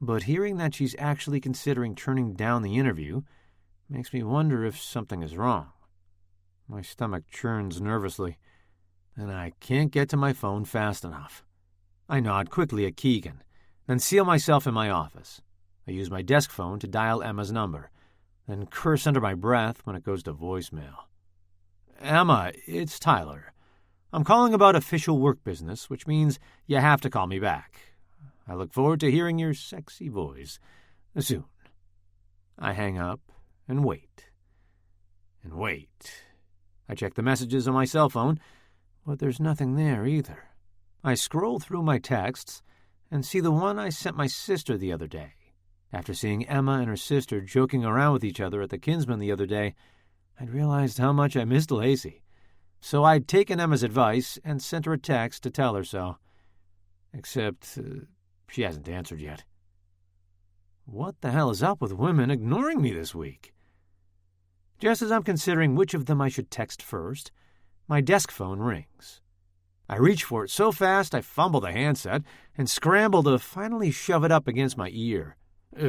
But hearing that she's actually considering turning down the interview makes me wonder if something is wrong. My stomach churns nervously, and I can't get to my phone fast enough. I nod quickly at Keegan, then seal myself in my office. I use my desk phone to dial Emma's number, then curse under my breath when it goes to voicemail. Emma, it's Tyler. I'm calling about official work business, which means you have to call me back. I look forward to hearing your sexy voice soon. I hang up and wait. And wait. I check the messages on my cell phone, but there's nothing there either. I scroll through my texts and see the one I sent my sister the other day. After seeing Emma and her sister joking around with each other at the Kinsman the other day, I'd realized how much I missed Lacey. So I'd taken Emma's advice and sent her a text to tell her so. Except she hasn't answered yet. What the hell is up with women ignoring me this week? Just as I'm considering which of them I should text first, my desk phone rings. I reach for it so fast I fumble the handset and scramble to finally shove it up against my ear.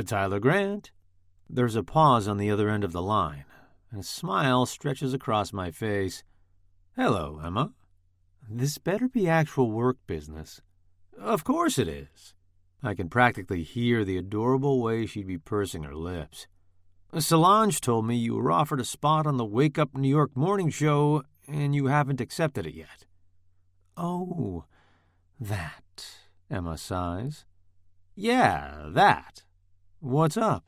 Tyler Grant. There's a pause on the other end of the line, and a smile stretches across my face. Hello, Emma. This better be actual work business. Of course it is. I can practically hear the adorable way she'd be pursing her lips. Solange told me you were offered a spot on the Wake Up New York morning show, and you haven't accepted it yet. Oh, that, Emma sighs. Yeah, that. What's up?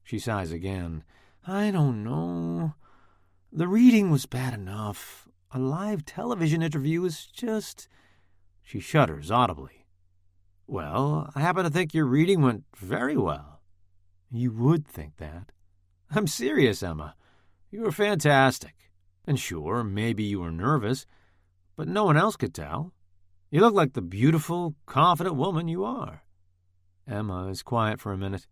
She sighs again. I don't know. The reading was bad enough. A live television interview is just... She shudders audibly. Well, I happen to think your reading went very well. You would think that. I'm serious, Emma. You were fantastic. And sure, maybe you were nervous, but no one else could tell. You look like the beautiful, confident woman you are. Emma is quiet for a minute.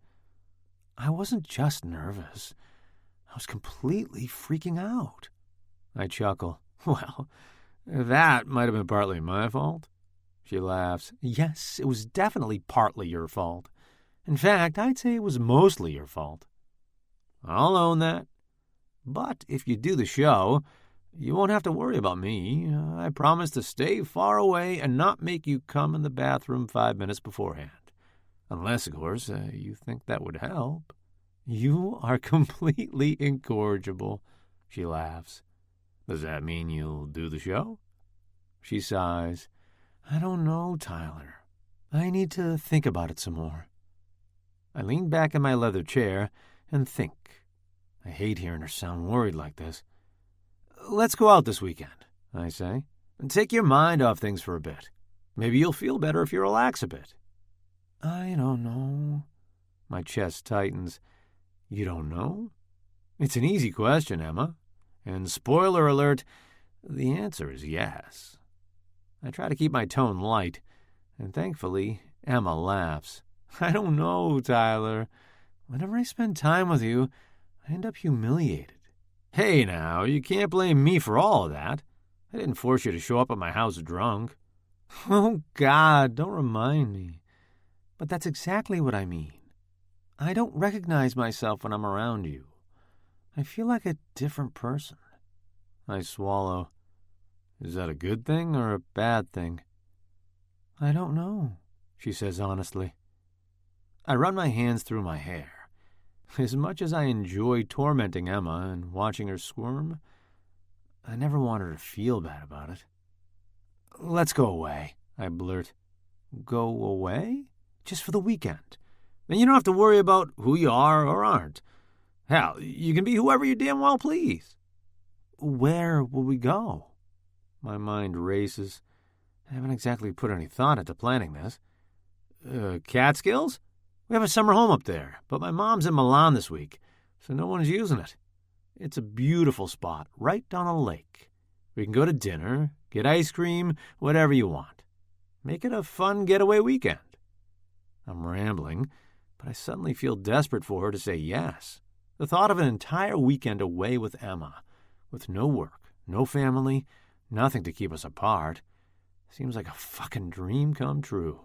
I wasn't just nervous. I was completely freaking out. I chuckle. Well, that might have been partly my fault. She laughs. Yes, it was definitely partly your fault. In fact, I'd say it was mostly your fault. I'll own that. But if you do the show, you won't have to worry about me. I promise to stay far away and not make you come in the bathroom 5 minutes beforehand. Unless, of course, you think that would help. You are completely incorrigible, she laughs. Does that mean you'll do the show? She sighs. I don't know, Tyler. I need to think about it some more. I lean back in my leather chair and think. I hate hearing her sound worried like this. Let's go out this weekend, I say, and take your mind off things for a bit. Maybe you'll feel better if you relax a bit. I don't know. My chest tightens. You don't know? It's an easy question, Emma. And spoiler alert, the answer is yes. I try to keep my tone light, and thankfully, Emma laughs. I don't know, Tyler. Whenever I spend time with you, I end up humiliated. Hey now, you can't blame me for all of that. I didn't force you to show up at my house drunk. Oh, God, don't remind me. But that's exactly what I mean. I don't recognize myself when I'm around you. I feel like a different person. I swallow. Is that a good thing or a bad thing? I don't know, she says honestly. I run my hands through my hair. As much as I enjoy tormenting Emma and watching her squirm, I never want her to feel bad about it. Let's go away, I blurt. Go away? Just for the weekend. Then you don't have to worry about who you are or aren't. Hell, you can be whoever you damn well please. Where will we go? My mind races. I haven't exactly put any thought into planning this. Catskills? We have a summer home up there, but my mom's in Milan this week, so no one's using it. It's a beautiful spot, right on a lake. We can go to dinner, get ice cream, whatever you want. Make it a fun getaway weekend. I'm rambling, but I suddenly feel desperate for her to say yes. The thought of an entire weekend away with Emma, with no work, no family, nothing to keep us apart, seems like a fucking dream come true.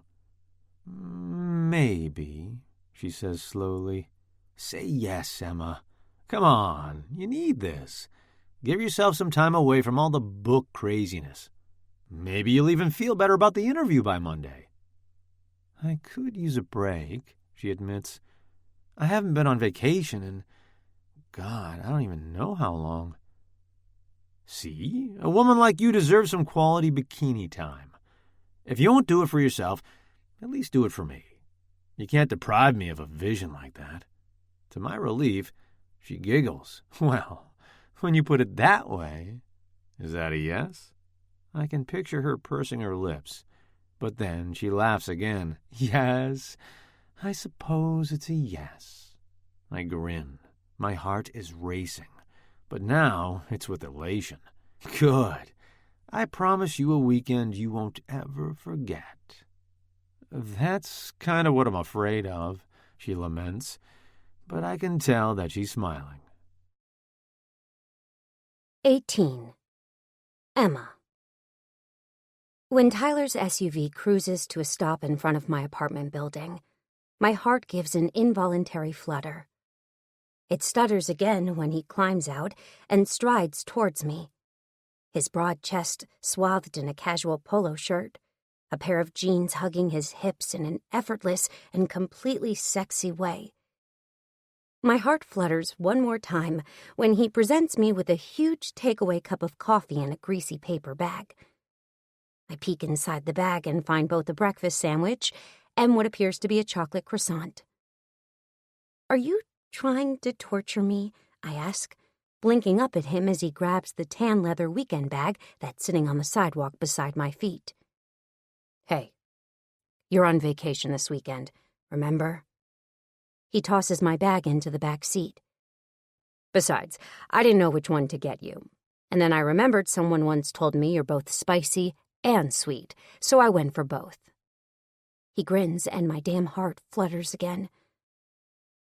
Maybe, she says slowly. Say yes, Emma. Come on, you need this. Give yourself some time away from all the book craziness. Maybe you'll even feel better about the interview by Monday. I could use a break, she admits. I haven't been on vacation in, God, I don't even know how long. See, a woman like you deserves some quality bikini time. If you won't do it for yourself, at least do it for me. You can't deprive me of a vision like that. To my relief, she giggles. Well, when you put it that way, is that a yes? I can picture her pursing her lips, but then she laughs again. Yes, I suppose it's a yes. I grin. My heart is racing, but now it's with elation. Good. I promise you a weekend you won't ever forget. That's kind of what I'm afraid of, she laments, but I can tell that she's smiling.
18. Emma. When Tyler's SUV cruises to a stop in front of my apartment building, my heart gives an involuntary flutter. It stutters again when he climbs out and strides towards me. His broad chest swathed in a casual polo shirt, a pair of jeans hugging his hips in an effortless and completely sexy way. My heart flutters one more time when he presents me with a huge takeaway cup of coffee in a greasy paper bag. I peek inside the bag and find both a breakfast sandwich and what appears to be a chocolate croissant. Are you trying to torture me? I ask, blinking up at him as he grabs the tan leather weekend bag that's sitting on the sidewalk beside my feet. Hey, you're on vacation this weekend, remember? He tosses my bag into the back seat. Besides, I didn't know which one to get you. And then I remembered someone once told me you're both spicy and sweet, so I went for both. He grins and my damn heart flutters again.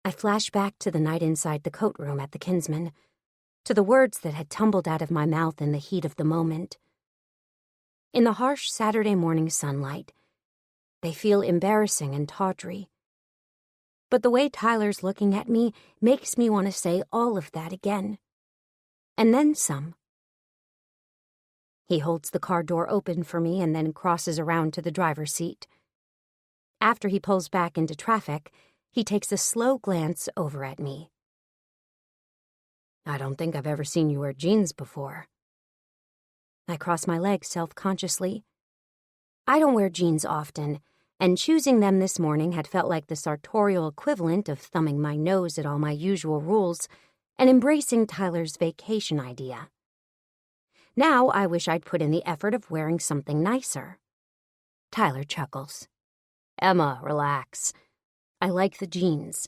I flash back to the night inside the coat room at the Kinsman, to the words that had tumbled out of my mouth in the heat of the moment. In the harsh Saturday morning sunlight, they feel embarrassing and tawdry. But the way Tyler's looking at me makes me want to say all of that again. And then some. He holds the car door open for me and then crosses around to the driver's seat. After he pulls back into traffic, he takes a slow glance over at me. I don't think I've ever seen you wear jeans before. I cross my legs self-consciously. I don't wear jeans often, and choosing them this morning had felt like the sartorial equivalent of thumbing my nose at all my usual rules and embracing Tyler's vacation idea. Now I wish I'd put in the effort of wearing something nicer. Tyler chuckles. Emma, relax. I like the jeans,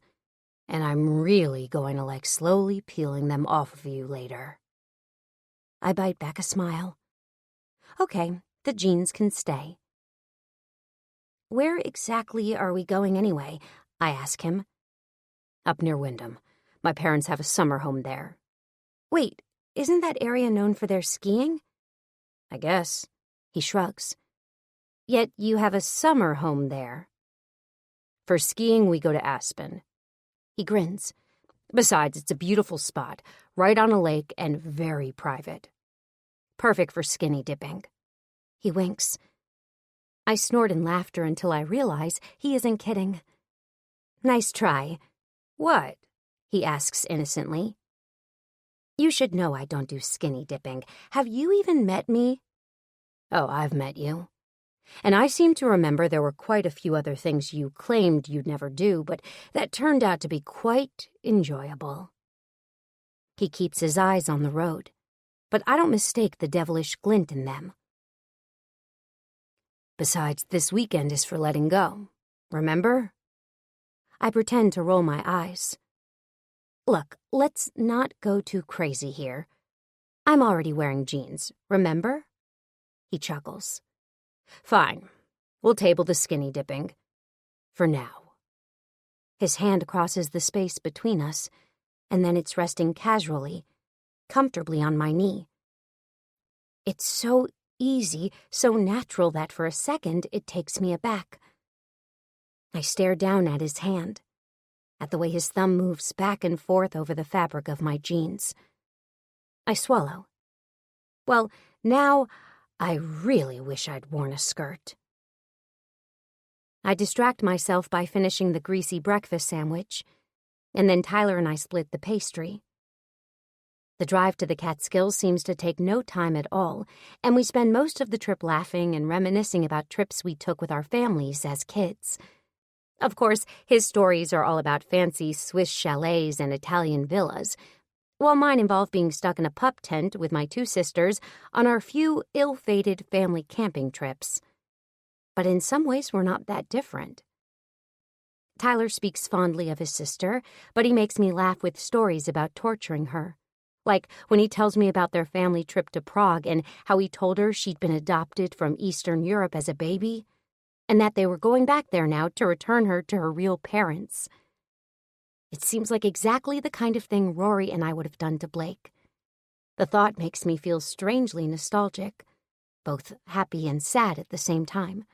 and I'm really going to like slowly peeling them off of you later. I bite back a smile. Okay, the jeans can stay. Where exactly are we going anyway? I ask him. Up near Wyndham. My parents have a summer home there. Wait, isn't that area known for their skiing? I guess. He shrugs. Yet you have a summer home there. For skiing, we go to Aspen. He grins. Besides, it's a beautiful spot, right on a lake and very private. Perfect for skinny dipping. He winks. I snort in laughter until I realize he isn't kidding. Nice try. What? He asks innocently. You should know I don't do skinny dipping. Have you even met me? Oh, I've met you. And I seem to remember there were quite a few other things you claimed you'd never do, but that turned out to be quite enjoyable. He keeps his eyes on the road, but I don't mistake the devilish glint in them. Besides, this weekend is for letting go. Remember? I pretend to roll my eyes. Look, let's not go too crazy here. I'm already wearing jeans, remember? He chuckles. Fine. We'll table the skinny dipping. For now. His hand crosses the space between us, and then it's resting casually, comfortably on my knee. It's so easy, so natural that for a second it takes me aback. I stare down at his hand, at the way his thumb moves back and forth over the fabric of my jeans. I swallow. Well, now I really wish I'd worn a skirt. I distract myself by finishing the greasy breakfast sandwich, and then Tyler and I split the pastry. The drive to the Catskills seems to take no time at all, and we spend most of the trip laughing and reminiscing about trips we took with our families as kids. Of course, his stories are all about fancy Swiss chalets and Italian villas, while mine involve being stuck in a pup tent with my two sisters on our few ill-fated family camping trips. But in some ways, we're not that different. Tyler speaks fondly of his sister, but he makes me laugh with stories about torturing her. Like when he tells me about their family trip to Prague and how he told her she'd been adopted from Eastern Europe as a baby, and that they were going back there now to return her to her real parents. It seems like exactly the kind of thing Rory and I would have done to Blake. The thought makes me feel strangely nostalgic, both happy and sad at the same time.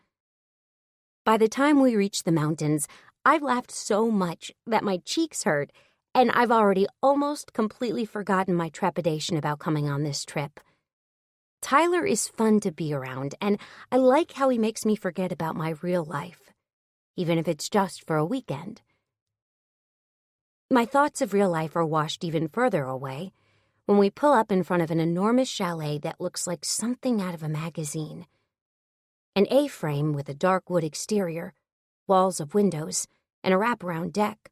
By the time we reach the mountains, I've laughed so much that my cheeks hurt, and I've already almost completely forgotten my trepidation about coming on this trip. Tyler is fun to be around, and I like how he makes me forget about my real life, even if it's just for a weekend. My thoughts of real life are washed even further away when we pull up in front of an enormous chalet that looks like something out of a magazine. An A-frame with a dark wood exterior, walls of windows, and a wraparound deck.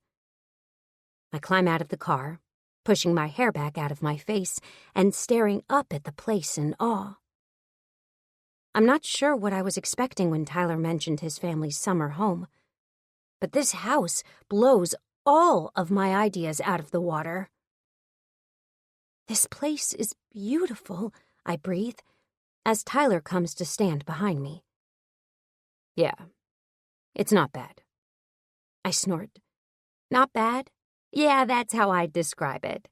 I climb out of the car, pushing my hair back out of my face and staring up at the place in awe. I'm not sure what I was expecting when Tyler mentioned his family's summer home, but this house blows all of my ideas out of the water. This place is beautiful, I breathe, as Tyler comes to stand behind me. Yeah, it's not bad. I snort. Not bad? Yeah, that's how I'd describe it.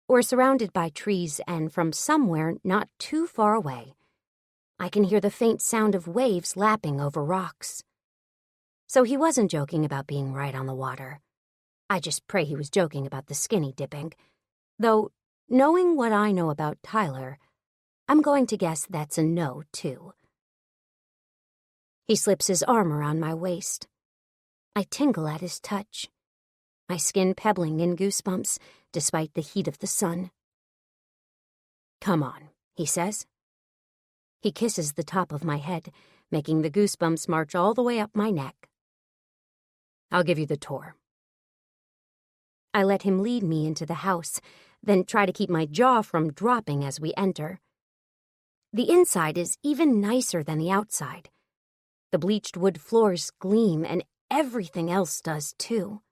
We're surrounded by trees, and from somewhere not too far away, I can hear the faint sound of waves lapping over rocks. So he wasn't joking about being right on the water. I just pray he was joking about the skinny dipping. Though, knowing what I know about Tyler, I'm going to guess that's a no, too. He slips his arm around my waist. I tingle at his touch, my skin pebbling in goosebumps despite the heat of the sun. "Come on," he says. He kisses the top of my head, making the goosebumps march all the way up my neck. "I'll give you the tour." I let him lead me into the house, then try to keep my jaw from dropping as we enter. The inside is even nicer than the outside. The bleached wood floors gleam, and everything else does too.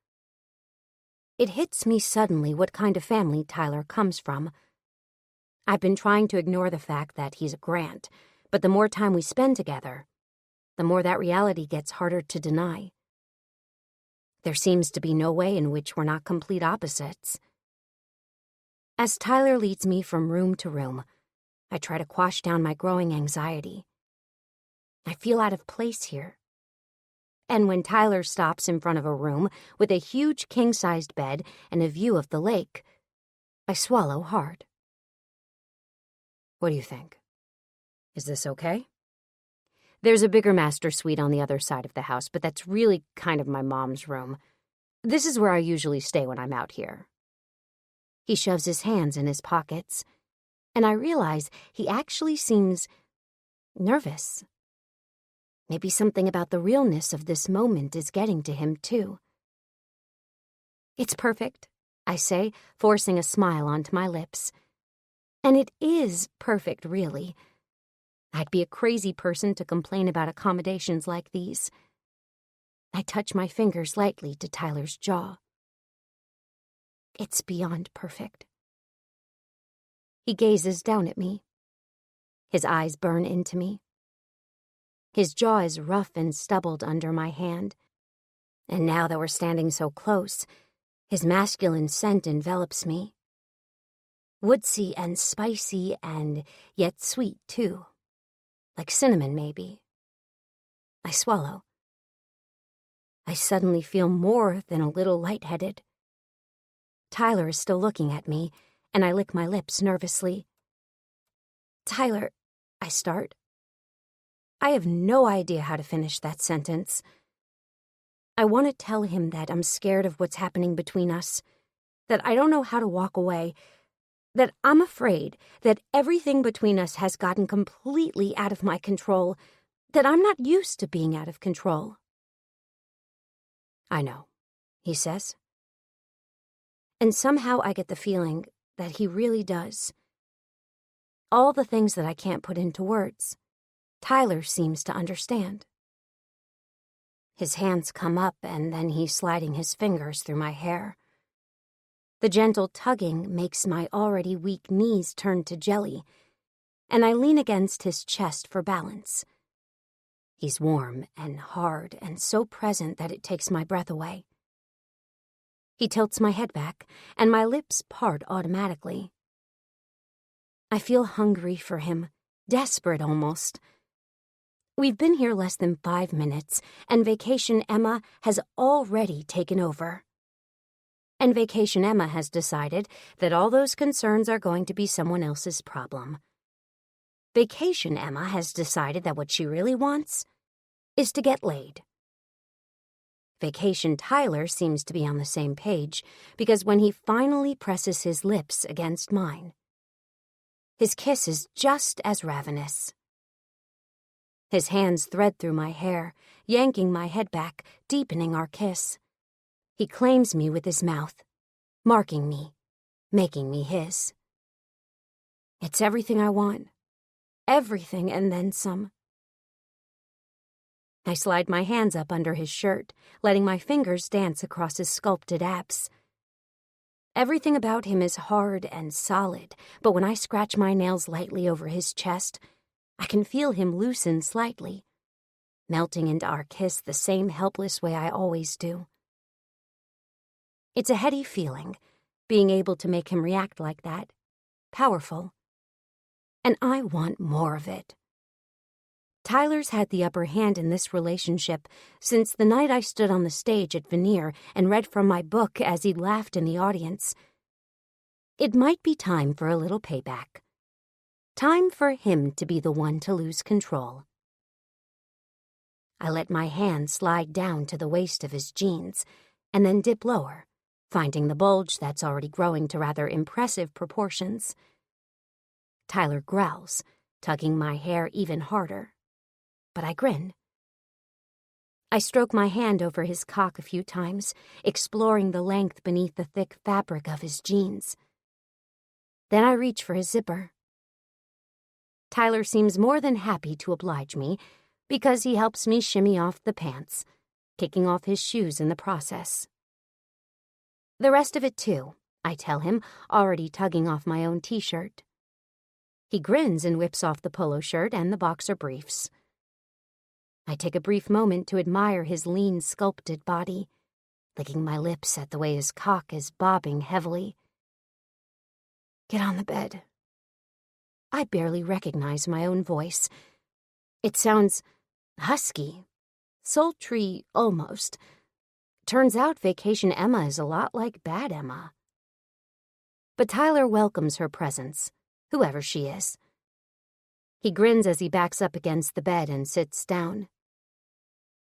It hits me suddenly what kind of family Tyler comes from. I've been trying to ignore the fact that he's a Grant, but the more time we spend together, the more that reality gets harder to deny. There seems to be no way in which we're not complete opposites. As Tyler leads me from room to room, I try to quash down my growing anxiety. I feel out of place here. And when Tyler stops in front of a room with a huge king-sized bed and a view of the lake, I swallow hard. "What do you think? Is this okay?" "There's a bigger master suite on the other side of the house, but that's really kind of my mom's room. This is where I usually stay when I'm out here." He shoves his hands in his pockets, and I realize he actually seems nervous. Maybe something about the realness of this moment is getting to him, too. "It's perfect," I say, forcing a smile onto my lips. And it is perfect, really. I'd be a crazy person to complain about accommodations like these. I touch my fingers lightly to Tyler's jaw. It's beyond perfect. He gazes down at me. His eyes burn into me. His jaw is rough and stubbled under my hand. And now that we're standing so close, his masculine scent envelops me. Woodsy and spicy and yet sweet, too. Like cinnamon, maybe. I swallow. I suddenly feel more than a little lightheaded. Tyler is still looking at me, and I lick my lips nervously. "Tyler," I start. I have no idea how to finish that sentence. I want to tell him that I'm scared of what's happening between us, that I don't know how to walk away, that I'm afraid that everything between us has gotten completely out of my control, that I'm not used to being out of control. "I know," he says. And somehow I get the feeling that he really does. All the things that I can't put into words, Tyler seems to understand. His hands come up, and then he's sliding his fingers through my hair. The gentle tugging makes my already weak knees turn to jelly, and I lean against his chest for balance. He's warm and hard and so present that it takes my breath away. He tilts my head back, and my lips part automatically. I feel hungry for him, desperate almost. We've been here less than 5 minutes, and Vacation Emma has already taken over. And Vacation Emma has decided that all those concerns are going to be someone else's problem. Vacation Emma has decided that what she really wants is to get laid. Vacation Tyler seems to be on the same page, because when he finally presses his lips against mine, his kiss is just as ravenous. His hands thread through my hair, yanking my head back, deepening our kiss. He claims me with his mouth, marking me, making me his. It's everything I want. Everything and then some. I slide my hands up under his shirt, letting my fingers dance across his sculpted abs. Everything about him is hard and solid, but when I scratch my nails lightly over his chest, I can feel him loosen slightly, melting into our kiss the same helpless way I always do. It's a heady feeling, being able to make him react like that, powerful. And I want more of it. Tyler's had the upper hand in this relationship since the night I stood on the stage at Veneer and read from my book as he laughed in the audience. It might be time for a little payback. Time for him to be the one to lose control. I let my hand slide down to the waist of his jeans and then dip lower, finding the bulge that's already growing to rather impressive proportions. Tyler growls, tugging my hair even harder, but I grin. I stroke my hand over his cock a few times, exploring the length beneath the thick fabric of his jeans. Then I reach for his zipper. Tyler seems more than happy to oblige me because he helps me shimmy off the pants, kicking off his shoes in the process. The rest of it too, I tell him, already tugging off my own t-shirt. He grins and whips off the polo shirt and the boxer briefs. I take a brief moment to admire his lean, sculpted body, licking my lips at the way his cock is bobbing heavily. Get on the bed. I barely recognize my own voice. It sounds husky, sultry almost. Turns out Vacation Emma is a lot like Bad Emma. But Tyler welcomes her presence, whoever she is. He grins as he backs up against the bed and sits down.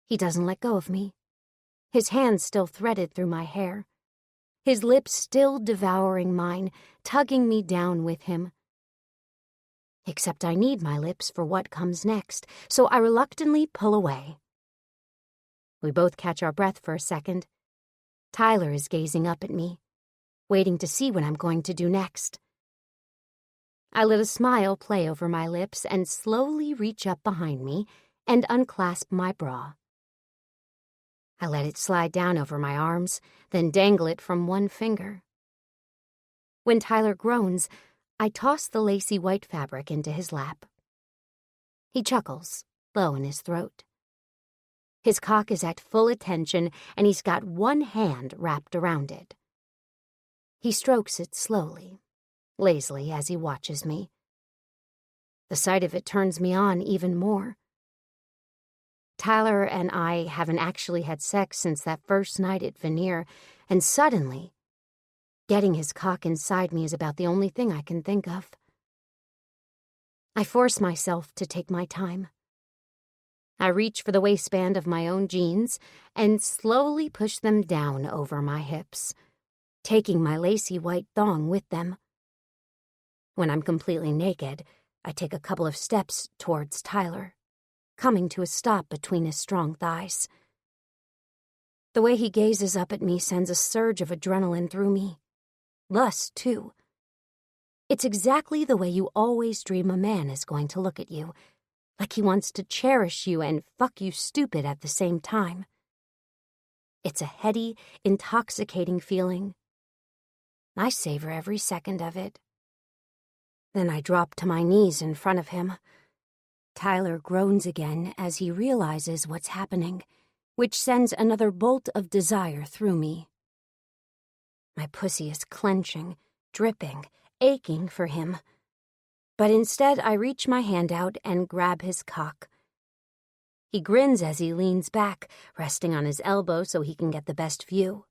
He doesn't let go of me, his hands still threaded through my hair, his lips still devouring mine, tugging me down with him. Except I need my lips for what comes next, so I reluctantly pull away. We both catch our breath for a second. Tyler is gazing up at me, waiting to see what I'm going to do next. I let a smile play over my lips and slowly reach up behind me and unclasp my bra. I let it slide down over my arms, then dangle it from one finger. When Tyler groans, I toss the lacy white fabric into his lap. He chuckles, low in his throat. His cock is at full attention, and he's got one hand wrapped around it. He strokes it slowly, lazily as he watches me. The sight of it turns me on even more. Tyler and I haven't actually had sex since that first night at Veneer, and suddenly, getting his cock inside me is about the only thing I can think of. I force myself to take my time. I reach for the waistband of my own jeans and slowly push them down over my hips, taking my lacy white thong with them. When I'm completely naked, I take a couple of steps towards Tyler, coming to a stop between his strong thighs. The way he gazes up at me sends a surge of adrenaline through me. Lust, too. It's exactly the way you always dream a man is going to look at you, like he wants to cherish you and fuck you stupid at the same time. It's a heady, intoxicating feeling. I savor every second of it. Then I drop to my knees in front of him. Tyler groans again as he realizes what's happening, which sends another bolt of desire through me. My pussy is clenching, dripping, aching for him. But instead I reach my hand out and grab his cock. He grins as he leans back, resting on his elbow so he can get the best view.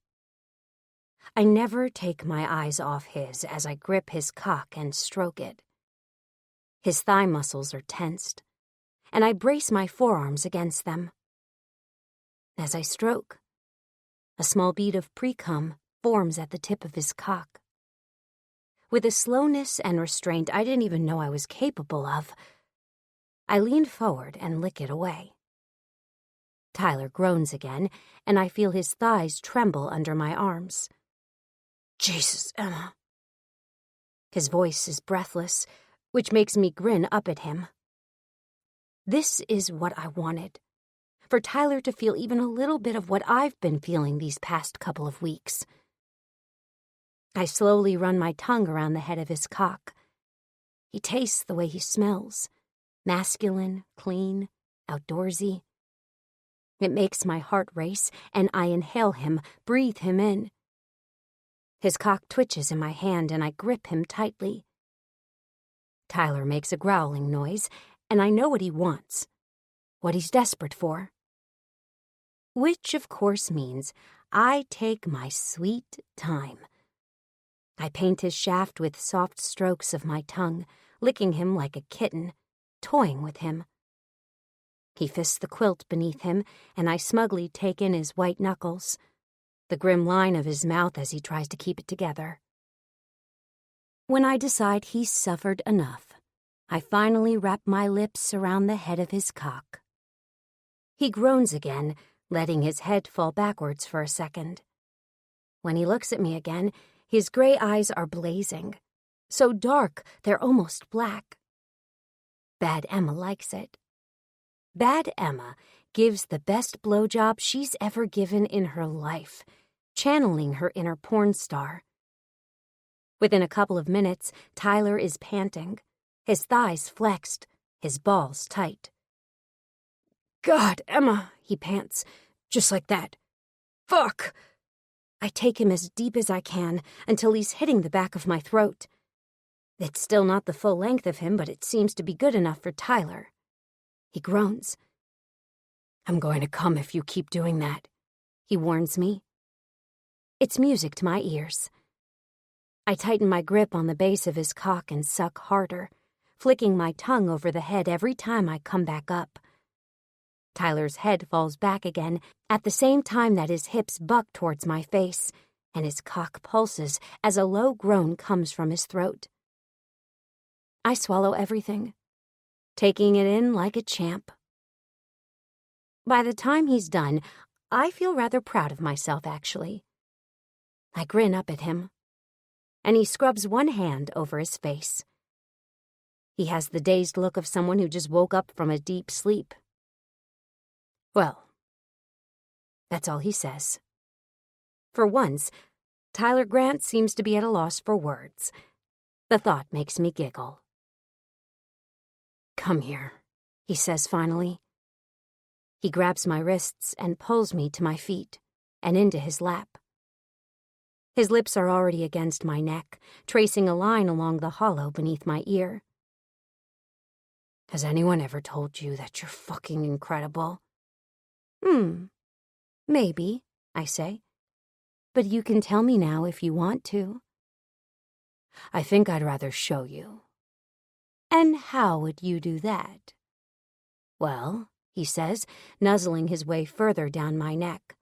I never take my eyes off his as I grip his cock and stroke it. His thigh muscles are tensed, and I brace my forearms against them. As I stroke, a small bead of pre-cum forms at the tip of his cock. With a slowness and restraint I didn't even know I was capable of, I leaned forward and lick it away. Tyler groans again, and I feel his thighs tremble under my arms. Jesus, Emma. His voice is breathless, which makes me grin up at him. This is what I wanted, for Tyler to feel even a little bit of what I've been feeling these past couple of weeks. I slowly run my tongue around the head of his cock. He tastes the way he smells, masculine, clean, outdoorsy. It makes my heart race, and I inhale him, breathe him in. His cock twitches in my hand, and I grip him tightly. Tyler makes a growling noise, and I know what he wants. what he's desperate for. Which, of course, means I take my sweet time. I paint his shaft with soft strokes of my tongue, licking him like a kitten, toying with him. He fists the quilt beneath him, and I smugly take in his white knuckles, the grim line of his mouth as he tries to keep it together. When I decide he's suffered enough, I finally wrap my lips around the head of his cock. He groans again, letting his head fall backwards for a second. When he looks at me again, his gray eyes are blazing, so dark they're almost black. Bad Emma likes it. Bad Emma gives the best blowjob she's ever given in her life, channeling her inner porn star. Within a couple of minutes, Tyler is panting, his thighs flexed, his balls tight. "God, Emma," he pants, just like that. "Fuck!" I take him as deep as I can until he's hitting the back of my throat. It's still not the full length of him, but it seems to be good enough for Tyler. He groans. "I'm going to come if you keep doing that," he warns me. It's music to my ears. I tighten my grip on the base of his cock and suck harder, flicking my tongue over the head every time I come back up. Tyler's head falls back again at the same time that his hips buck towards my face, and his cock pulses as a low groan comes from his throat. I swallow everything, taking it in like a champ. By the time he's done, I feel rather proud of myself, actually. I grin up at him, and he scrubs one hand over his face. He has the dazed look of someone who just woke up from a deep sleep. Well, that's all he says. For once, Tyler Grant seems to be at a loss for words. The thought makes me giggle. "Come here," he says finally. He grabs my wrists and pulls me to my feet and into his lap. His lips are already against my neck, tracing a line along the hollow beneath my ear. "Has anyone ever told you that you're fucking incredible?" Maybe, I say. But you can tell me now if you want to.
"I think I'd rather show you."
And how would you do that?
"Well," he says, nuzzling his way further down my neck,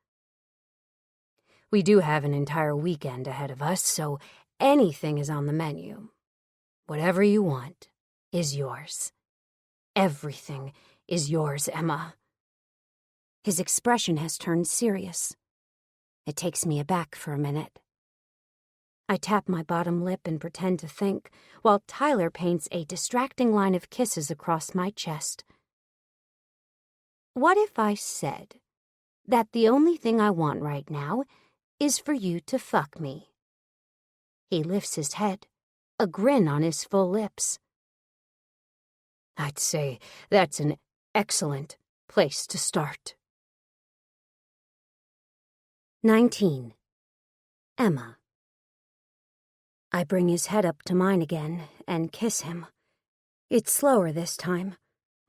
"we do have an entire weekend ahead of us, so anything is on the menu. Whatever you want is yours. Everything is yours, Emma."
His expression has turned serious. It takes me aback for a minute. I tap my bottom lip and pretend to think, while Tyler paints a distracting line of kisses across my chest. What if I said that the only thing I want right now is for you to fuck me? He lifts his head, a grin on his full lips.
"I'd say that's an excellent place to start."
19. Emma. I bring his head up to mine again and kiss him. It's slower this time,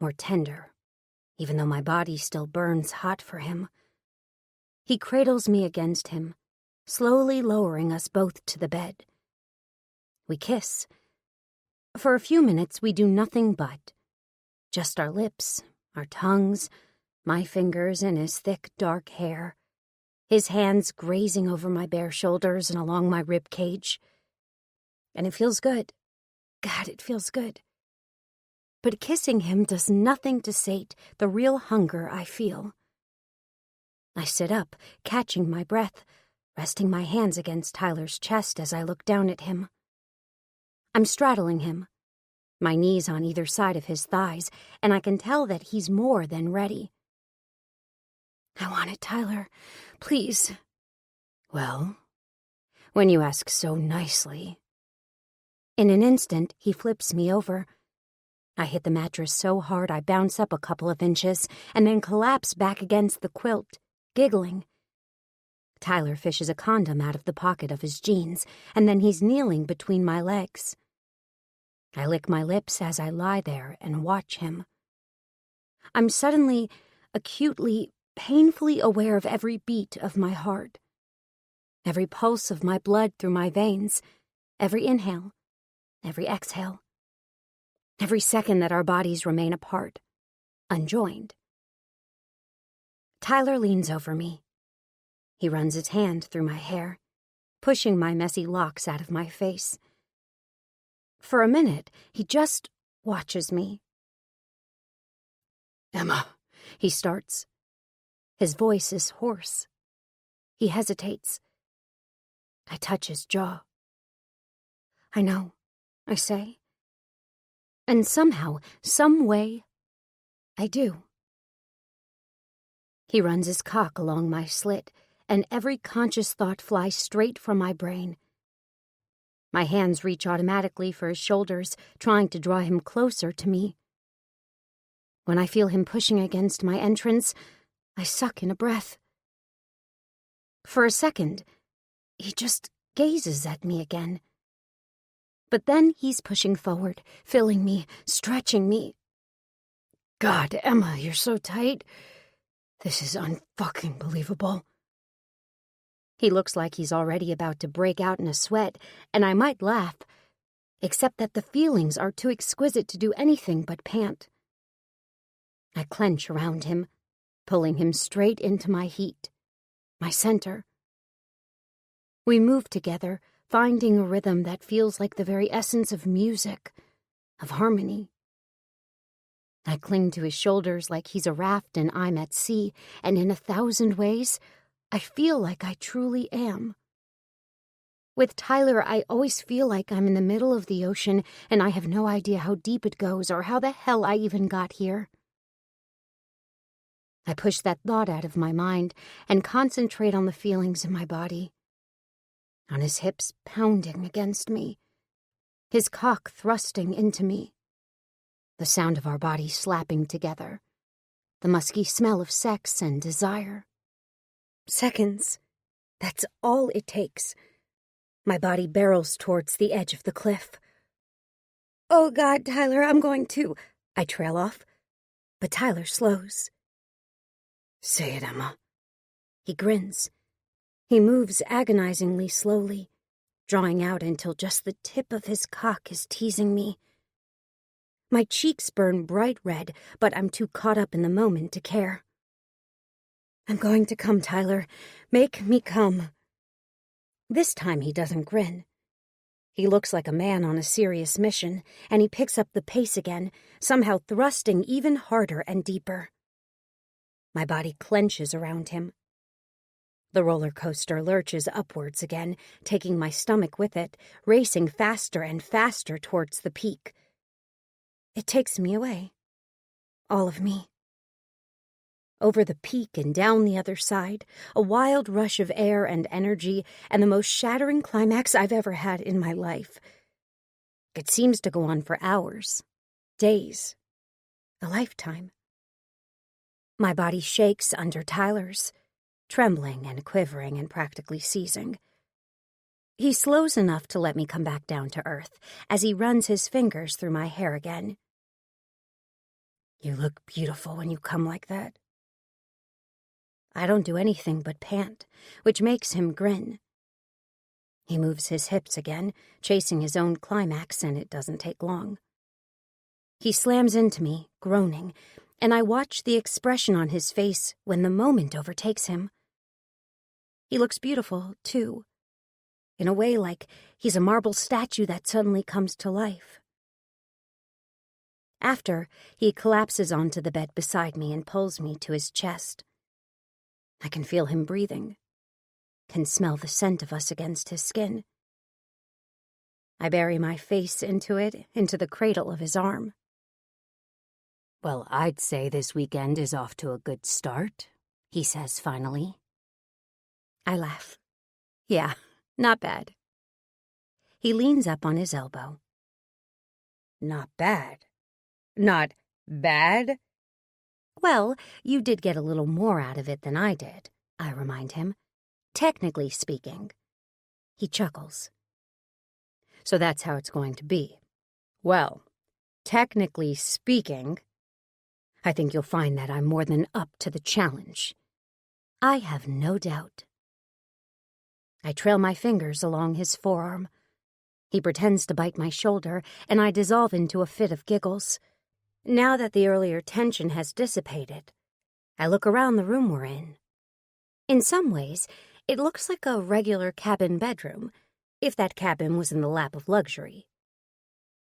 more tender, even though my body still burns hot for him. He cradles me against him, slowly lowering us both to the bed. We kiss. For a few minutes we do nothing but just our lips, our tongues, my fingers in his thick, dark hair, his hands grazing over my bare shoulders and along my rib cage. And it feels good. God, it feels good. But kissing him does nothing to sate the real hunger I feel. I sit up, catching my breath, resting my hands against Tyler's chest as I look down at him. I'm straddling him, my knees on either side of his thighs, and I can tell that he's more than ready. "I want it, Tyler. Please."
"Well, when you ask so nicely."
In an instant, he flips me over. I hit the mattress so hard I bounce up a couple of inches and then collapse back against the quilt, giggling. Tyler fishes a condom out of the pocket of his jeans, and then he's kneeling between my legs. I lick my lips as I lie there and watch him. I'm suddenly, acutely, painfully aware of every beat of my heart, every pulse of my blood through my veins, every inhale, every exhale, every second that our bodies remain apart, unjoined. Tyler leans over me. He runs his hand through my hair, pushing my messy locks out of my face. For a minute, he just watches me.
"Emma,"
he starts. His voice is hoarse. He hesitates. I touch his jaw. "I know," I say. And somehow, some way, I do. He runs his cock along my slit, and every conscious thought flies straight from my brain. My hands reach automatically for his shoulders, trying to draw him closer to me. When I feel him pushing against my entrance, I suck in a breath. For a second, he just gazes at me again. But then he's pushing forward, filling me, stretching me.
"God, Emma, you're so tight. This is unfucking believable."
He looks like he's already about to break out in a sweat, and I might laugh, except that the feelings are too exquisite to do anything but pant. I clench around him, pulling him straight into my heat, my center. We move together, finding a rhythm that feels like the very essence of music, of harmony. I cling to his shoulders like he's a raft and I'm at sea, and in 1,000 ways, I feel like I truly am. With Tyler, I always feel like I'm in the middle of the ocean and I have no idea how deep it goes or how the hell I even got here. I push that thought out of my mind and concentrate on the feelings in my body. On his hips pounding against me, his cock thrusting into me, the sound of our bodies slapping together, the musky smell of sex and desire. Seconds. That's all it takes. My body barrels towards the edge of the cliff. "Oh, God, Tyler, I'm going to..." I trail off, but Tyler slows.
"Say it, Emma."
He grins. He moves agonizingly slowly, drawing out until just the tip of his cock is teasing me. My cheeks burn bright red, but I'm too caught up in the moment to care. "I'm going to come, Tyler. Make me come." This time he doesn't grin. He looks like a man on a serious mission, and he picks up the pace again, somehow thrusting even harder and deeper. My body clenches around him. The roller coaster lurches upwards again, taking my stomach with it, racing faster and faster towards the peak. It takes me away. All of me. Over the peak and down the other side, a wild rush of air and energy, and the most shattering climax I've ever had in my life. It seems to go on for hours, days, a lifetime. My body shakes under Tyler's, trembling and quivering and practically seizing. He slows enough to let me come back down to earth as he runs his fingers through my hair again.
"You look beautiful when you come like that."
I don't do anything but pant, which makes him grin. He moves his hips again, chasing his own climax, and it doesn't take long. He slams into me, groaning, and I watch the expression on his face when the moment overtakes him. He looks beautiful, too, in a way like he's a marble statue that suddenly comes to life. After, he collapses onto the bed beside me and pulls me to his chest. I can feel him breathing, can smell the scent of us against his skin. I bury my face into it, into the cradle of his arm.
"Well, I'd say this weekend is off to a good start," he says finally.
I laugh. Yeah, not bad. He leans up on his elbow.
"Not bad? Not bad?"
"Well, you did get a little more out of it than I did," I remind him. "Technically speaking." He chuckles.
"So that's how it's going to be. Well, technically speaking..." I think you'll find that I'm more than up to the challenge.
I have no doubt.
I trail my fingers along his forearm. He pretends to bite my shoulder, and I dissolve into a fit of giggles. Now that the earlier tension has dissipated, I look around the room we're in. In some ways, it looks like a regular cabin bedroom, if that cabin was in the lap of luxury.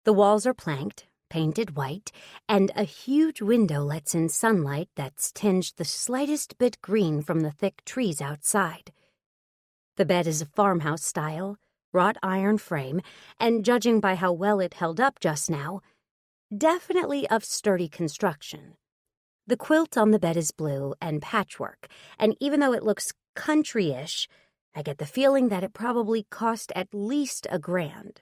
The walls are planked, painted white, and a huge window lets in sunlight that's tinged the slightest bit green from the thick trees outside. The bed is a farmhouse style, wrought iron frame, and judging by how well it held up just now, definitely of sturdy construction. The quilt on the bed is blue and patchwork, and even though it looks country-ish, I get the feeling that it probably cost at least $1,000.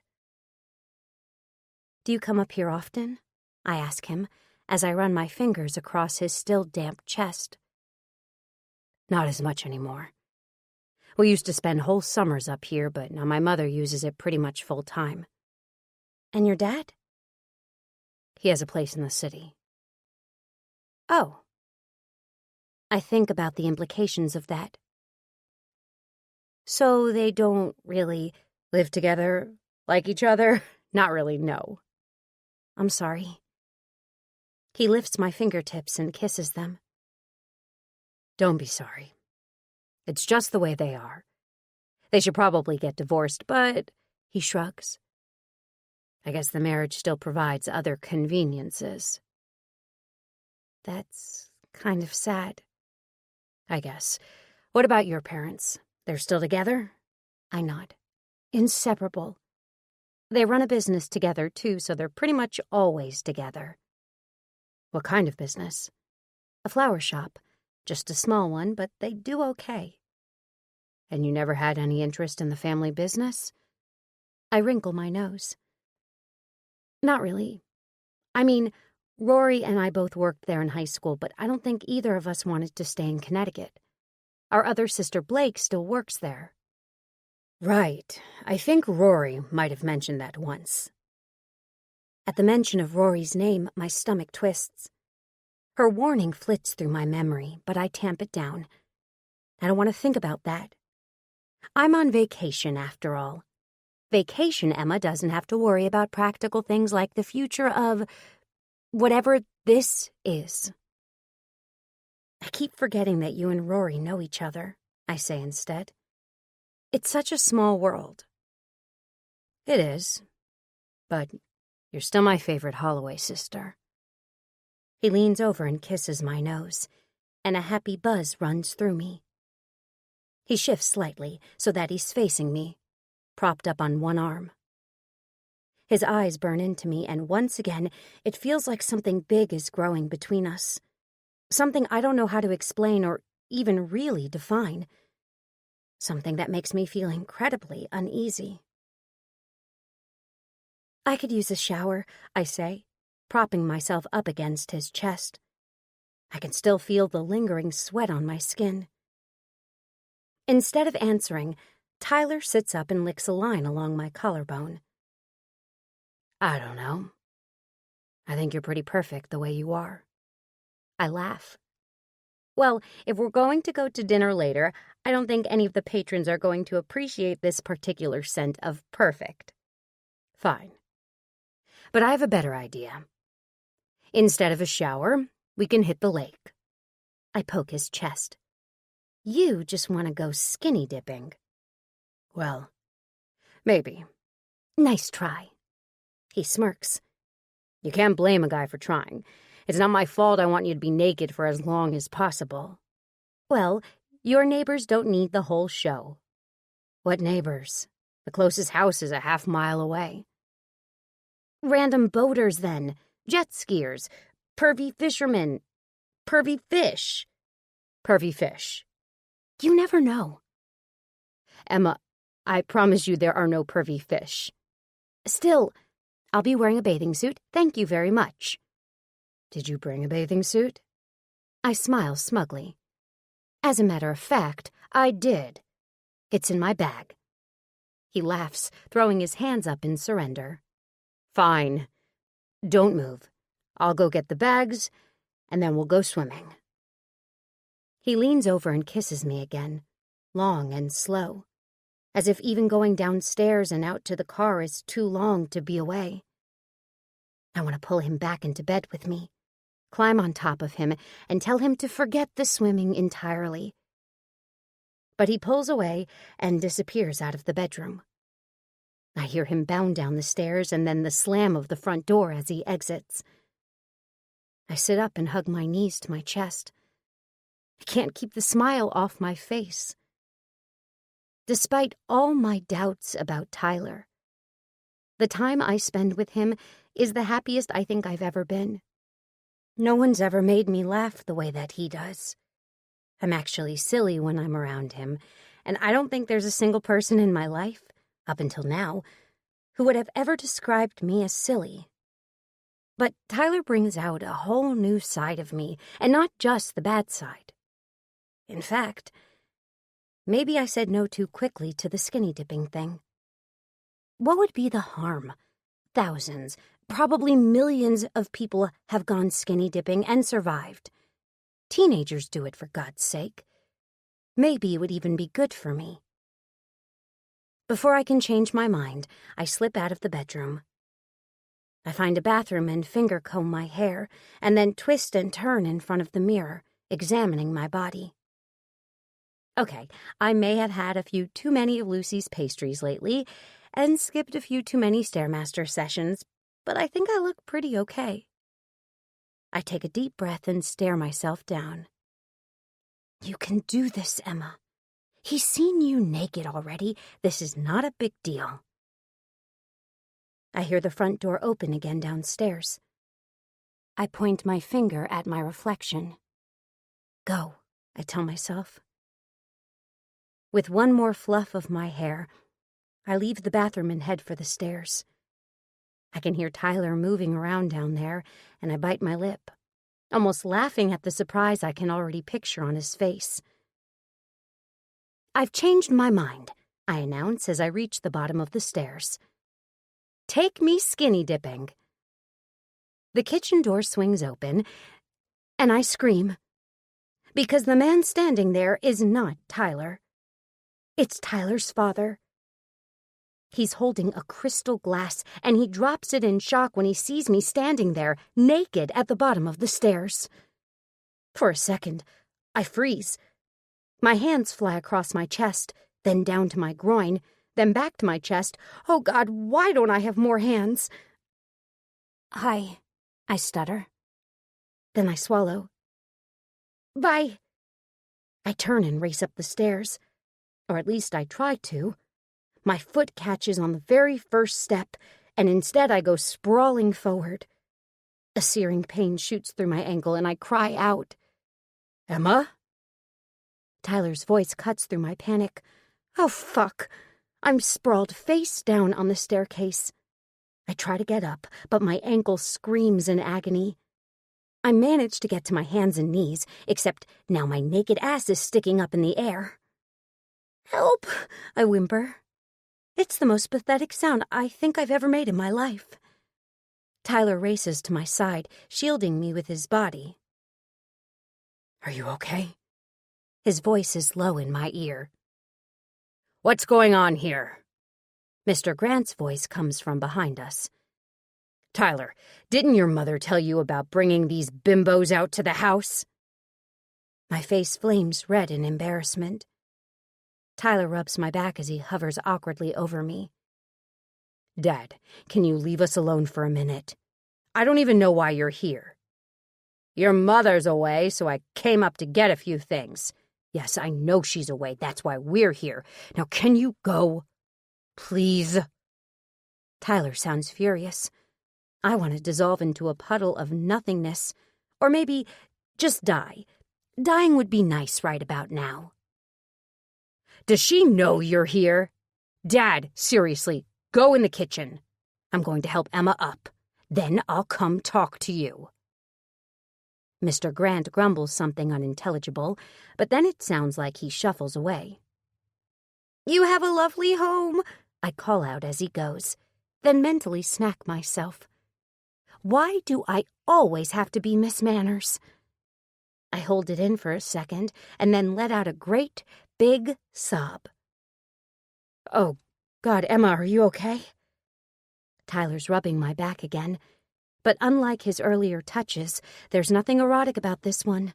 Do you come up here often? I ask him as I run my fingers across his still damp chest. Not as much anymore. We used to spend whole summers up here, but now my mother uses it pretty much full time.
And your dad?
He has a place in the city.
Oh.
I think about the implications of that.
So they don't really
Live together, like each other? Not really, no.
I'm sorry.
He lifts my fingertips and kisses them. Don't be sorry. It's just the way they are. They should probably get divorced, but, he shrugs. I guess the marriage still provides other conveniences.
That's kind of sad.
I guess. What about your parents? They're still together?
I nod. Inseparable. They run a business together, too, so they're pretty much always together.
What kind of business?
A flower shop. Just a small one, but they do okay.
And you never had any interest in the family business?
I wrinkle my nose. Not really. I mean, Rory and I both worked there in high school, but I don't think either of us wanted to stay in Connecticut. Our other sister Blake still works there.
Right. I think Rory might have mentioned that once.
At the mention of Rory's name, my stomach twists. Her warning flits through my memory, but I tamp it down. I don't want to think about that. I'm on vacation, after all. Vacation Emma doesn't have to worry about practical things like the future of whatever this is. I keep forgetting that you and Rory know each other, I say instead. It's such a small world.
It is. But you're still my favorite Holloway sister.
He leans over and kisses my nose, and a happy buzz runs through me. He shifts slightly so that he's facing me, propped up on one arm. His eyes burn into me, and once again, it feels like something big is growing between us. Something I don't know how to explain or even really define. Something that makes me feel incredibly uneasy. I could use a shower, I say, propping myself up against his chest. I can still feel the lingering sweat on my skin. Instead of answering, Tyler sits up and licks a line along my collarbone.
I don't know. I think you're pretty perfect the way you are.
I laugh. Well, if we're going to go to dinner later, I don't think any of the patrons are going to appreciate this particular scent of perfect.
Fine. But I have a better idea. Instead of a shower, we can hit the lake.
I poke his chest. You just want to go skinny dipping.
Well, maybe.
Nice try. He smirks.
You can't blame a guy for trying. It's not my fault I want you to be naked for as long as possible.
Well, your neighbors don't need the whole show.
What neighbors? The closest house is a half-mile away.
Random boaters, then. Jet skiers. Pervy fishermen. Pervy fish.
Pervy fish.
You never know.
Emma, I promise you there are no pervy fish.
Still, I'll be wearing a bathing suit. Thank you very much.
Did you bring a bathing suit?
I smile smugly. As a matter of fact, I did. It's in my bag. He laughs, throwing his hands up in surrender.
Fine. Don't move. I'll go get the bags,
and then we'll go swimming." He leans over and kisses me again, long and slow, as if even going downstairs and out to the car is too long to be away. I want to pull him back into bed with me, climb on top of him, and tell him to forget the swimming entirely. But he pulls away and disappears out of the bedroom. I hear him bound down the stairs and then the slam of the front door as he exits. I sit up and hug my knees to my chest. I can't keep the smile off my face. Despite all my doubts about Tyler, the time I spend with him is the happiest I think I've ever been. No one's ever made me laugh the way that he does. I'm actually silly when I'm around him, and I don't think there's a single person in my life, up until now, who would have ever described me as silly. But Tyler brings out a whole new side of me, and not just the bad side. In fact, maybe I said no too quickly to the skinny dipping thing. What would be the harm? Thousands, probably millions of people have gone skinny dipping and survived. Teenagers do it, for God's sake. Maybe it would even be good for me. Before I can change my mind, I slip out of the bedroom. I find a bathroom and finger comb my hair, and then twist and turn in front of the mirror, examining my body. Okay, I may have had a few too many of Lucy's pastries lately, and skipped a few too many Stairmaster sessions, but I think I look pretty okay. I take a deep breath and stare myself down. You can do this, Emma. He's seen you naked already. This is not a big deal. I hear the front door open again downstairs. I point my finger at my reflection. Go, I tell myself. With one more fluff of my hair, I leave the bathroom and head for the stairs. I can hear Tyler moving around down there, and I bite my lip, almost laughing at the surprise I can already picture on his face. I've changed my mind, I announce as I reach the bottom of the stairs. Take me skinny dipping. The kitchen door swings open, and I scream, because the man standing there is not Tyler. It's Tyler's father. He's holding a crystal glass, and he drops it in shock when he sees me standing there, naked at the bottom of the stairs. For a second, I freeze. My hands fly across my chest, then down to my groin, then back to my chest. Oh, God, why don't I have more hands? Hi, I stutter. Then I swallow. Bye. I turn and race up the stairs. Or at least I try to. My foot catches on the very first step, and instead I go sprawling forward. A searing pain shoots through my ankle, and I cry out. Emma? Tyler's voice cuts through my panic. Oh, fuck. I'm sprawled face down on the staircase. I try to get up, but my ankle screams in agony. I manage to get to my hands and knees, except now my naked ass is sticking up in the air. Help, I whimper. It's the most pathetic sound I think I've ever made in my life. Tyler races to my side, shielding me with his body. Are you okay? His voice is low in my ear. What's going on here? Mr. Grant's voice comes from behind us. Tyler, didn't your mother tell you about bringing these bimbos out to the house? My face flames red in embarrassment. Tyler rubs my back as he hovers awkwardly over me. Dad, can you leave us alone for a minute? I don't even know why you're here. Your mother's away, so I came up to get a few things. Yes, I know she's away. That's why we're here. Now, can you go? Please? Tyler sounds furious. I want to dissolve into a puddle of nothingness. Or maybe just die. Dying would be nice right about now. Does she know you're here? Dad, seriously, go in the kitchen. I'm going to help Emma up. Then I'll come talk to you. Mr. Grant grumbles something unintelligible, but then it sounds like he shuffles away. You have a lovely home, I call out as he goes, then mentally smack myself. Why do I always have to be Miss Manners? I hold it in for a second and then let out a great, big sob. "Oh, God, Emma, are you okay?" Tyler's rubbing my back again, but unlike his earlier touches, there's nothing erotic about this one.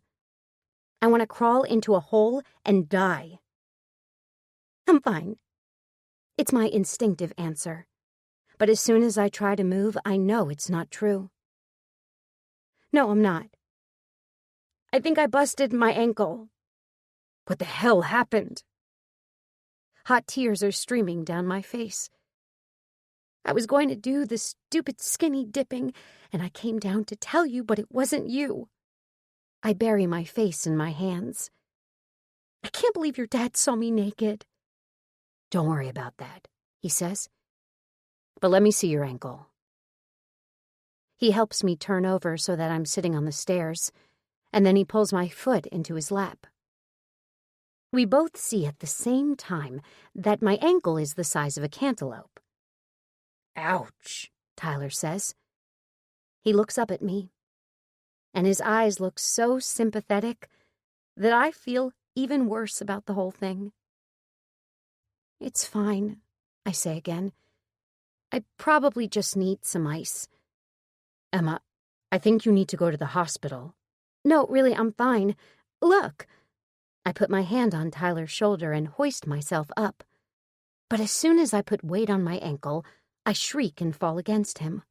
I want to crawl into a hole and die. "I'm fine." It's my instinctive answer, but as soon as I try to move, I know it's not true. "No, I'm not. I think I busted my ankle." "What the hell happened?" Hot tears are streaming down my face. "I was going to do the stupid skinny dipping, and I came down to tell you, but it wasn't you." I bury my face in my hands. "I can't believe your dad saw me naked." "Don't worry about that," he says. "But let me see your ankle." He helps me turn over so that I'm sitting on the stairs, and then he pulls my foot into his lap. We both see at the same time that my ankle is the size of a cantaloupe. "Ouch," Tyler says. He looks up at me, and his eyes look so sympathetic that I feel even worse about the whole thing. "It's fine," I say again. "I probably just need some ice." "Emma, I think you need to go to the hospital." "No, really, I'm fine. Look." I put my hand on Tyler's shoulder and hoist myself up. But as soon as I put weight on my ankle, I shriek and fall against him.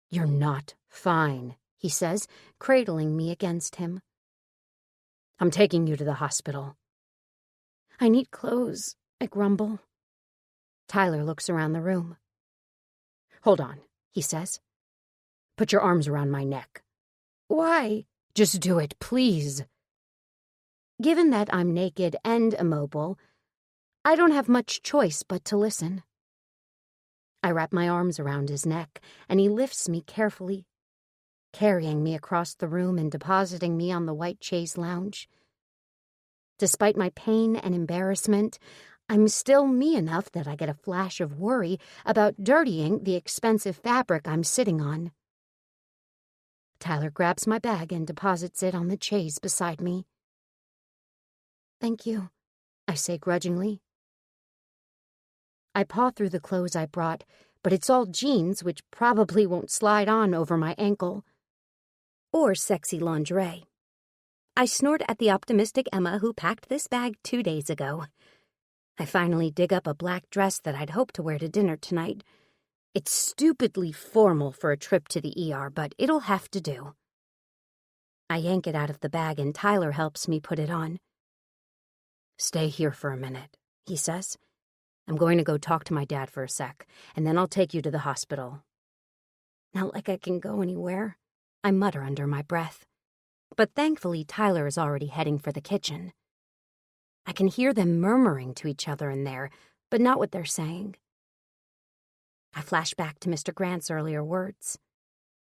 "You're not fine," he says, cradling me against him. "I'm taking you to the hospital." "I need clothes," I grumble. Tyler looks around the room. "Hold on," he says. "Put your arms around my neck." "Why?" "Just do it, please." Given that I'm naked and immobile, I don't have much choice but to listen. I wrap my arms around his neck, and he lifts me carefully, carrying me across the room and depositing me on the white chaise lounge. Despite my pain and embarrassment, I'm still me enough that I get a flash of worry about dirtying the expensive fabric I'm sitting on. Tyler grabs my bag and deposits it on the chaise beside me. "Thank you," I say grudgingly. I paw through the clothes I brought, but it's all jeans, which probably won't slide on over my ankle. Or sexy lingerie. I snort at the optimistic Emma who packed this bag 2 days ago. I finally dig up a black dress that I'd hoped to wear to dinner tonight. It's stupidly formal for a trip to the ER, but it'll have to do. I yank it out of the bag and Tyler helps me put it on. "Stay here for a minute," he says. "I'm going to go talk to my dad for a sec, and then I'll take you to the hospital." Not like I can go anywhere, I mutter under my breath. But thankfully, Tyler is already heading for the kitchen. I can hear them murmuring to each other in there, but not what they're saying. I flash back to Mr. Grant's earlier words,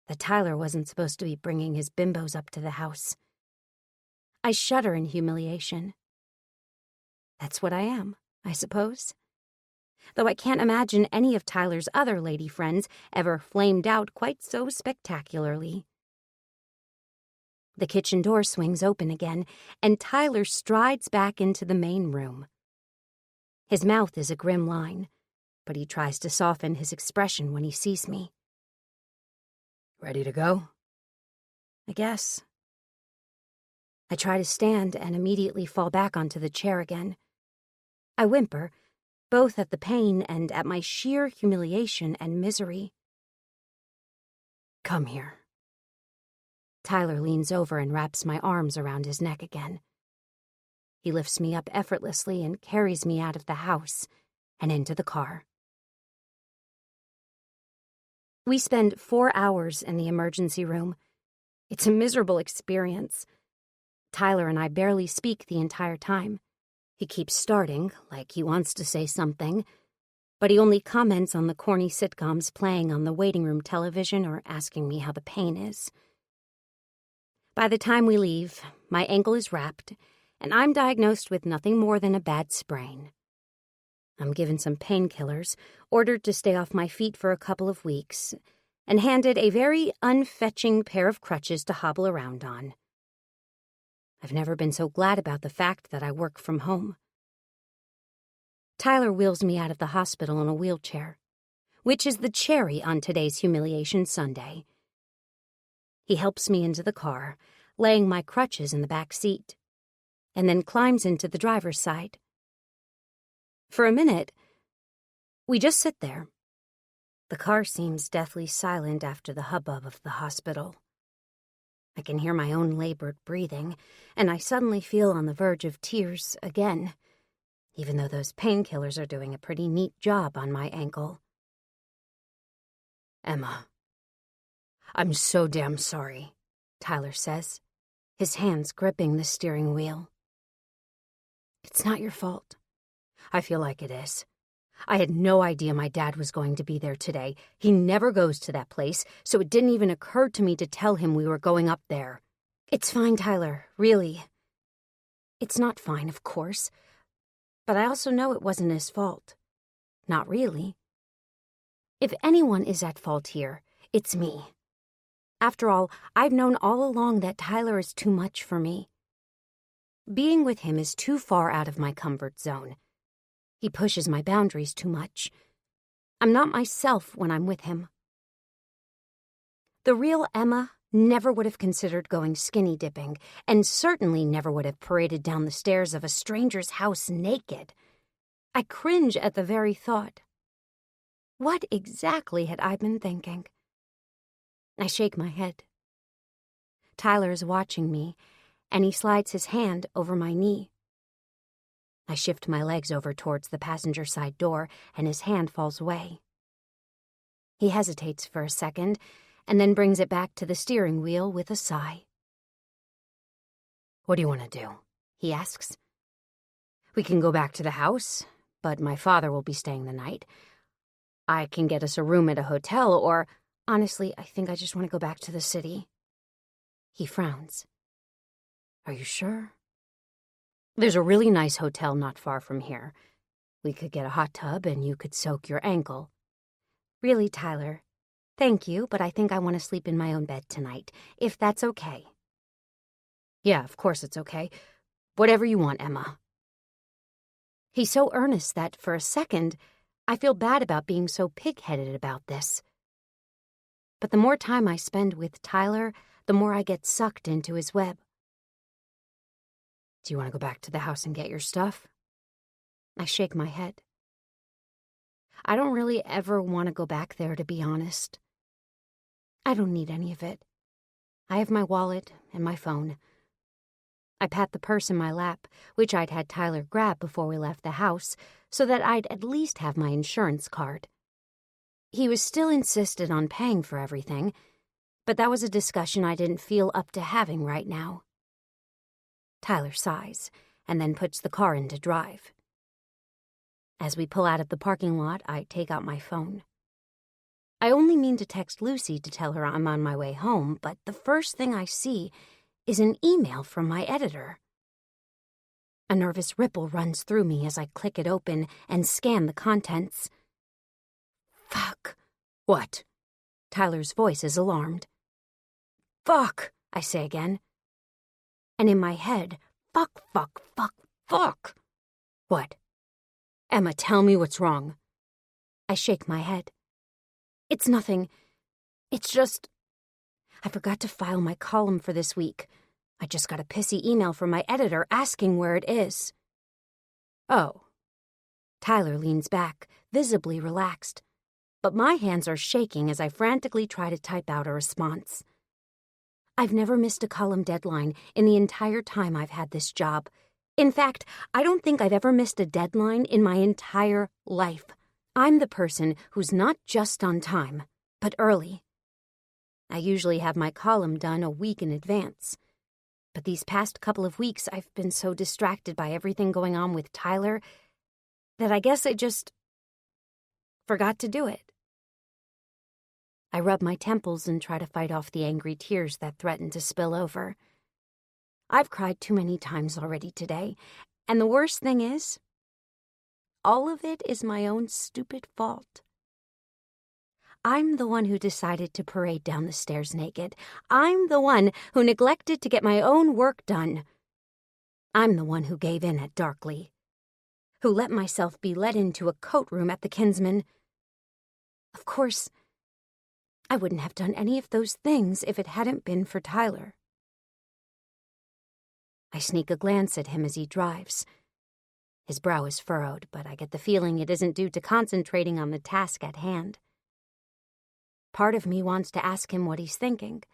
that Tyler wasn't supposed to be bringing his bimbos up to the house. I shudder in humiliation. That's what I am, I suppose. Though I can't imagine any of Tyler's other lady friends ever flamed out quite so spectacularly. The kitchen door swings open again, and Tyler strides back into the main room. His mouth is a grim line, but he tries to soften his expression when he sees me. "Ready to go?" "I guess." I try to stand and immediately fall back onto the chair again. I whimper, both at the pain and at my sheer humiliation and misery. "Come here." Tyler leans over and wraps my arms around his neck again. He lifts me up effortlessly and carries me out of the house and into the car. We spend 4 hours in the emergency room. It's a miserable experience. Tyler and I barely speak the entire time. He keeps starting, like he wants to say something, but he only comments on the corny sitcoms playing on the waiting room television or asking me how the pain is. By the time we leave, my ankle is wrapped, and I'm diagnosed with nothing more than a bad sprain. I'm given some painkillers, ordered to stay off my feet for a couple of weeks, and handed a very unfetching pair of crutches to hobble around on. I've never been so glad about the fact that I work from home. Tyler wheels me out of the hospital in a wheelchair, which is the cherry on today's humiliation sundae. He helps me into the car, laying my crutches in the back seat, and then climbs into the driver's side. For a minute, we just sit there. The car seems deathly silent after the hubbub of the hospital. I can hear my own labored breathing, and I suddenly feel on the verge of tears again, even though those painkillers are doing a pretty neat job on my ankle.
Emma, I'm so damn sorry,
Tyler says, his hands gripping the steering wheel. It's not your fault.
I feel like it is. I had no idea my dad was going to be there today. He never goes to that place, so it didn't even occur to me to tell him we were going up there.
It's fine, Tyler, really. It's not fine, of course, but I also know it wasn't his fault. Not really. If anyone is at fault here, it's me. After all, I've known all along that Tyler is too much for me. Being with him is too far out of my comfort zone. He pushes my boundaries too much. I'm not myself when I'm with him. The real Emma never would have considered going skinny dipping, and certainly never would have paraded down the stairs of a stranger's house naked. I cringe at the very thought. What exactly had I been thinking? I shake my head. Tyler is watching me, and he slides his hand over my knee. I shift my legs over towards the passenger side door, and his hand falls away. He hesitates for a second, and then brings it back to the steering wheel with a sigh.
What do you want to do?
He asks.
We can go back to the house, but my father will be staying the night. I can get us a room at a hotel, or...
Honestly, I think I just want to go back to the city. He frowns.
Are you sure? There's a really nice hotel not far from here. We could get a hot tub and you could soak your ankle.
Really, Tyler, thank you, but I think I want to sleep in my own bed tonight, if that's okay.
Yeah, of course it's okay. Whatever you want, Emma.
He's so earnest that, for a second, I feel bad about being so pig-headed about this. But the more time I spend with Tyler, the more I get sucked into his web.
Do you want to go back to the house and get your stuff?
I shake my head. I don't really ever want to go back there, to be honest. I don't need any of it. I have my wallet and my phone. I pat the purse in my lap, which I'd had Tyler grab before we left the house, so that I'd at least have my insurance card. He was still insistent on paying for everything, but that was a discussion I didn't feel up to having right now. Tyler sighs, and then puts the car into drive. As we pull out of the parking lot, I take out my phone. I only mean to text Lucy to tell her I'm on my way home, but the first thing I see is an email from my editor. A nervous ripple runs through me as I click it open and scan the contents. Fuck.
What?
Tyler's voice is alarmed. Fuck, I say again. And in my head, fuck.
What? Emma, tell me what's wrong.
I shake my head. It's nothing. It's just... I forgot to file my column for this week. I just got a pissy email from my editor asking where it is.
Oh.
Tyler leans back, visibly relaxed. But my hands are shaking as I frantically try to type out a response. I've never missed a column deadline in the entire time I've had this job. In fact, I don't think I've ever missed a deadline in my entire life. I'm the person who's not just on time, but early. I usually have my column done a week in advance. But these past couple of weeks, I've been so distracted by everything going on with Tyler that I guess I just forgot to do it. I rub my temples and try to fight off the angry tears that threaten to spill over. I've cried too many times already today, and the worst thing is, all of it is my own stupid fault. I'm the one who decided to parade down the stairs naked. I'm the one who neglected to get my own work done. I'm the one who gave in at Darkly, who let myself be led into a coat room at the Kinsman. Of course, I wouldn't have done any of those things if it hadn't been for Tyler. I sneak a glance at him as he drives. His brow is furrowed, but I get the feeling it isn't due to concentrating on the task at hand. Part of me wants to ask him what he's thinking,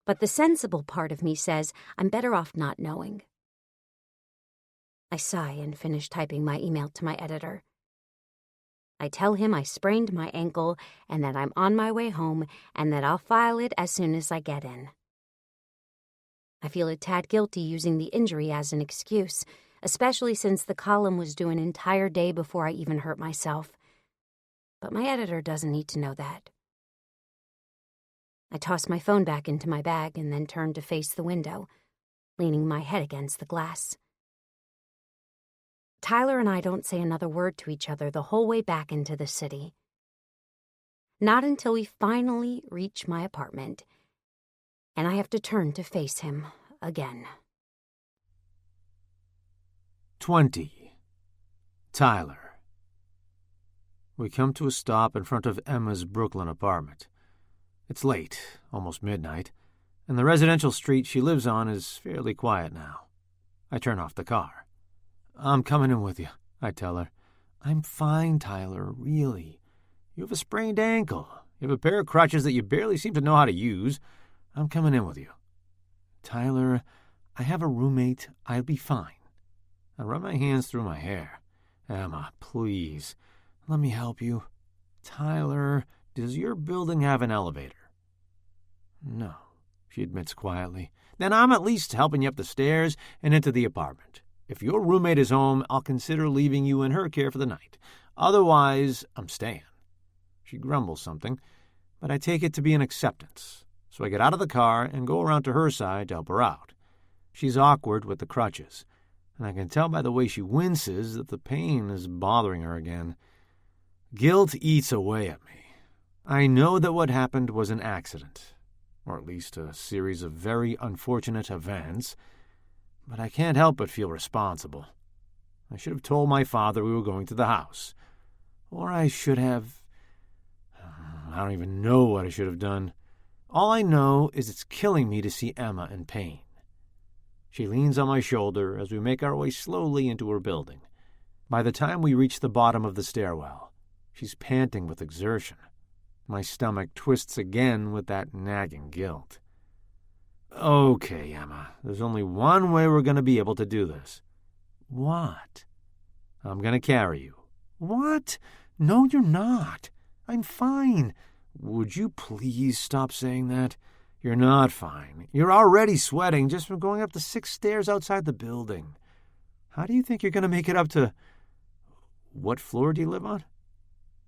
but the sensible part of me says I'm better off not knowing. I sigh and finish typing my email to my editor. I tell him I sprained my ankle and that I'm on my way home and that I'll file it as soon as I get in. I feel a tad guilty using the injury as an excuse, especially since the column was due an entire day before I even hurt myself. But my editor doesn't need to know that. I toss my phone back into my bag and then turn to face the window, leaning my head against the glass. Tyler and I don't say another word to each other the whole way back into the city. Not until we finally reach my apartment, and I have to turn to face him again.
20. Tyler. We come to a stop in front of Emma's Brooklyn apartment. It's late, almost midnight, and the residential street she lives on is fairly quiet now. I turn off the car. I'm coming in with you, I tell her. I'm fine, Tyler, really. You have a sprained ankle. You have a pair of crutches that you barely seem to know how to use. I'm coming in with you. Tyler, I have a roommate. I'll be fine. I run my hands through my hair. Emma, please, let me help you. Tyler, does your building have an elevator? No, she admits quietly. Then I'm at least helping you up the stairs and into the apartment. If your roommate is home, I'll consider leaving you in her care for the night. Otherwise, I'm staying. She grumbles something, but I take it to be an acceptance. So I get out of the car and go around to her side to help her out. She's awkward with the crutches, and I can tell by the way she winces that the pain is bothering her again. Guilt eats away at me. I know that what happened was an accident, or at least a series of very unfortunate events, but I can't help but feel responsible. I should have told my father we were going to the house. Or I should have... I don't even know what I should have done. All I know is it's killing me to see Emma in pain. She leans on my shoulder as we make our way slowly into her building. By the time we reach the bottom of the stairwell, she's panting with exertion. My stomach twists again with that nagging guilt. Okay, Emma, there's only one way we're going to be able to do this. What? I'm going to carry you. What? No, you're not. I'm fine. Would you please stop saying that? You're not fine. You're already sweating just from going up the 6 stairs outside the building. How do you think you're going to make it up to... What floor do you live on?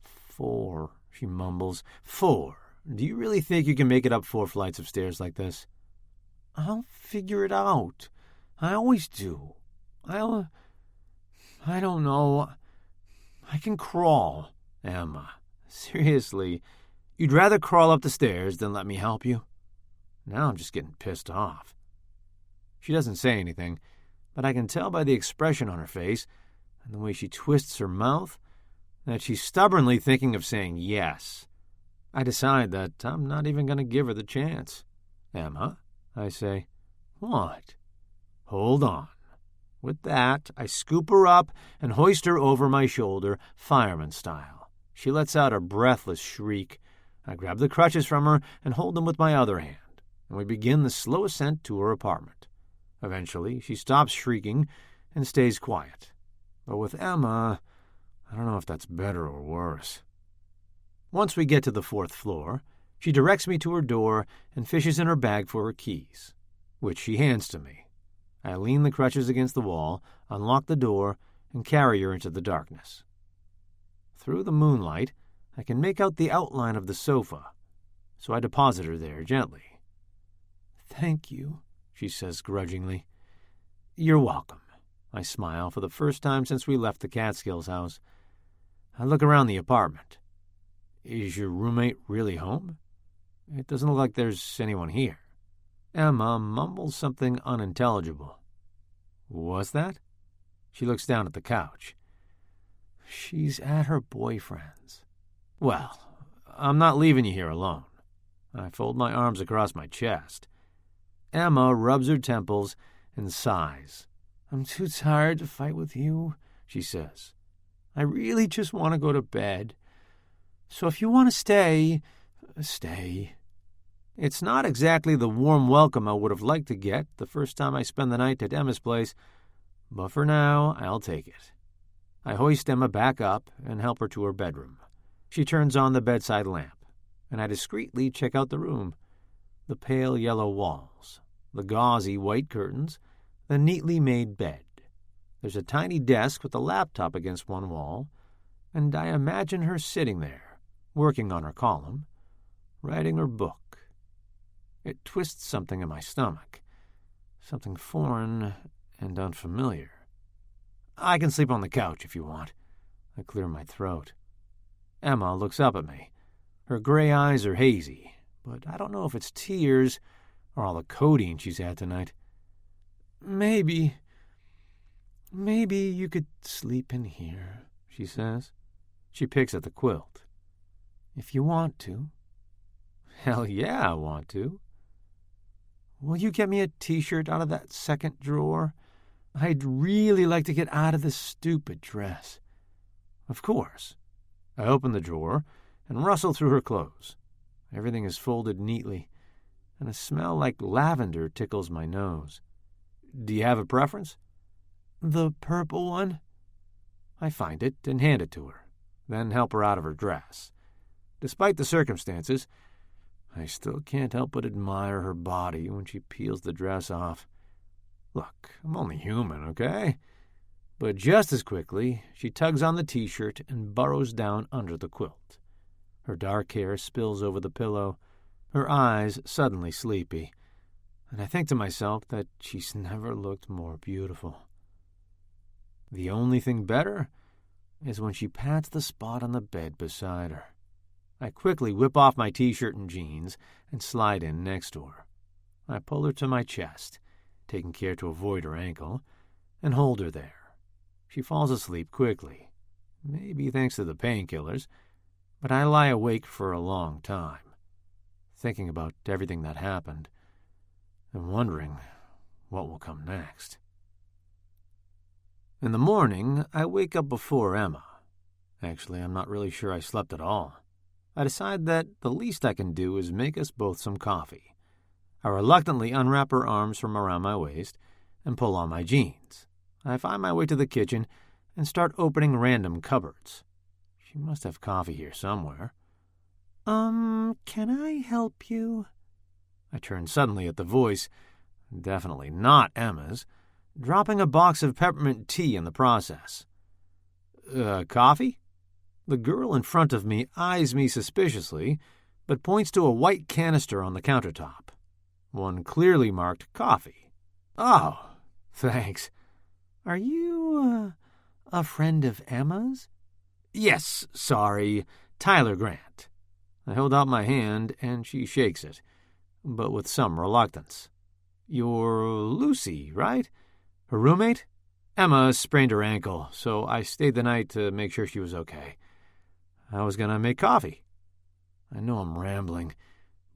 4, she mumbles. 4. Do you really think you can make it up 4 flights of stairs like this? I'll figure it out. I always do. I don't know. I can crawl, Emma. Seriously, you'd rather crawl up the stairs than let me help you? Now I'm just getting pissed off. She doesn't say anything, but I can tell by the expression on her face and the way she twists her mouth that she's stubbornly thinking of saying yes. I decide that I'm not even going to give her the chance. Emma, I say. What? Hold on. With that, I scoop her up and hoist her over my shoulder, fireman style. She lets out a breathless shriek. I grab the crutches from her and hold them with my other hand, and we begin the slow ascent to her apartment. Eventually, she stops shrieking and stays quiet. But with Emma, I don't know if that's better or worse. Once we get to the 4th floor, she directs me to her door and fishes in her bag for her keys, which she hands to me. I lean the crutches against the wall, unlock the door, and carry her into the darkness. Through the moonlight, I can make out the outline of the sofa, so I deposit her there gently. Thank you, she says grudgingly. You're welcome. I smile for the first time since we left the Catskills house. I look around the apartment. Is your roommate really home? It doesn't look like there's anyone here. Emma mumbles something unintelligible. What's that? She looks down at the couch. She's at her boyfriend's. Well, I'm not leaving you here alone. I fold my arms across my chest. Emma rubs her temples and sighs. I'm too tired to fight with you, she says. I really just want to go to bed. So if you want to stay, stay. It's not exactly the warm welcome I would have liked to get the first time I spend the night at Emma's place, but for now, I'll take it. I hoist Emma back up and help her to her bedroom. She turns on the bedside lamp, and I discreetly check out the room. The pale yellow walls, the gauzy white curtains, the neatly made bed. There's a tiny desk with a laptop against one wall, and I imagine her sitting there, working on her column, writing her book. It twists something in my stomach, something foreign and unfamiliar. I can sleep on the couch if you want. I clear my throat. Emma looks up at me. Her gray eyes are hazy, but I don't know if it's tears or all the codeine she's had tonight. Maybe you could sleep in here, she says. She picks at the quilt. If you want to. Hell yeah, I want to. Will you get me a t-shirt out of that second drawer? I'd really like to get out of this stupid dress. Of course. I open the drawer and rustle through her clothes. Everything is folded neatly, and a smell like lavender tickles my nose. Do you have a preference? The purple one? I find it and hand it to her, then help her out of her dress. Despite the circumstances, I still can't help but admire her body when she peels the dress off. Look, I'm only human, okay? But just as quickly, she tugs on the t-shirt and burrows down under the quilt. Her dark hair spills over the pillow, her eyes suddenly sleepy, and I think to myself that she's never looked more beautiful. The only thing better is when she pats the spot on the bed beside her. I quickly whip off my t-shirt and jeans and slide in next to her. I pull her to my chest, taking care to avoid her ankle, and hold her there. She falls asleep quickly, maybe thanks to the painkillers, but I lie awake for a long time, thinking about everything that happened and wondering what will come next. In the morning, I wake up before Emma. Actually, I'm not really sure I slept at all. I decide that the least I can do is make us both some coffee. I reluctantly unwrap her arms from around my waist and pull on my jeans. I find my way to the kitchen and start opening random cupboards. She must have coffee here somewhere. Can I help you? I turn suddenly at the voice, definitely not Emma's, dropping a box of peppermint tea in the process. Coffee? The girl in front of me eyes me suspiciously, but points to a white canister on the countertop. One clearly marked coffee. Oh, thanks. Are you, a friend of Emma's? Yes, sorry, Tyler Grant. I hold out my hand, and she shakes it, but with some reluctance. You're Lucy, right? Her roommate? Emma sprained her ankle, so I stayed the night to make sure she was okay. I was going to make coffee. I know I'm rambling,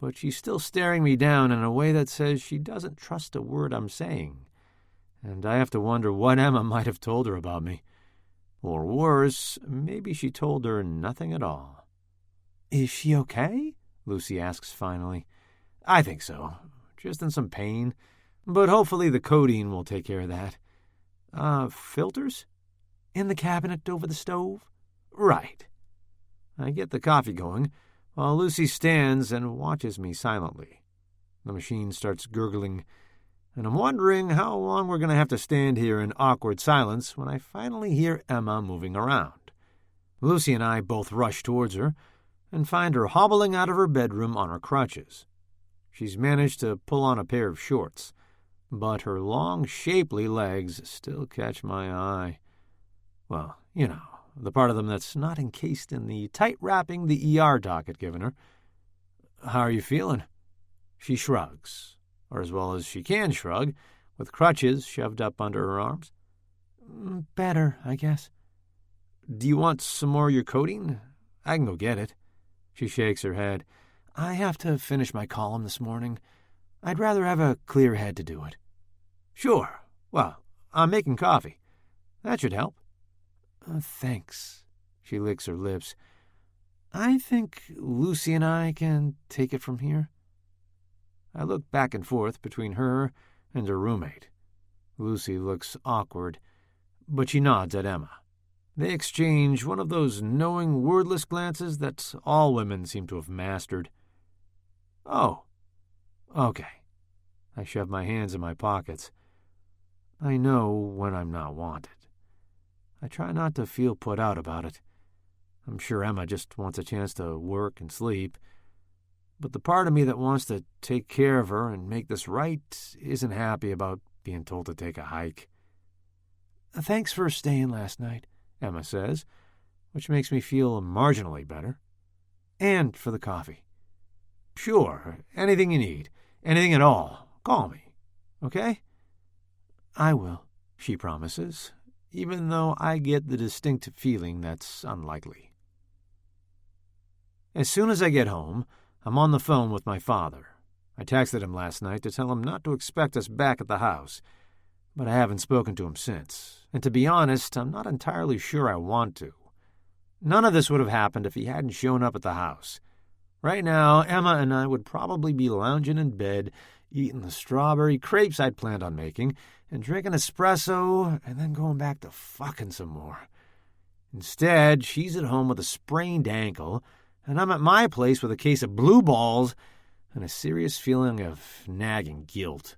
but she's still staring me down in a way that says she doesn't trust a word I'm saying. And I have to wonder what Emma might have told her about me. Or worse, maybe she told her nothing at all. Is she okay? Lucy asks finally. I think so. Just in some pain. But hopefully the codeine will take care of that. Filters? In the cabinet over the stove? Right. I get the coffee going, while Lucy stands and watches me silently. The machine starts gurgling, and I'm wondering how long we're going to have to stand here in awkward silence when I finally hear Emma moving around. Lucy and I both rush towards her and find her hobbling out of her bedroom on her crutches. She's managed to pull on a pair of shorts, but her long, shapely legs still catch my eye. Well, you know, the part of them that's not encased in the tight wrapping the ER doc had given her. How are you feeling? She shrugs, or as well as she can shrug, with crutches shoved up under her arms. Better, I guess. Do you want some more of your codeine? I can go get it. She shakes her head. I have to finish my column this morning. I'd rather have a clear head to do it. Sure. Well, I'm making coffee. That should help. Thanks. She licks her lips. I think Lucy and I can take it from here. I look back and forth between her and her roommate. Lucy looks awkward, but she nods at Emma. They exchange one of those knowing, wordless glances that all women seem to have mastered. Oh, okay. I shove my hands in my pockets. I know when I'm not wanted. I try not to feel put out about it. I'm sure Emma just wants a chance to work and sleep. But the part of me that wants to take care of her and make this right isn't happy about being told to take a hike. Thanks for staying last night, Emma says, which makes me feel marginally better. And for the coffee. Sure, anything you need, anything at all, call me, okay? I will, she promises, even though I get the distinct feeling that's unlikely. As soon as I get home, I'm on the phone with my father. I texted him last night to tell him not to expect us back at the house, but I haven't spoken to him since, and to be honest, I'm not entirely sure I want to. None of this would have happened if he hadn't shown up at the house. Right now, Emma and I would probably be lounging in bed, eating the strawberry crepes I'd planned on making, and drinking espresso, and then going back to fucking some more. Instead, she's at home with a sprained ankle, and I'm at my place with a case of blue balls and a serious feeling of nagging guilt.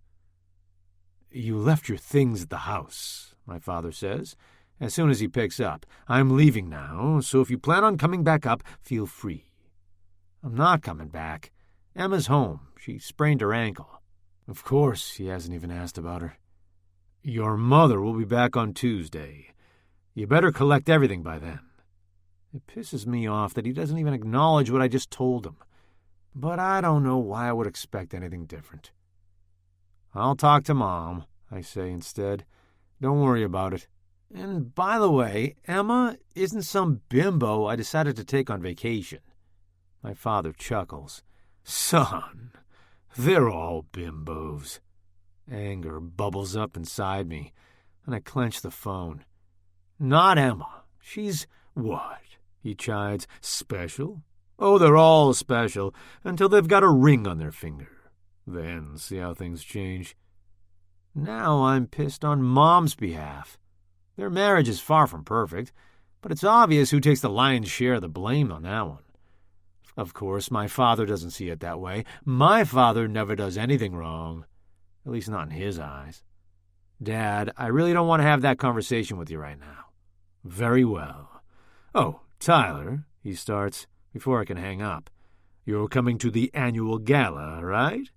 You left your things at the house, my father says, as soon as he picks up. I'm leaving now, so if you plan on coming back up, feel free. I'm not coming back. Emma's home. She sprained her ankle. Of course, he hasn't even asked about her. Your mother will be back on Tuesday. You better collect everything by then. It pisses me off that he doesn't even acknowledge what I just told him. But I don't know why I would expect anything different. I'll talk to Mom, I say instead. Don't worry about it. And by the way, Emma isn't some bimbo I decided to take on vacation. My father chuckles. Son, they're all bimbos. Anger bubbles up inside me, and I clench the phone. Not Emma. She's what? He chides. Special? Oh, they're all special, until they've got a ring on their finger. Then see how things change. Now I'm pissed on Mom's behalf. Their marriage is far from perfect, but it's obvious who takes the lion's share of the blame on that one. Of course, my father doesn't see it that way. My father never does anything wrong, at least not in his eyes. Dad, I really don't want to have that conversation with you right now. Very well. Oh, Tyler, he starts, before I can hang up. You're coming to the annual gala, right?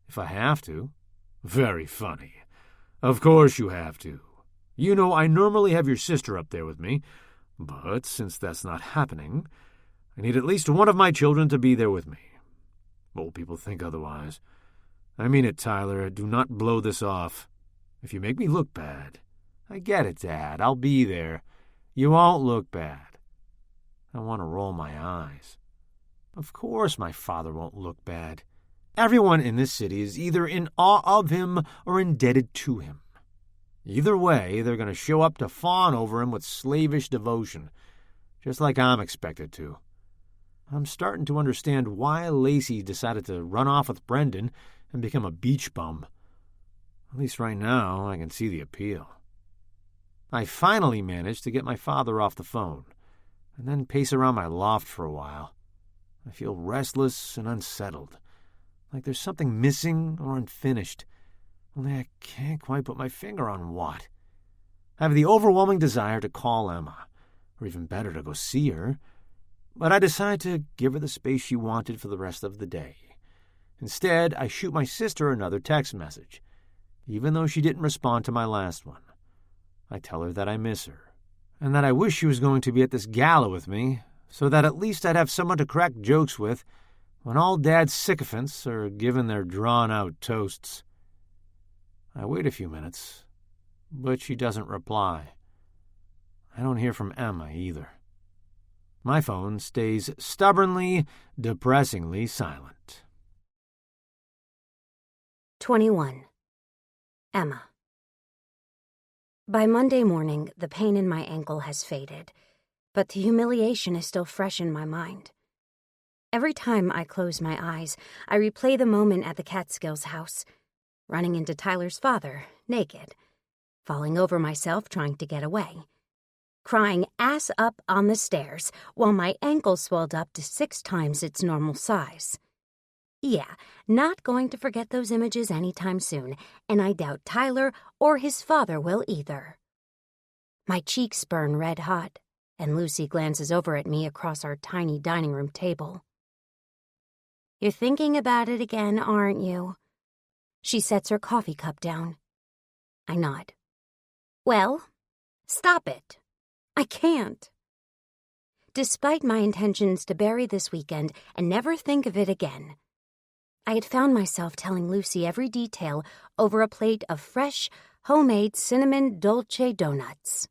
If I have to. Very funny. Of course you have to. You know I normally have your sister up there with me, but since that's not happening, I need at least one of my children to be there with me. Old people think otherwise. I mean it, Tyler. Do not blow this off. If you make me look bad. I get it, Dad. I'll be there. You won't look bad. I want to roll my eyes. Of course my father won't look bad. Everyone in this city is either in awe of him or indebted to him. Either way, they're going to show up to fawn over him with slavish devotion, just like I'm expected to. I'm starting to understand why Lacey decided to run off with Brendan and become a beach bum. At least right now, I can see the appeal. I finally managed to get my father off the phone, and then pace around my loft for a while. I feel restless and unsettled, like there's something missing or unfinished, only I can't quite put my finger on what. I have the overwhelming desire to call Emma, or even better, to go see her, but I decide to give her the space she wanted for the rest of the day. Instead, I shoot my sister another text message, even though she didn't respond to my last one. I tell her that I miss her, and that I wish she was going to be at this gala with me, so that at least I'd have someone to crack jokes with when all Dad's sycophants are given their drawn-out toasts. I wait a few minutes, but she doesn't reply. I don't hear from Emma either. My phone stays stubbornly, depressingly silent.
21. Emma. By Monday morning, the pain in my ankle has faded, but the humiliation is still fresh in my mind. Every time I close my eyes, I replay the moment at the Catskills house, running into Tyler's father, naked, falling over myself trying to get away, crying ass up on the stairs while my ankle swelled up to 6 times its normal size. Yeah, not going to forget those images anytime soon, and I doubt Tyler or his father will either. My cheeks burn red hot, and Lucy glances over at me across our tiny dining room table. "You're thinking about it again, aren't you?" She sets her coffee cup down. I nod. "Well, stop it. I can't." Despite my intentions to bury this weekend and never think of it again, I had found myself telling Lucy every detail over a plate of fresh, homemade cinnamon dolce donuts.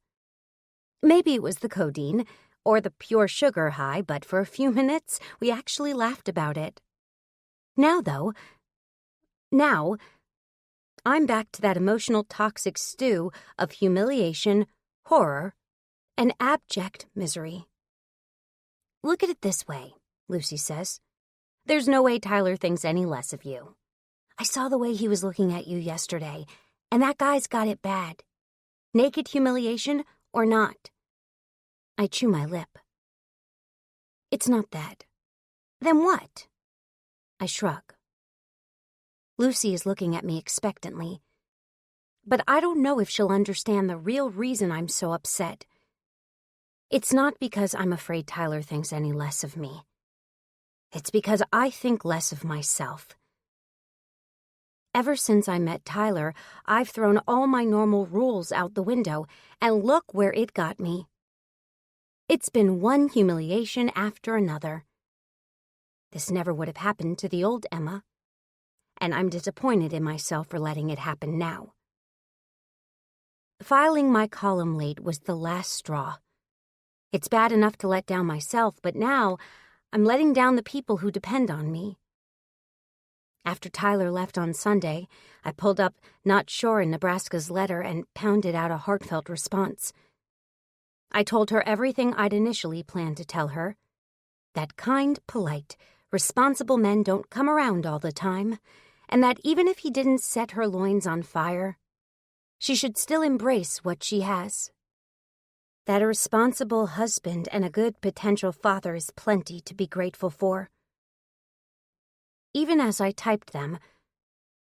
Maybe it was the codeine or the pure sugar high, but for a few minutes we actually laughed about it. Now, I'm back to that emotional toxic stew of humiliation, horror, and abject misery. "Look at it this way," Lucy says. "There's no way Tyler thinks any less of you. I saw the way he was looking at you yesterday, and that guy's got it bad. Naked humiliation or not." I chew my lip. "It's not that." "Then what?" I shrug. Lucy is looking at me expectantly, but I don't know if she'll understand the real reason I'm so upset. It's not because I'm afraid Tyler thinks any less of me. It's because I think less of myself. Ever since I met Tyler, I've thrown all my normal rules out the window, and look where it got me. It's been one humiliation after another. This never would have happened to the old Emma, and I'm disappointed in myself for letting it happen now. Filing my column late was the last straw. It's bad enough to let down myself, but now I'm letting down the people who depend on me. After Tyler left on Sunday, I pulled up "Not Sure" in Nebraska's letter and pounded out a heartfelt response. I told her everything I'd initially planned to tell her. That kind, polite, responsible men don't come around all the time, and that even if he didn't set her loins on fire, she should still embrace what she has. That a responsible husband and a good potential father is plenty to be grateful for. Even as I typed them,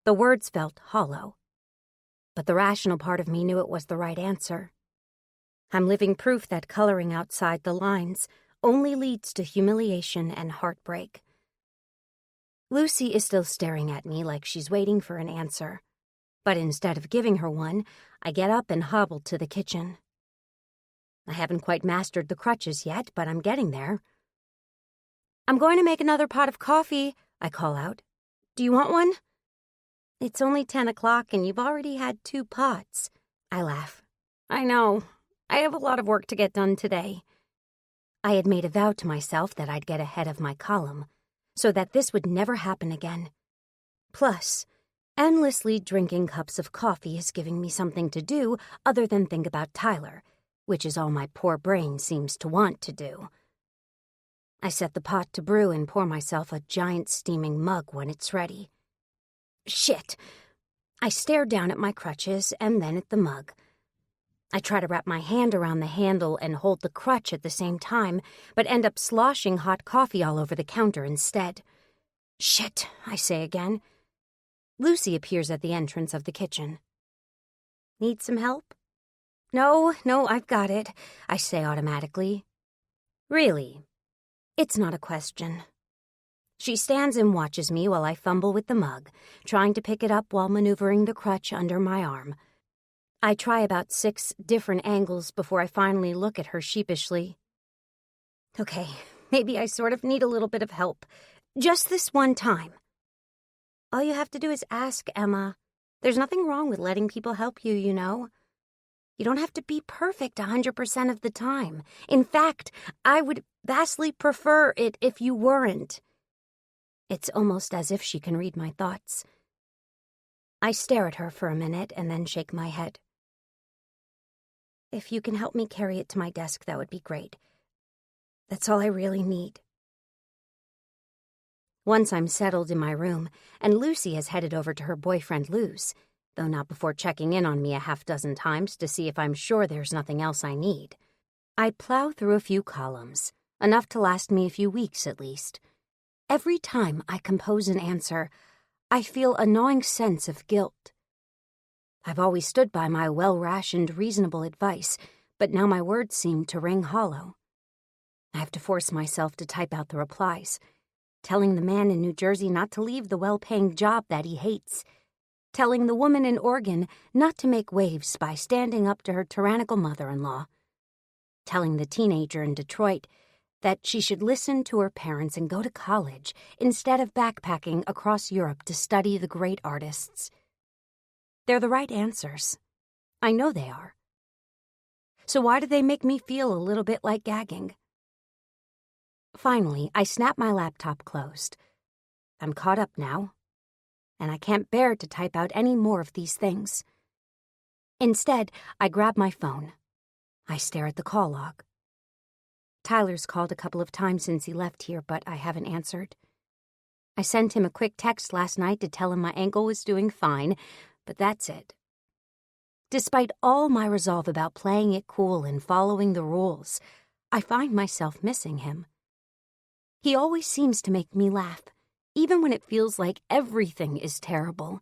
the words felt hollow, but the rational part of me knew it was the right answer. I'm living proof that coloring outside the lines only leads to humiliation and heartbreak. Lucy is still staring at me like she's waiting for an answer, but instead of giving her one, I get up and hobble to the kitchen. I haven't quite mastered the crutches yet, but I'm getting there. "I'm going to make another pot of coffee," I call out. "Do you want one?" "It's only 10 o'clock and you've already had 2 pots. I laugh. "I know. I have a lot of work to get done today." I had made a vow to myself that I'd get ahead of my column, so that this would never happen again. Plus, endlessly drinking cups of coffee is giving me something to do other than think about Tyler, which is all my poor brain seems to want to do. I set the pot to brew and pour myself a giant steaming mug when it's ready. Shit! I stare down at my crutches and then at the mug. I try to wrap my hand around the handle and hold the crutch at the same time, but end up sloshing hot coffee all over the counter instead. "Shit," I say again. Lucy appears at the entrance of the kitchen. "Need some help?" No, I've got it," I say automatically. "Really?" It's not a question. She stands and watches me while I fumble with the mug, trying to pick it up while maneuvering the crutch under my arm. I try about 6 different angles before I finally look at her sheepishly. "Okay, maybe I sort of need a little bit of help. Just this one time." "All you have to do is ask, Emma," There's nothing wrong with letting people help you, you know. You don't have to be perfect 100% of the time. In fact, I would vastly prefer it if you weren't. It's almost as if she can read my thoughts. I stare at her for a minute and then shake my head. If you can help me carry it to my desk, that would be great. That's all I really need. Once I'm settled in my room, and Lucy has headed over to her boyfriend Lou's, though not before checking in on me a half-dozen times to see if I'm sure there's nothing else I need, I plow through a few columns, enough to last me a few weeks at least. Every time I compose an answer, I feel a gnawing sense of guilt. I've always stood by my well-rationed, reasonable advice, but now my words seem to ring hollow. I have to force myself to type out the replies, telling the man in New Jersey not to leave the well-paying job that he hates, telling the woman in Oregon not to make waves by standing up to her tyrannical mother-in-law, telling the teenager in Detroit that she should listen to her parents and go to college instead of backpacking across Europe to study the great artists. They're the right answers. I know they are. So why do they make me feel a little bit like gagging? Finally, I snap my laptop closed. I'm caught up now, and I can't bear to type out any more of these things. Instead, I grab my phone. I stare at the call log. Tyler's called a couple of times since he left here, but I haven't answered. I sent him a quick text last night to tell him my ankle was doing fine, but that's it. Despite all my resolve about playing it cool and following the rules, I find myself missing him. He always seems to make me laugh, even when it feels like everything is terrible.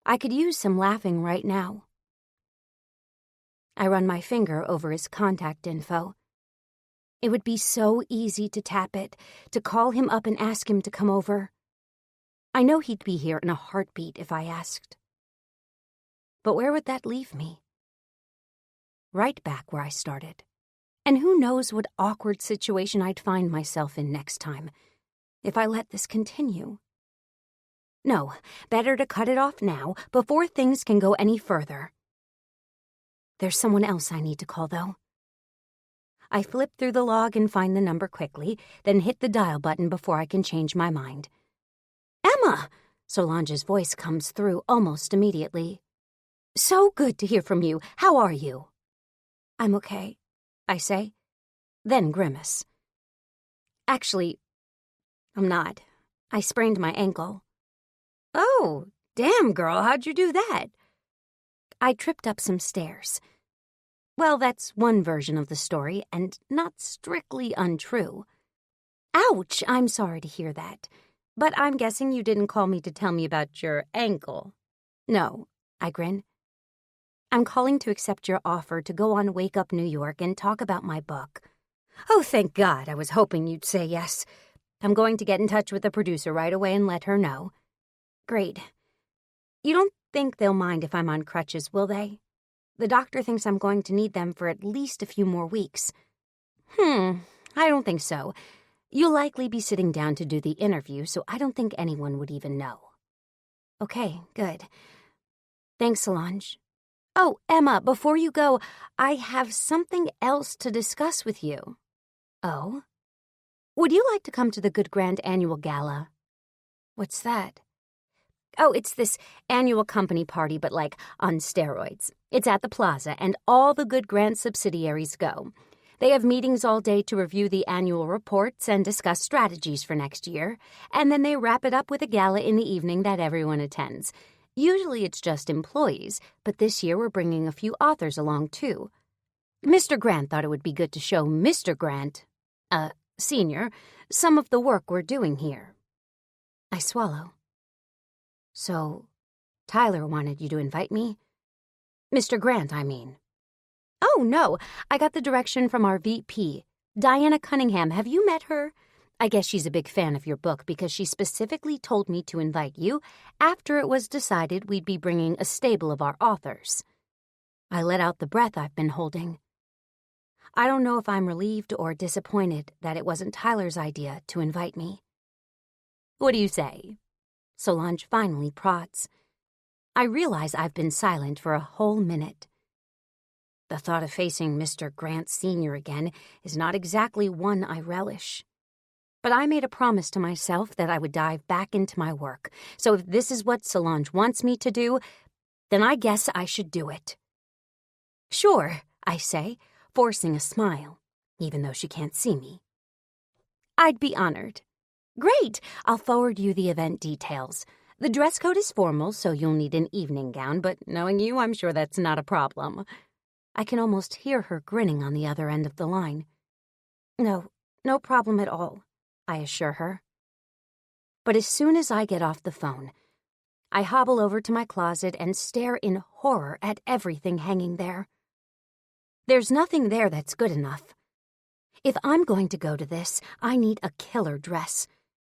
I could use some laughing right now. I run my finger over his contact info. It would be so easy to tap it, to call him up and ask him to come over. I know he'd be here in a heartbeat if I asked. But where would that leave me? Right back where I started. And who knows what awkward situation I'd find myself in next time, if I let this continue. No, better to cut it off now, before things can go any further. There's someone else I need to call, though. I flip through the log and find the number quickly, then hit the dial button before I can change my mind. Emma! Solange's voice comes through almost immediately. So good to hear from you. How are you? I'm okay, I say, then grimace. Actually, I'm not. I sprained my ankle. Oh, damn, girl, how'd you do that? I tripped up some stairs. Well, that's one version of the story, and not strictly untrue. Ouch, I'm sorry to hear that. But I'm guessing you didn't call me to tell me about your ankle. No, I grin. I'm calling to accept your offer to go on Wake Up New York and talk about my book. Oh, thank God, I was hoping you'd say yes. I'm going to get in touch with the producer right away and let her know. Great. You don't think they'll mind if I'm on crutches, will they? The doctor thinks I'm going to need them for at least a few more weeks. I don't think so. You'll likely be sitting down to do the interview, so I don't think anyone would even know. Okay, good. Thanks, Solange. Oh, Emma, before you go, I have something else to discuss with you. Oh? Would you like to come to the Good Grand Annual Gala? What's that? Oh, it's this annual company party, but like on steroids. It's at the plaza, and all the Good Grand subsidiaries go. They have meetings all day to review the annual reports and discuss strategies for next year, and then they wrap it up with a gala in the evening that everyone attends. Usually it's just employees, but this year we're bringing a few authors along, too. Mr. Grant thought it would be good to show Mr. Grant, Senior, some of the work we're doing here. I swallow. So, Tyler wanted you to invite me? Mr. Grant, I mean. Oh, no, I got the direction from our VP, Diana Cunningham. Have you met her? I guess she's a big fan of your book because she specifically told me to invite you after it was decided we'd be bringing a stable of our authors. I let out the breath I've been holding. I don't know if I'm relieved or disappointed that it wasn't Tyler's idea to invite me. What do you say? Solange finally prods.
I realize I've been silent for a whole minute. The thought of facing Mr. Grant Sr. again is not exactly one I relish. But I made a promise to myself that I would dive back into my work, so if this is what Solange wants me to do, then I guess I should do it. Sure, I say, forcing a smile, even though she can't see me. I'd be honored. Great, I'll forward you the event details. The dress code is formal, so you'll need an evening gown, but knowing you, I'm sure that's not a problem. I can almost hear her grinning on the other end of the line. No problem at all, I assure her. But as soon as I get off the phone, I hobble over to my closet and stare in horror at everything hanging there. There's nothing there that's good enough. If I'm going to go to this, I need a killer dress.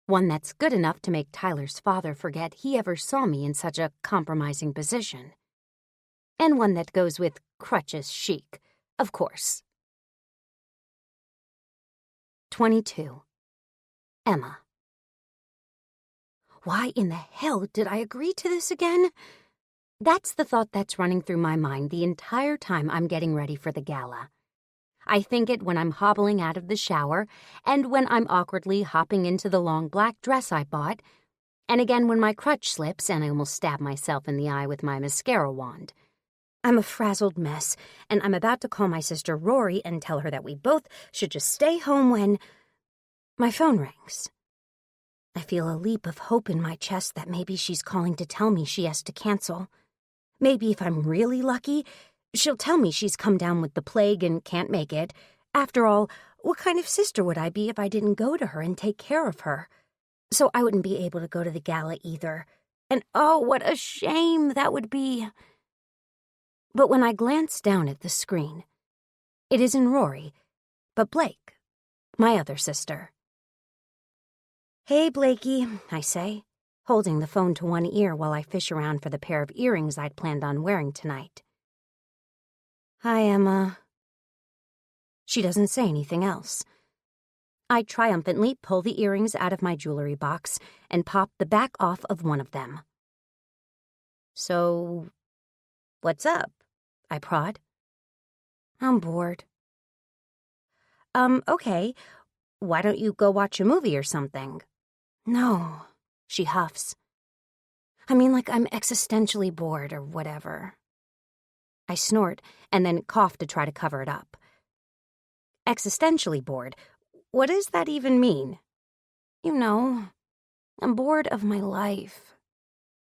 One that's good enough to make Tyler's father forget he ever saw me in such a compromising position. And one that goes with crutches chic, of course. 22. Emma. Why in the hell did I agree to this again? That's the thought that's running through my mind the entire time I'm getting ready for the gala. I think it when I'm hobbling out of the shower, and when I'm awkwardly hopping into the long black dress I bought, and again when my crutch slips and I almost stab myself in the eye with my mascara wand. I'm a frazzled mess, and I'm about to call my sister Rory and tell her that we both should just stay home when my phone rings. I feel a leap of hope in my chest that maybe she's calling to tell me she has to cancel. Maybe if I'm really lucky, she'll tell me she's come down with the plague and can't make it. After all, what kind of sister would I be if I didn't go to her and take care of her? So I wouldn't be able to go to the gala either. And oh, what a shame that would be. But when I glance down at the screen, it isn't Rory, but Blake, my other sister. Hey, Blakey, I say, holding the phone to one ear while I fish around for the pair of earrings I'd planned on wearing tonight. Hi, Emma. She doesn't say anything else. I triumphantly pull the earrings out of my jewelry box and pop the back off of one of them. So, what's up? I prod. I'm bored. Okay. Why don't you go watch a movie or something? No, she huffs. I mean, like I'm existentially bored or whatever. I snort and then cough to try to cover it up. Existentially bored? What does that even mean? You know, I'm bored of my life.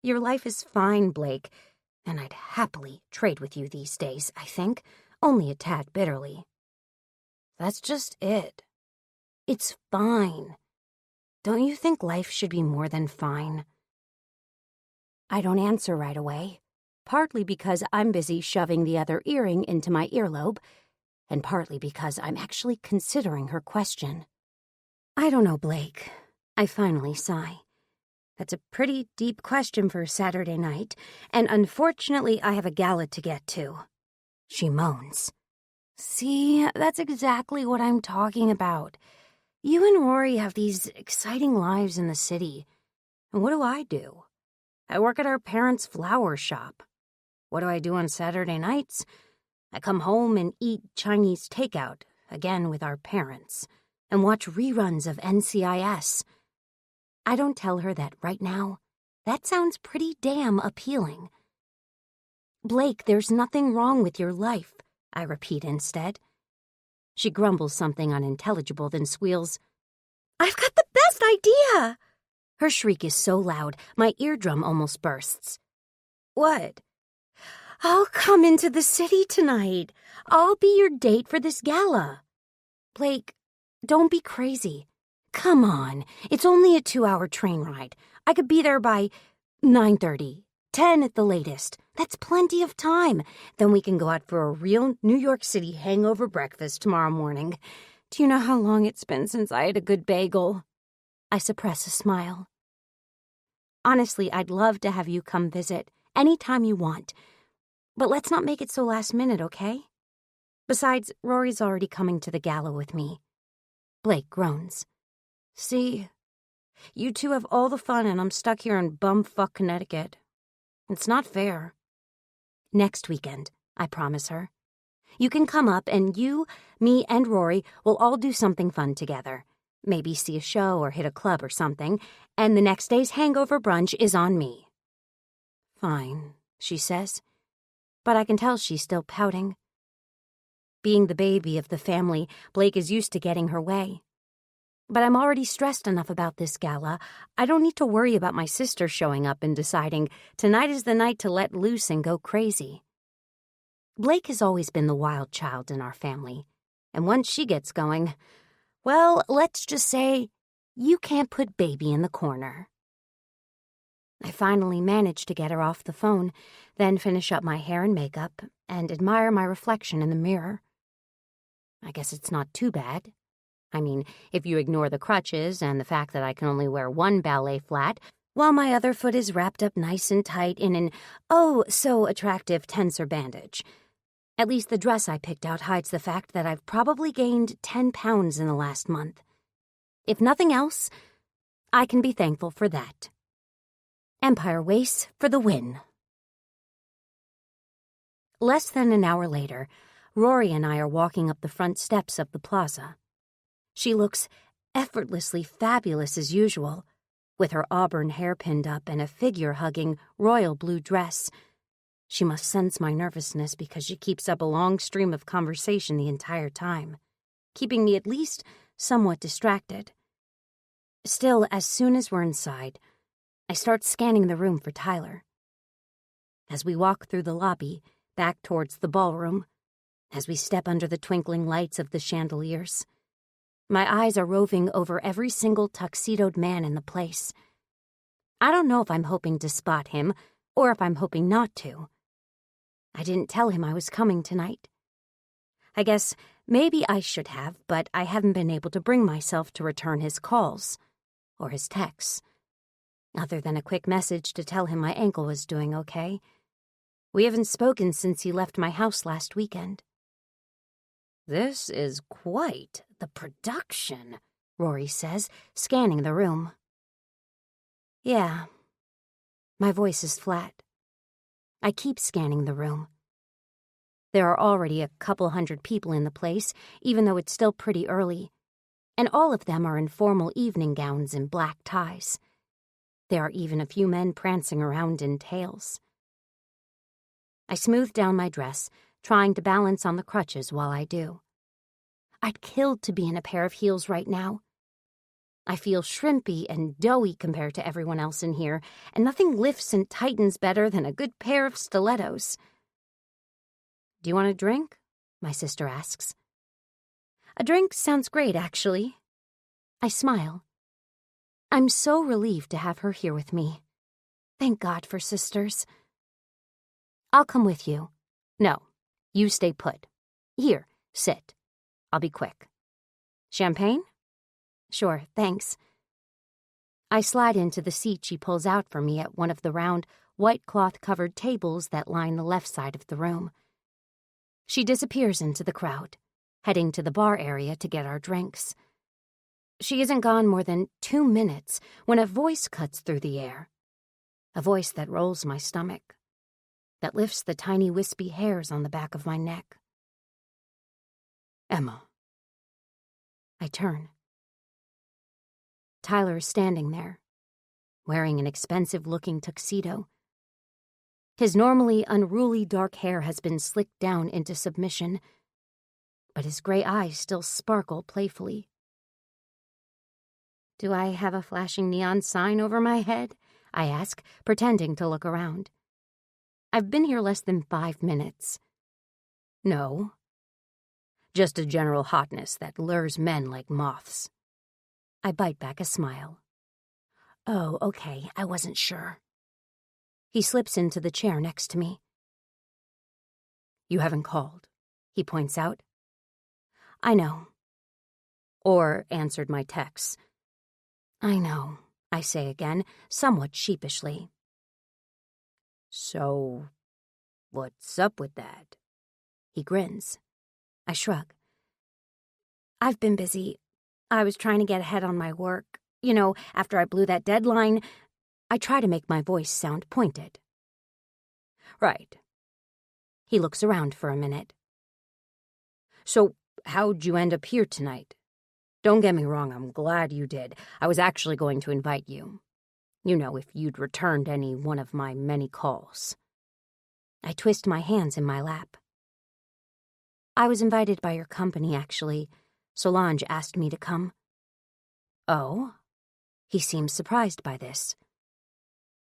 Your life is fine, Blake, and I'd happily trade with you these days, I think, only a tad bitterly. That's just it. It's fine. Don't you think life should be more than fine? I don't answer right away, partly because I'm busy shoving the other earring into my earlobe, and partly because I'm actually considering her question. I don't know, Blake. I finally sigh. That's a pretty deep question for a Saturday night, and unfortunately I have a gala to get to. She moans. See, that's exactly what I'm talking about. You and Rory have these exciting lives in the city. And what do? I work at our parents' flower shop. What do I do on Saturday nights? I come home and eat Chinese takeout, again with our parents, and watch reruns of NCIS. I don't tell her that right now. That sounds pretty damn appealing. Blake, there's nothing wrong with your life, I repeat instead. She grumbles something unintelligible, then squeals, I've got the best idea! Her shriek is so loud, my eardrum almost bursts. What? I'll come into the city tonight. I'll be your date for this gala. Blake, don't be crazy. Come on, it's only a 2-hour train ride. I could be there by 9:30, 10 at the latest. That's plenty of time. Then we can go out for a real New York City hangover breakfast tomorrow morning. Do you know how long it's been since I had a good bagel? I suppress a smile. Honestly, I'd love to have you come visit anytime you want. But let's not make it so last minute, okay? Besides, Rory's already coming to the gala with me. Blake groans. See, you two have all the fun and I'm stuck here in bumfuck Connecticut.
It's not fair. Next weekend, I promise her. You can come up and you, me, and Rory will all do something fun together. Maybe see a show or hit a club or something, and the next day's hangover brunch is on me. Fine, she says, but I can tell she's still pouting. Being the baby of the family, Blake is used to getting her way. But I'm already stressed enough about this gala. I don't need to worry about my sister showing up and deciding tonight is the night to let loose and go crazy. Blake has always been the wild child in our family, and once she gets going, well, let's just say, you can't put baby in the corner. I finally manage to get her off the phone, then finish up my hair and makeup, and admire my reflection in the mirror. I guess it's not too bad. I mean, if you ignore the crutches and the fact that I can only wear one ballet flat, while my other foot is wrapped up nice and tight in an oh-so-attractive tensor bandage. At least the dress I picked out hides the fact that I've probably gained 10 pounds in the last month. If nothing else, I can be thankful for that. Empire waist for the win. Less than an hour later, Rory and I are walking up the front steps of the plaza. She looks effortlessly fabulous as usual, with her auburn hair pinned up and a figure-hugging royal blue dress. She must sense my nervousness because she keeps up a long stream of conversation the entire time, keeping me at least somewhat distracted. Still, as soon as we're inside, I start scanning the room for Tyler. As we walk through the lobby, back towards the ballroom, as we step under the twinkling lights of the chandeliers, my eyes are roving over every single tuxedoed man in the place. I don't know if I'm hoping to spot him or if I'm hoping not to. I didn't tell him I was coming tonight. I guess maybe I should have, but I haven't been able to bring myself to return his calls or his texts, other than a quick message to tell him my ankle was doing okay. We haven't spoken since he left my house last weekend. This is quite the production, Rory says, scanning the room. Yeah. My voice is flat. I keep scanning the room. There are already a couple hundred people in the place, even though it's still pretty early, and all of them are in formal evening gowns and black ties. There are even a few men prancing around in tails. I smooth down my dress, trying to balance on the crutches while I do. I'd kill to be in a pair of heels right now. I feel shrimpy and doughy compared to everyone else in here, and nothing lifts and tightens better than a good pair of stilettos. Do you want a drink? My sister asks. A drink sounds great, actually. I smile. I'm so relieved to have her here with me. Thank God for sisters. I'll come with you. No, you stay put. Here, sit. I'll be quick. Champagne? Sure, thanks. I slide into the seat she pulls out for me at one of the round, white cloth-covered tables that line the left side of the room. She disappears into the crowd, heading to the bar area to get our drinks. She isn't gone more than 2 minutes when a voice cuts through the air. A voice that rolls my stomach, that lifts the tiny wispy hairs on the back of my neck. Emma. I turn. Tyler is standing there, wearing an expensive-looking tuxedo. His normally unruly dark hair has been slicked down into submission, but his gray eyes still sparkle playfully. Do I have a flashing neon sign over my head? I ask, pretending to look around. I've been here less than 5 minutes. No. Just a general hotness that lures men like moths. I bite back a smile. Oh, okay, I wasn't sure. He slips into the chair next to me. You haven't called, he points out. I know. Or answered my texts. I know, I say again, somewhat sheepishly. So, what's up with that? He grins. I shrug. I've been busy. I was trying to get ahead on my work. You know, after I blew that deadline, I try to make my voice sound pointed.
Right. He looks around for a minute. So, how'd you end up here tonight? Don't get me wrong, I'm glad you did. I was actually going to invite you. You know, if you'd returned any one of my many calls. I twist my hands in my lap. I was invited by your company, actually. Solange asked me to come. Oh? He seems surprised by this.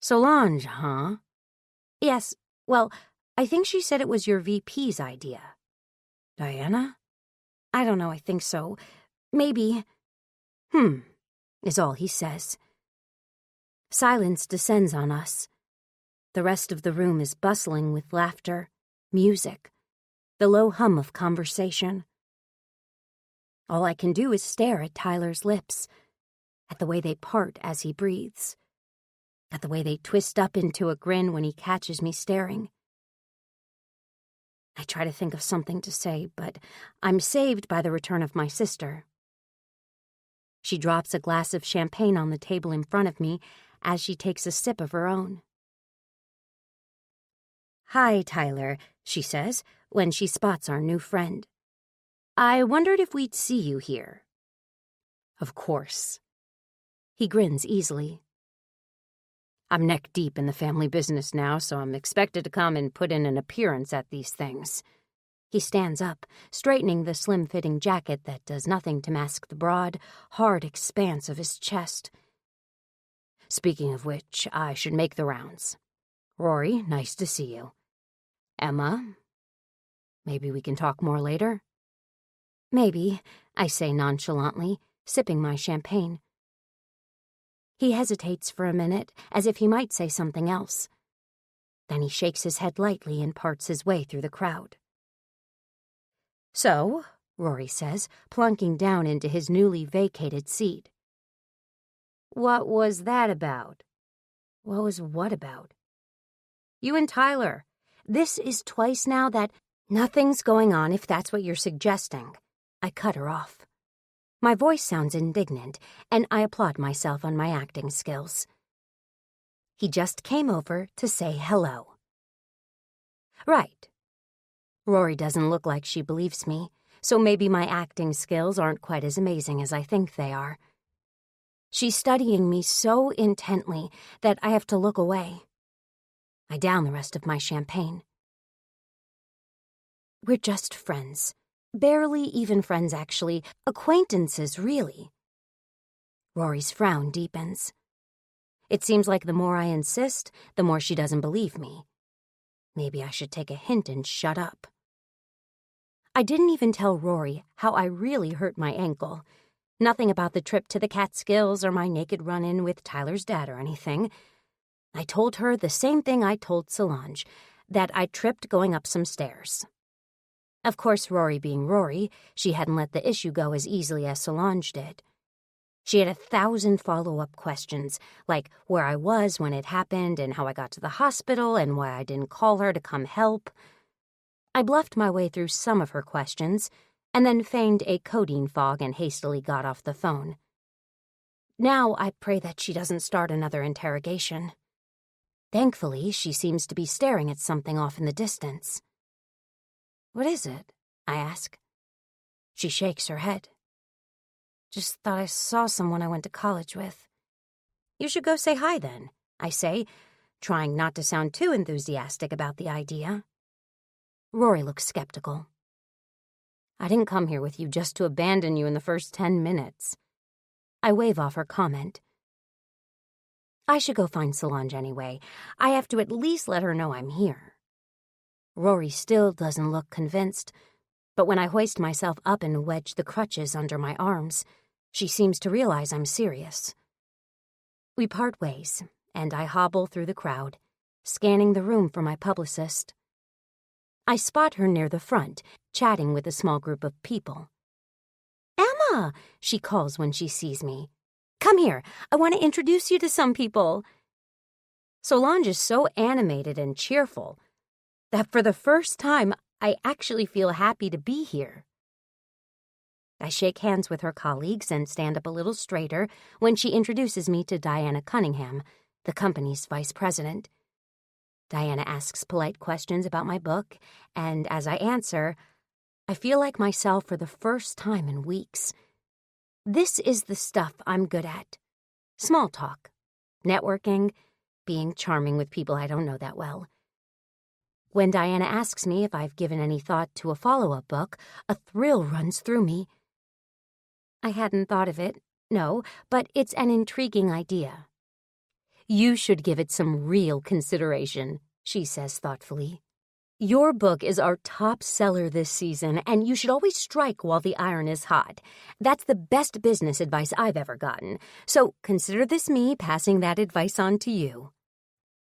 Solange, huh? Yes, well, I think she said it was your VP's idea. Diana? I don't know, I think so. Maybe. Is all he says. Silence descends on us. The rest of the room is bustling with laughter, music, the low hum of conversation. All I can do is stare at Tyler's lips, at the way they part as he breathes, at the way they twist up into a grin when he catches me staring. I try to think of something to say, but I'm saved by the return of my sister. She drops a glass of champagne on the table in front of me as she takes a sip of her own. Hi, Tyler, she says, when she spots our new friend. I wondered if we'd see you here. Of course. He grins easily. I'm neck-deep in the family business now, so I'm expected to come and put in an appearance at these things. He stands up, straightening the slim-fitting jacket that does nothing to mask the broad, hard expanse of his chest. Speaking of which, I should make the rounds. Rory, nice to see you. Emma, maybe we can talk more later? Maybe, I say nonchalantly, sipping my champagne. He hesitates for a minute, as if he might say something else. Then he shakes his head lightly and parts his way through the crowd. So, Rory says, plunking down into his newly vacated seat. What was that about? What was what about? You and Tyler. This is twice now that nothing's going on if that's what you're suggesting. I cut her off. My voice sounds indignant, and I applaud myself on my acting skills. He just came over to say hello. Right. Rory doesn't look like she believes me, so maybe my acting skills aren't quite as amazing as I think they are. She's studying me so intently that I have to look away. I down the rest of my champagne. We're just friends. Barely even friends, actually. Acquaintances, really. Rory's frown deepens. It seems like the more I insist, the more she doesn't believe me. Maybe I should take a hint and shut up. I didn't even tell Rory how I really hurt my ankle. Nothing about the trip to the Catskills or my naked run-in with Tyler's dad or anything. I told her the same thing I told Solange, that I tripped going up some stairs. Of course, Rory being Rory, she hadn't let the issue go as easily as Solange did. She had 1,000 follow-up questions, like where I was when it happened and how I got to the hospital and why I didn't call her to come help. I bluffed my way through some of her questions, and then feigned a codeine fog and hastily got off the phone. Now I pray that she doesn't start another interrogation. Thankfully, she seems to be staring at something off in the distance. What is it? I ask. She shakes her head. Just thought I saw someone I went to college with. You should go say hi then, I say, trying not to sound too enthusiastic about the idea. Rory looks skeptical. I didn't come here with you just to abandon you in the first 10 minutes. I wave off her comment. I should go find Solange anyway. I have to at least let her know I'm here. Rory still doesn't look convinced, but when I hoist myself up and wedge the crutches under my arms, she seems to realize I'm serious. We part ways, and I hobble through the crowd, scanning the room for my publicist. I spot her near the front, chatting with a small group of people. Emma, she calls when she sees me. Come here, I want to introduce you to some people. Solange is so animated and cheerful that for the first time I actually feel happy to be here. I shake hands with her colleagues and stand up a little straighter when she introduces me to Diana Cunningham, the company's vice president.
Diana asks polite questions about my book, and as I answer, I feel like myself for the first time in weeks. This is the stuff I'm good at. Small talk, networking, being charming with people I don't know that well. When Diana asks me if I've given any thought to a follow-up book, a thrill runs through me. I hadn't thought of it, no, but it's an intriguing idea. You should give it some real consideration, she says thoughtfully. Your book is our top seller this season, and you should always strike while the iron is hot. That's the best business advice I've ever gotten, so consider this me passing that advice on to you.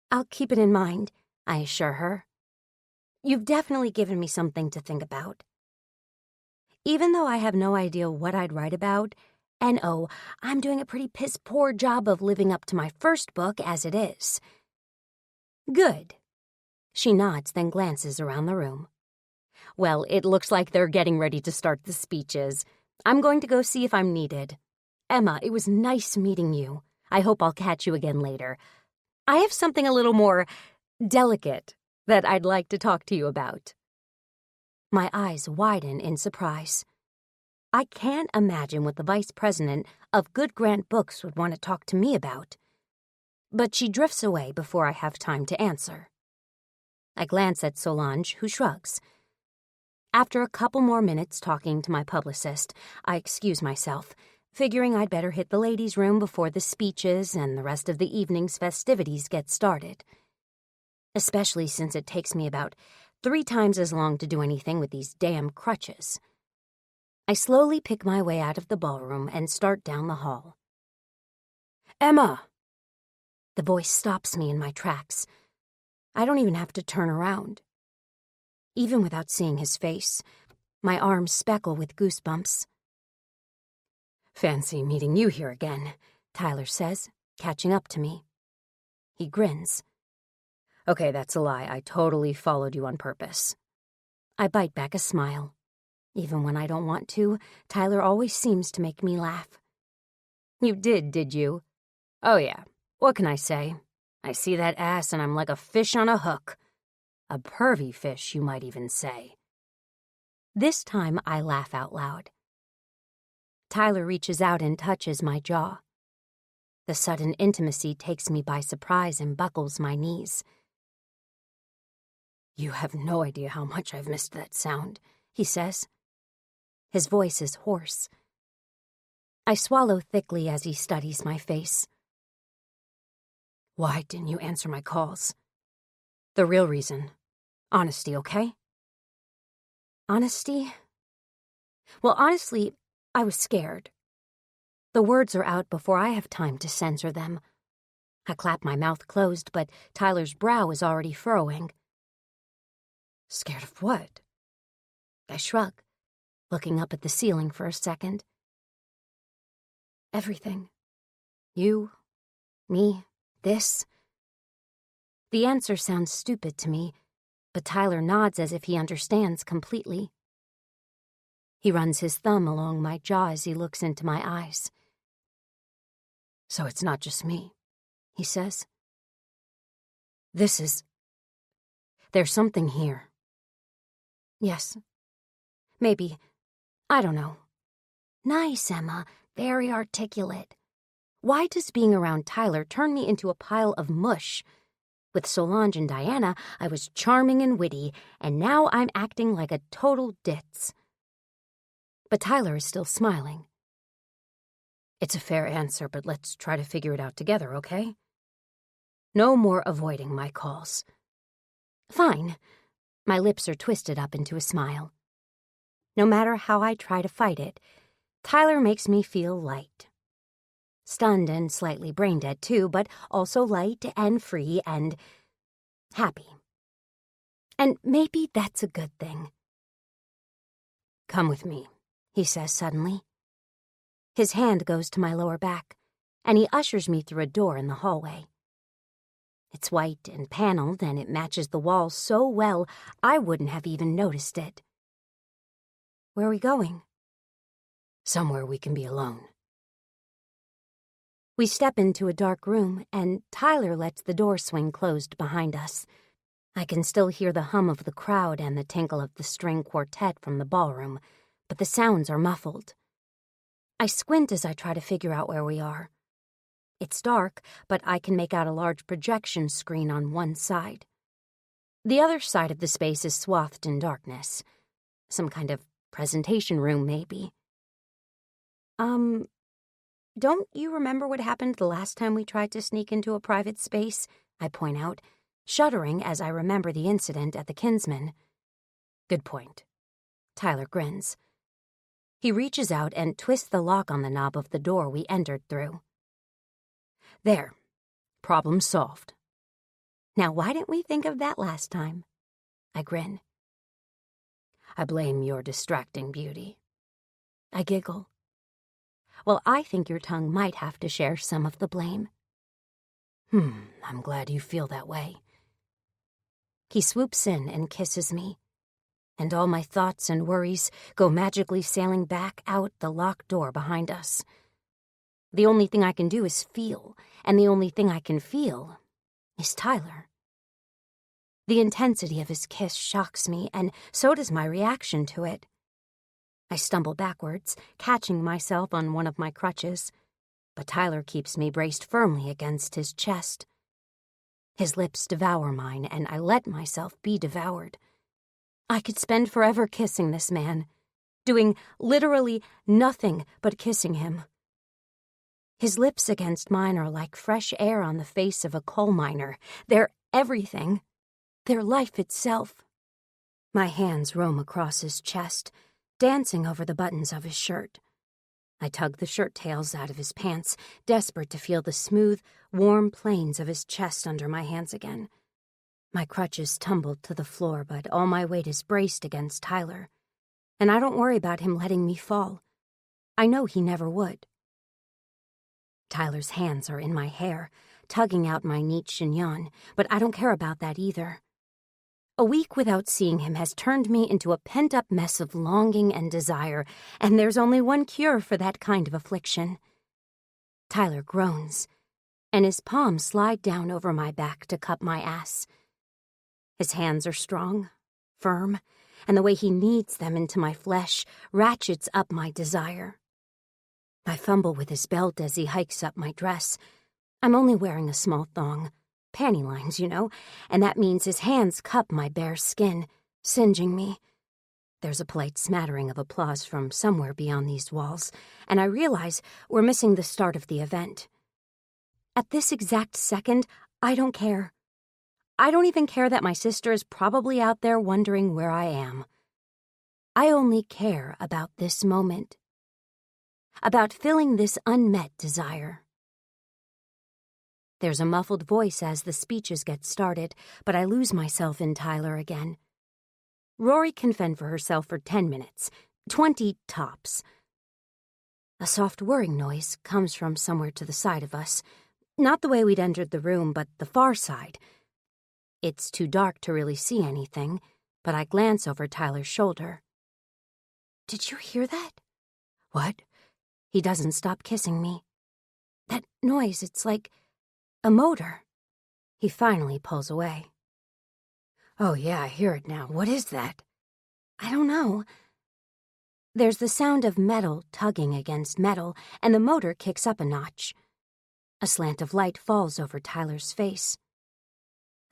I'll keep it in mind, I assure her. You've definitely given me something to think about. Even though I have no idea what I'd write about, and oh, I'm doing a pretty piss-poor job of living up to my first book as it is. Good. She nods, then glances around the room. Well, it looks like they're getting ready to start the speeches. I'm going to go see if I'm needed. Emma, it was nice meeting you. I hope I'll catch you again later. I have something a little more delicate that I'd like to talk to you about. My eyes widen in surprise. I can't imagine what the vice president of Good Grant Books would want to talk to me about. But she drifts away before I have time to answer. I glance at Solange, who shrugs. After a couple more minutes talking to my publicist, I excuse myself, figuring I'd better hit the ladies' room before the speeches and the rest of the evening's festivities get started. Especially since it takes me about 3 times as long to do anything with these damn crutches. I slowly pick my way out of the ballroom and start down the hall. Emma! The voice stops me in my tracks. I don't even have to turn around. Even without seeing his face, my arms speckle with goosebumps. Fancy meeting you here again, Tyler says, catching up to me. He grins. Okay, that's a lie. I totally followed you on purpose. I bite back a smile. Even when I don't want to, Tyler always seems to make me laugh. You did you? Oh yeah, what can I say? I see that ass and I'm like a fish on a hook. A pervy fish, you might even say. This time I laugh out loud. Tyler reaches out and touches my jaw. The sudden intimacy takes me by surprise and buckles my knees. You have no idea how much I've missed that sound, he says. His voice is hoarse. I swallow thickly as he studies my face. Why didn't you answer my calls? The real reason. Honesty, okay? Honesty? Well, honestly, I was scared. The words are out before I have time to censor them. I clap my mouth closed, but Tyler's brow is already furrowing. Scared of what? I shrug, looking up at the ceiling for a second. Everything. You, me, this. The answer sounds stupid to me, but Tyler nods as if he understands completely. He runs his thumb along my jaw as he looks into my eyes. So it's not just me, he says. There's something here. Yes. Maybe. I don't know. Nice, Emma. Very articulate. Why does being around Tyler turn me into a pile of mush? With Solange and Diana, I was charming and witty, and now I'm acting like a total ditz. But Tyler is still smiling. It's a fair answer, but let's try to figure it out together, okay? No more avoiding my calls. Fine. My lips are twisted up into a smile. No matter how I try to fight it, Tyler makes me feel light. Stunned and slightly brain-dead, too, but also light and free and happy. And maybe that's a good thing. Come with me, he says suddenly. His hand goes to my lower back, and he ushers me through a door in the hallway. It's white and paneled, and it matches the walls so well I wouldn't have even noticed it. Where are we going? Somewhere we can be alone. We step into a dark room, and Tyler lets the door swing closed behind us, I can still hear the hum of the crowd and the tinkle of the string quartet from the ballroom, but the sounds are muffled. I squint as I try to figure out where we are. It's dark, but I can make out a large projection screen on one side. The other side of the space is swathed in darkness. Some kind of presentation room, maybe. Don't you remember what happened the last time we tried to sneak into a private space? I point out, shuddering as I remember the incident at the Kinsman. Good point. Tyler grins. He reaches out and twists the lock on the knob of the door we entered through. There. Problem solved. Now why didn't we think of that last time? I grin. I blame your distracting beauty. I giggle. Well, I think your tongue might have to share some of the blame. I'm glad you feel that way. He swoops in and kisses me, and all my thoughts and worries go magically sailing back out the locked door behind us. The only thing I can do is feel, and the only thing I can feel is Tyler. The intensity of his kiss shocks me, and so does my reaction to it. I stumble backwards, catching myself on one of my crutches, but Tyler keeps me braced firmly against his chest. His lips devour mine, and I let myself be devoured. I could spend forever kissing this man, doing literally nothing but kissing him. His lips against mine are like fresh air on the face of a coal miner. They're everything. They're life itself. My hands roam across his chest, dancing over the buttons of his shirt. I tug the shirt tails out of his pants, desperate to feel the smooth, warm planes of his chest under my hands again. My crutches tumbled to the floor, but all my weight is braced against Tyler, and I don't worry about him letting me fall. I know he never would. Tyler's hands are in my hair, tugging out my neat chignon, but I don't care about that either. A week without seeing him has turned me into a pent-up mess of longing and desire, and there's only one cure for that kind of affliction. Tyler groans, and his palms slide down over my back to cup my ass. His hands are strong, firm, and the way he kneads them into my flesh ratchets up my desire. I fumble with his belt as he hikes up my dress. I'm only wearing a small thong. Panty lines, you know, and that means his hands cup my bare skin, singeing me. There's a polite smattering of applause from somewhere beyond these walls, and I realize we're missing the start of the event. At this exact second, I don't care. I don't even care that my sister is probably out there wondering where I am. I only care about this moment. About filling this unmet desire. There's a muffled voice as the speeches get started, but I lose myself in Tyler again. Rory can fend for herself for 10 minutes, 20 tops. A soft whirring noise comes from somewhere to the side of us. Not the way we'd entered the room, but the far side. It's too dark to really see anything, but I glance over Tyler's shoulder. Did you hear that? What? He doesn't stop kissing me. That noise, it's like a motor. He finally pulls away. Oh yeah, I hear it now. What is that? I don't know. There's the sound of metal tugging against metal, and the motor kicks up a notch. A slant of light falls over Tyler's face.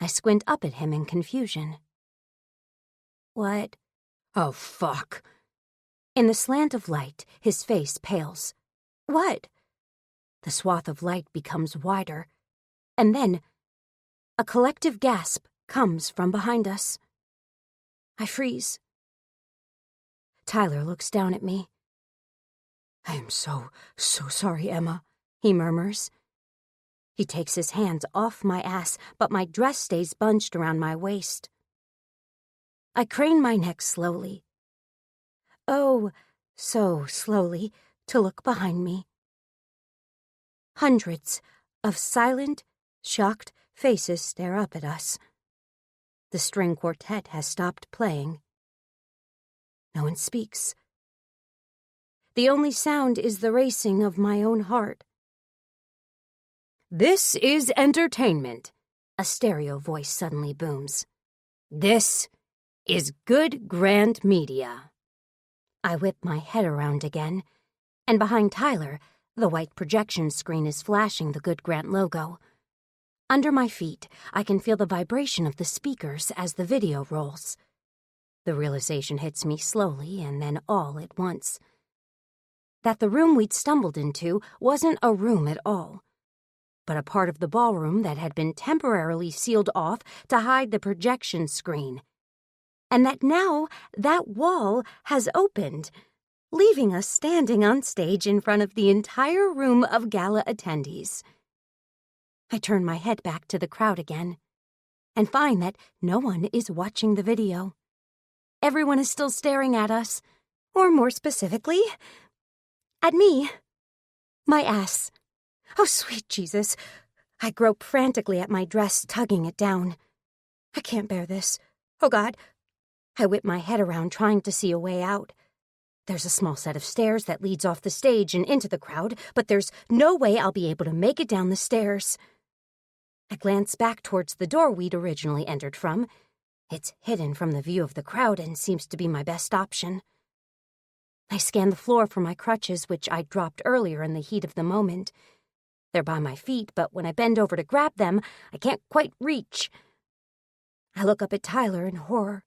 I squint up at him in confusion. What? Oh, fuck. In the slant of light, his face pales. What? The swath of light becomes wider, and then a collective gasp comes from behind us. I freeze. Tyler looks down at me. I am so sorry, Emma, he murmurs. He takes his hands off my ass, but my dress stays bunched around my waist. I crane my neck slowly. Oh, so slowly, to look behind me. Hundreds of silent, shocked faces stare up at us. The string quartet has stopped playing. No one speaks. The only sound is the racing of my own heart. This is entertainment, a stereo voice suddenly booms. This is good grand media. I whip my head around again, and behind Tyler, the white projection screen is flashing the Good Grant logo. Under my feet, I can feel the vibration of the speakers as the video rolls. The realization hits me slowly and then all at once. That the room we'd stumbled into wasn't a room at all, but a part of the ballroom that had been temporarily sealed off to hide the projection screen. And that now that wall has opened, leaving us standing on stage in front of the entire room of gala attendees. I turn my head back to the crowd again and find that no one is watching the video. Everyone is still staring at us, or more specifically, at me. My ass. Oh, sweet Jesus. I grope frantically at my dress, tugging it down. I can't bear this. Oh, God. I whip my head around, trying to see a way out. There's a small set of stairs that leads off the stage and into the crowd, but there's no way I'll be able to make it down the stairs. I glance back towards the door we'd originally entered from. It's hidden from the view of the crowd and seems to be my best option. I scan the floor for my crutches, which I dropped earlier in the heat of the moment. They're by my feet, but when I bend over to grab them, I can't quite reach. I look up at Tyler in horror,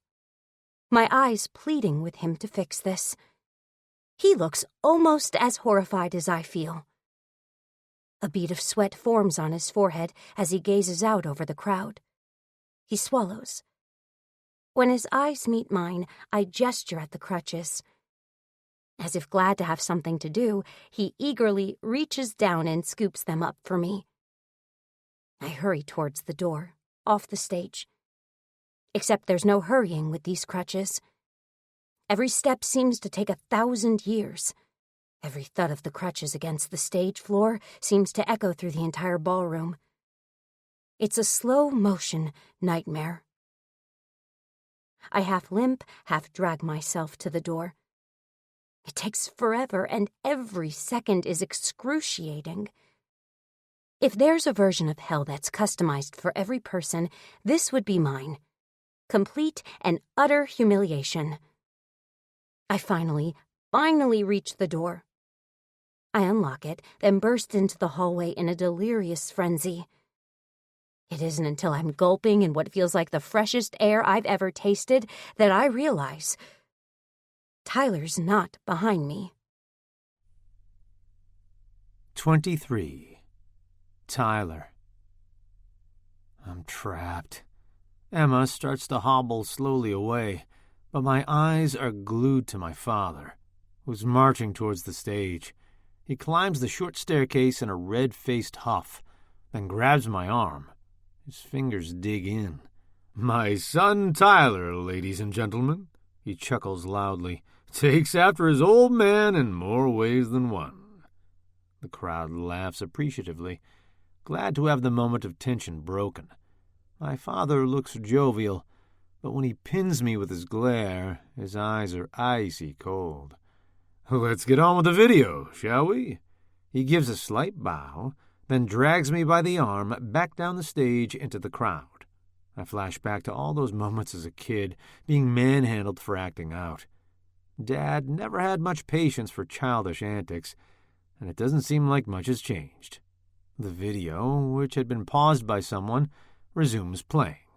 my eyes pleading with him to fix this. He looks almost as horrified as I feel. A bead of sweat forms on his forehead as he gazes out over the crowd. He swallows. When his eyes meet mine, I gesture at the crutches. As if glad to have something to do, he eagerly reaches down and scoops them up for me. I hurry towards the door, off the stage. Except there's no hurrying with these crutches. Every step seems to take 1,000 years. Every thud of the crutches against the stage floor seems to echo through the entire ballroom. It's a slow-motion nightmare. I half limp, half drag myself to the door. It takes forever, and every second is excruciating. If there's a version of hell that's customized for every person, this would be mine. Complete and utter humiliation. I finally reach the door. I unlock it, then burst into the hallway in a delirious frenzy. It isn't until I'm gulping in what feels like the freshest air I've ever tasted that I realize Tyler's not behind me.
23. Tyler. I'm trapped. Emma starts to hobble slowly away, but my eyes are glued to my father, who's marching towards the stage. He climbs the short staircase in a red-faced huff, then grabs my arm. His fingers dig in. "My son Tyler, ladies and gentlemen," he chuckles loudly, "takes after his old man in more ways than one." The crowd laughs appreciatively, glad to have the moment of tension broken. My father looks jovial, but when he pins me with his glare, his eyes are icy cold. "Let's get on with the video, shall we?" He gives a slight bow, then drags me by the arm back down the stage into the crowd. I flash back to all those moments as a kid, being manhandled for acting out. Dad never had much patience for childish antics, and it doesn't seem like much has changed. The video, which had been paused by someone, resumes playing.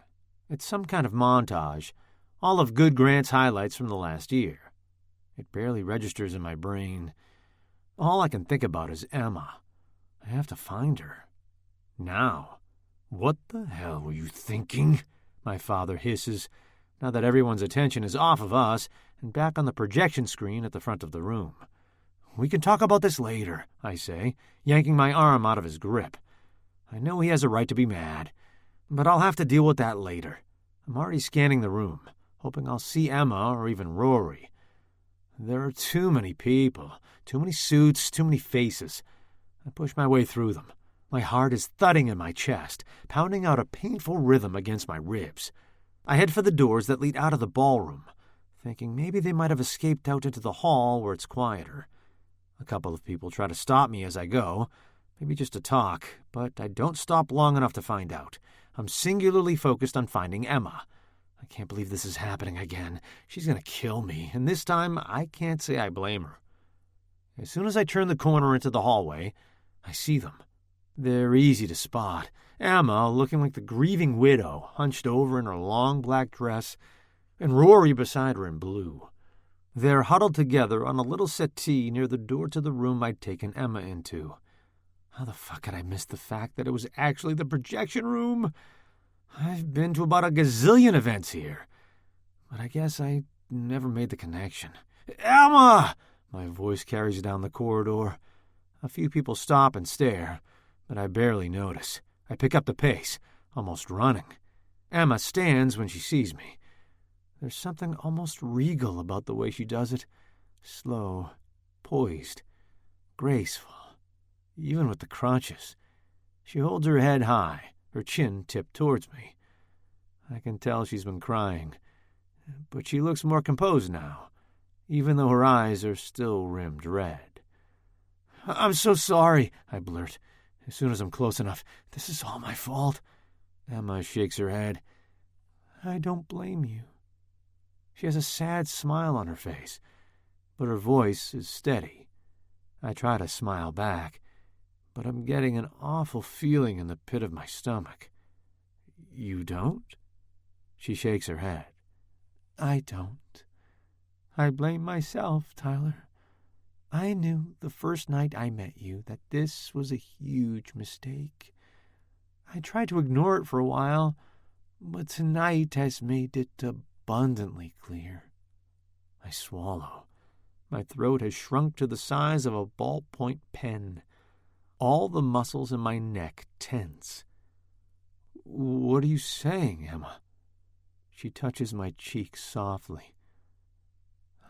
It's some kind of montage, all of Good Grant's highlights from the last year. It barely registers in my brain. All I can think about is Emma. I have to find her. Now. "What the hell were you thinking?" my father hisses, now that everyone's attention is off of us and back on the projection screen at the front of the room. "We can talk about this later," I say, yanking my arm out of his grip. I know he has a right to be mad, but I'll have to deal with that later. I'm already scanning the room, hoping I'll see Emma or even Rory. There are too many people, too many suits, too many faces. I push my way through them. My heart is thudding in my chest, pounding out a painful rhythm against my ribs. I head for the doors that lead out of the ballroom, thinking maybe they might have escaped out into the hall where it's quieter. A couple of people try to stop me as I go, maybe just to talk, but I don't stop long enough to find out. I'm singularly focused on finding Emma. I can't believe this is happening again. She's going to kill me, and this time I can't say I blame her. As soon as I turn the corner into the hallway, I see them. They're easy to spot. Emma, looking like the grieving widow, hunched over in her long black dress, and Rory beside her in blue. They're huddled together on a little settee near the door to the room I'd taken Emma into. How the fuck had I missed the fact that it was actually the projection room? I've been to about a gazillion events here, but I guess I never made the connection. Emma! My voice carries down the corridor. A few people stop and stare, but I barely notice. I pick up the pace, almost running. Emma stands when she sees me. There's something almost regal about the way she does it. Slow, poised, graceful, even with the crunches. She holds her head high, her chin tipped towards me. I can tell she's been crying, but she looks more composed now, even though her eyes are still rimmed red. I'm so sorry, I blurt, as soon as I'm close enough. This is all my fault. Emma shakes her head. I don't blame you. She has a sad smile on her face, but her voice is steady. I try to smile back, but I'm getting an awful feeling in the pit of my stomach. You don't? She shakes her head. I don't. I blame myself, Tyler. I knew the first night I met you that this was a huge mistake. I tried to ignore it for a while, but tonight has made it abundantly clear. I swallow. My throat has shrunk to the size of a ballpoint pen. All the muscles in my neck tense. What are you saying, Emma? She touches my cheek softly.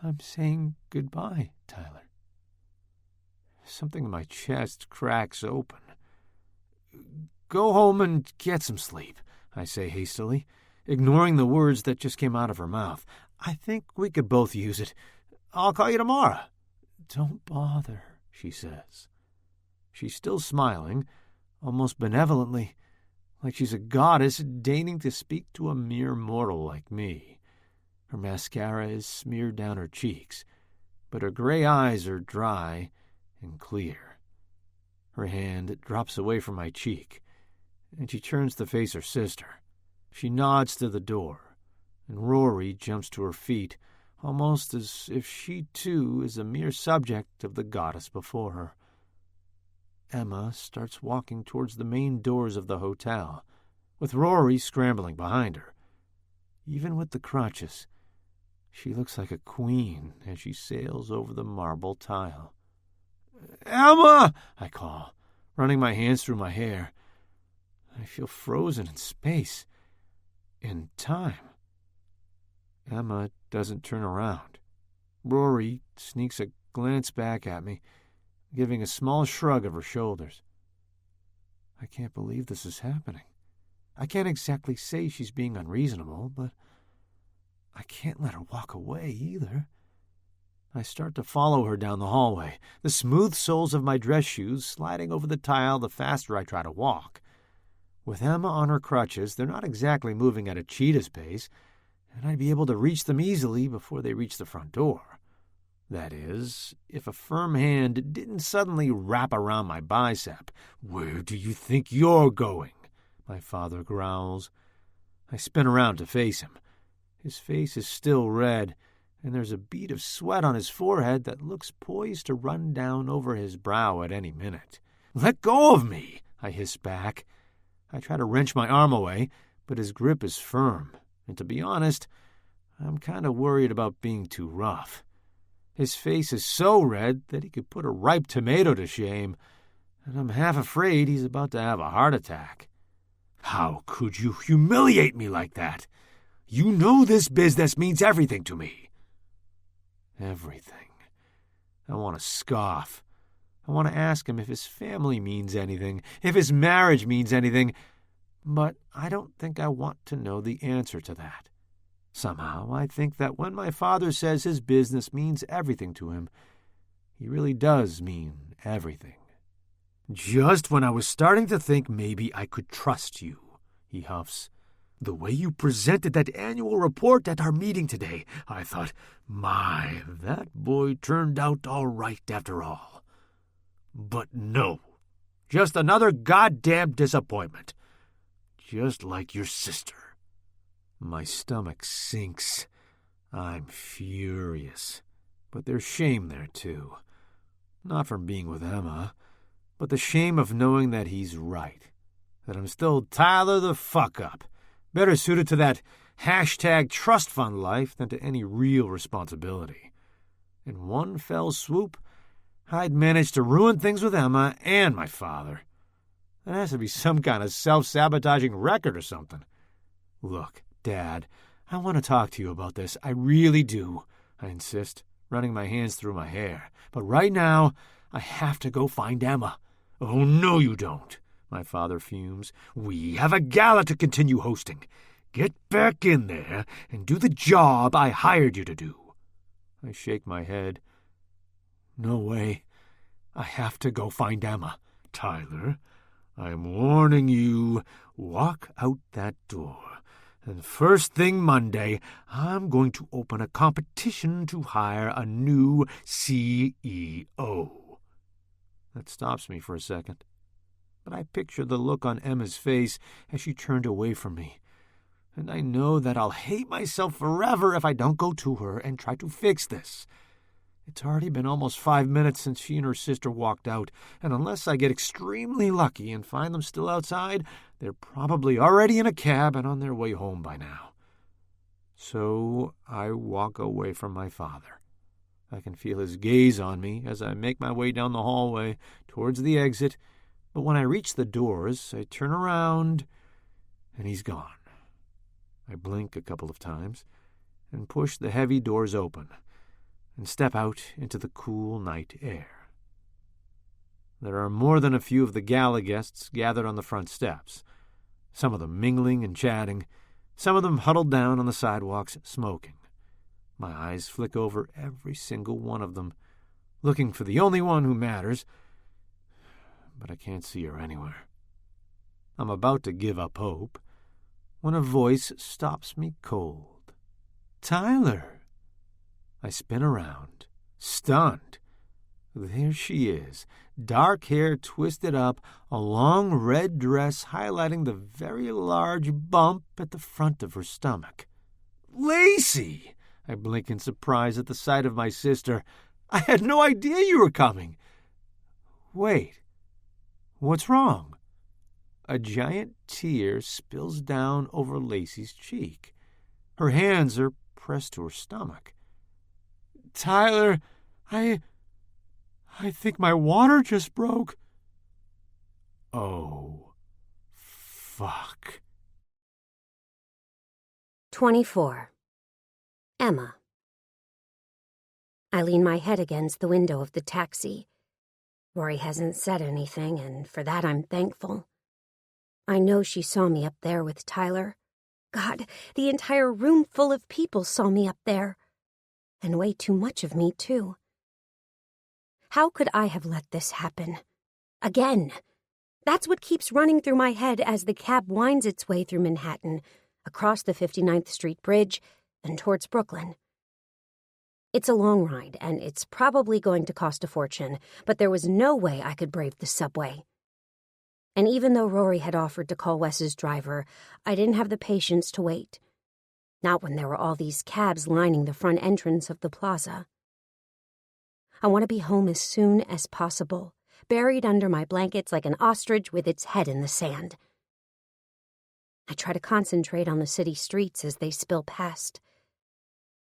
I'm saying goodbye, Tyler. Something in my chest cracks open. Go home and get some sleep, I say hastily, ignoring the words that just came out of her mouth. I think we could both use it. I'll call you tomorrow. Don't bother, she says. She's still smiling, almost benevolently, like she's a goddess deigning to speak to a mere mortal like me. Her mascara is smeared down her cheeks, but her gray eyes are dry and clear. Her hand drops away from my cheek, and she turns to face her sister. She nods to the door, and Rory jumps to her feet, almost as if she too is a mere subject of the goddess before her. Emma starts walking towards the main doors of the hotel, with Rory scrambling behind her. Even with the crutches, she looks like a queen as she sails over the marble tile. Emma! I call, running my hands through my hair. I feel frozen in space, in time. Emma doesn't turn around. Rory sneaks a glance back at me, giving a small shrug of her shoulders. I can't believe this is happening. I can't exactly say she's being unreasonable, but I can't let her walk away either. I start to follow her down the hallway, the smooth soles of my dress shoes sliding over the tile the faster I try to walk. With Emma on her crutches, they're not exactly moving at a cheetah's pace, and I'd be able to reach them easily before they reach the front door. That is, if a firm hand didn't suddenly wrap around my bicep. Where do you think you're going? My father growls. I spin around to face him. His face is still red, and there's a bead of sweat on his forehead that looks poised to run down over his brow at any minute. Let go of me, I hiss back. I try to wrench my arm away, but his grip is firm, and to be honest, I'm kind of worried about being too rough. His face is so red that he could put a ripe tomato to shame, and I'm half afraid he's about to have a heart attack. How could you humiliate me like that? You know this business means everything to me. Everything. I want to scoff. I want to ask him if his family means anything, if his marriage means anything, but I don't think I want to know the answer to that. Somehow, I think that when my father says his business means everything to him, he really does mean everything. Just when I was starting to think maybe I could trust you, he huffs. The way you presented that annual report at our meeting today, I thought, my, that boy turned out all right after all. But no, just another goddamn disappointment. Just like your sister. My stomach sinks. I'm furious. But there's shame there, too. Not from being with Emma, but the shame of knowing that he's right. That I'm still Tyler the fuck-up. Better suited to that #trust fund life than to any real responsibility. In one fell swoop, I'd managed to ruin things with Emma and my father. That has to be some kind of self-sabotaging record or something. Look, Dad, I want to talk to you about this. I really do, I insist, running my hands through my hair. But right now, I have to go find Emma. Oh, no, you don't, my father fumes. We have a gala to continue hosting. Get back in there and do the job I hired you to do. I shake my head. No way. I have to go find Emma. Tyler, I'm warning you, walk out that door. And first thing Monday, I'm going to open a competition to hire a new CEO. That stops me for a second. But I picture the look on Emma's face as she turned away from me. And I know that I'll hate myself forever if I don't go to her and try to fix this. It's already been almost 5 minutes since she and her sister walked out, and unless I get extremely lucky and find them still outside, they're probably already in a cab and on their way home by now. So I walk away from my father. I can feel his gaze on me as I make my way down the hallway towards the exit, but when I reach the doors, I turn around, and he's gone. I blink a couple of times and push the heavy doors open and step out into the cool night air. There are more than a few of the gala guests gathered on the front steps, some of them mingling and chatting, some of them huddled down on the sidewalks smoking. My eyes flick over every single one of them, looking for the only one who matters, but I can't see her anywhere. I'm about to give up hope when a voice stops me cold. Tyler! I spin around, stunned. There she is, dark hair twisted up, a long red dress highlighting the very large bump at the front of her stomach. Lacey! I blink in surprise at the sight of my sister. I had no idea you were coming. Wait, what's wrong? A giant tear spills down over Lacey's cheek. Her hands are pressed to her stomach. Tyler, I think my water just broke. Oh, fuck.
24. Emma. I lean my head against the window of the taxi. Rory hasn't said anything, and for that I'm thankful. I know she saw me up there with Tyler. God, the entire room full of people saw me up there. And way too much of me, too. How could I have let this happen? Again. That's what keeps running through my head as the cab winds its way through Manhattan, across the 59th Street Bridge, and towards Brooklyn. It's a long ride, and it's probably going to cost a fortune, but there was no way I could brave the subway. And even though Rory had offered to call Wes's driver, I didn't have the patience to wait. Not when there were all these cabs lining the front entrance of the plaza. I want to be home as soon as possible, buried under my blankets like an ostrich with its head in the sand. I try to concentrate on the city streets as they spill past.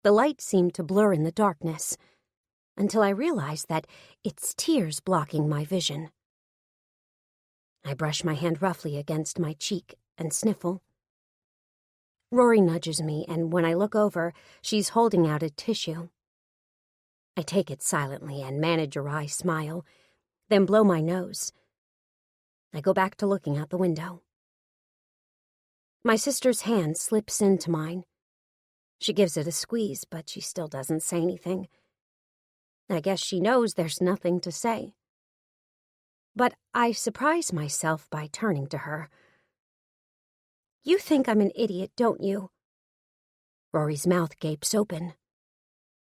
The lights seem to blur in the darkness, until I realize that it's tears blocking my vision. I brush my hand roughly against my cheek and sniffle. Rory nudges me, and when I look over, she's holding out a tissue. I take it silently and manage a wry smile, then blow my nose. I go back to looking out the window. My sister's hand slips into mine. She gives it a squeeze, but she still doesn't say anything. I guess she knows there's nothing to say. But I surprise myself by turning to her. You think I'm an idiot, don't you? Rory's mouth gapes open.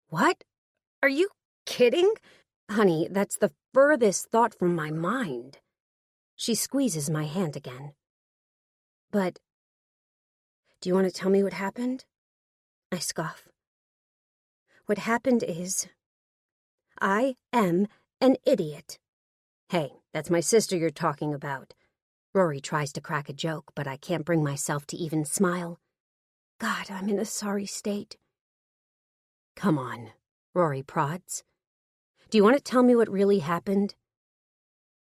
What? Are you kidding? Honey, that's the furthest thought from my mind. She squeezes my hand again. But, do you want to tell me what happened? I scoff. What happened is, I am an idiot. Hey, that's my sister you're talking about. Rory tries to crack a joke, but I can't bring myself to even smile. God, I'm in a sorry state. Come on, Rory prods. Do you want to tell me what really happened?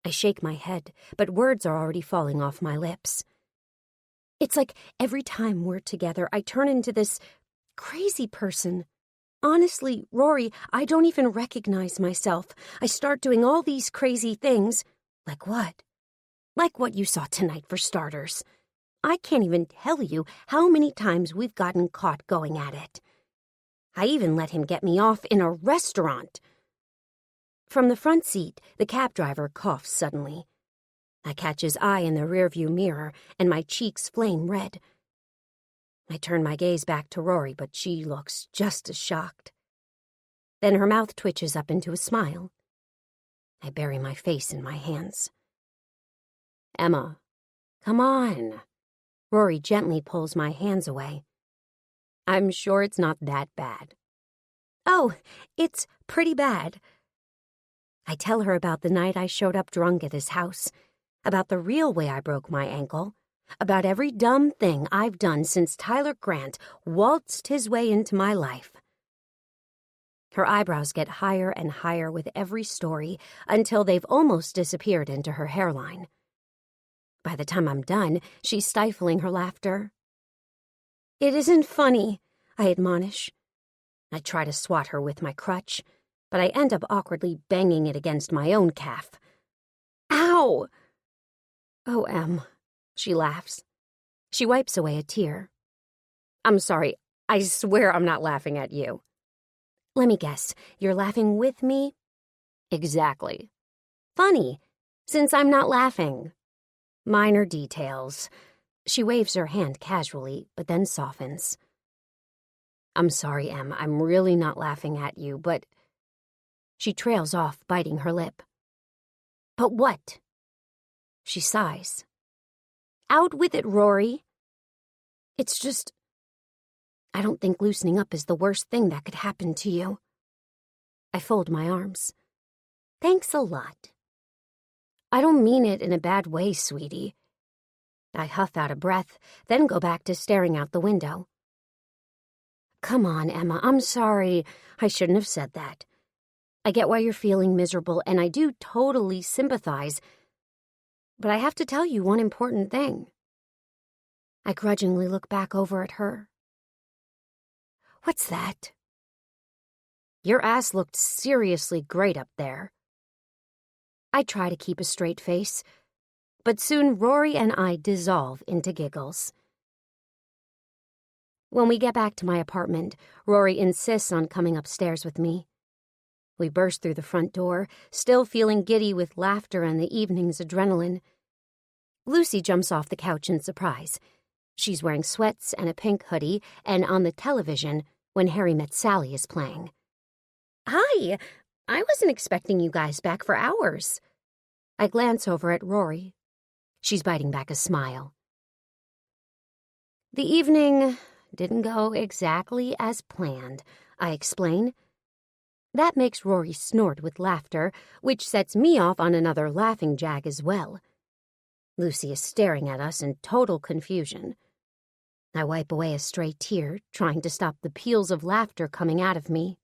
I shake my head, but words are already falling off my lips. It's like every time we're together, I turn into this crazy person. Honestly, Rory, I don't even recognize myself. I start doing all these crazy things. Like what? Like what you saw tonight, for starters. I can't even tell you how many times we've gotten caught going at it. I even let him get me off in a restaurant. From the front seat, the cab driver coughs suddenly. I catch his eye in the rearview mirror, and my cheeks flame red. I turn my gaze back to Rory, but she looks just as shocked. Then her mouth twitches up into a smile. I bury my face in my hands. Emma, come on. Rory gently pulls my hands away. I'm sure it's not that bad. Oh, it's pretty bad. I tell her about the night I showed up drunk at his house, about the real way I broke my ankle, about every dumb thing I've done since Tyler Grant waltzed his way into my life. Her eyebrows get higher and higher with every story until they've almost disappeared into her hairline. By the time I'm done, she's stifling her laughter. It isn't funny, I admonish. I try to swat her with my crutch, but I end up awkwardly banging it against my own calf. Ow! Oh, Em, she laughs. She wipes away a tear. I'm sorry, I swear I'm not laughing at you. Let me guess, you're laughing with me? Exactly. Funny, since I'm not laughing. Minor details. She waves her hand casually, but then softens. I'm sorry, Em, I'm really not laughing at you, but... She trails off, biting her lip. But what? She sighs. Out with it, Rory. It's just... I don't think loosening up is the worst thing that could happen to you. I fold my arms. Thanks a lot. I don't mean it in a bad way, sweetie. I huff out a breath, then go back to staring out the window. Come on, Emma, I'm sorry. I shouldn't have said that. I get why you're feeling miserable, and I do totally sympathize. But I have to tell you one important thing. I grudgingly look back over at her. What's that? Your ass looked seriously great up there. I try to keep a straight face, but soon Rory and I dissolve into giggles. When we get back to my apartment, Rory insists on coming upstairs with me. We burst through the front door, still feeling giddy with laughter and the evening's adrenaline. Lucy jumps off the couch in surprise. She's wearing sweats and a pink hoodie, and on the television, When Harry Met Sally is playing. Hi! I wasn't expecting you guys back for hours. I glance over at Rory. She's biting back a smile. The evening didn't go exactly as planned, I explain. That makes Rory snort with laughter, which sets me off on another laughing jag as well. Lucy is staring at us in total confusion. I wipe away a stray tear, trying to stop the peals of laughter coming out of me.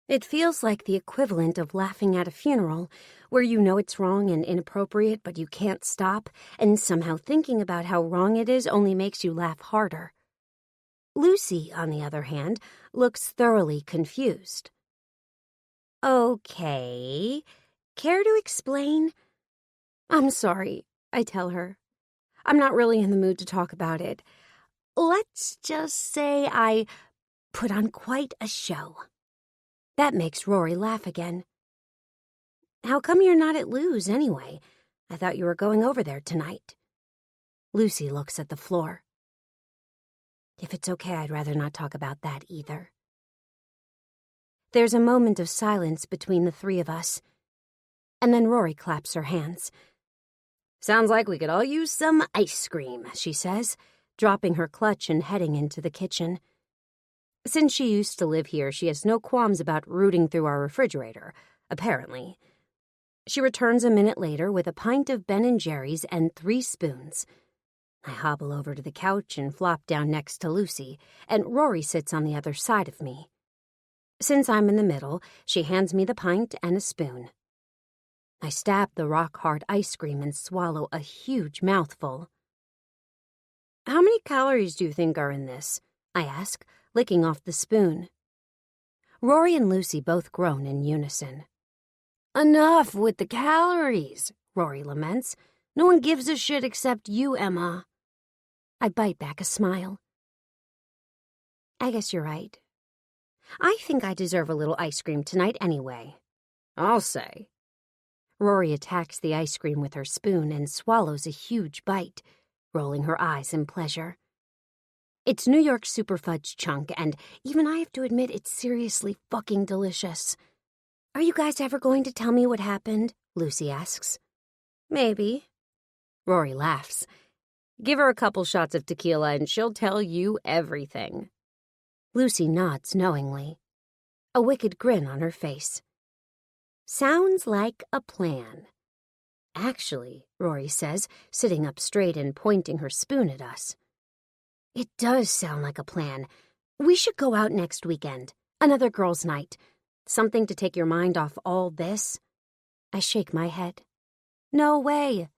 It feels like the equivalent of laughing at a funeral, where you know it's wrong and inappropriate, but you can't stop, and somehow thinking about how wrong it is only makes you laugh harder. Lucy, on the other hand, looks thoroughly confused. Okay, care to explain? I'm sorry, I tell her. I'm not really in the mood to talk about it. Let's just say I put on quite a show. That makes Rory laugh again. How come you're not at Lou's anyway? I thought you were going over there tonight. Lucy looks at the floor. If it's okay, I'd rather not talk about that either. There's a moment of silence between the three of us, and then Rory claps her hands.
Sounds like we could all use some ice cream, she says, dropping her clutch and heading into the kitchen. Since she used to live here, she has no qualms about rooting through our refrigerator, apparently. She returns a minute later with a pint of Ben & Jerry's and 3 spoons. I hobble over to the couch and flop down next to Lucy, and Rory sits on the other side of me. Since I'm in the middle, she hands me the pint and a spoon. I stab the rock-hard ice cream and swallow a huge mouthful. How many calories do you think are in this? I ask, licking off the spoon. Rory and Lucy both groan in unison. Enough with the calories, Rory laments. No one gives a shit except you, Emma. I bite back a smile. I guess you're right. I think I deserve a little ice cream tonight anyway. I'll say. Rory attacks the ice cream with her spoon and swallows a huge bite, rolling her eyes in pleasure. It's New York Super Fudge Chunk, and even I have to admit it's seriously fucking delicious. Are you guys ever going to tell me what happened? Lucy asks. Maybe. Rory laughs. Give her a couple shots of tequila and she'll tell you everything. Lucy nods knowingly, a wicked grin on her face. Sounds like a plan. Actually, Rory says, sitting up straight and pointing her spoon at us. It does sound like a plan. We should go out next weekend. Another girls' night. Something to take your mind off all this. I shake my head. No way.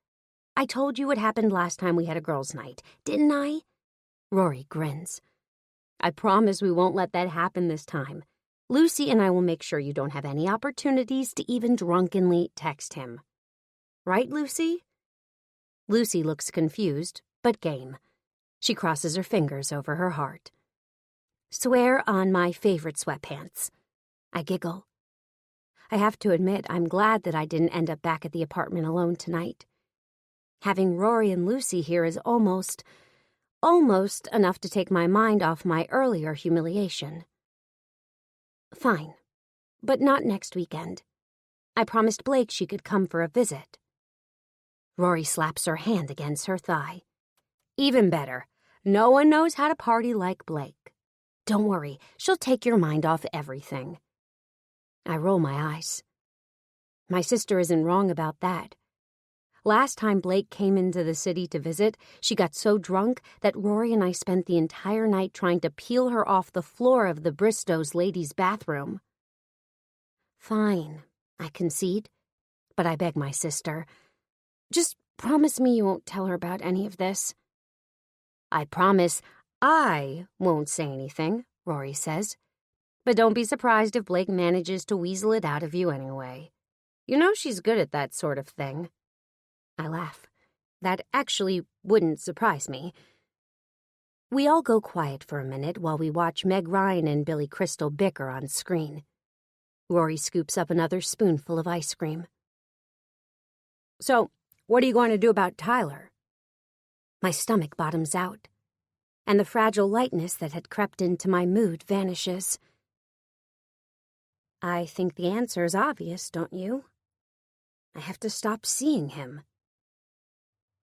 I told you what happened last time we had a girls' night, didn't I? Rory grins. I promise we won't let that happen this time. Lucy and I will make sure you don't have any opportunities to even drunkenly text him. Right, Lucy? Lucy looks confused, but game. She crosses her fingers over her heart. Swear on my favorite sweatpants. I giggle. I have to admit I'm glad that I didn't end up back at the apartment alone tonight. Having Rory and Lucy here is almost enough to take my mind off my earlier humiliation. Fine, but not next weekend. I promised Blake she could come for a visit. Rory slaps her hand against her thigh. Even better. No one knows how to party like Blake. Don't worry, she'll take your mind off everything. I roll my eyes. My sister isn't wrong about that. Last time Blake came into the city to visit, she got so drunk that Rory and I spent the entire night trying to peel her off the floor of the Bristow's ladies' bathroom. Fine, I concede, but I beg my sister. Just promise me you won't tell her about any of this. I promise I won't say anything, Rory says. But don't be surprised if Blake manages to weasel it out of you anyway. You know she's good at that sort of thing. I laugh. That actually wouldn't surprise me. We all go quiet for a minute while we watch Meg Ryan and Billy Crystal bicker on screen. Rory scoops up another spoonful of ice cream. So, what are you going to do about Tyler? My stomach bottoms out, and the fragile lightness that had crept into my mood vanishes. I think the answer is obvious, don't you? I have to stop seeing him.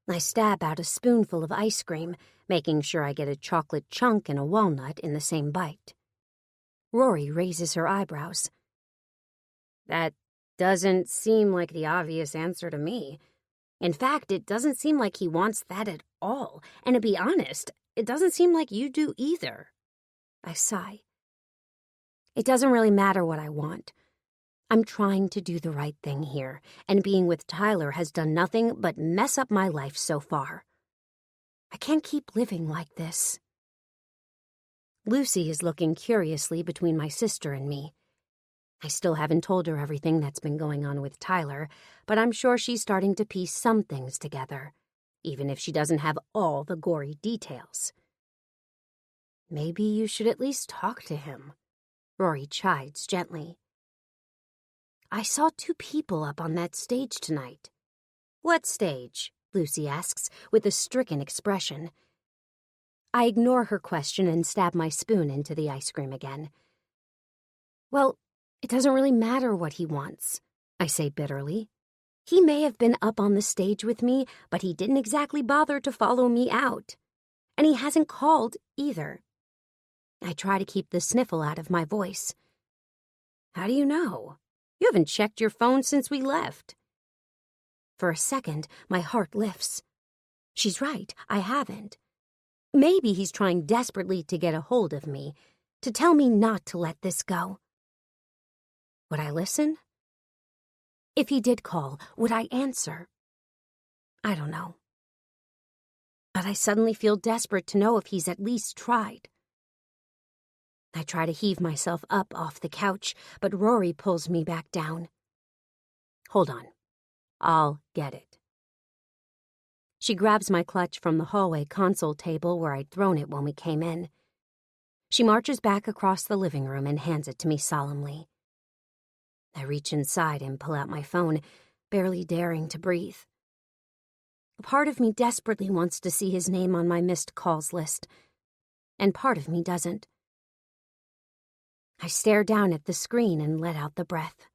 I stab out a spoonful of ice cream, making sure I get a chocolate chunk and a walnut in the same bite. Rory raises her eyebrows. That doesn't seem like the obvious answer to me. In fact, it doesn't seem like he wants that at all, and to be honest, it doesn't seem like you do either. I sigh. It doesn't really matter what I want. I'm trying to do the right thing here, and being with Tyler has done nothing but mess up my life so far. I can't keep living like this. Lucy is looking curiously between my sister and me. I still haven't told her everything that's been going on with Tyler, but I'm sure she's starting to piece some things together, even if she doesn't have all the gory details. Maybe you should at least talk to him, Rory chides gently. I saw 2 people up on that stage tonight. What stage? Lucy asks, with a stricken expression.
I ignore her question and stab my spoon into the ice cream again. Well, it doesn't really matter what he wants, I say bitterly. He may have been up on the stage with me, but he didn't exactly bother to follow me out. And he hasn't called either. I try to keep the sniffle out of my voice. How do you know? You haven't checked your phone since we left. For a second, my heart lifts. She's right, I haven't. Maybe he's trying desperately to get a hold of me, to tell me not to let this go. Would I listen? If he did call, would I answer? I don't know. But I suddenly feel desperate to know if he's at least tried. I try to heave myself up off the couch, but Rory pulls me back down. Hold on. I'll get it. She grabs my clutch from the hallway console table where I'd thrown it when we came in. She marches back across the living room and hands it to me solemnly. I reach inside and pull out my phone, barely daring to breathe. A part of me desperately wants to see his name on my missed calls list, and part of me doesn't. I stare down at the screen and let out the breath.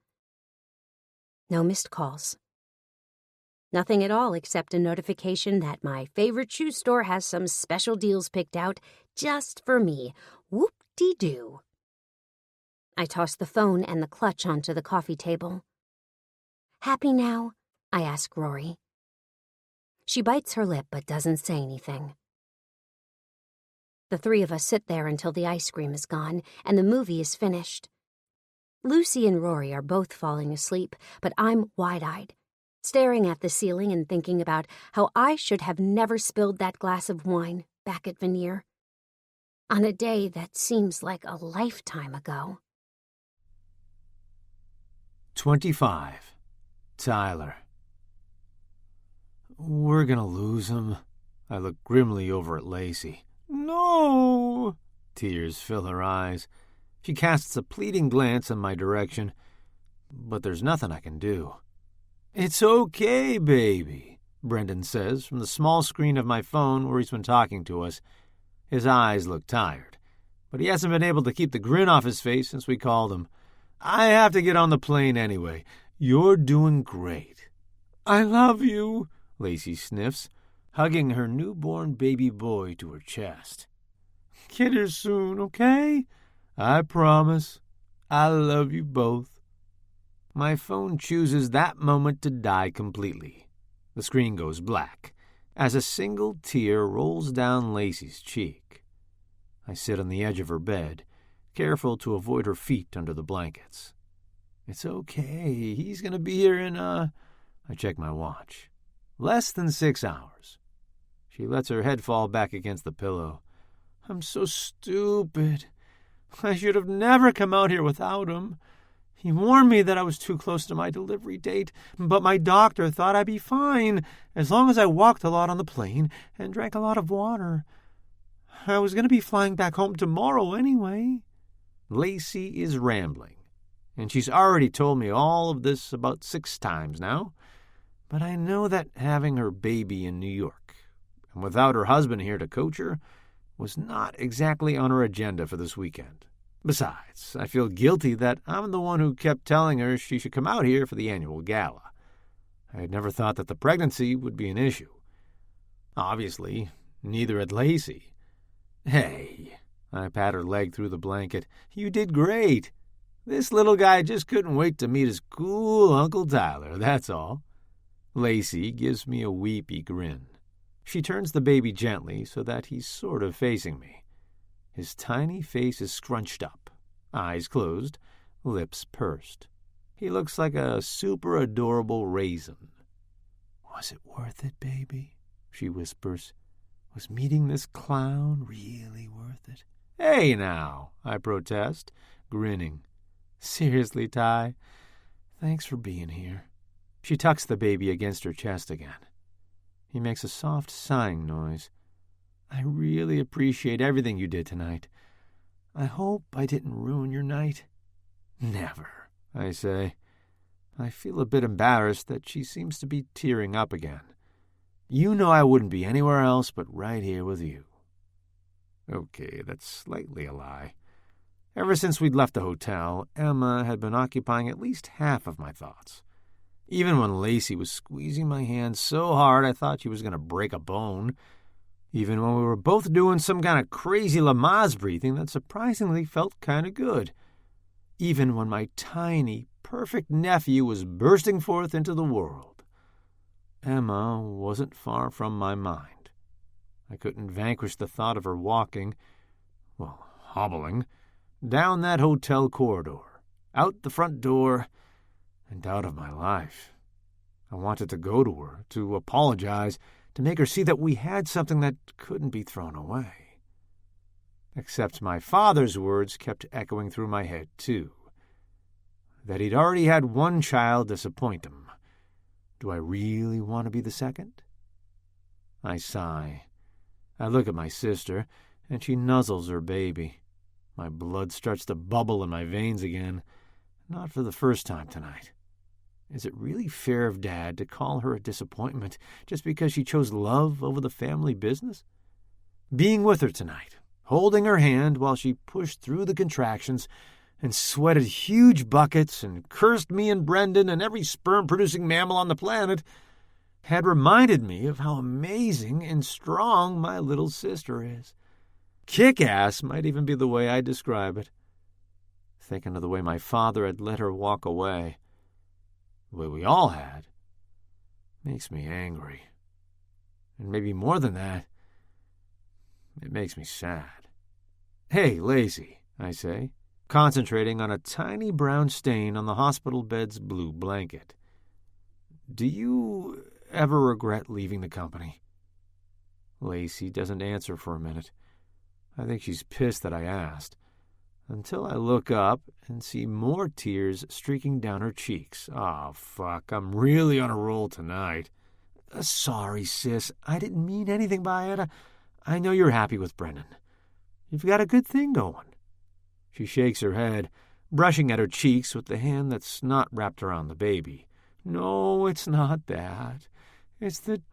No missed calls. Nothing at all except a notification that my favorite shoe store has some special deals picked out just for me. Whoop-de-doo. I toss the phone and the clutch onto the coffee table. Happy now? I ask Rory. She bites her lip but doesn't say anything. The three of us sit there until the ice cream is gone and the movie is finished. Lucy and Rory are both falling asleep, but I'm wide-eyed, staring at the ceiling and thinking about how I should have never spilled that glass of wine back at Veneer on a day that seems like a lifetime ago.
25. Tyler. We're gonna lose him. I look grimly over at Lacey. No! Tears fill her eyes. She casts a pleading glance in my direction, but there's nothing I can do. It's okay, baby, Brendan says from the small screen of my phone where he's been talking to us. His eyes look tired, but he hasn't been able to keep the grin off his face since we called him. I have to get on the plane anyway. You're doing great. I love you, Lacey sniffs, hugging her newborn baby boy to her chest. Get here soon, okay? I promise. I love you both. My phone chooses that moment to die completely. The screen goes black as a single tear rolls down Lacey's cheek. I sit on the edge of her bed, careful to avoid her feet under the blankets. It's okay. He's going to be here in, I check my watch. Less than 6 hours. She lets her head fall back against the pillow. I'm so stupid. I should have never come out here without him. He warned me that I was too close to my delivery date, but my doctor thought I'd be fine as long as I walked a lot on the plane and drank a lot of water. I was going to be flying back home tomorrow anyway. Lacey is rambling, and she's already told me all of this about 6 times now, but I know that having her baby in New York, and without her husband here to coach her, was not exactly on her agenda for this weekend. Besides, I feel guilty that I'm the one who kept telling her she should come out here for the annual gala. I had never thought that the pregnancy would be an issue. Obviously, neither had Lacey. Hey, I pat her leg through the blanket. You did great. This little guy just couldn't wait to meet his cool Uncle Tyler, that's all. Lacey gives me a weepy grin. She turns the baby gently so that he's sort of facing me. His tiny face is scrunched up, eyes closed, lips pursed. He looks like a super adorable raisin. Was it worth it, baby? She whispers. Was meeting this clown really worth it? Hey now, I protest, grinning. Seriously, Ty, thanks for being here. She tucks the baby against her chest again. He makes a soft sighing noise. I really appreciate everything you did tonight. I hope I didn't ruin your night. Never, I say. I feel a bit embarrassed that she seems to be tearing up again. You know I wouldn't be anywhere else but right here with you. Okay, that's slightly a lie. Ever since we'd left the hotel, Emma had been occupying at least half of my thoughts. Even when Lacey was squeezing my hand so hard I thought she was going to break a bone. Even when we were both doing some kind of crazy Lamaze breathing that surprisingly felt kind of good. Even when my tiny, perfect nephew was bursting forth into the world. Emma wasn't far from my mind. I couldn't vanquish the thought of her walking, hobbling, down that hotel corridor, out the front door, and out of my life. I wanted to go to her, to apologize, to make her see that we had something that couldn't be thrown away. Except my father's words kept echoing through my head, too. That he'd already had one child disappoint him. Do I really want to be the second? I sigh. I look at my sister, and she nuzzles her baby. My blood starts to bubble in my veins again, not for the first time tonight. Is it really fair of Dad to call her a disappointment just because she chose love over the family business? Being with her tonight, holding her hand while she pushed through the contractions and sweated huge buckets and cursed me and Brendan and every sperm-producing mammal on the planet, had reminded me of how amazing and strong my little sister is. Kick-ass might even be the way I'd describe it. Thinking of the way my father had let her walk away, the way we all had, makes me angry. And maybe more than that, it makes me sad. "Hey, Lacey," I say, concentrating on a tiny brown stain on the hospital bed's blue blanket. "Do you ever regret leaving the company?" Lacey doesn't answer for a minute. I think she's pissed that I asked, until I look up and see more tears streaking down her cheeks. Oh, fuck, I'm really on a roll tonight. Sorry, sis, I didn't mean anything by it. I know you're happy with Brendan. You've got a good thing going. She shakes her head, brushing at her cheeks with the hand that's not wrapped around the baby. No, it's not that. It's that,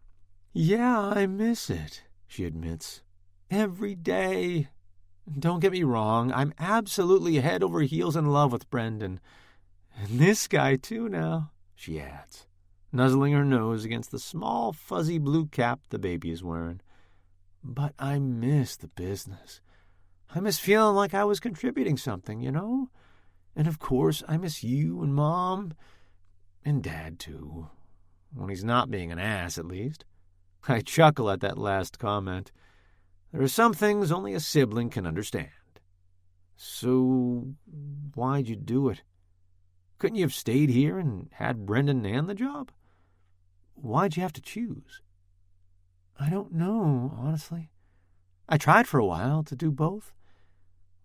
yeah, I miss it, she admits. Every day. Don't get me wrong, I'm absolutely head over heels in love with Brendan. And this guy, too, now, she adds, nuzzling her nose against the small, fuzzy blue cap the baby is wearing. But I miss the business. I miss feeling like I was contributing something, you know? And of course, I miss you and Mom. And Dad, too. When he's not being an ass, at least. I chuckle at that last comment. There are some things only a sibling can understand. So, why'd you do it? Couldn't you have stayed here and had Brendan and the job? Why'd you have to choose? I don't know, honestly. I tried for a while to do both.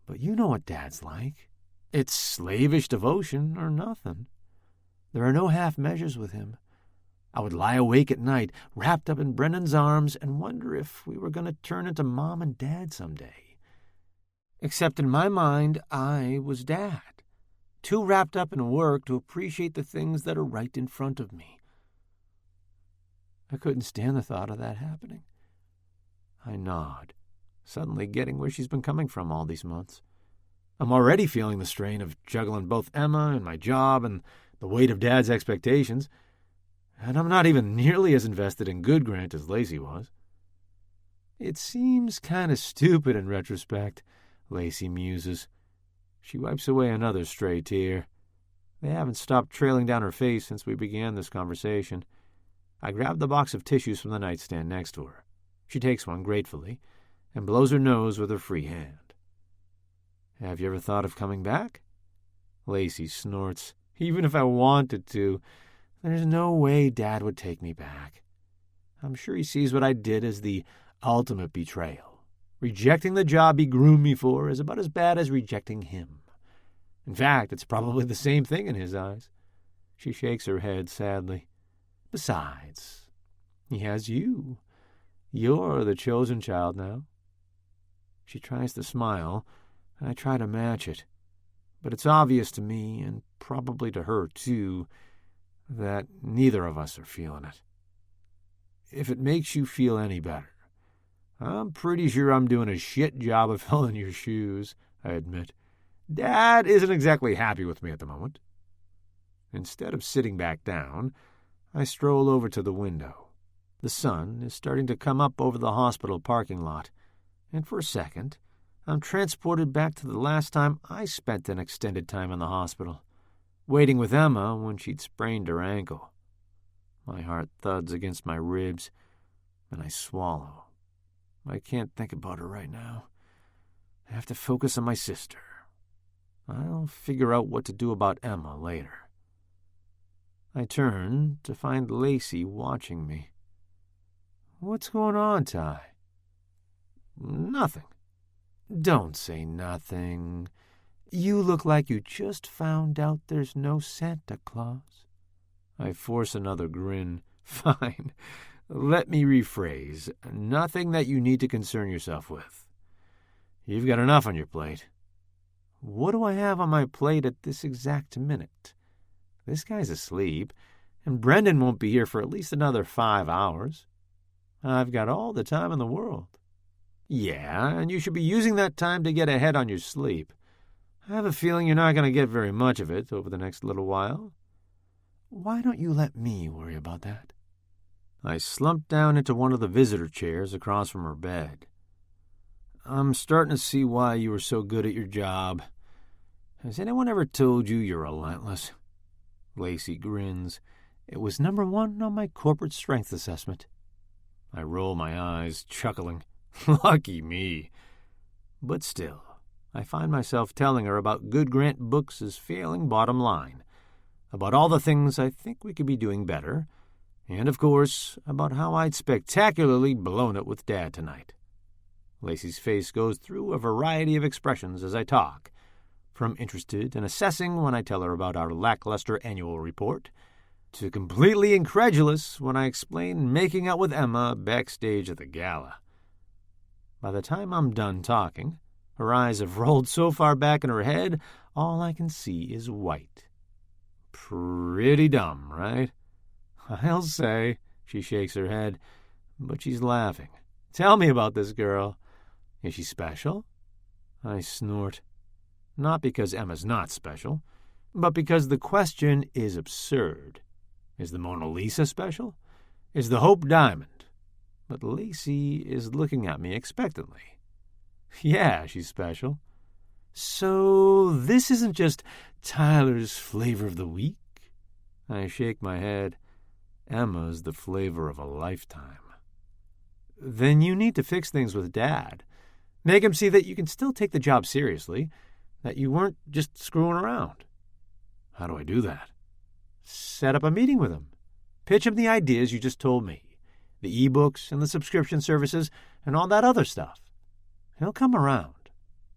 But you know what Dad's like. It's slavish devotion or nothing. There are no half measures with him. I would lie awake at night, wrapped up in Brendan's arms, and wonder if we were going to turn into Mom and Dad someday. Except in my mind, I was Dad, too wrapped up in work to appreciate the things that are right in front of me. I couldn't stand the thought of that happening. I nod, suddenly getting where she's been coming from all these months. I'm already feeling the strain of juggling both Emma and my job and the weight of Dad's expectations. And I'm not even nearly as invested in Good Grant as Lacey was. It seems kind of stupid in retrospect, Lacey muses. She wipes away another stray tear. They haven't stopped trailing down her face since we began this conversation. I grab the box of tissues from the nightstand next to her. She takes one gratefully and blows her nose with her free hand. Have you ever thought of coming back? Lacey snorts. Even if I wanted to, there's no way Dad would take me back. I'm sure he sees what I did as the ultimate betrayal. Rejecting the job he groomed me for is about as bad as rejecting him. In fact, it's probably the same thing in his eyes. She shakes her head sadly. Besides, he has you. You're the chosen child now. She tries to smile, and I try to match it. But it's obvious to me, and probably to her too, that neither of us are feeling it. If it makes you feel any better, I'm pretty sure I'm doing a shit job of filling your shoes, I admit. Dad isn't exactly happy with me at the moment. Instead of sitting back down, I stroll over to the window. The sun is starting to come up over the hospital parking lot, and for a second, I'm transported back to the last time I spent an extended time in the hospital, waiting with Emma when she'd sprained her ankle. My heart thuds against my ribs, and I swallow. I can't think about her right now. I have to focus on my sister. I'll figure out what to do about Emma later. I turn to find Lacey watching me. What's going on, Ty? Nothing. Don't say nothing. You look like you just found out there's no Santa Claus. I force another grin. Fine. Let me rephrase. Nothing that you need to concern yourself with. You've got enough on your plate. What do I have on my plate at this exact minute? This guy's asleep, and Brendan won't be here for at least another 5 hours. I've got all the time in the world. Yeah, and you should be using that time to get ahead on your sleep. I have a feeling you're not going to get very much of it over the next little while. Why don't you let me worry about that? I slumped down into one of the visitor chairs across from her bed. I'm starting to see why you were so good at your job. Has anyone ever told you you're relentless? Lacey grins. It was number 1 on my corporate strength assessment. I roll my eyes, chuckling. Lucky me. But still, I find myself telling her about Good Grant Books' failing bottom line, about all the things I think we could be doing better, and, of course, about how I'd spectacularly blown it with Dad tonight. Lacey's face goes through a variety of expressions as I talk, from interested and assessing when I tell her about our lackluster annual report, to completely incredulous when I explain making out with Emma backstage at the gala. By the time I'm done talking, her eyes have rolled so far back in her head, all I can see is white. Pretty dumb, right? I'll say, she shakes her head, but she's laughing. Tell me about this girl. Is she special? I snort. Not because Emma's not special, but because the question is absurd. Is the Mona Lisa special? Is the Hope Diamond? But Lacey is looking at me expectantly. Yeah, she's special. So this isn't just Tyler's flavor of the week? I shake my head. Emma's the flavor of a lifetime. Then you need to fix things with Dad. Make him see that you can still take the job seriously, that you weren't just screwing around. How do I do that? Set up a meeting with him. Pitch him the ideas you just told me. The e-books and the subscription services and all that other stuff. He'll come around.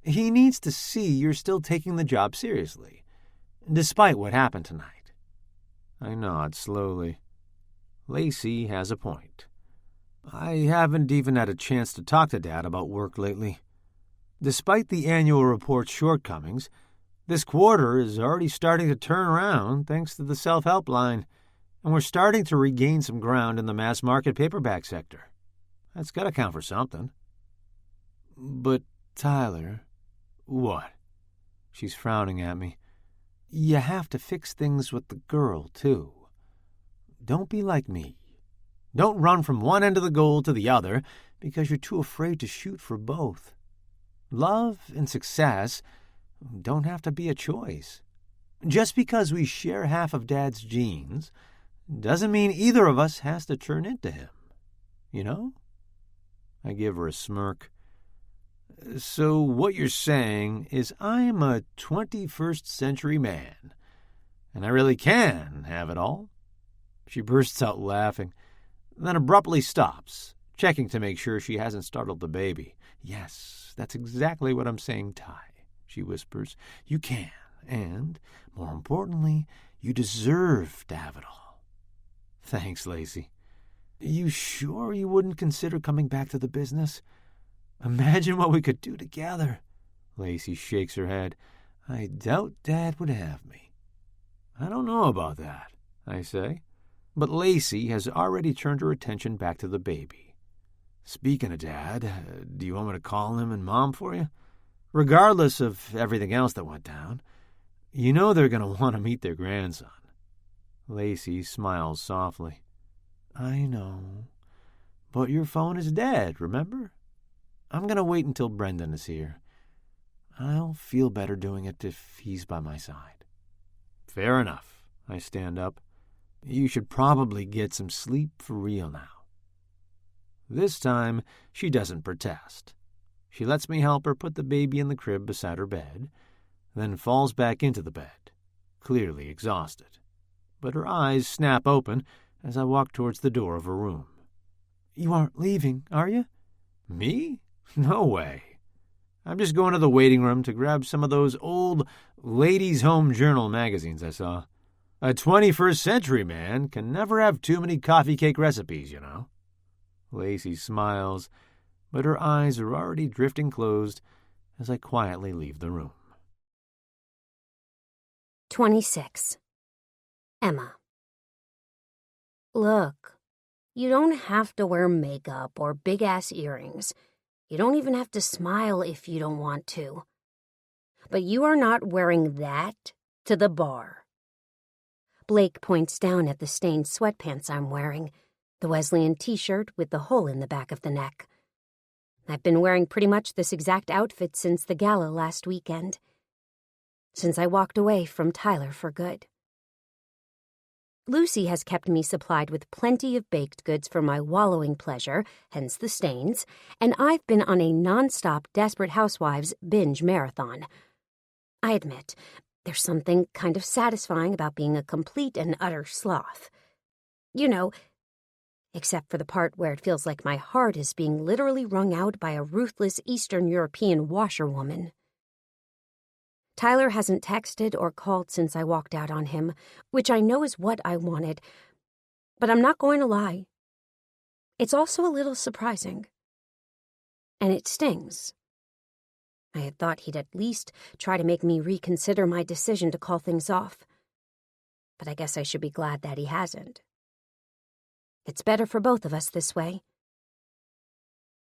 He needs to see you're still taking the job seriously, despite what happened tonight. I nod slowly. Lacey has a point. I haven't even had a chance to talk to Dad about work lately. Despite the annual report's shortcomings, this quarter is already starting to turn around thanks to the self-help line, and we're starting to regain some ground in the mass-market paperback sector. That's got to count for something. But, Tyler... What? She's frowning at me. You have to fix things with the girl, too. Don't be like me. Don't run from one end of the goal to the other because you're too afraid to shoot for both. Love and success don't have to be a choice. Just because we share half of Dad's genes doesn't mean either of us has to turn into him. You know? I give her a smirk. So what you're saying is I'm a 21st century man, and I really can have it all? She bursts out laughing, then abruptly stops, checking to make sure she hasn't startled the baby. Yes, that's exactly what I'm saying, Ty, she whispers. You can, and, more importantly, you deserve to have it all. Thanks, Lacey. You sure you wouldn't consider coming back to the business? Imagine what we could do together. Lacey shakes her head. I doubt Dad would have me. I don't know about that, I say. But Lacey has already turned her attention back to the baby. Speaking of Dad, do you want me to call him and Mom for you? Regardless of everything else that went down, you know they're going to want to meet their grandson. Lacey smiles softly. I know. But your phone is dead, remember? I'm going to wait until Brendan is here. I'll feel better doing it if he's by my side. Fair enough. I stand up. You should probably get some sleep for real now. This time, she doesn't protest. She lets me help her put the baby in the crib beside her bed, then falls back into the bed, clearly exhausted. But her eyes snap open as I walk towards the door of her room. You aren't leaving, are you? Me? No way. I'm just going to the waiting room to grab some of those old Ladies' Home Journal magazines I saw. A 21st century man can never have too many coffee cake recipes, you know. Lacey smiles, but her eyes are already drifting closed as I quietly leave the room.
26. Emma. Look, you don't have to wear makeup or big-ass earrings. You don't even have to smile if you don't want to. But you are not wearing that to the bar. Blake points down at the stained sweatpants I'm wearing, the Wesleyan t-shirt with the hole in the back of the neck. I've been wearing pretty much this exact outfit since the gala last weekend. Since I walked away from Tyler for good. Lucy has kept me supplied with plenty of baked goods for my wallowing pleasure, hence the stains, and I've been on a non-stop Desperate Housewives binge marathon. I admit, there's something kind of satisfying about being a complete and utter sloth. You know, except for the part where it feels like my heart is being literally wrung out by a ruthless Eastern European washerwoman. Tyler hasn't texted or called since I walked out on him, which I know is what I wanted, but I'm not going to lie. It's also a little surprising. And it stings. I had thought he'd at least try to make me reconsider my decision to call things off. But I guess I should be glad that he hasn't. It's better for both of us this way.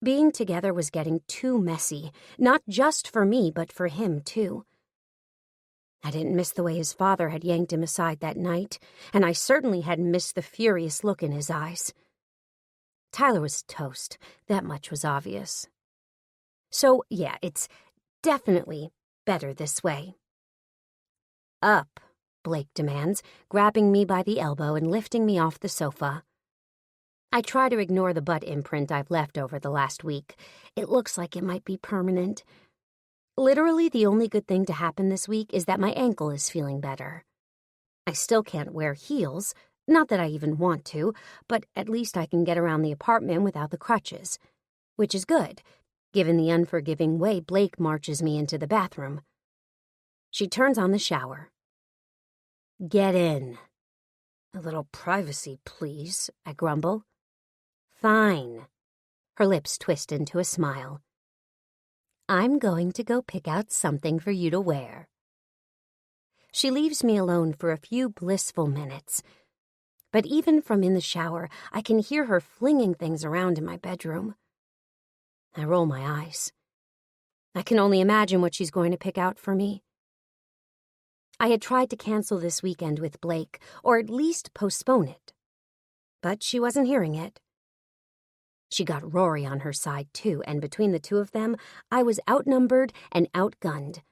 Being together was getting too messy, not just for me, but for him, too. I didn't miss the way his father had yanked him aside that night, and I certainly hadn't missed the furious look in his eyes. Tyler was toast, that much was obvious. So, yeah, it's definitely better this way. Up, Blake demands, grabbing me by the elbow and lifting me off the sofa. I try to ignore the butt imprint I've left over the last week. It looks like it might be permanent. Literally, the only good thing to happen this week is that my ankle is feeling better. I still can't wear heels, not that I even want to, but at least I can get around the apartment without the crutches, which is good, given the unforgiving way Blake marches me into the bathroom. She turns on the shower. Get in. A little privacy, please, I grumble. Fine. Her lips twist into a smile. I'm going to go pick out something for you to wear. She leaves me alone for a few blissful minutes. But even from in the shower, I can hear her flinging things around in my bedroom. I roll my eyes. I can only imagine what she's going to pick out for me. I had tried to cancel this weekend with Blake, or at least postpone it. But she wasn't hearing it. She got Rory on her side, too, and between the two of them, I was outnumbered and outgunned.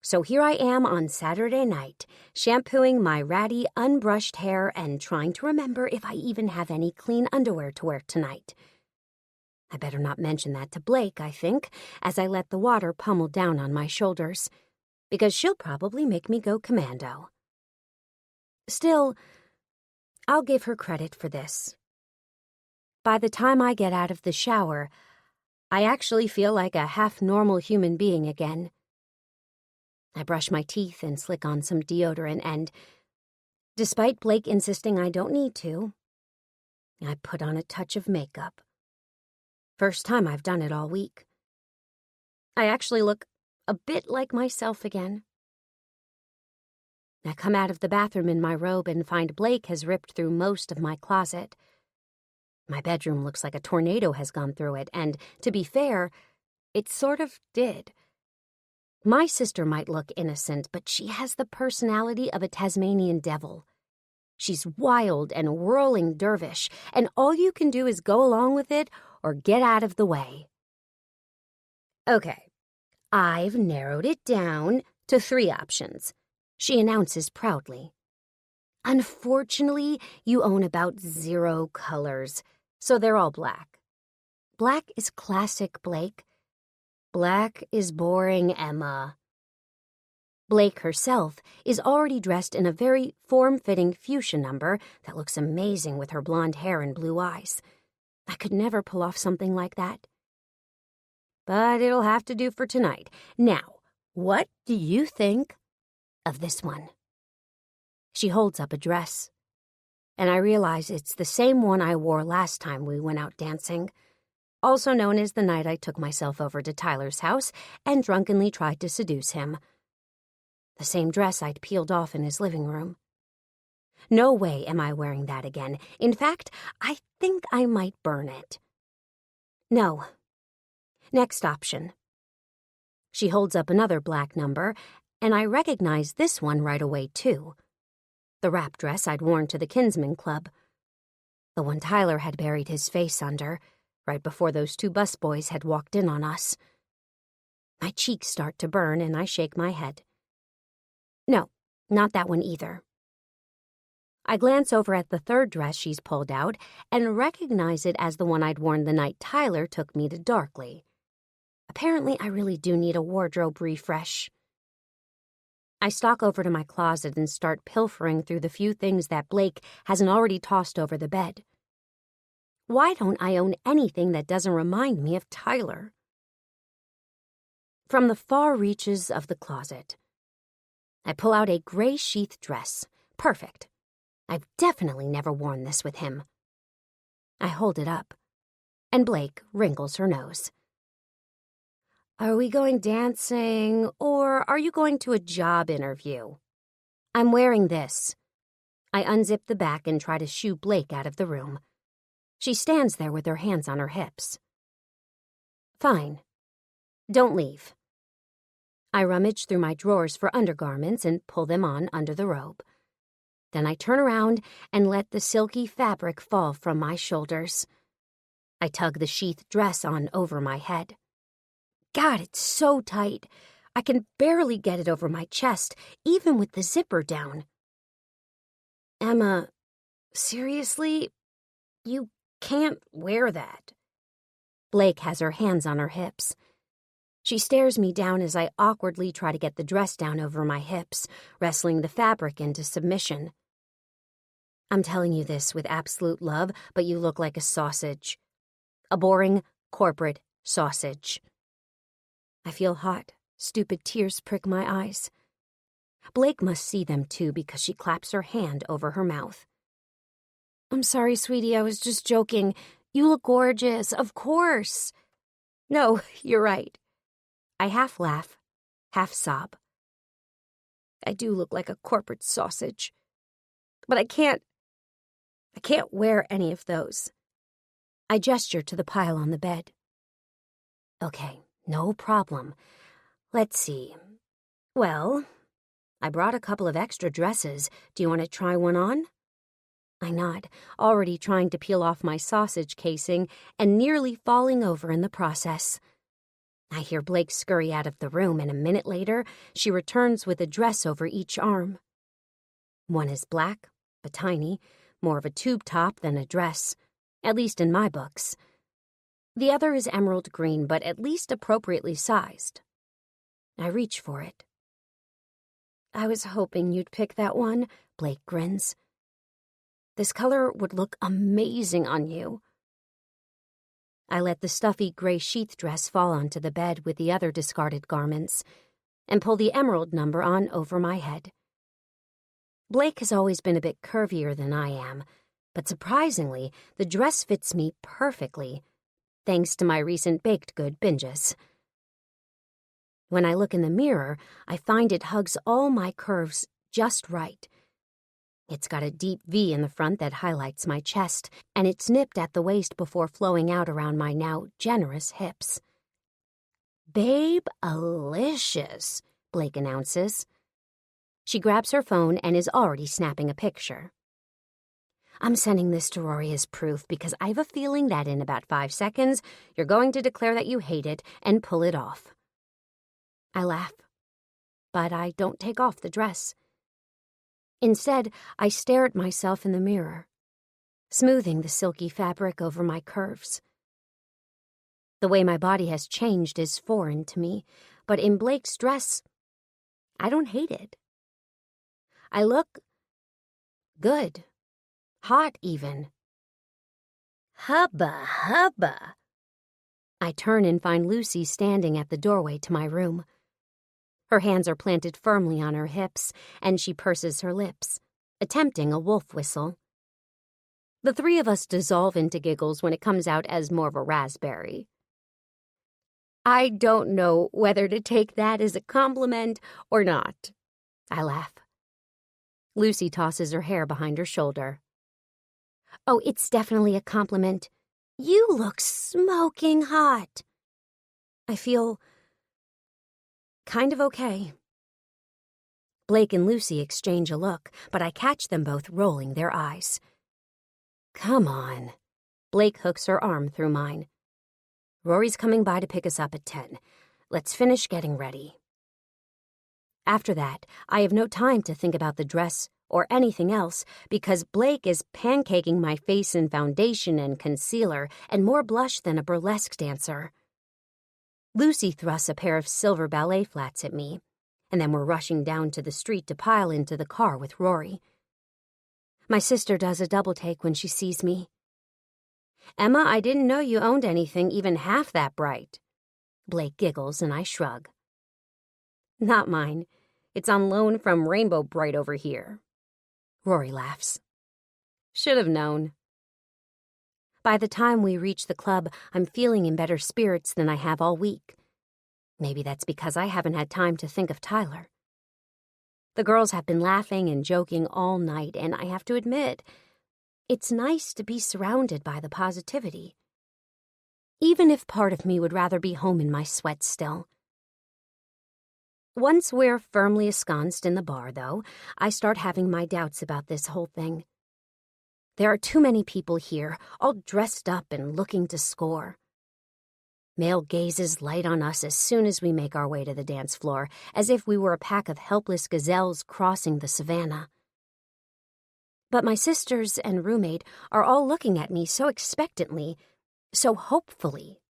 So here I am on Saturday night, shampooing my ratty, unbrushed hair and trying to remember if I even have any clean underwear to wear tonight. I better not mention that to Blake, I think, as I let the water pummel down on my shoulders, because she'll probably make me go commando. Still, I'll give her credit for this. By the time I get out of the shower, I actually feel like a half-normal human being again. I brush my teeth and slick on some deodorant and, despite Blake insisting I don't need to, I put on a touch of makeup. First time I've done it all week. I actually look a bit like myself again. I come out of the bathroom in my robe and find Blake has ripped through most of my closet.
My bedroom looks like a tornado has gone through it, and, to be fair, it sort of did. My sister might look innocent, but she has the personality of a Tasmanian devil. She's wild and whirling dervish, and all you can do is go along with it or get out of the way. Okay, I've narrowed it down to 3 options, she announces proudly. Unfortunately, you own about 0 colors, so they're all black. Black is classic, Blake. Black is boring, Emma. Blake herself is already dressed in a very form-fitting fuchsia number that looks amazing with her blonde hair and blue eyes. I could never pull off something like that. But it'll have to do for tonight. Now, what do you think of this one? She holds up a dress, and I realize it's the same one I wore last time we went out dancing, also known as the night I took myself over to Tyler's house and drunkenly tried to seduce him. The same dress I'd peeled off in his living room. No way am I wearing that again. In fact, I think I might burn it. No. Next option. She holds up another black number, and I recognize this one right away, too. The wrap dress I'd worn to the Kinsman Club. The one Tyler had buried his face under, right before those 2 busboys had walked in on us. My cheeks start to burn, and I shake my head. No, not that one either. I glance over at the 3rd dress she's pulled out and recognize it as the one I'd worn the night Tyler took me to Darkley. Apparently, I really do need a wardrobe refresh. I stalk over to my closet and start pilfering through the few things that Blake hasn't already tossed over the bed. Why don't I own anything that doesn't remind me of Tyler? From the far reaches of the closet, I pull out a gray sheath dress. Perfect. I've definitely never worn this with him. I hold it up, and Blake wrinkles her nose. Are we going dancing, or are you going to a job interview? I'm wearing this. I unzip the back and try to shoo Blake out of the room. She stands there with her hands on her hips. Fine. Don't leave. I rummage through my drawers for undergarments and pull them on under the robe. Then I turn around and let the silky fabric fall from my shoulders. I tug the sheath dress on over my head. God, it's so tight. I can barely get it over my chest, even with the zipper down. Emma, seriously? You can't wear that. Blake has her hands on her hips. She stares me down as I awkwardly try to get the dress down over my hips, wrestling the fabric into submission. I'm telling you this with absolute love, but you look like a sausage. A boring, corporate sausage. I feel hot, stupid tears prick my eyes. Blake must see them too because she claps her hand over her mouth. I'm sorry, sweetie, I was just joking. You look gorgeous, of course. No, you're right. I half laugh, half sob. I do look like a corporate sausage. But I can't wear any of those. I gesture to the pile on the bed. Okay, no problem. Let's see. Well, I brought a couple of extra dresses. Do you want to try one on? I nod, already trying to peel off my sausage casing and nearly falling over in the process. I hear Blake scurry out of the room, and a minute later, she returns with a dress over each arm. One is black, but tiny, more of a tube top than a dress, at least in my books. The other is emerald green, but at least appropriately sized. I reach for it. I was hoping you'd pick that one, Blake grins. This color would look amazing on you. I let the stuffy gray sheath dress fall onto the bed with the other discarded garments and pull the emerald number on over my head. Blake has always been a bit curvier than I am, but surprisingly, the dress fits me perfectly, thanks to my recent baked good binges. When I look in the mirror, I find it hugs all my curves just right.
It's got a deep V in the front that highlights my chest, and it's nipped at the waist before flowing out around my now generous hips. "Babe-alicious," Blake announces. She grabs her phone and is already snapping a picture. "I'm sending this to Rory as proof because I have a feeling that in about 5 seconds, you're going to declare that you hate it and pull it off." I laugh, but I don't take off the dress. Instead, I stare at myself in the mirror, smoothing the silky fabric over my curves. The way my body has changed is foreign to me, but in Blake's dress, I don't hate it. I look good, hot even. Hubba, hubba. I turn and find Lucy standing at the doorway to my room. Her hands are planted firmly on her hips, and she purses her lips, attempting a wolf whistle. The three of us dissolve into giggles when it comes out as more of a raspberry. I don't know whether to take that as a compliment or not. I laugh. Lucy tosses her hair behind her shoulder. "Oh, it's definitely a compliment. You look smoking hot." I feel kind of okay. Blake and Lucy exchange a look, but I catch them both rolling their eyes. "Come on." Blake hooks her arm through mine. "Rory's coming by to pick us up at 10. Let's finish getting ready." After that, I have no time to think about the dress or anything else because Blake is pancaking my face in foundation and concealer and more blush than a burlesque dancer. Lucy thrusts a pair of silver ballet flats at me, and then we're rushing down to the street to pile into the car with Rory. My sister does a double take when she sees me. "Emma, I didn't know you owned anything even half that bright." Blake giggles and I shrug. "Not mine. It's on loan from Rainbow Bright over here." Rory laughs. "Should have known." By the time we reach the club, I'm feeling in better spirits than I have all week. Maybe that's because I haven't had time to think of Tyler. The girls have been laughing and joking all night, and I have to admit, it's nice to be surrounded by the positivity. Even if part of me would rather be home in my sweats still. Once we're firmly ensconced in the bar, though, I start having my doubts about this whole thing. There are too many people here, all dressed up and looking to score. Male gazes light on us as soon as we make our way to the dance floor, as if we were a pack of helpless gazelles crossing the savannah. But my sisters and roommate are all looking at me so expectantly, so hopefully,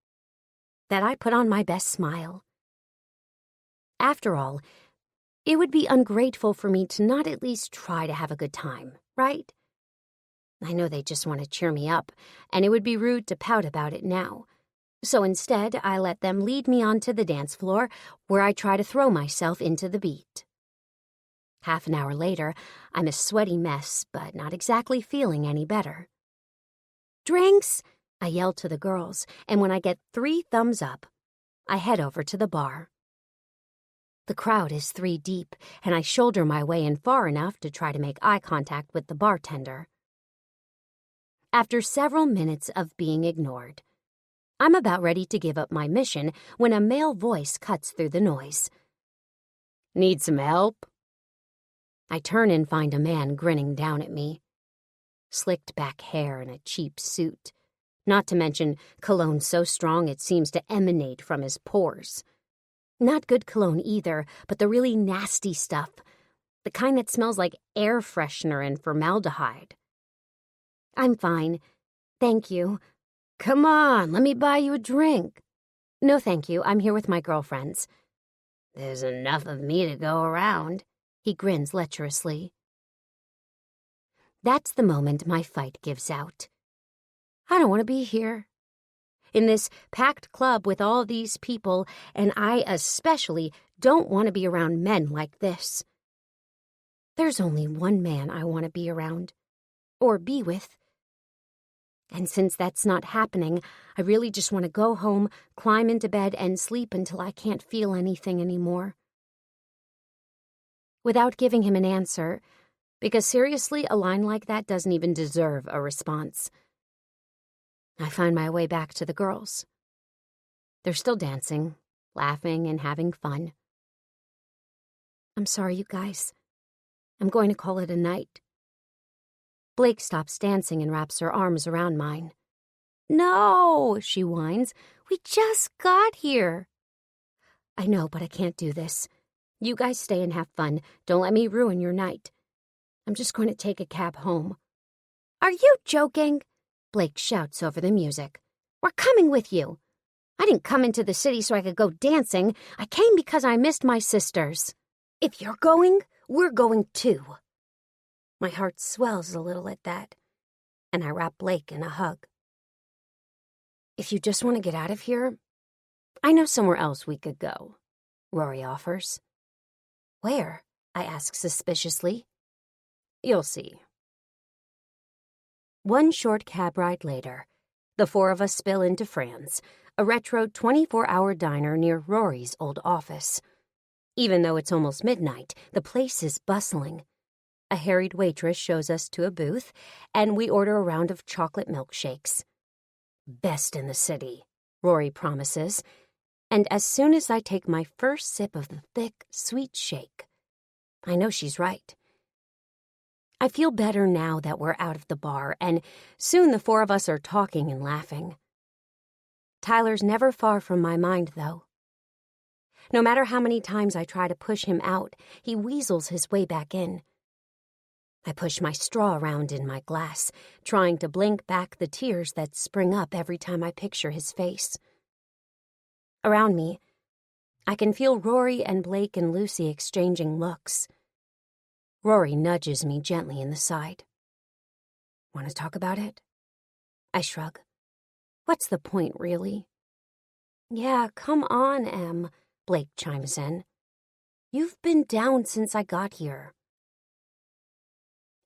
that I put on my best smile. After all, it would be ungrateful for me to not at least try to have a good time, right? I know they just want to cheer me up, and it would be rude to pout about it now. So instead, I let them lead me onto the dance floor, where I try to throw myself into the beat. Half an hour later, I'm a sweaty mess, but not exactly feeling any better. "Drinks!" I yell to the girls, and when I get 3 thumbs up, I head over to the bar. The crowd is 3 deep, and I shoulder my way in far enough to try to make eye contact with the bartender. After several minutes of being ignored, I'm about ready to give up my mission when a male voice cuts through the noise. "Need some help?" I turn and find a man grinning down at me. Slicked back hair and a cheap suit, not to mention cologne so strong it seems to emanate from his pores. Not good cologne either, but the really nasty stuff, the kind that smells like air freshener and formaldehyde. "I'm fine. Thank you." "Come on, let me buy you a drink." "No, thank you. I'm here with my girlfriends." "There's enough of me to go around." He grins lecherously. That's the moment my fight gives out. I don't want to be here. In this packed club with all these people, and I especially don't want to be around men like this. There's only one man I want to be around, or be with. And since that's not happening, I really just want to go home, climb into bed, and sleep until I can't feel anything anymore. Without giving him an answer,
Because seriously, a line like that doesn't even deserve a response. I find my way back to the girls. They're still dancing, laughing, and having fun. I'm sorry, you guys. I'm going to call it a night. Blake stops dancing and wraps her arms around mine. No, she whines. We just got here. I know, but I can't do this. You guys stay and have fun. Don't let me ruin your night. I'm just going to take a cab home. Are you joking? Blake shouts over the music. We're coming with you. I didn't come into the city so I could go dancing. I came because I missed my sisters. If you're going, we're going too. My heart swells a little at that, and I wrap Blake in a hug. If you just want to get out of here, I know somewhere else we could go, Rory offers. Where? I ask suspiciously. You'll see. One short cab ride later, the four of us spill into Fran's, a retro 24-hour diner near Rory's old office. Even though it's almost midnight, the place is bustling. A harried waitress shows us to a booth, and we order a round of chocolate milkshakes. Best in the city, Rory promises, and as soon as I take my first sip of the thick, sweet shake, I know she's right. I feel better now that we're out of the bar, and soon the four of us are talking and laughing. Tyler's never far from my mind, though. No matter how many times I try to push him out, he weasels his way back in. I push my straw around in my glass, trying to blink back the tears that spring up every time I picture his face. Around me, I can feel Rory and Blake and Lucy exchanging looks. Rory nudges me gently in the side. Want to talk about it? I shrug. What's the point, really? Yeah, come on, Em, Blake chimes in. You've been down since I got here.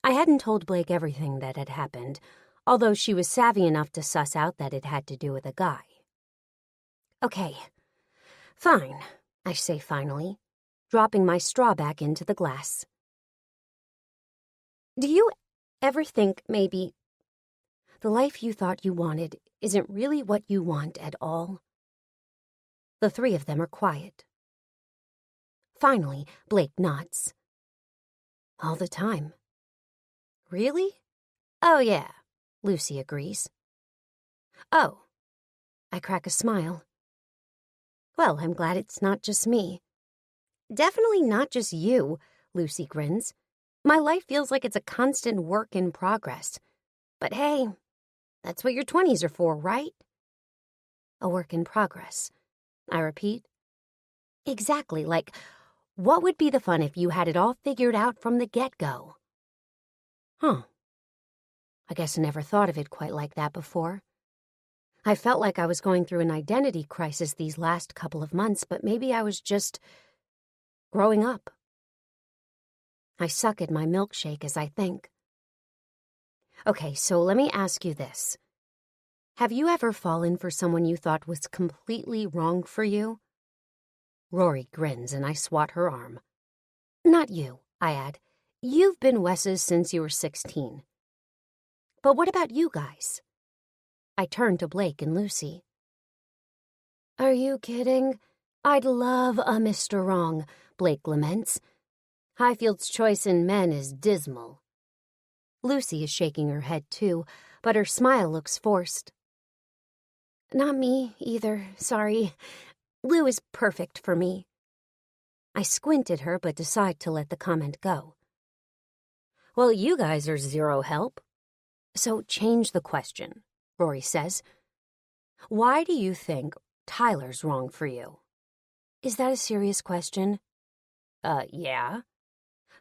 I hadn't told Blake everything that had happened, although she was savvy enough to suss out that it had to do with a guy. Okay, fine, I say finally, dropping my straw back into the glass. Do you ever think maybe the life you thought you wanted isn't really what you want at all? The three of them are quiet. Finally, Blake nods. All the time. Really? Oh, yeah, Lucy agrees. Oh, I crack a smile. Well, I'm glad it's not just me. Definitely not just you, Lucy grins. My life feels like it's a constant work in progress. But hey, that's what your 20s are for, right? A work in progress, I repeat. Exactly, like, what would be the fun if you had it all figured out from the get-go? Huh. I guess I never thought of it quite like that before. I felt like I was going through an identity crisis these last couple of months, but maybe I was just growing up. I suck at my milkshake as I think. Okay, so let me ask you this. Have you ever fallen for someone you thought was completely wrong for you? Rory grins and I swat her arm. Not you, I add. You've been Wes's since you were 16. But what about you guys? I turn to Blake and Lucy. Are you kidding? I'd love a Mr. Wrong, Blake laments. Highfield's choice in men is dismal. Lucy is shaking her head too, but her smile looks forced. Not me either, sorry. Lou is perfect for me. I squint at her but decide to let the comment go. Well, you guys are zero help. So change the question, Rory says. Why do you think Tyler's wrong for you? Is that a serious question? Yeah.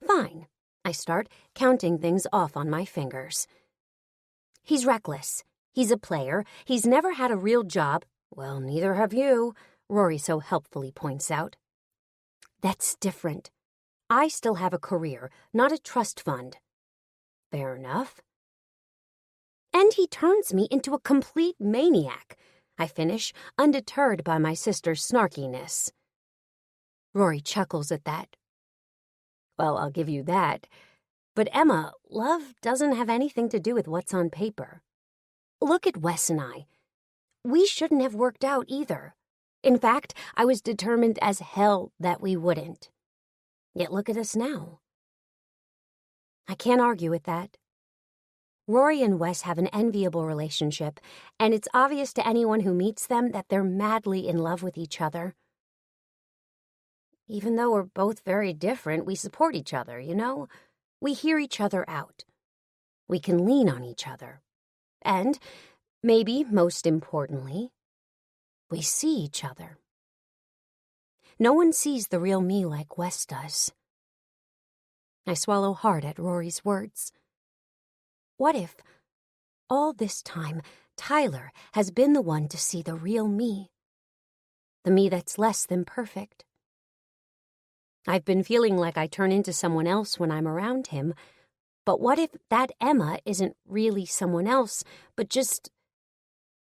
Fine. I start, counting things off on my fingers. He's reckless. He's a player. He's never had a real job. Well, neither have you, Rory so helpfully points out. That's different. I still have a career, not a trust fund. Fair enough. And he turns me into a complete maniac, I finish, undeterred by my sister's snarkiness. Rory chuckles at that. Well, I'll give you that.
But Emma, love doesn't have anything to do with what's on paper. Look at Wes and I. We shouldn't have worked out either. In fact, I was determined as hell that we wouldn't. Yet look at us now. I can't argue with that. Rory and Wes have an enviable relationship, and it's obvious to anyone who meets them that they're madly in love with each other. Even though we're both very different, we support each other, you know? We hear each other out. We can lean on each other. And, maybe most importantly, we see each other. No one sees the real me like Wes does. I swallow hard at Rory's words. What if, all this time, Tyler has been the one to see the real me? The me that's less than perfect. I've been feeling like I turn into someone else when I'm around him, but what if that Emma isn't really someone else, but just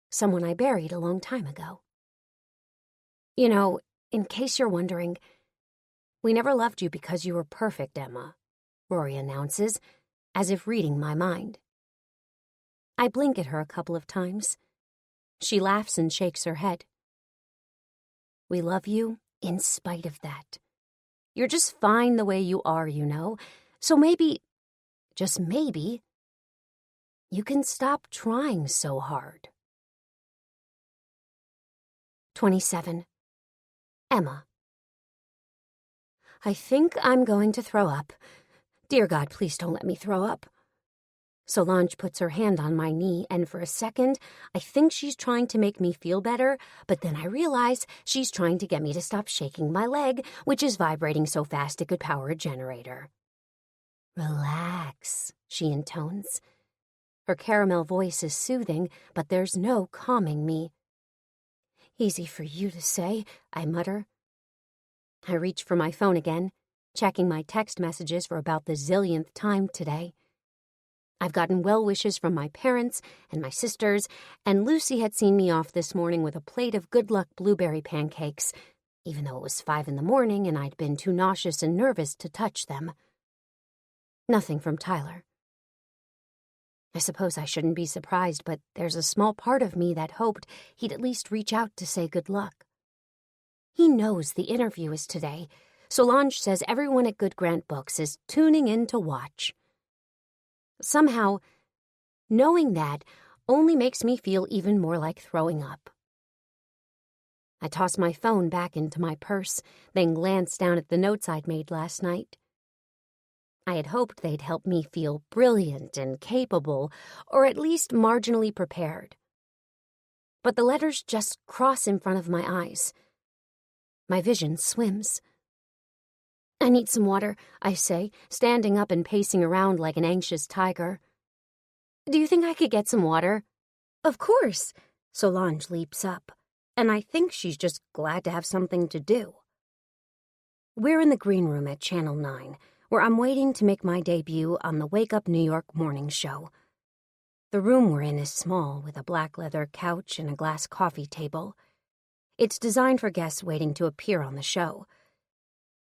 someone I buried a long time ago? You know, in case you're wondering, we never loved you because you were perfect, Emma, Rory announces, as if reading my mind. I blink at her a couple of times. She laughs and shakes her head. We love you in spite of that. You're just fine the way you are, you know. So maybe, just maybe, you can stop trying so hard. 27. Emma. I think I'm going to throw up. Dear God, please don't let me throw up. Solange puts her hand on my knee, and for a second, I think she's trying to make me feel better, but then I realize she's trying to get me to stop shaking my leg, which is vibrating so fast it could power a generator. Relax, she intones. Her caramel voice is soothing, but there's no calming me. Easy for you to say, I mutter. I reach for my phone again, checking my text messages for about the zillionth time today. I've gotten well wishes from my parents and my sisters, and Lucy had seen me off this morning with a plate of good luck blueberry pancakes, even though it was 5 a.m. and I'd been too nauseous and nervous to touch them. Nothing from Tyler. I suppose I shouldn't be surprised, but there's a small part of me that hoped he'd at least reach out to say good luck. He knows the interview is today. Solange says everyone at Good Grant Books is tuning in to watch. Somehow, knowing that only makes me feel even more like throwing up. I toss my phone back into my purse, then glance down at the notes I'd made last night. I had hoped they'd help me feel brilliant and capable, or at least marginally prepared. But the letters just cross in front of my eyes. My vision swims. I need some water, I say, standing up and pacing around like an anxious tiger. Do you think I could get some water? Of course. Solange leaps up, and I think she's just glad to have something to do. We're in the green room at Channel 9, where I'm waiting to make my debut on the Wake Up New York morning show. The room we're in is small, with a black leather couch and a glass coffee table. It's designed for guests waiting to appear on the show.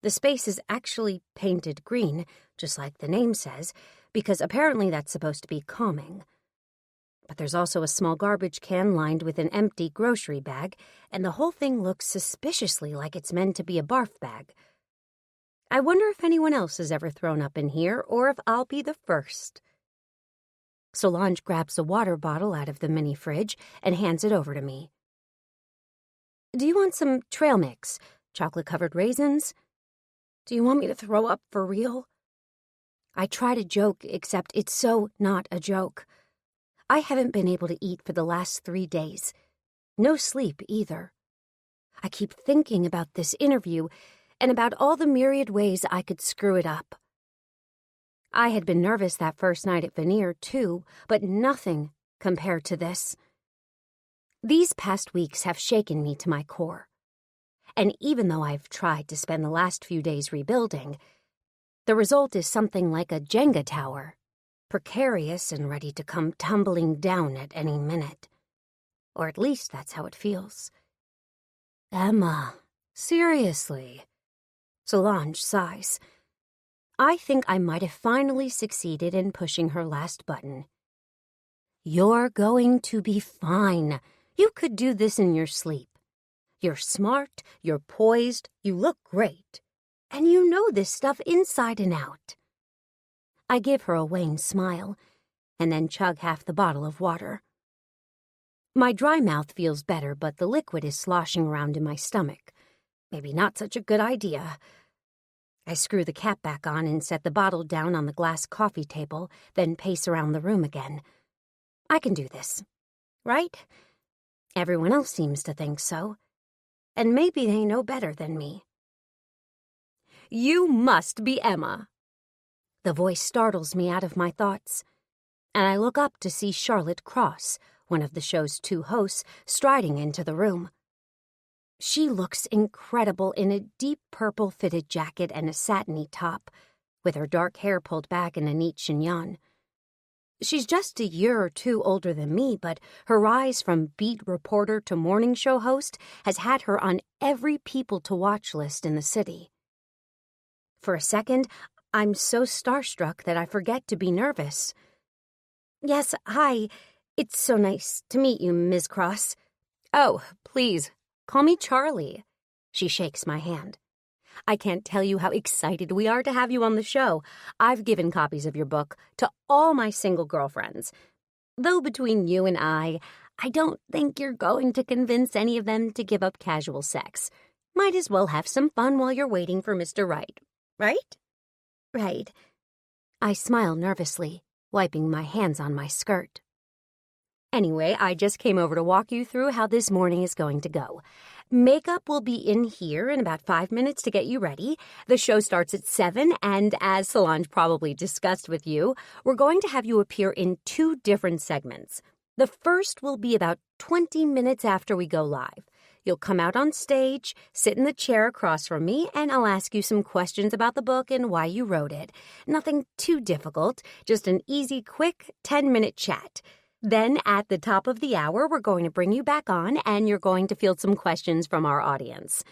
The space is actually painted green, just like the name says, because apparently that's supposed to be calming. But there's also a small garbage can lined with an empty grocery bag, and the whole thing looks suspiciously like it's meant to be a barf bag. I wonder if anyone else has ever thrown up in here, or if I'll be the first. Solange grabs a water bottle out of the mini fridge and hands it over to me. Do you want some trail mix? Chocolate-covered raisins? Do you want me to throw up for real? I try to joke, except it's so not a joke. I haven't been able to eat for the last 3 days. No sleep, either. I keep thinking about this interview and about all the myriad ways I could screw it up. I had been nervous that first night at Veneer, too, but nothing compared to this. These past weeks have shaken me to my core. And even though I've tried to spend the last few days rebuilding, the result is something like a Jenga tower, precarious and ready to come tumbling down at any minute. Or at least that's how it feels. Emma, seriously. Solange sighs. I think I might have finally succeeded in pushing her last button. You're going to be fine. You could do this in your sleep. You're smart, you're poised, you look great. And you know this stuff inside and out. I give her a wan smile, and then chug half the bottle of water. My dry mouth feels better, but the liquid is sloshing around in my stomach. Maybe not such a good idea. I screw the cap back on and set the bottle down on the glass coffee table, then pace around the room again. I can do this, right? Everyone else seems to think so. And maybe they know better than me. You must be Emma. The voice startles me out of my thoughts, and I look up to see Charlotte Cross, one of the show's 2 hosts, striding into the room. She looks incredible in a deep purple fitted jacket and a satiny top, with her dark hair pulled back in a neat chignon. She's just a year or 2 older than me, but her rise from beat reporter to morning show host has had her on every people-to-watch list in the city. For a second, I'm so starstruck that I forget to be nervous. Yes, hi. It's so nice to meet you, Ms. Cross. Oh, please, call me Charlie. She shakes my hand. I can't tell you how excited we are to have you on the show. I've given copies of your book to all my single girlfriends. Though between you and I don't think you're going to convince any of them to give up casual sex. Might as well have some fun while you're waiting for Mr. Right. Right? Right. I smile nervously, wiping my hands on my skirt. Anyway, I just came over to walk you through how this morning is going to go. Makeup will be in here in about 5 minutes to get you ready. The show starts at 7, and as Solange probably discussed with you, we're going to have you appear in 2 different segments. The first will be about 20 minutes after we go live. You'll come out on stage, sit in the chair across from me, and I'll ask you some questions about the book and why you wrote it. Nothing too difficult, just an easy, quick 10-minute chat. Then, at the top of the hour, we're going to bring you back on, and you're going to field some questions from our audience.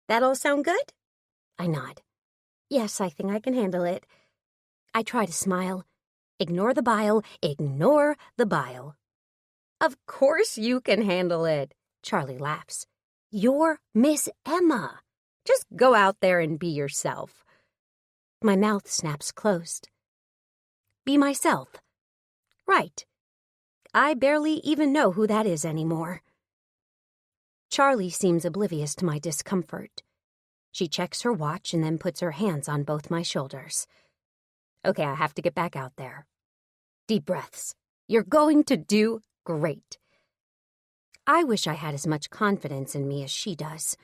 That all sound good? I nod. Yes, I think I can handle it. I try to smile. Ignore the bile, ignore the bile. Of course you can handle it, Charlie laughs. You're Miss Emma. Just go out there and be yourself. My mouth snaps closed. Be myself. Right. I barely even know who that is anymore. Charlie seems oblivious to my discomfort. She checks her watch and then puts her hands on both my shoulders. Okay, I have to get back out there. Deep breaths. You're going to do great. I wish I had as much confidence in me as she does.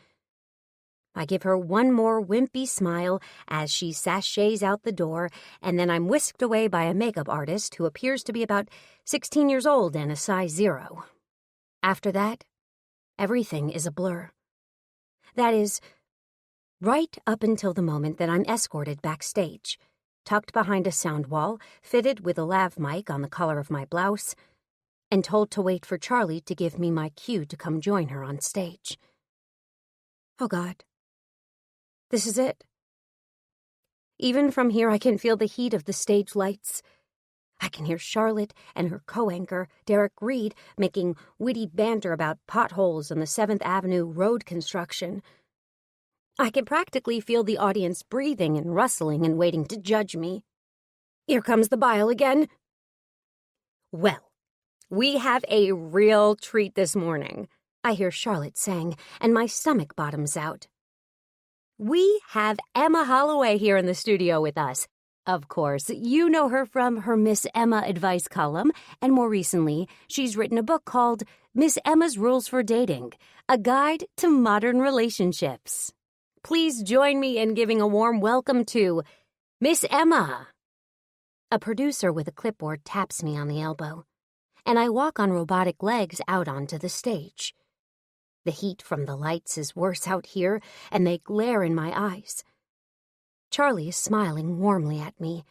I give her one more wimpy smile as she sachets out the door, and then I'm whisked away by a makeup artist who appears to be about 16 years old and a size 0. After that, everything is a blur. That is, right up until the moment that I'm escorted backstage, tucked behind a sound wall, fitted with a lav mic on the collar of my blouse, and told to wait for Charlie to give me my cue to come join her on stage. Oh, God. This is it. Even from here, I can feel the heat of the stage lights. I can hear Charlotte and her co-anchor, Derek Reed, making witty banter about potholes on the 7th Avenue road construction. I can practically feel the audience breathing and rustling and waiting to judge me. Here comes the bile again. Well, we have a real treat this morning, I hear Charlotte saying, and my stomach bottoms out. We have Emma Holloway here in the studio with us. Of course, you know her from her Miss Emma advice column, and more recently, she's written a book called Miss Emma's Rules for Dating, a guide to modern relationships. Please join me in giving a warm welcome to Miss Emma. A producer with a clipboard taps me on the elbow, and I walk on robotic legs out onto the stage. The heat from the lights is worse out here, and they glare in my eyes. Charlie is smiling warmly at me,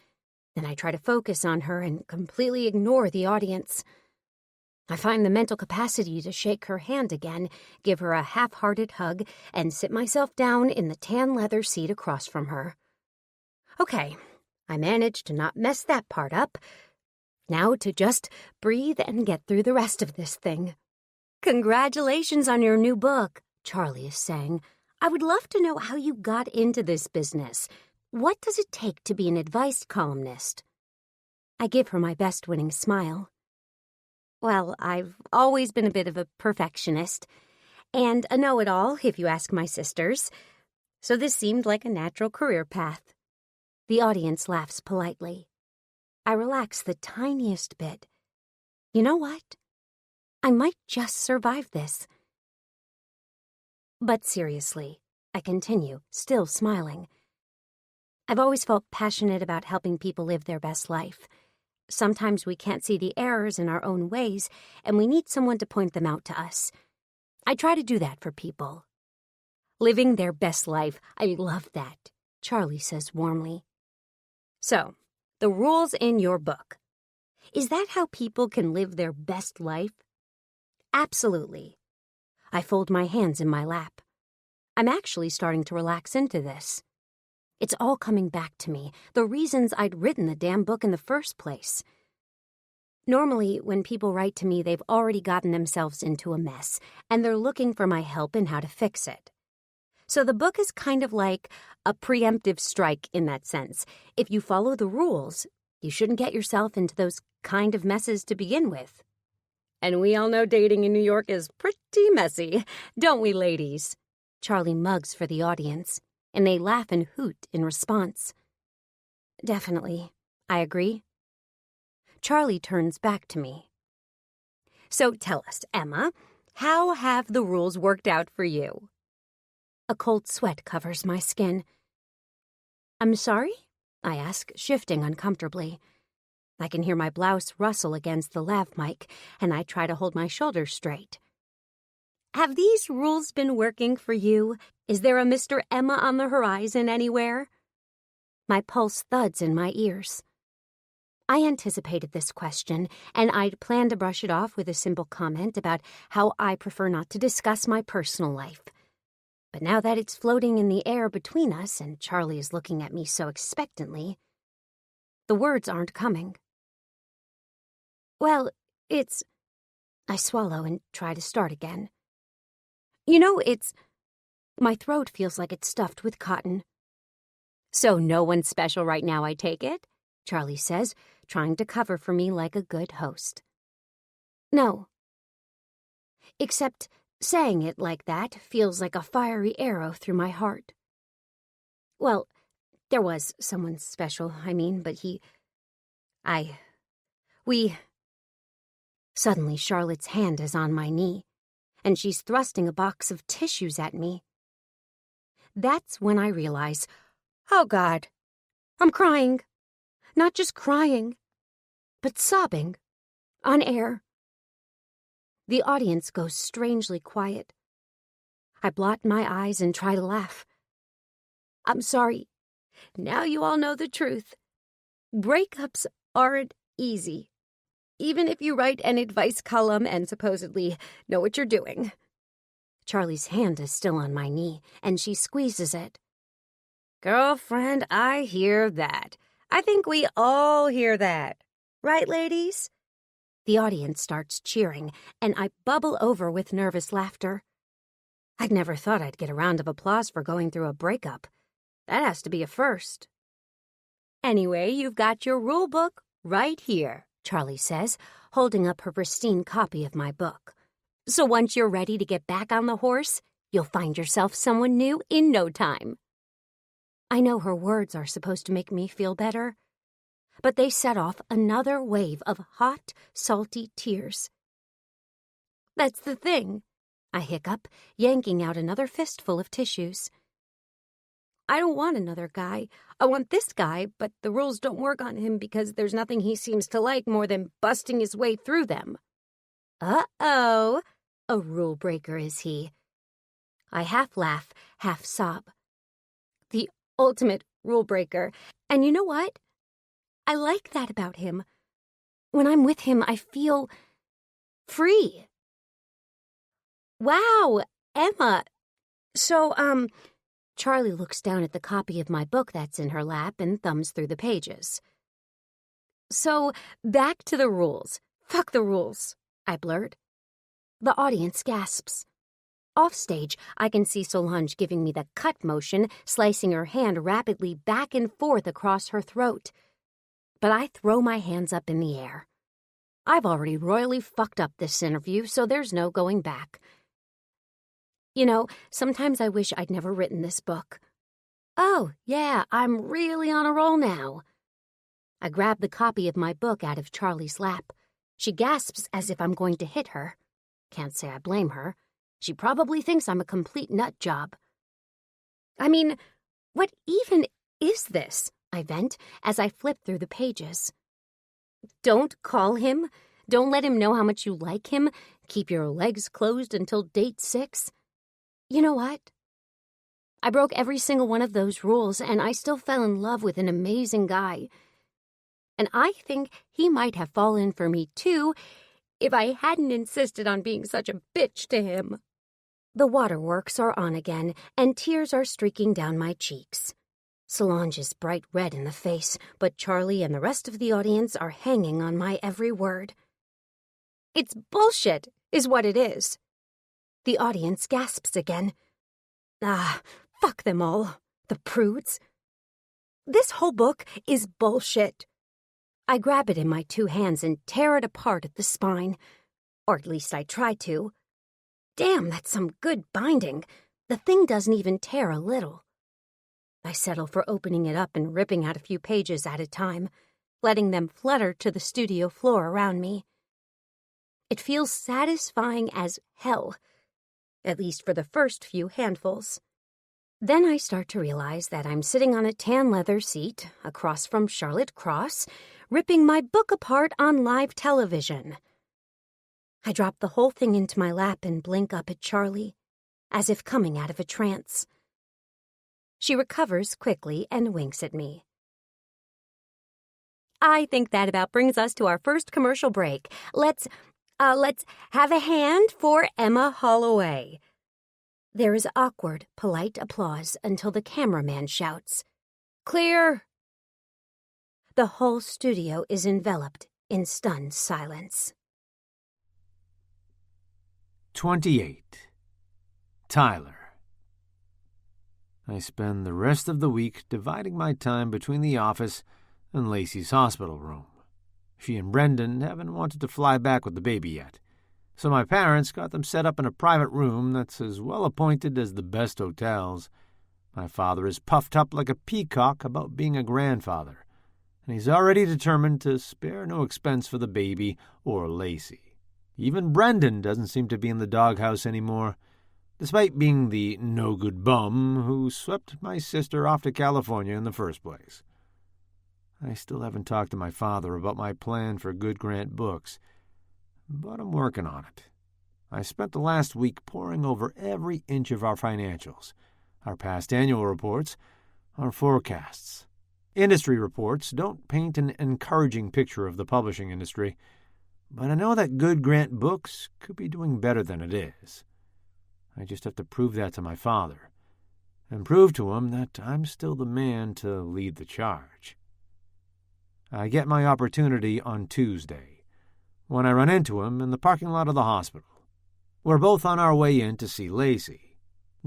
and I try to focus on her and completely ignore the audience. I find the mental capacity to shake her hand again, give her a half-hearted hug, and sit myself down in the tan leather seat across from her. Okay, I managed to not mess that part up. Now to just breathe and get through the rest of this thing. Congratulations on your new book, Charlie is saying. I would love to know how you got into this business. What does it take to be an advice columnist? I give her my best winning smile. Well, I've always been a bit of a perfectionist, and a know-it-all, if you ask my sisters, so this seemed like a natural career path. The audience laughs politely. I relax the tiniest bit. You know what? I might just survive this. But seriously, I continue, still smiling. I've always felt passionate about helping people live their best life. Sometimes we can't see the errors in our own ways, and we need someone to point them out to us. I try to do that for people. Living their best life, I love that, Charlie says warmly. So, the rules in your book. Is that how people can live their best life? Absolutely. I fold my hands in my lap. I'm actually starting to relax into this. It's all coming back to me, the reasons I'd written the damn book in the first place. Normally, when people write to me, they've already gotten themselves into a mess, and they're looking for my help in how to fix it. So the book is kind of like a preemptive strike in that sense. If you follow the rules, you shouldn't get yourself into those kind of messes to begin with. And we all know dating in New York is pretty messy, don't we, ladies? Charlie mugs for the audience, and they laugh and hoot in response. Definitely, I agree. Charlie turns back to me. So tell us, Emma, how have the rules worked out for you? A cold sweat covers my skin. I'm sorry? I ask, shifting uncomfortably. I can hear my blouse rustle against the lav mic, and I try to hold my shoulders straight. Have these rules been working for you? Is there a Mr. Emma on the horizon anywhere? My pulse thuds in my ears. I anticipated this question, and I'd planned to brush it off with a simple comment about how I prefer not to discuss my personal life. But now that it's floating in the air between us and Charlie is looking at me so expectantly, the words aren't coming. Well, it's... I swallow and try to start again. You know, it's... My throat feels like it's stuffed with cotton. So no one's special right now, I take it? Charlie says, trying to cover for me like a good host. No. Except saying it like that feels like a fiery arrow through my heart. Well, there was someone special, but we... Suddenly, Charlotte's hand is on my knee, and she's thrusting a box of tissues at me. That's when I realize, oh God, I'm crying. Not just crying, but sobbing, on air. The audience goes strangely quiet. I blot my eyes and try to laugh. I'm sorry. Now you all know the truth. Breakups aren't easy, even if you write an advice column and supposedly know what you're doing. Charlie's hand is still on my knee, and she squeezes it. Girlfriend, I hear that. I think we all hear that. Right, ladies? The audience starts cheering, and I bubble over with nervous laughter. I'd never thought I'd get a round of applause for going through a breakup. That has to be a first. Anyway, you've got your rule book right here, Charlie says, holding up her pristine copy of my book. So once you're ready to get back on the horse, you'll find yourself someone new in no time. I know her words are supposed to make me feel better, but they set off another wave of hot, salty tears. That's the thing, I hiccup, yanking out another fistful of tissues. I don't want another guy. I want this guy, but the rules don't work on him because there's nothing he seems to like more than busting his way through them. Uh-oh, a rule breaker is he. I half laugh, half sob. The ultimate rule breaker. And you know what? I like that about him. When I'm with him, I feel free. Wow, Emma. So, Charlie looks down at the copy of my book that's in her lap and thumbs through the pages.
So, back to the rules. Fuck the rules, I blurt.
The audience gasps. Offstage, I can see Solange giving me the cut motion, slicing her hand rapidly back and forth across her throat. But I throw my hands up in the air. I've already royally fucked up this interview, so there's no going back. You know, sometimes I wish I'd never written this book. Oh, yeah, I'm really on a roll now. I grab the copy of my book out of Charlie's lap. She gasps as if I'm going to hit her. Can't say I blame her. She probably thinks I'm a complete nut job.
I mean, what even is this?
I vent as I flip through the pages.
Don't call him. Don't let him know how much you like him. Keep your legs closed until date 6.
You know what? I broke every single one of those rules, and I still fell in love with an amazing guy. And I think he might have fallen for me, too, if I hadn't insisted on being such a bitch to him. The waterworks are on again, and tears are streaking down my cheeks. Solange is bright red in the face, but Charlie and the rest of the audience are hanging on my every word.
It's bullshit, is what it is.
The audience gasps again. Ah, fuck them all, the prudes. This whole book is bullshit. I grab it in my 2 hands and tear it apart at the spine. Or at least I try to. Damn, that's some good binding. The thing doesn't even tear a little. I settle for opening it up and ripping out a few pages at a time, letting them flutter to the studio floor around me. It feels satisfying as hell, at least for the first few handfuls. Then I start to realize that I'm sitting on a tan leather seat across from Charlotte Cross, ripping my book apart on live television. I drop the whole thing into my lap and blink up at Charlie, as if coming out of a trance. She recovers quickly and winks at me.
I think that about brings us to our first commercial break. Let's have a hand for Emma Holloway.
There is awkward, polite applause until the cameraman shouts,
"Clear!"
The whole studio is enveloped in stunned silence.
28. Tyler. I spend the rest of the week dividing my time between the office and Lacey's hospital room. She and Brendan haven't wanted to fly back with the baby yet, so my parents got them set up in a private room that's as well appointed as the best hotels. My father is puffed up like a peacock about being a grandfather, and he's already determined to spare no expense for the baby or Lacey. Even Brendan doesn't seem to be in the doghouse anymore, despite being the no-good bum who swept my sister off to California in the first place. I still haven't talked to my father about my plan for Good Grant Books, but I'm working on it. I spent the last week poring over every inch of our financials, our past annual reports, our forecasts. Industry reports don't paint an encouraging picture of the publishing industry, but I know that Good Grant Books could be doing better than it is. I just have to prove that to my father, and prove to him that I'm still the man to lead the charge. I get my opportunity on Tuesday, when I run into him in the parking lot of the hospital. We're both on our way in to see Lacey.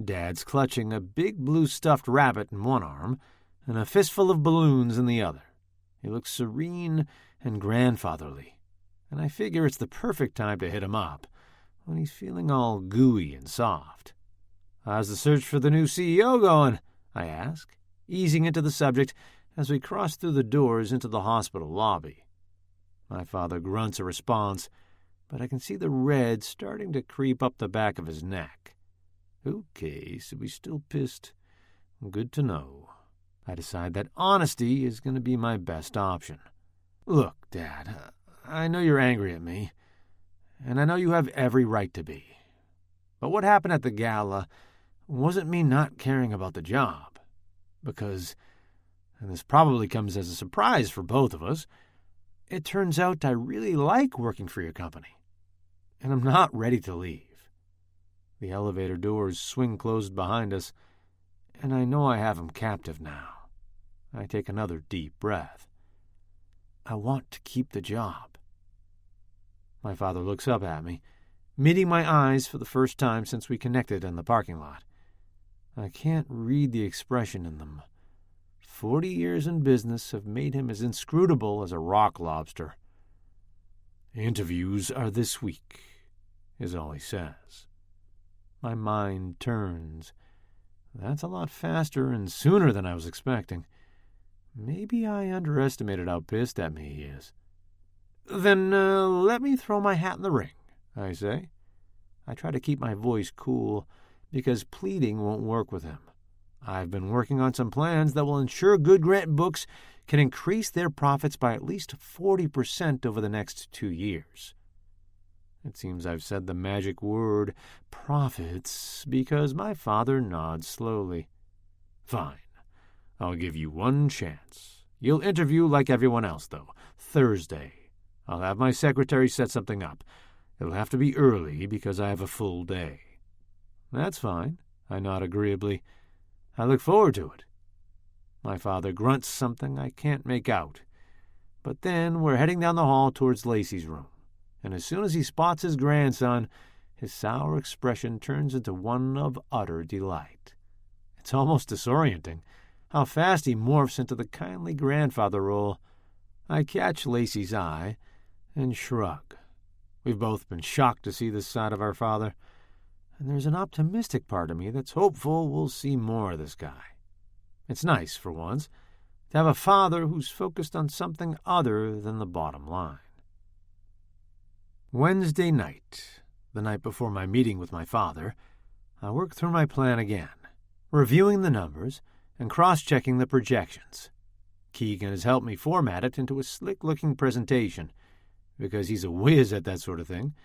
Dad's clutching a big blue stuffed rabbit in one arm and a fistful of balloons in the other. He looks serene and grandfatherly, and I figure it's the perfect time to hit him up when he's feeling all gooey and soft. "How's the search for the new CEO going?" I ask, easing into the subject as we cross through the doors into the hospital lobby. My father grunts a response, but I can see the red starting to creep up the back of his neck. Okay, so he's still pissed. Good to know. I decide that honesty is going to be my best option. "Look, Dad, I know you're angry at me, and I know you have every right to be. But what happened at the gala wasn't me not caring about the job. Because, and this probably comes as a surprise for both of us, it turns out I really like working for your company, and I'm not ready to leave." The elevator doors swing closed behind us, and I know I have him captive now. I take another deep breath. I want to keep the job. My father looks up at me, meeting my eyes for the first time since we connected in the parking lot. I can't read the expression in them. 40 years in business have made him as inscrutable as a rock lobster. "Interviews are this week," is all he says. My mind turns. That's a lot faster and sooner than I was expecting. Maybe I underestimated how pissed at me he is. "Then let me throw my hat in the ring," I say. I try to keep my voice cool, because pleading won't work with him. I've been working on some plans that will ensure Good Grant Books can increase their profits by at least 40% over the next 2 years. It seems I've said the magic word, profits, because my father nods slowly. "Fine. I'll give you one chance. You'll interview like everyone else, though. Thursday. I'll have my secretary set something up. It'll have to be early because I have a full day." "That's fine," I nod agreeably. "I look forward to it." My father grunts something I can't make out. But then we're heading down the hall towards Lacey's room, and as soon as he spots his grandson, his sour expression turns into one of utter delight. It's almost disorienting how fast he morphs into the kindly grandfather role. I catch Lacey's eye and shrug. We've both been shocked to see this side of our father, and there's an optimistic part of me that's hopeful we'll see more of this guy. It's nice, for once, to have a father who's focused on something other than the bottom line. Wednesday night, the night before my meeting with my father, I work through my plan again, reviewing the numbers and cross-checking the projections. Keegan has helped me format it into a slick-looking presentation, because he's a whiz at that sort of thing,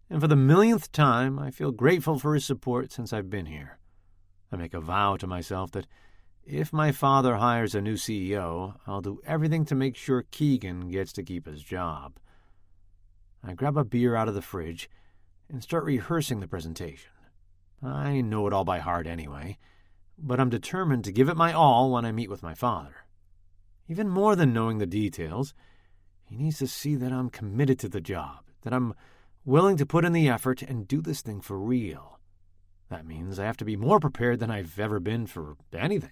and for the millionth time I feel grateful for his support since I've been here. I make a vow to myself that if my father hires a new CEO, I'll do everything to make sure Keegan gets to keep his job. I grab a beer out of the fridge and start rehearsing the presentation. I know it all by heart anyway, but I'm determined to give it my all when I meet with my father. Even more than knowing the details, he needs to see that I'm committed to the job, that I'm willing to put in the effort and do this thing for real. That means I have to be more prepared than I've ever been for anything.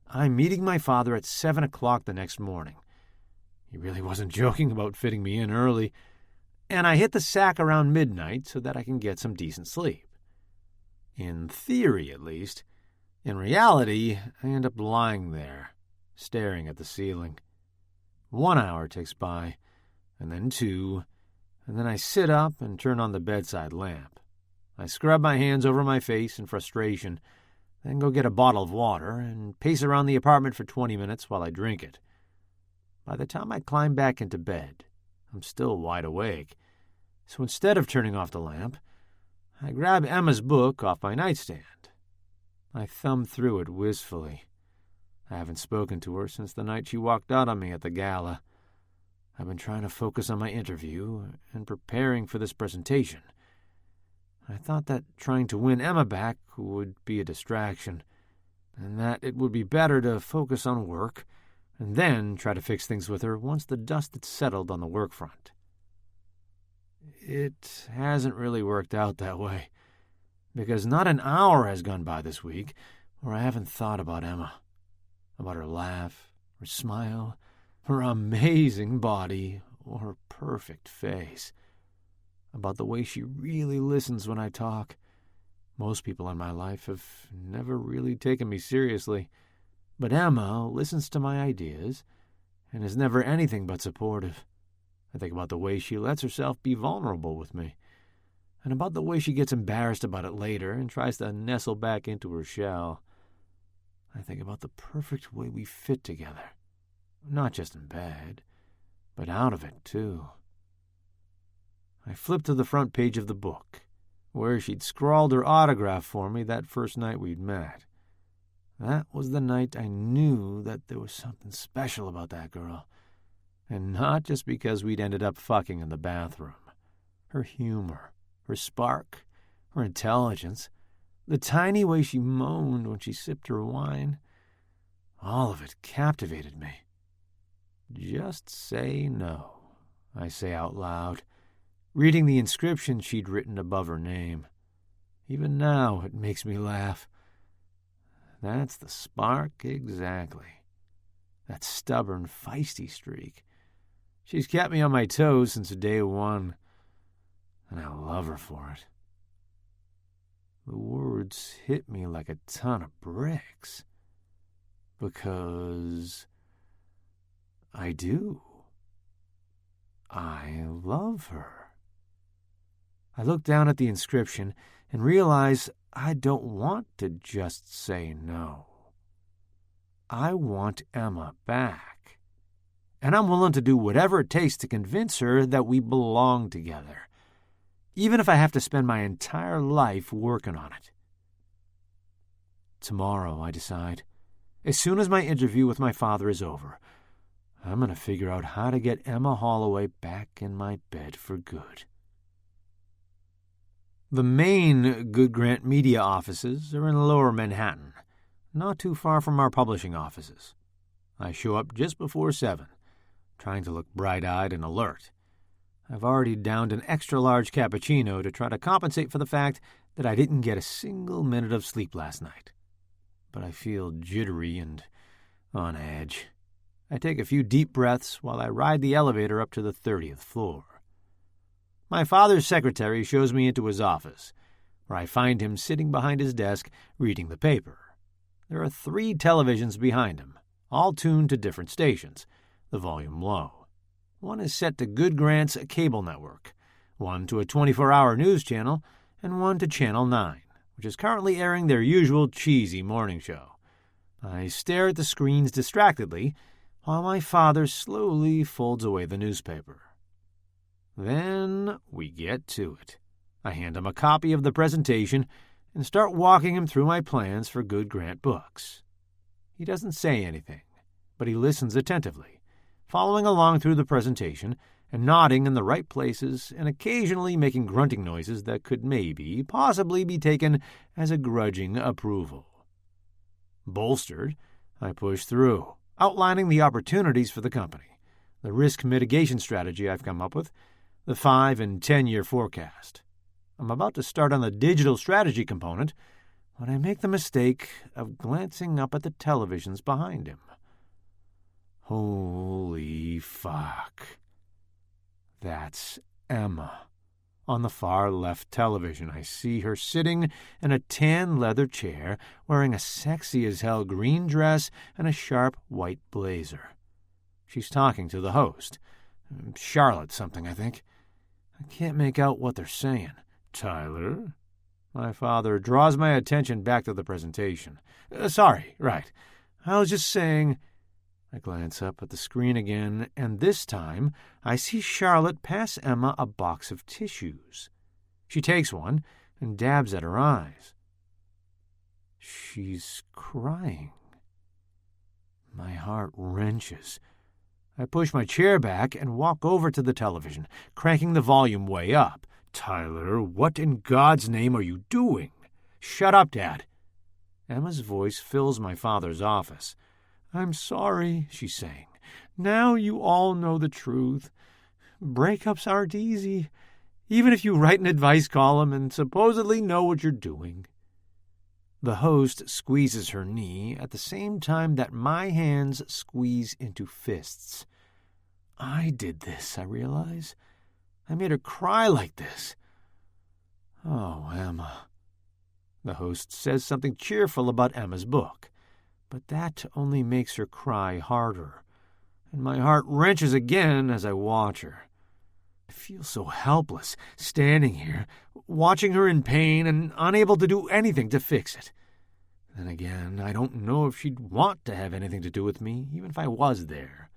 I'm meeting my father at 7 o'clock the next morning. He really wasn't joking about fitting me in early, and I hit the sack around midnight so that I can get some decent sleep. In theory, at least. In reality, I end up lying there, staring at the ceiling. 1 hour takes by, and then 2, and then I sit up and turn on the bedside lamp. I scrub my hands over my face in frustration, then go get a bottle of water and pace around the apartment for 20 minutes while I drink it. By the time I climb back into bed, I'm still wide awake, so instead of turning off the lamp, I grab Emma's book off my nightstand. I thumb through it wistfully. I haven't spoken to her since the night she walked out on me at the gala. I've been trying to focus on my interview and preparing for this presentation. I thought that trying to win Emma back would be a distraction, and that it would be better to focus on work and then try to fix things with her once the dust had settled on the work front. It hasn't really worked out that way, because not an hour has gone by this week where I haven't thought about Emma, about her laugh, her smile, her amazing body, or her perfect face, about the way she really listens when I talk. Most people in my life have never really taken me seriously, but Emma listens to my ideas and is never anything but supportive. I think about the way she lets herself be vulnerable with me, and about the way she gets embarrassed about it later and tries to nestle back into her shell. I think about the perfect way we fit together, not just in bed, but out of it, too. I flipped to the front page of the book, where she'd scrawled her autograph for me that first night we'd met. That was the night I knew that there was something special about that girl, and not just because we'd ended up fucking in the bathroom. Her humor, her spark, her intelligence, the tiny way she moaned when she sipped her wine. All of it captivated me. "Just say no," I say out loud, reading the inscription she'd written above her name. Even now it makes me laugh. That's the spark exactly. That stubborn, feisty streak. She's kept me on my toes since day one, and I love her for it. The words hit me like a ton of bricks. Because I do. I love her. I look down at the inscription and realize I don't want to just say no. I want Emma back. And I'm willing to do whatever it takes to convince her that we belong together, even if I have to spend my entire life working on it. Tomorrow, I decide, as soon as my interview with my father is over, I'm going to figure out how to get Emma Holloway back in my bed for good. The main Good Grant media offices are in Lower Manhattan, not too far from our publishing offices. I show up just before 7, trying to look bright-eyed and alert. I've already downed an extra-large cappuccino to try to compensate for the fact that I didn't get a single minute of sleep last night. But I feel jittery and on edge. I take a few deep breaths while I ride the elevator up to the 30th floor. My father's secretary shows me into his office, where I find him sitting behind his desk reading the paper. There are 3 televisions behind him, all tuned to different stations, the volume low. One is set to Good Grant's cable network, one to a 24-hour news channel, and one to Channel 9, which is currently airing their usual cheesy morning show. I stare at the screens distractedly while my father slowly folds away the newspaper. Then we get to it. I hand him a copy of the presentation and start walking him through my plans for Good Grant Books. He doesn't say anything, but he listens attentively, following along through the presentation and nodding in the right places and occasionally making grunting noises that could possibly be taken as a grudging approval. Bolstered, I push through, outlining the opportunities for the company, the risk mitigation strategy I've come up with, the 5- and 10-year forecast. I'm about to start on the digital strategy component when I make the mistake of glancing up at the televisions behind him. Holy fuck. That's Emma. On the far left television, I see her sitting in a tan leather chair wearing a sexy-as-hell green dress and a sharp white blazer. She's talking to the host. Charlotte something, I think. I can't make out what they're saying. "Tyler?" My father draws my attention back to the presentation. Sorry, right. I was just saying... I glance up at the screen again, and this time I see Charlotte pass Emma a box of tissues. She takes one and dabs at her eyes. She's crying. My heart wrenches. I push my chair back and walk over to the television, cranking the volume way up. "Tyler, what in God's name are you doing?" "Shut up, Dad." Emma's voice fills my father's office. "I'm sorry," she's saying. "Now you all know the truth. Breakups aren't easy, even if you write an advice column and supposedly know what you're doing." The host squeezes her knee at the same time that my hands squeeze into fists. I did this, I realize. I made her cry like this. Oh, Emma. The host says something cheerful about Emma's book, but that only makes her cry harder, and my heart wrenches again as I watch her. I feel so helpless, standing here, watching her in pain and unable to do anything to fix it. Then again, I don't know if she'd want to have anything to do with me, even if I was there.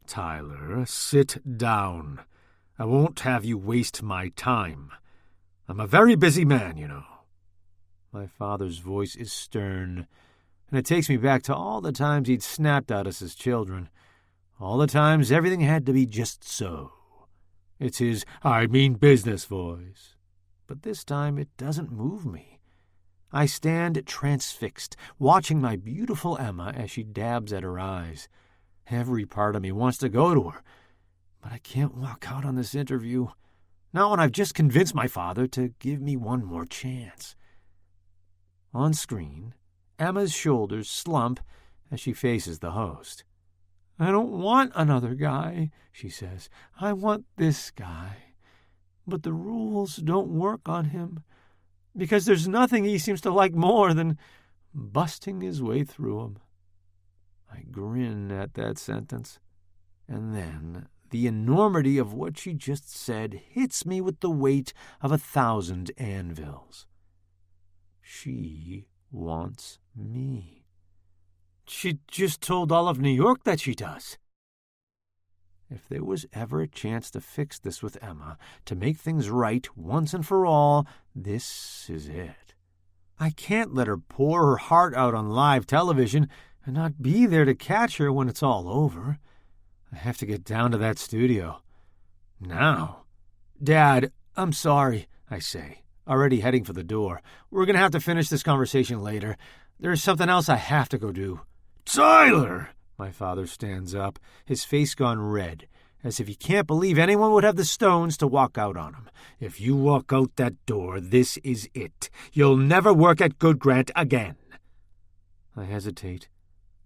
"Tyler, sit down. I won't have you waste my time. I'm a very busy man, you know." My father's voice is stern, and it takes me back to all the times he'd snapped at us as children, all the times everything had to be just so. It's his "I mean business" voice. But this time it doesn't move me. I stand transfixed, watching my beautiful Emma as she dabs at her eyes. Every part of me wants to go to her, but I can't walk out on this interview. Not when I've just convinced my father to give me one more chance. On screen, Emma's shoulders slump as she faces the host. "I don't want another guy," she says. "I want this guy. But the rules don't work on him, because there's nothing he seems to like more than busting his way through 'em." I grin at that sentence, and then the enormity of what she just said hits me with the weight of 1,000 anvils. She wants me. She just told all of New York that she does. If there was ever a chance to fix this with Emma, to make things right once and for all, this is it. I can't let her pour her heart out on live television and not be there to catch her when it's all over. I have to get down to that studio. Now. "Dad, I'm sorry," I say, already heading for the door. "We're going to have to finish this conversation later. There's something else I have to go do." "Tyler!" My father stands up, his face gone red, as if he can't believe anyone would have the stones to walk out on him. "If you walk out that door, this is it. You'll never work at Good Grant again." I hesitate,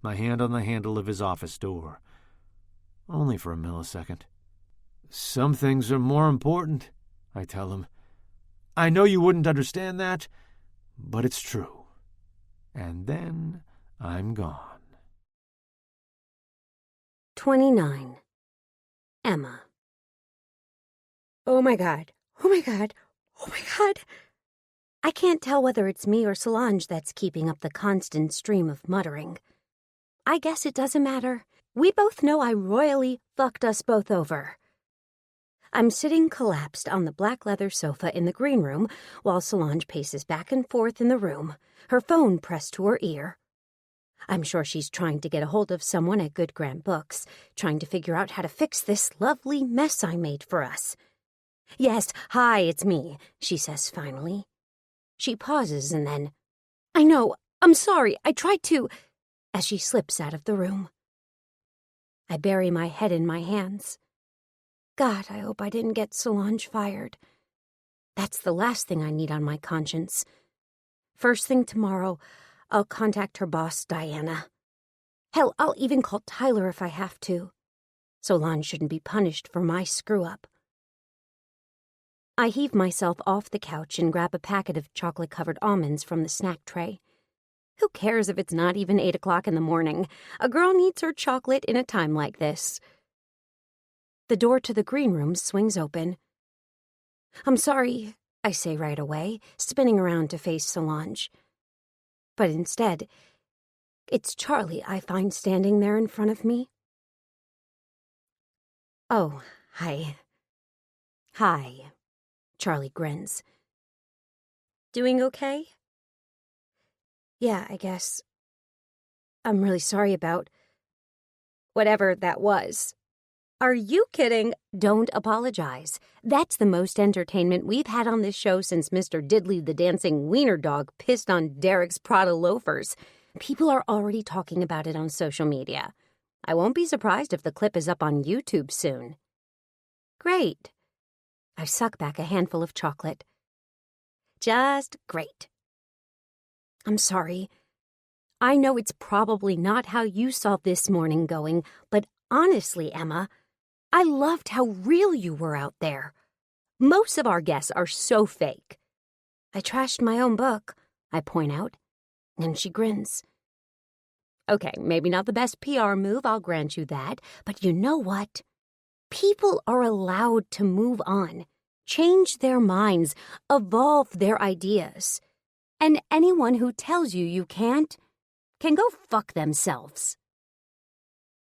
my hand on the handle of his office door. Only for a millisecond. "Some things are more important," I tell him. "I know you wouldn't understand that, but it's true." And then I'm gone.
29. Emma. Oh my God. Oh my God. Oh my God. I can't tell whether it's me or Solange that's keeping up the constant stream of muttering. I guess it doesn't matter. We both know I royally fucked us both over. I'm sitting collapsed on the black leather sofa in the green room while Solange paces back and forth in the room, her phone pressed to her ear. I'm sure she's trying to get a hold of someone at Good Grant Books, trying to figure out how to fix this lovely mess I made for us. "Yes, hi, it's me," she says finally. She pauses and then, "I know, I'm sorry, I tried to," as she slips out of the room. I bury my head in my hands. God, I hope I didn't get Solange fired. That's the last thing I need on my conscience. First thing tomorrow, I'll contact her boss, Diana. Hell, I'll even call Tyler if I have to. Solange shouldn't be punished for my screw-up. I heave myself off the couch and grab a packet of chocolate-covered almonds from the snack tray. Who cares if it's not even 8 o'clock in the morning? A girl needs her chocolate in a time like this. The door to the green room swings open. "I'm sorry," I say right away, spinning around to face Solange. But instead, it's Charlie I find standing there in front of me. "Oh, hi." "Hi," Charlie grins. "Doing okay?" "Yeah, I guess. I'm really sorry about whatever that was." "Are you kidding?" "Don't apologize. That's the most entertainment we've had on this show since Mr. Diddley the Dancing Wiener Dog pissed on Derek's Prada loafers. People are already talking about it on social media. I won't be surprised if the clip is up on YouTube soon." "Great." I suck back a handful of chocolate. "Just great." "I'm sorry. I know it's probably not how you saw this morning going, but honestly, Emma, I loved how real you were out there. Most of our guests are so fake." "I trashed my own book," I point out, and she grins. "Okay, maybe not the best PR move, I'll grant you that, but you know what? People are allowed to move on, change their minds, evolve their ideas. And anyone who tells you you can't can go fuck themselves."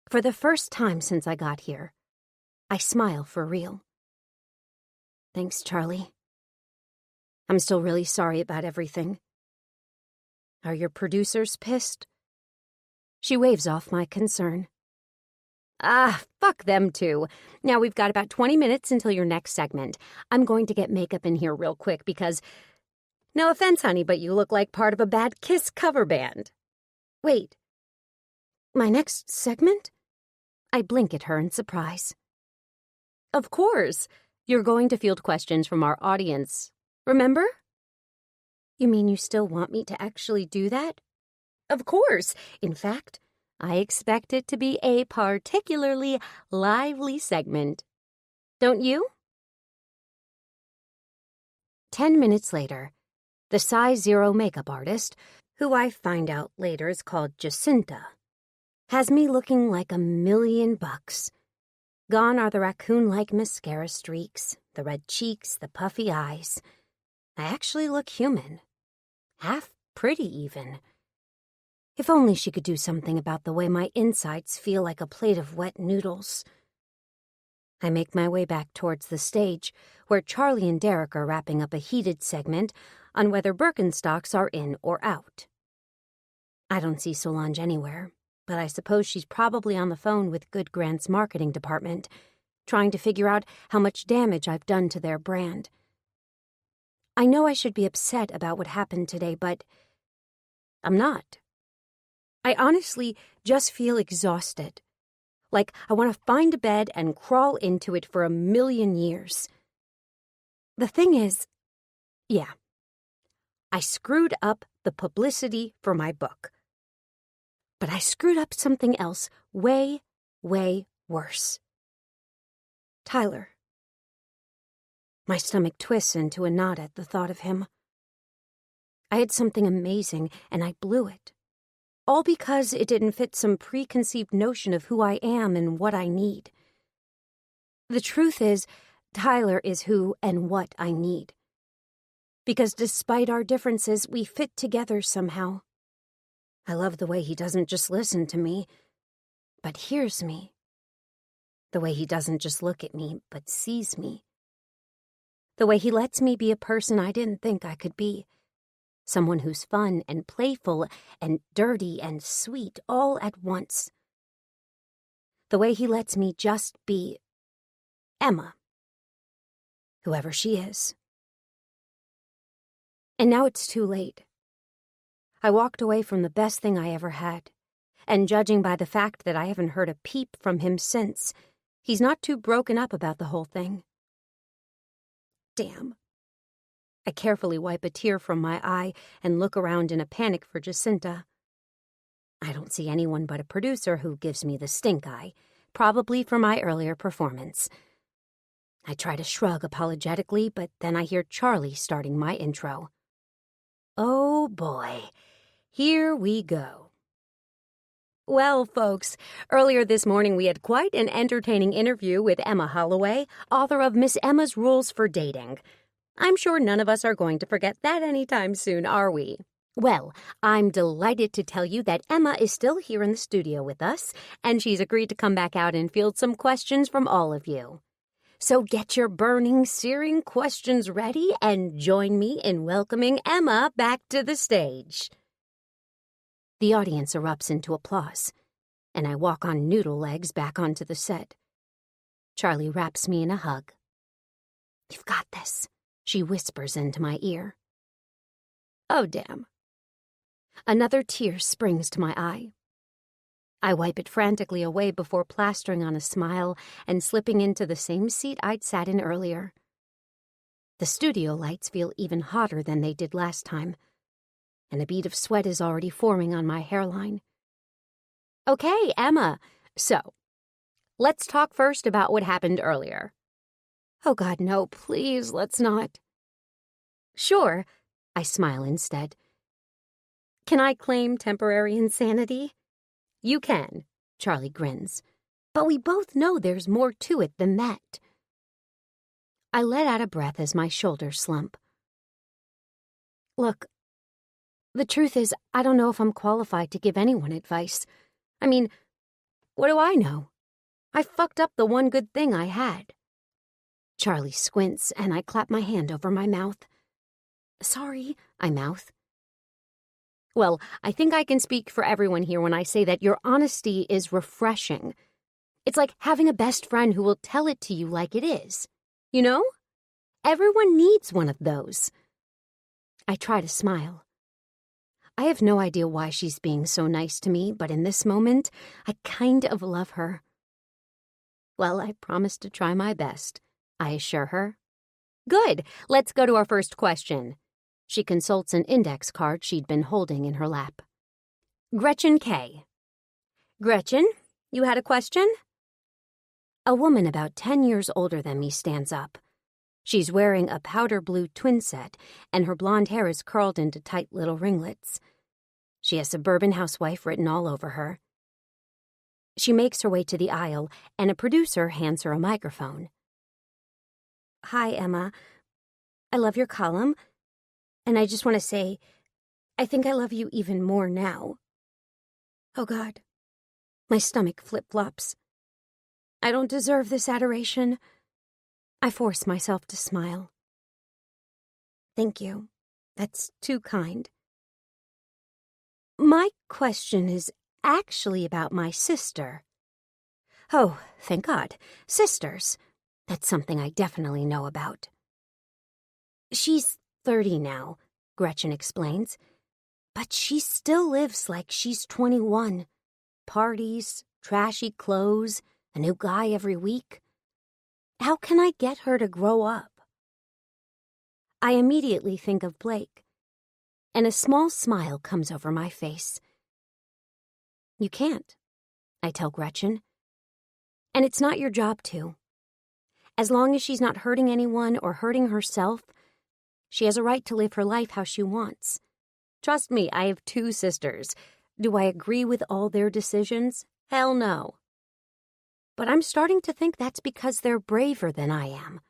For the first time since I got here, I smile for real. "Thanks, Charlie. I'm still really sorry about everything. Are your producers pissed?" She waves off my concern. "Ah, fuck them too. Now we've got about 20 minutes until your next segment. I'm going to get makeup in here real quick because
No offense, honey, but you look like part of a bad Kiss cover band. Wait. My next segment? I blink at her in surprise. Of course. You're going to field questions from our audience. Remember? You mean you still want me to actually do that? Of course. In fact, I expect it to be a particularly lively segment. Don't you? 10 minutes later, the size 0 makeup artist, who I find out later is called Jacinta, has me looking like $1,000,000. Gone are the raccoon-like mascara streaks, the red cheeks, the puffy eyes. I actually look human. Half pretty, even. If only she could do something about the way my insides feel like a plate of wet noodles. I make my way back towards the stage, where Charlie and Derek are wrapping up a heated segment on whether Birkenstocks are in or out. I don't see Solange anywhere, but I suppose she's probably on the phone with Good Grant's marketing department, trying to figure out how much damage I've done to their brand. I know I should be upset about what happened today, but I'm not. I honestly just feel exhausted. Like I want to find a bed and crawl into it for 1,000,000 years. The thing is, yeah, I screwed up the publicity for my book. But I screwed up something else way, way worse. Tyler. My stomach twists into a knot at the thought of him. I had something amazing, and I blew it. All because it didn't fit some preconceived notion of who I am and what I need. The truth is, Tyler is who and what I need. Because despite our differences, we fit together somehow. I love the way he doesn't just listen to me, but hears me. The way he doesn't just look at me, but sees me. The way he lets me be a person I didn't think I could be. Someone who's fun and playful and dirty and sweet all at once. The way he lets me just be Emma. Whoever she is. And now it's too late. I walked away from the best thing I ever had, and judging by the fact that I haven't heard a peep from him since, he's not too broken up about the whole thing. Damn. I carefully wipe a tear from my eye and look around in a panic for Jacinta. I don't see anyone but a producer who gives me the stink eye, probably for my earlier performance. I try to shrug apologetically, but then I hear Charlie starting my intro. Oh boy, here we go. Well, folks, earlier this morning we had quite an entertaining interview with Emma Holloway, author of Miss Emma's Rules for Dating. I'm sure none of us are going to forget that anytime soon, are we? Well, I'm delighted to tell you that Emma is still here in the studio with us, and she's agreed to come back out and field some questions from all of you. So get your burning, searing questions ready and join me in welcoming Emma back to the stage. The audience erupts into applause, and I walk on noodle legs back onto the set. Charlie wraps me in a hug. "You've got this," she whispers into my ear. Oh, damn. Another tear springs to my eye. I wipe it frantically away before plastering on a smile and slipping into the same seat I'd sat in earlier. The studio lights feel even hotter than they did last time, and a bead of sweat is already forming on my hairline. Okay, Emma, so let's talk first about what happened earlier. Oh God, no, please, let's not. Sure, I smile instead. Can I claim temporary insanity? You can, Charlie grins. But we both know there's more to it than that. I let out a breath as my shoulders slump. Look, the truth is, I don't know if I'm qualified to give anyone advice. I mean, what do I know? I fucked up the one good thing I had. Charlie squints, and I clap my hand over my mouth. Sorry, I mouth. Well, I think I can speak for everyone here when I say that your honesty is refreshing. It's like having a best friend who will tell it to you like it is. You know? Everyone needs one of those.
I try to smile. I have no idea why she's being so nice to me, but in this moment, I kind of love her. Well, I promise to try my best, I assure her. Good, let's go to our first question. She consults an index card she'd been holding in her lap. Gretchen K. Gretchen, you had a question? A woman about 10 years older than me stands up. She's wearing a powder blue twin set, and her blonde hair is curled into tight little ringlets. She has Suburban Housewife written all over her. She makes her way to the aisle, and a producer hands her a microphone. Hi, Emma. I love your column, and I just want to say, I think I love you even more now. Oh, God. My stomach flip-flops. I don't deserve this adoration. I force myself to smile. Thank you. That's too kind. My question is actually about my sister. Oh, thank God. Sisters. That's something I definitely know about. She's 30 now, Gretchen explains. But she still lives like she's 21. Parties, trashy clothes, a new guy every week. How can I get her to grow up? I immediately think of Blake, and a small smile comes over my face. You can't, I tell Gretchen. And it's not your job to. As long as she's not hurting anyone or hurting herself, she has a right to live her life how she wants. Trust me, I have 2 sisters. Do I agree with all their decisions? Hell no. But I'm starting to think that's because they're braver than I am.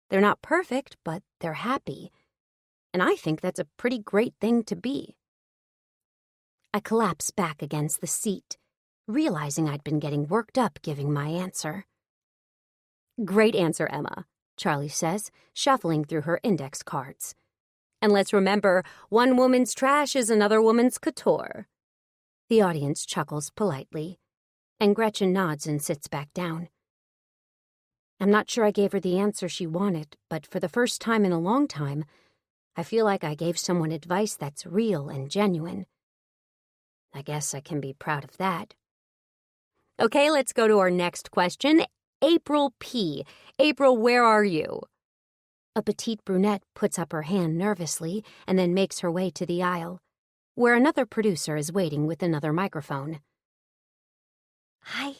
They're not perfect, but they're happy. And I think that's a pretty great thing to be. I collapse back against the seat, realizing I'd been getting worked up giving my answer. Great answer, Emma, Charlie says, shuffling through her index cards. And let's remember, one woman's trash is another woman's couture. The audience chuckles politely, and Gretchen nods and sits back down. I'm not sure I gave her the answer she wanted, but for the first time in a long time, I feel like I gave someone advice that's real and genuine. I guess I can be proud of that. Okay, let's go to our next question. April P. April, where are you? A petite brunette puts up her hand nervously and then makes her way to the aisle, where another producer is waiting with another microphone. Hi,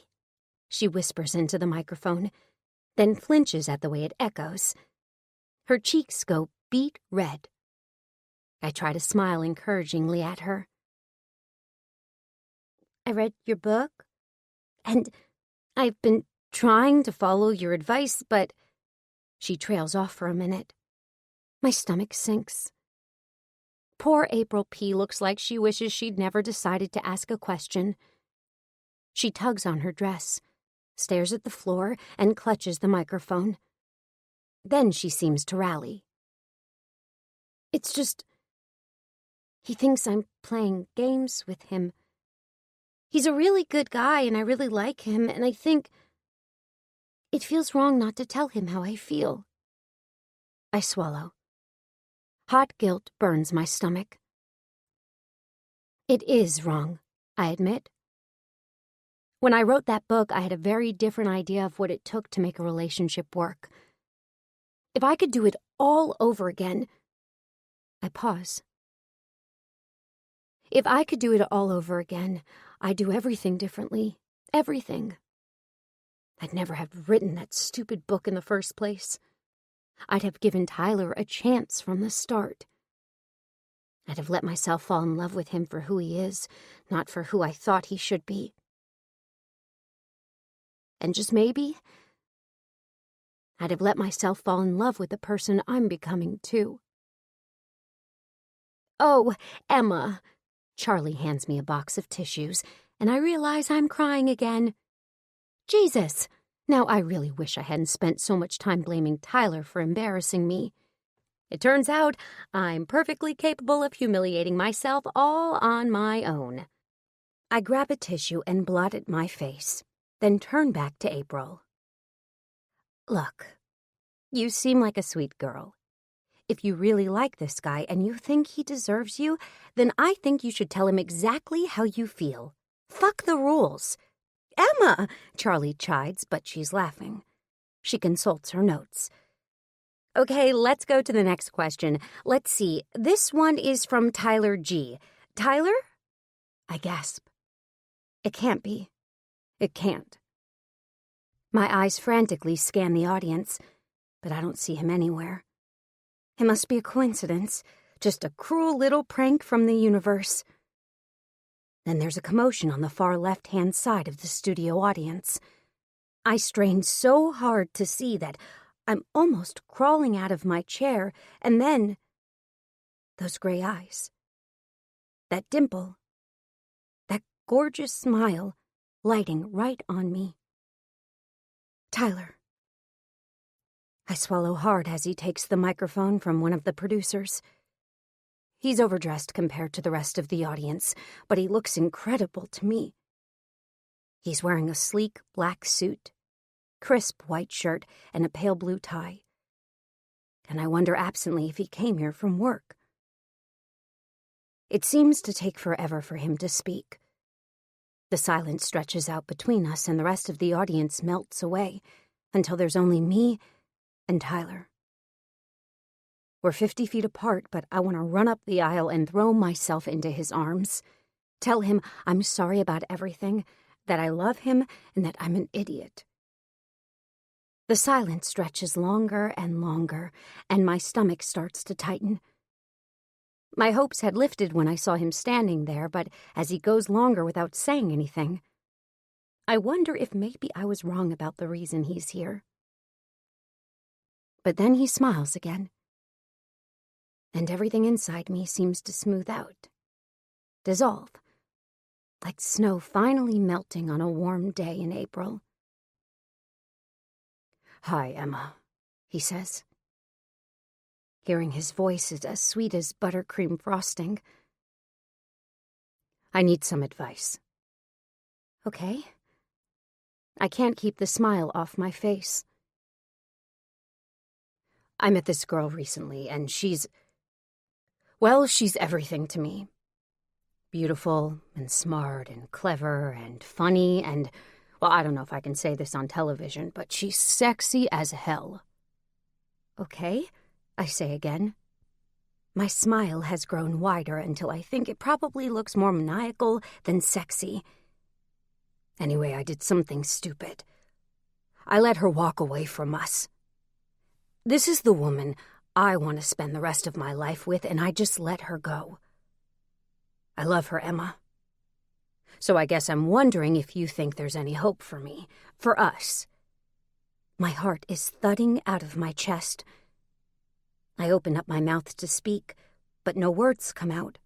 she whispers into the microphone, then flinches at the way it echoes. Her cheeks go beet red. I try to smile encouragingly at her. I read your book, and I've been trying to follow your advice, but... She trails off for a minute. My stomach sinks. Poor April P. looks like she wishes she'd never decided to ask a question. She tugs on her dress, stares at the floor, and clutches the microphone. Then she seems to rally. It's just... He thinks I'm playing games with him. He's a really good guy, and I really like him, and I think... It feels wrong not to tell him how I feel. I swallow. Hot guilt burns my stomach. It is wrong, I admit. When I wrote that book, I had a very different idea of what it took to make a relationship work. If I could do it all over again... I pause. If I could do it all over again, I'd do everything differently. Everything. I'd never have written that stupid book in the first place. I'd have given Tyler a chance from the start. I'd have let myself fall in love with him for who he is, not for who I thought he should be. And just maybe, I'd have let myself fall in love with the person I'm becoming, too. Oh, Emma. Charlie hands me a box of tissues, and I realize I'm crying again. Jesus! Now I really wish I hadn't spent so much time blaming Tyler for embarrassing me. It turns out I'm perfectly capable of humiliating myself all on my own. I grab a tissue and blot at my face, then turn back to April. Look, you seem like a sweet girl. If you really like this guy and you think he deserves you, then I think you should tell him exactly how you feel. Fuck the rules. Emma, Charlie chides, but she's laughing. She consults her notes. Okay, let's go to the next question. Let's see. This one is from Tyler G. Tyler? I gasp. It can't be. It can't. My eyes frantically scan the audience, but I don't see him anywhere. It must be a coincidence, just a cruel little prank from the universe. Then there's a commotion on the far left-hand side of the studio audience. I strain so hard to see that I'm almost crawling out of my chair, and then those gray eyes, that dimple, that gorgeous smile lighting right on me. Tyler. I swallow hard as he takes the microphone from one of the producers. He's overdressed compared to the rest of the audience, but he looks incredible to me. He's wearing a sleek black suit, crisp white shirt, and a pale blue tie. And I wonder absently if he came here from work. It seems to take forever for him to speak. The silence stretches out between us, and the rest of the audience melts away until there's only me and Tyler. We're 50 feet apart, but I want to run up the aisle and throw myself into his arms. Tell him I'm sorry about everything, that I love him, and that I'm an idiot. The silence stretches longer and longer, and my stomach starts to tighten. My hopes had lifted when I saw him standing there, but as he goes longer without saying anything, I wonder if maybe I was wrong about the reason he's here. But then he smiles again, and everything inside me seems to smooth out, dissolve, like snow finally melting on a warm day in April. "Hi, Emma," he says. Hearing his voice is as sweet as buttercream frosting. "I need some advice." Okay. I can't keep the smile off my face. "I met this girl recently, and she's everything to me. Beautiful and smart and clever and funny and, well, I don't know if I can say this on television, but she's sexy as hell." "Okay," I say again. My smile has grown wider until I think it probably looks more maniacal than sexy. Anyway, I did something stupid. I let her walk away from us. This is the woman I want to spend the rest of my life with, and I just let her go. I love her, Emma. So I guess I'm wondering if you think there's any hope for me, for us." My heart is thudding out of my chest. I open up my mouth to speak, but no words come out.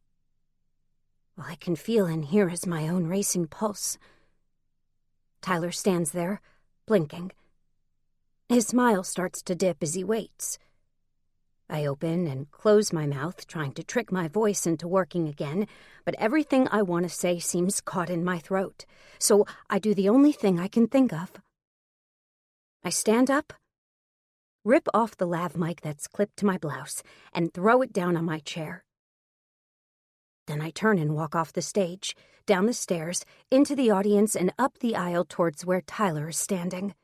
All I can feel and hear is my own racing pulse. Tyler stands there, blinking. His smile starts to dip as he waits. I open and close my mouth, trying to trick my voice into working again, but everything I want to say seems caught in my throat, so I do the only thing I can think of. I stand up, rip off the lav mic that's clipped to my blouse, and throw it down on my chair. Then I turn and walk off the stage, down the stairs, into the audience, and up the aisle towards where Tyler is standing.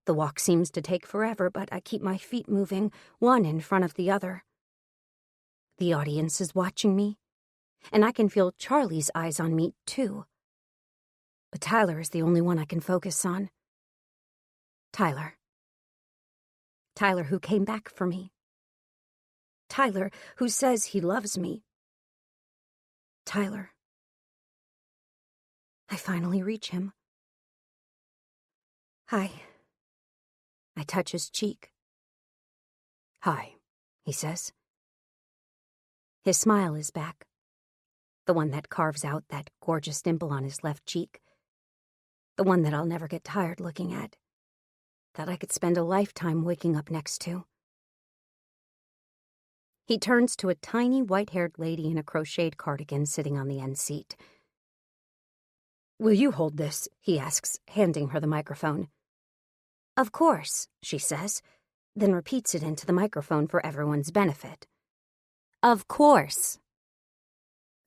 The walk seems to take forever, but I keep my feet moving, one in front of the other. The audience is watching me, and I can feel Charlie's eyes on me, too. But Tyler is the only one I can focus on. Tyler. Tyler who came back for me. Tyler who says he loves me. Tyler. I finally reach him. "Hi." I touch his cheek. "Hi," he says. His smile is back, the one that carves out that gorgeous dimple on his left cheek, the one that I'll never get tired looking at, that I could spend a lifetime waking up next to. He turns to a tiny white-haired lady in a crocheted cardigan sitting on the end seat. "Will you hold this?" he asks, handing her the microphone. "Of course," she says. then repeats it into the microphone for everyone's benefit. Of course.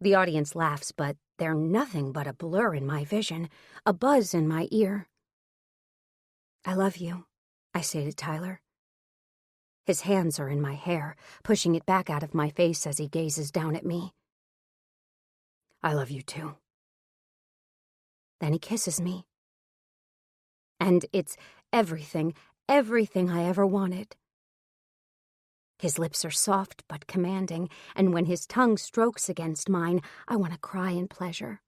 The audience laughs, but they're nothing but a blur in my vision, a buzz in my ear. I love you, I say to Tyler. His hands are in my hair, pushing it back out of my face as he gazes down at me. I love you too. Then he kisses me. And it's everything I ever wanted. His lips are soft but commanding, and when his tongue strokes against mine, I want to cry in pleasure.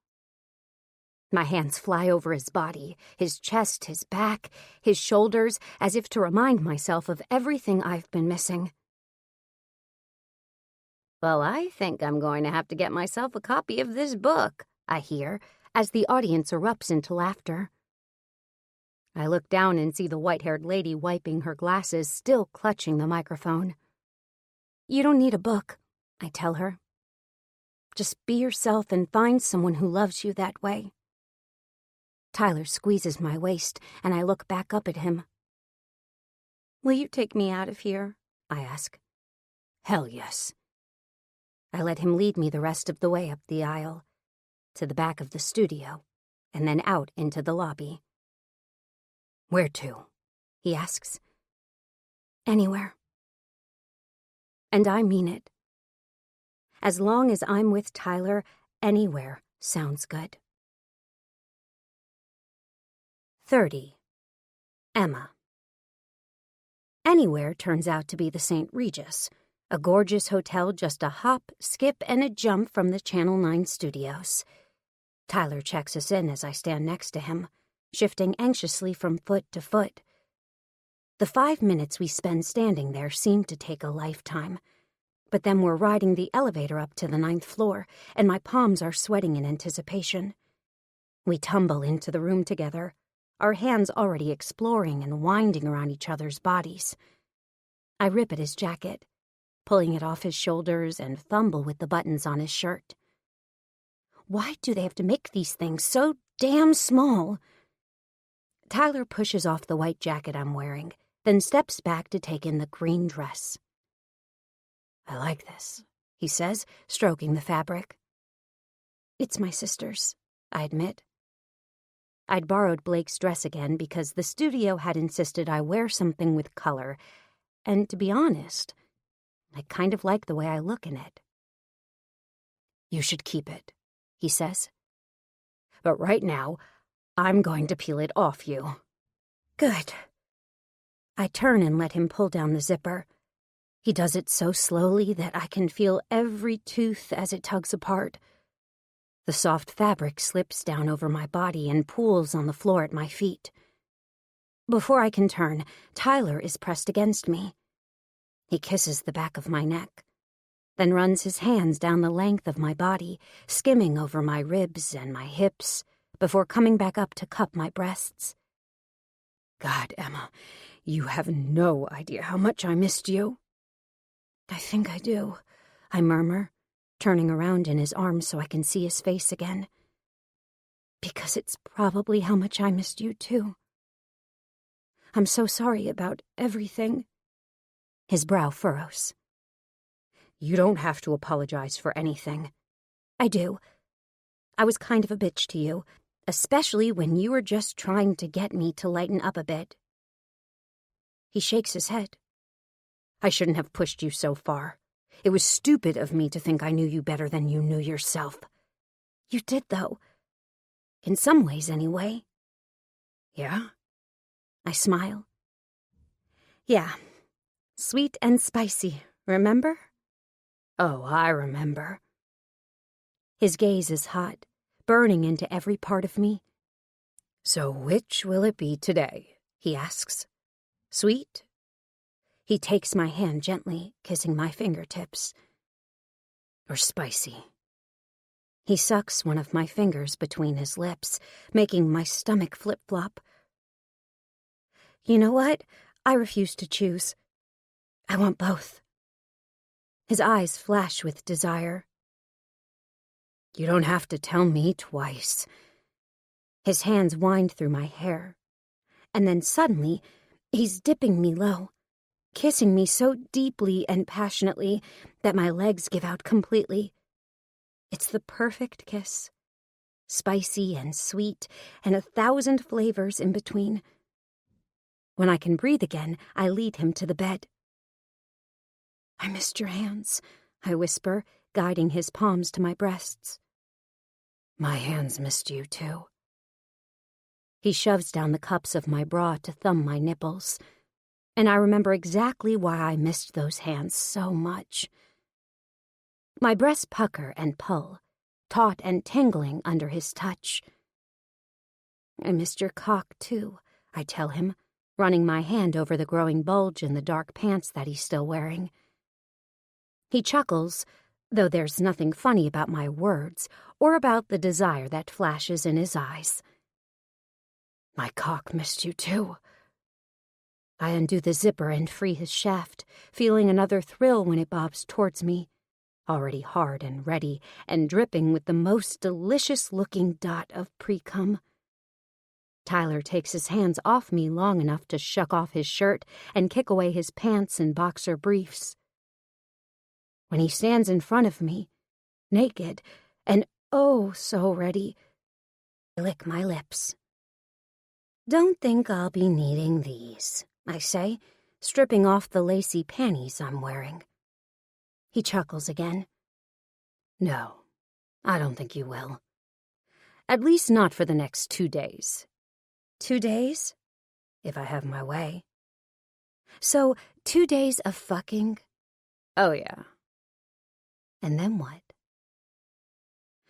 My hands fly over his body, his chest, his back, his shoulders, as if to remind myself of everything I've been missing. Well, I think I'm going to have to get myself a copy of this book, I hear, as the audience erupts into laughter. I look down and see the white-haired lady wiping her glasses, still clutching the microphone. You don't need a book, I tell her. Just be yourself and find someone who loves you that way. Tyler squeezes my waist, and I look back up at him. Will you take me out of here? I ask. Hell yes. I let him lead me the rest of the way up the aisle, to the back of the studio, and then out into the lobby. Where to? He asks. Anywhere. And I mean it. As long as I'm with Tyler, anywhere sounds good. 30. Emma. Anywhere turns out to be the St. Regis, a gorgeous hotel just a hop, skip, and a jump from the Channel 9 studios. Tyler checks us in as I stand next to him, shifting anxiously from foot to foot. The 5 minutes we spend standing there seem to take a lifetime. But then we're riding the elevator up to the 9th floor, and my palms are sweating in anticipation. We tumble into the room together, our hands already exploring and winding around each other's bodies. I rip at his jacket, pulling it off his shoulders, and fumble with the buttons on his shirt. Why do they have to make these things so damn small? Tyler pushes off the white jacket I'm wearing, then steps back to take in the green dress. I like this, he says, stroking the fabric. It's my sister's, I admit. I'd borrowed Blake's dress again because the studio had insisted I wear something with color, and to be honest, I kind of like the way I look in it. You should keep it, he says. But right now, I'm going to peel it off you. Good. I turn and let him pull down the zipper. He does it so slowly that I can feel every tooth as it tugs apart. The soft fabric slips down over my body and pools on the floor at my feet. Before I can turn, Tyler is pressed against me. He kisses the back of my neck, then runs his hands down the length of my body, skimming over my ribs and my hips, before coming back up to cup my breasts. God, Emma, you have no idea how much I missed you. I think I do, I murmur, turning around in his arms so I can see his face again. Because it's probably how much I missed you, too. I'm so sorry about everything. His brow furrows. You don't have to apologize for anything. I do. I was kind of a bitch to you, especially when you were just trying to get me to lighten up a bit. He shakes his head. I shouldn't have pushed you so far. It was stupid of me to think I knew you better than you knew yourself. You did, though. In some ways, anyway. Yeah? I smile. Yeah. Sweet and spicy, remember? Oh, I remember. His gaze is hot, burning into every part of me. So which will it be today? He asks. Sweet? He takes my hand gently, kissing my fingertips. Or spicy? He sucks one of my fingers between his lips, making my stomach flip-flop. You know what? I refuse to choose. I want both. His eyes flash with desire. You don't have to tell me twice. His hands wind through my hair, and then suddenly, he's dipping me low, kissing me so deeply and passionately that my legs give out completely. It's the perfect kiss, spicy and sweet, and 1,000 flavors in between. When I can breathe again, I lead him to the bed. "I missed your hands," I whisper, guiding his palms to my breasts. "My hands missed you, too." He shoves down the cups of my bra to thumb my nipples, and I remember exactly why I missed those hands so much. My breasts pucker and pull, taut and tingling under his touch. "I missed your cock, too," I tell him, running my hand over the growing bulge in the dark pants that he's still wearing. He chuckles, though there's nothing funny about my words or about the desire that flashes in his eyes. "My cock missed you, too." I undo the zipper and free his shaft, feeling another thrill when it bobs towards me, already hard and ready and dripping with the most delicious-looking dot of pre-cum. Tyler takes his hands off me long enough to shuck off his shirt and kick away his pants and boxer briefs. When he stands in front of me, naked and oh so ready, I lick my lips. "Don't think I'll be needing these," I say, stripping off the lacy panties I'm wearing. He chuckles again. "No, I don't think you will. At least not for the next 2 days. 2 days? If I have my way. So, 2 days of fucking? Oh, yeah. And then what?"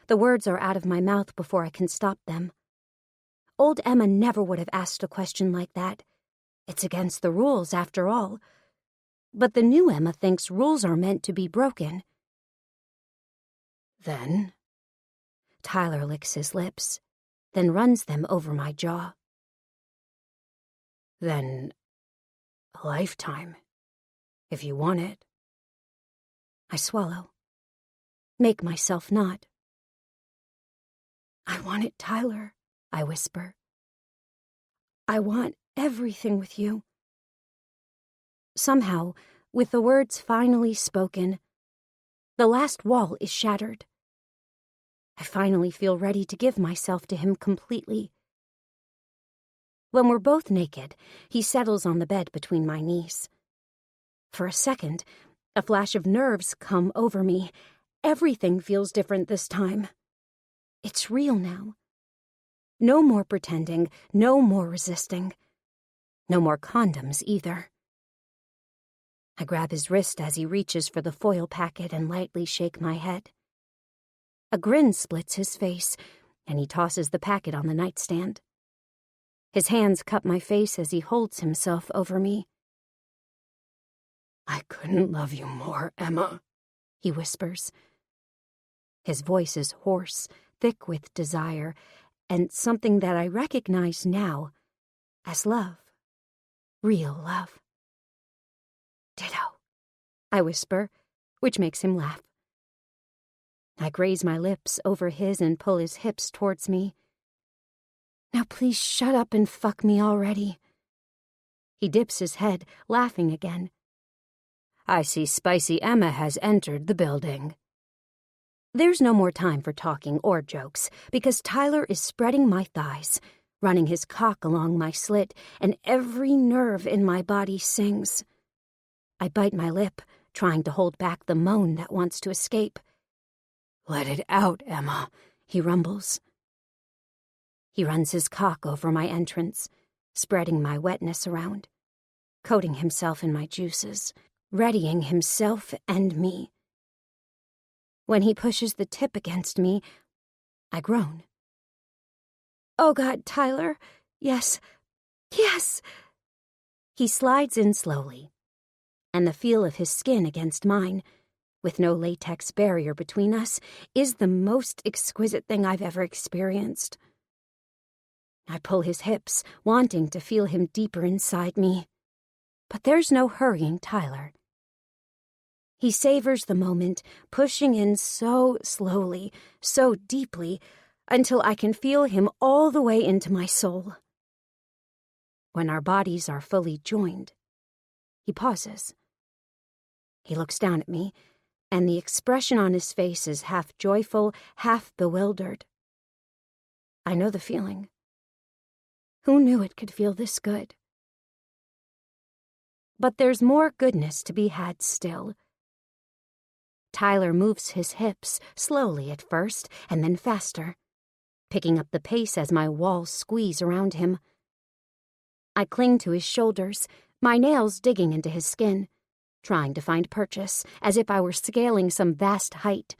The words are out of my mouth before I can stop them. Old Emma never would have asked a question like that. It's against the rules, after all. But the new Emma thinks rules are meant to be broken. "Then?" Tyler licks his lips, then runs them over my jaw. "Then a lifetime, if you want it." I swallow. Make myself nod. "I want it, Tyler," I whisper. "I want everything with you." Somehow, with the words finally spoken, the last wall is shattered. I finally feel ready to give myself to him completely. When we're both naked, he settles on the bed between my knees. For a second, a flash of nerves come over me. Everything feels different this time. It's real now. No more pretending, no more resisting. No more condoms either. I grab his wrist as he reaches for the foil packet and lightly shake my head. A grin splits his face, and he tosses the packet on the nightstand. His hands cup my face as he holds himself over me. "I couldn't love you more, Emma," he whispers. His voice is hoarse, thick with desire, and something that I recognize now as love. Real love. "Ditto," I whisper, which makes him laugh. I graze my lips over his and pull his hips towards me. "Now please shut up and fuck me already." He dips his head, laughing again. "I see Spicy Emma has entered the building." There's no more time for talking or jokes, because Tyler is spreading my thighs, running his cock along my slit, and every nerve in my body sings. I bite my lip, trying to hold back the moan that wants to escape. "Let it out, Emma," he rumbles. He runs his cock over my entrance, spreading my wetness around, coating himself in my juices, readying himself and me. When he pushes the tip against me, I groan. "Oh God, Tyler, yes, yes!" He slides in slowly, and the feel of his skin against mine, with no latex barrier between us, is the most exquisite thing I've ever experienced. I pull his hips, wanting to feel him deeper inside me. But there's no hurrying Tyler. He savors the moment, pushing in so slowly, so deeply, until I can feel him all the way into my soul. When our bodies are fully joined,
He pauses. He looks down at me, and the expression on his face is half joyful, half bewildered. I know the feeling. Who knew it could feel this good? But there's more goodness to be had still. Tyler moves his hips, slowly at first, and then faster, picking up the pace as my walls squeeze around him. I cling to his shoulders, my nails digging into his skin, trying to find purchase, as if I were scaling some vast height.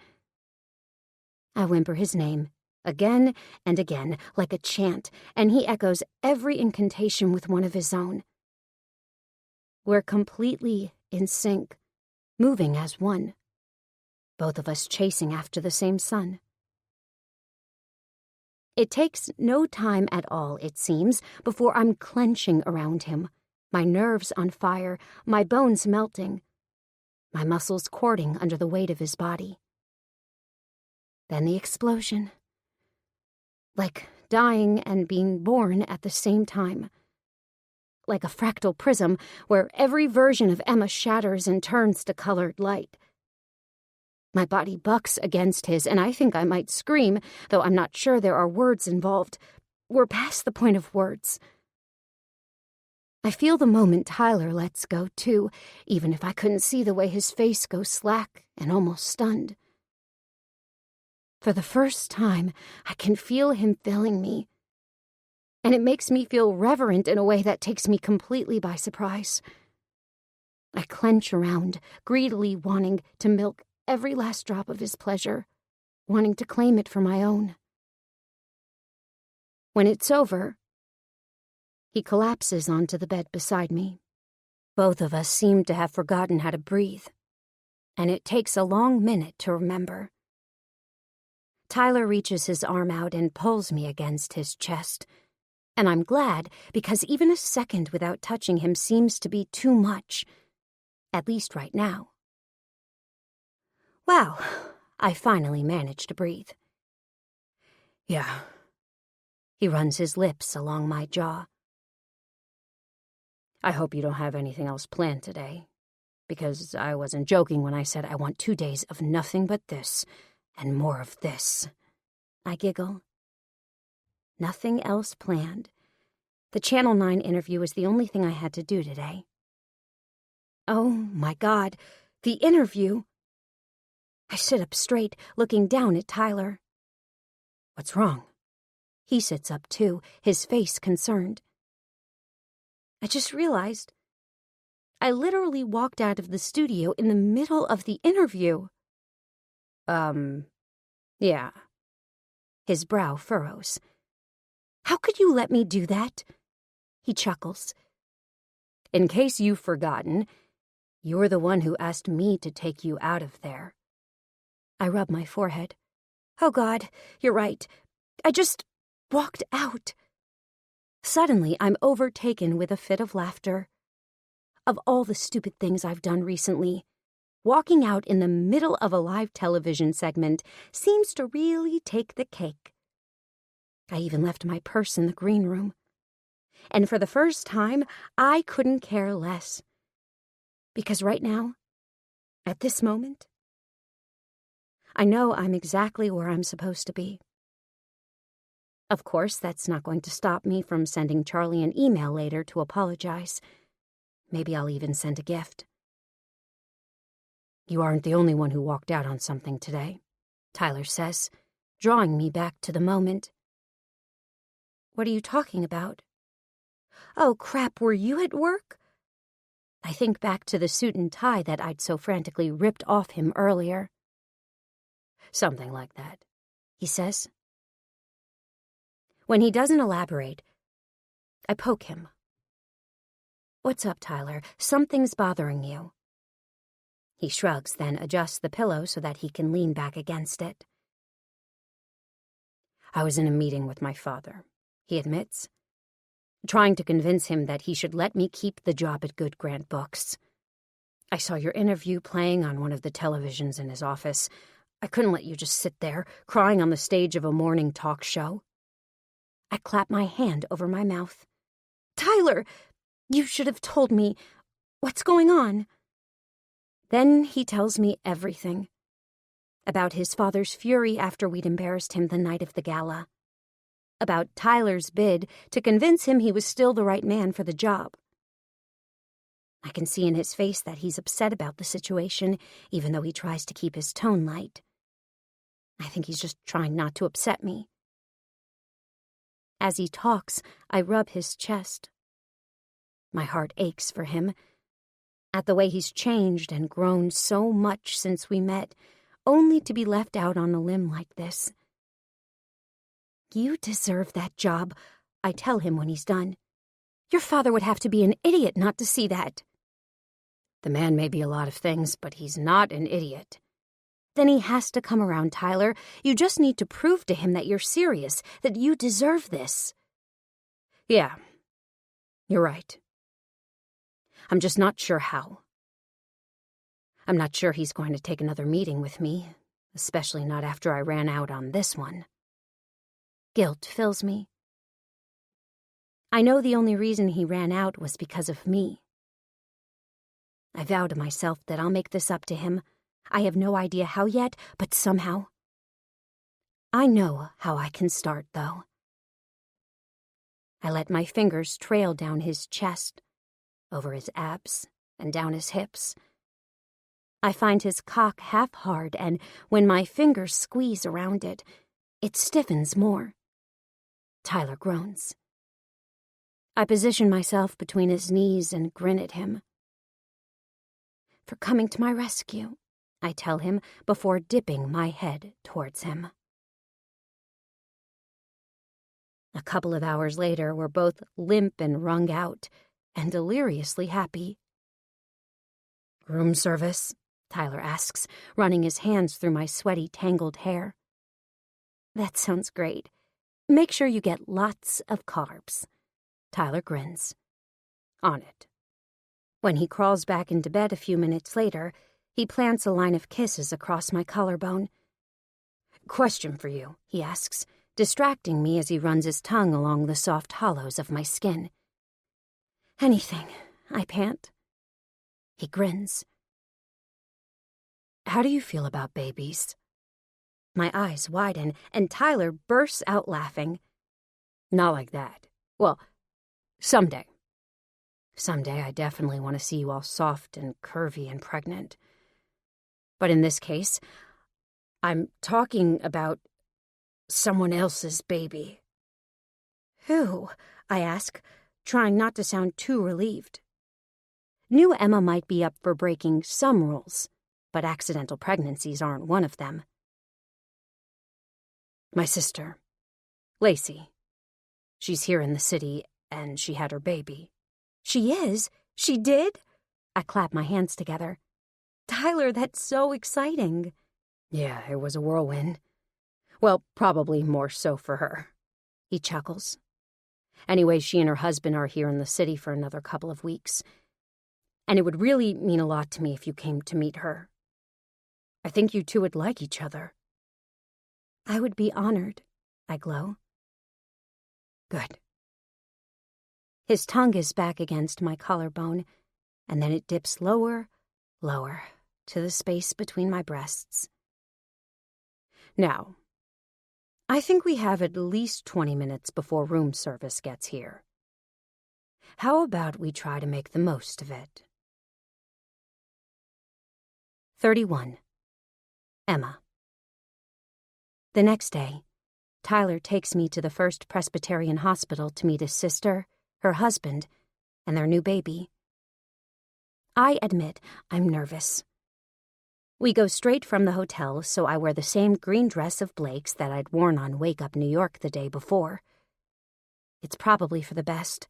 I whimper his name, again and again, like a chant, and he echoes every incantation with one of his own. We're completely in sync, moving as one, both of us chasing after the same sun. It takes no time at all, it seems, before I'm clenching around him, my nerves on fire, my bones melting, my muscles cording under the weight of his body. Then the explosion. Like dying and being born at the same time. Like a fractal prism where every version of Emma shatters and turns to colored light. My body bucks against his, and I think I might scream, though I'm not sure there are words involved. We're past the point of words. I feel the moment Tyler lets go, too, even if I couldn't see the way his face goes slack and almost stunned. For the first time, I can feel him filling me, and it makes me feel reverent in a way that takes me completely by surprise. I clench around, greedily wanting to milk every last drop of his pleasure, wanting to claim it for my own. When it's over, he collapses onto the bed beside me. Both of us seem to have forgotten how to breathe, and it takes a long minute to remember. Tyler reaches his arm out and pulls me against his chest, and I'm glad because even a second without touching him seems to be too much, at least right now. Wow, I finally managed to breathe. Yeah. He runs his lips along my jaw. I hope you don't have anything else planned today, because I wasn't joking when I said I want 2 days of nothing but this, and more of this. I giggle. Nothing else planned. The Channel 9 interview was the only thing I had to do today. Oh, my God, the interview! I sit up straight, looking down at Tyler. What's wrong? He sits up too, his face concerned. I just realized I literally walked out of the studio in the middle of the interview. Yeah. His brow furrows. How could you let me do that? He chuckles. In case you've forgotten, you're the one who asked me to take you out of there. I rub my forehead. Oh, God, you're right. I just walked out. Suddenly, I'm overtaken with a fit of laughter. Of all the stupid things I've done recently, walking out in the middle of a live television segment seems to really take the cake. I even left my purse in the green room. And for the first time, I couldn't care less. Because right now, at this moment, I know I'm exactly where I'm supposed to be. Of course, that's not going to stop me from sending Charlie an email later to apologize. Maybe I'll even send a gift. You aren't the only one who walked out on something today, Tyler says, drawing me back to the moment. What are you talking about? Oh, crap, were you at work? I think back to the suit and tie that I'd so frantically ripped off him earlier. Something like that, he says. When he doesn't elaborate, I poke him. What's up, Tyler? Something's bothering you. He shrugs, then adjusts the pillow so that he can lean back against it. I was in a meeting with my father, he admits, trying to convince him that he should let me keep the job at Good Grant Books. I saw your interview playing on one of the televisions in his office. I couldn't let you just sit there, crying on the stage of a morning talk show. I clap my hand over my mouth. Tyler, you should have told me.
What's going on?" Then he tells me everything. About his father's fury after we'd embarrassed him the night of the gala. About Tyler's bid to convince him he was still the right man for the job. I can see in his face that he's upset about the situation, even though he tries to keep his tone light. I think he's just trying not to upset me. As he talks, I rub his chest. My heart aches for him, at the way he's changed and grown so much since we met, only to be left out on a limb like this. "You deserve that job," I tell him when he's done. "Your father would have to be an idiot not to see that."
"The man may be a lot of things, but he's not an idiot."
"Then he has to come around, Tyler. You just need to prove to him that you're serious, that you deserve this."
"Yeah, you're right. I'm just not sure how. I'm not sure he's going to take another meeting with me, especially not after I ran out on this one."
Guilt fills me. I know the only reason he ran out was because of me. I vow to myself that I'll make this up to him. I have no idea how yet, but somehow. I know how I can start, though. I let my fingers trail down his chest, over his abs, and down his hips. I find his cock half hard, and when my fingers squeeze around it, it stiffens more. Tyler groans. I position myself between his knees and grin at him. "For coming to my rescue," I tell him before dipping my head towards him. A couple of hours later, we're both limp and wrung out, and deliriously happy.
"Room service?"
Tyler asks, running his hands through my sweaty, tangled hair. "That sounds great. Make sure you get lots of carbs." Tyler grins.
"On it."
When he crawls back into bed a few minutes later, he plants a line of kisses across my collarbone.
"Question for you,"
he asks, distracting me as he runs his tongue along the soft hollows of my skin. "Anything," I pant. He grins.
"How do you feel about babies?"
My eyes widen, and Tyler bursts out laughing.
"Not like that. Well, someday. Someday I definitely want to see you all soft and curvy and pregnant. But in this case, I'm talking about someone else's baby."
"Who?" I ask, trying not to sound too relieved. New Emma might be up for breaking some rules, but accidental pregnancies aren't one of them.
"My sister, Lacey. She's here in the city, and she had her baby."
"She is? She did?" I clap my hands together. "Tyler, that's so exciting."
"Yeah, it was a whirlwind. Well, probably more so for her."
He chuckles.
"Anyway, she and her husband are here in the city for another couple of weeks. And it would really mean a lot to me if you came to meet her. I think you two would like each other."
"I would be honored," I glow.
"Good."
His tongue is back against my collarbone, and then it dips lower, lower, to the space between my breasts.
"Now, I think we have at least 20 minutes before room service gets here. How about we try to make the most of it?"
31. Emma. The next day, Tyler takes me to the First Presbyterian Hospital to meet his sister, her husband, and their new baby. I admit I'm nervous. We go straight from the hotel, so I wear the same green dress of Blake's that I'd worn on Wake Up New York the day before. It's probably for the best.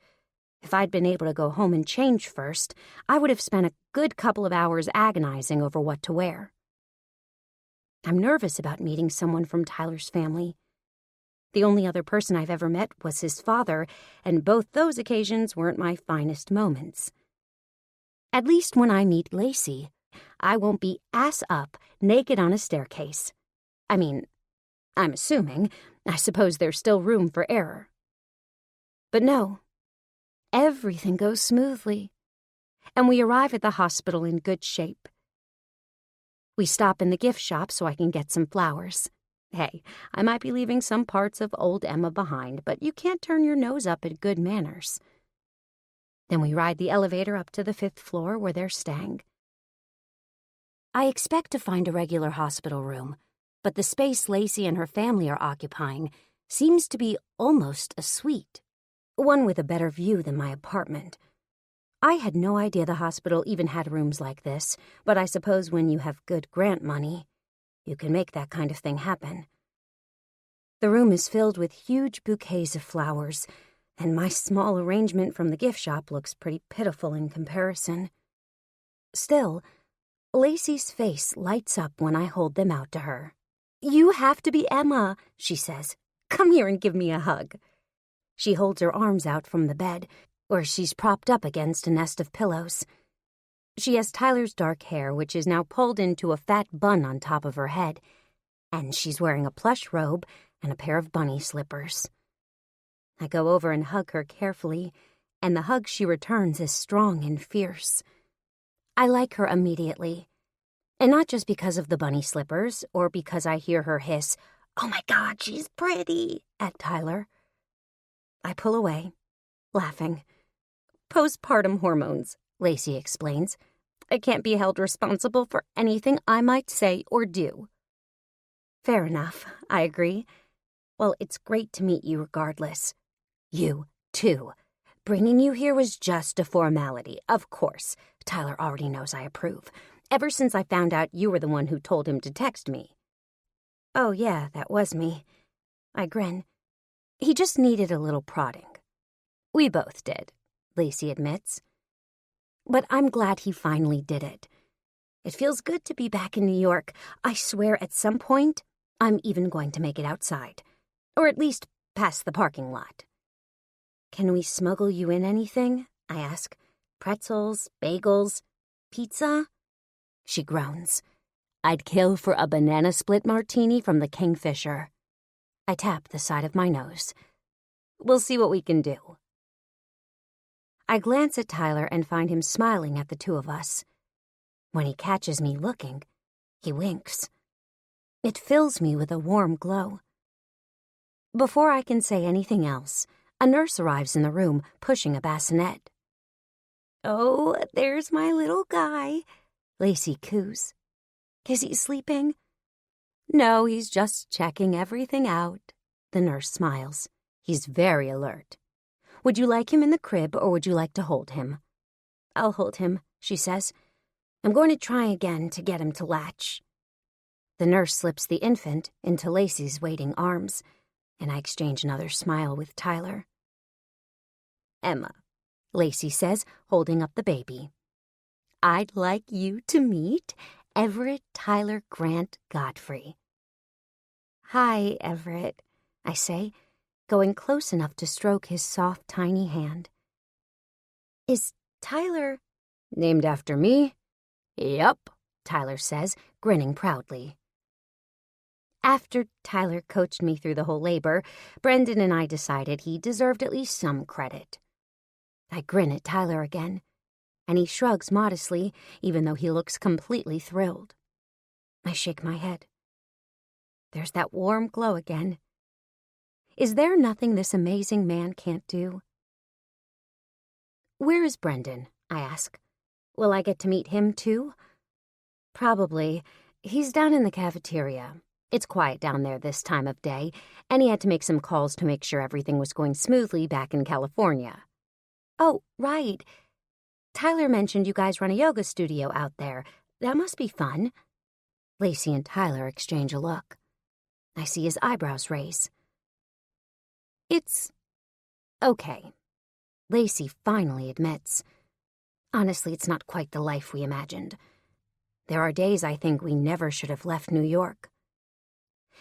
If I'd been able to go home and change first, I would have spent a good couple of hours agonizing over what to wear. I'm nervous about meeting someone from Tyler's family. The only other person I've ever met was his father, and both those occasions weren't my finest moments. At least when I meet Lacey, I won't be ass up, naked on a staircase. I mean, I'm assuming. I suppose there's still room for error. But no, everything goes smoothly. and we arrive at the hospital in good shape. We stop in the gift shop so I can get some flowers. Hey, I might be leaving some parts of old Emma behind, but you can't turn your nose up at good manners. Then we ride the elevator up to the 5th floor where they're staying. I expect to find a regular hospital room, but the space Lacey and her family are occupying seems to be almost a suite, one with a better view than my apartment. I had no idea the hospital even had rooms like this, but I suppose when you have good grant money, you can make that kind of thing happen. The room is filled with huge bouquets of flowers, and my small arrangement from the gift shop looks pretty pitiful in comparison. Still, Lacey's face lights up when I hold them out to her. "You have to be Emma," she says. "Come here and give me a hug." She holds her arms out from the bed, where she's propped up against a nest of pillows. She has Tyler's dark hair, which is now pulled into a fat bun on top of her head, and she's wearing a plush robe and a pair of bunny slippers. I go over and hug her carefully, and the hug she returns is strong and fierce. I like her immediately, and not just because of the bunny slippers or because I hear her hiss, "Oh my God, she's pretty," at Tyler. I pull away, laughing. "Postpartum hormones," Lacey explains. "I can't be held responsible for anything I might say or do." Fair enough, I agree. Well, it's great to meet you regardless. You, too. Bringing you here was just a formality, of course. Tyler already knows I approve. Ever since I found out you were the one who told him to text me. Oh, yeah, that was me. I grin. He just needed a little prodding. We both did, Lacey admits. But I'm glad he finally did it. It feels good to be back in New York. I swear at some point, I'm even going to make it outside. Or at least past the parking lot. Can we smuggle you in anything? I ask. Pretzels, bagels, pizza? She groans. I'd kill for a banana split martini from the Kingfisher. I tap the side of my nose. We'll see what we can do. I glance at Tyler and find him smiling at the two of us. When he catches me looking, he winks. It fills me with a warm glow. Before I can say anything else, a nurse arrives in the room, pushing a bassinet. "Oh, there's my little guy," Lacey coos. "Is he sleeping?" "No, he's just checking everything out," the nurse smiles. "He's very alert. Would you like him in the crib or would you like to hold him?" "I'll hold him," she says. "I'm going to try again to get him to latch." The nurse slips the infant into Lacey's waiting arms, and I exchange another smile with Tyler. "Emma," Lacey says, holding up the baby. "I'd like you to meet Everett Tyler Grant Godfrey." "Hi, Everett," I say, going close enough to stroke his soft, tiny hand. "Is Tyler named after me?" "Yup," Tyler says, grinning proudly. After Tyler coached me through the whole labor, Brendan and I decided he deserved at least some credit. I grin at Tyler again, and he shrugs modestly, even though he looks completely thrilled. I shake my head. There's that warm glow again. Is there nothing this amazing man can't do? "Where is Brendan?" I ask. "Will I get to meet him too?" "Probably. He's down in the cafeteria. It's quiet down there this time of day, and he had to make some calls to make sure everything was going smoothly back in California." "Oh, right. Tyler mentioned you guys run a yoga studio out there. That must be fun." Lacey and Tyler exchange a look. I see his eyebrows raise. "It's okay," Lacey finally admits. "Honestly, it's not quite the life we imagined. There are days I think we never should have left New York.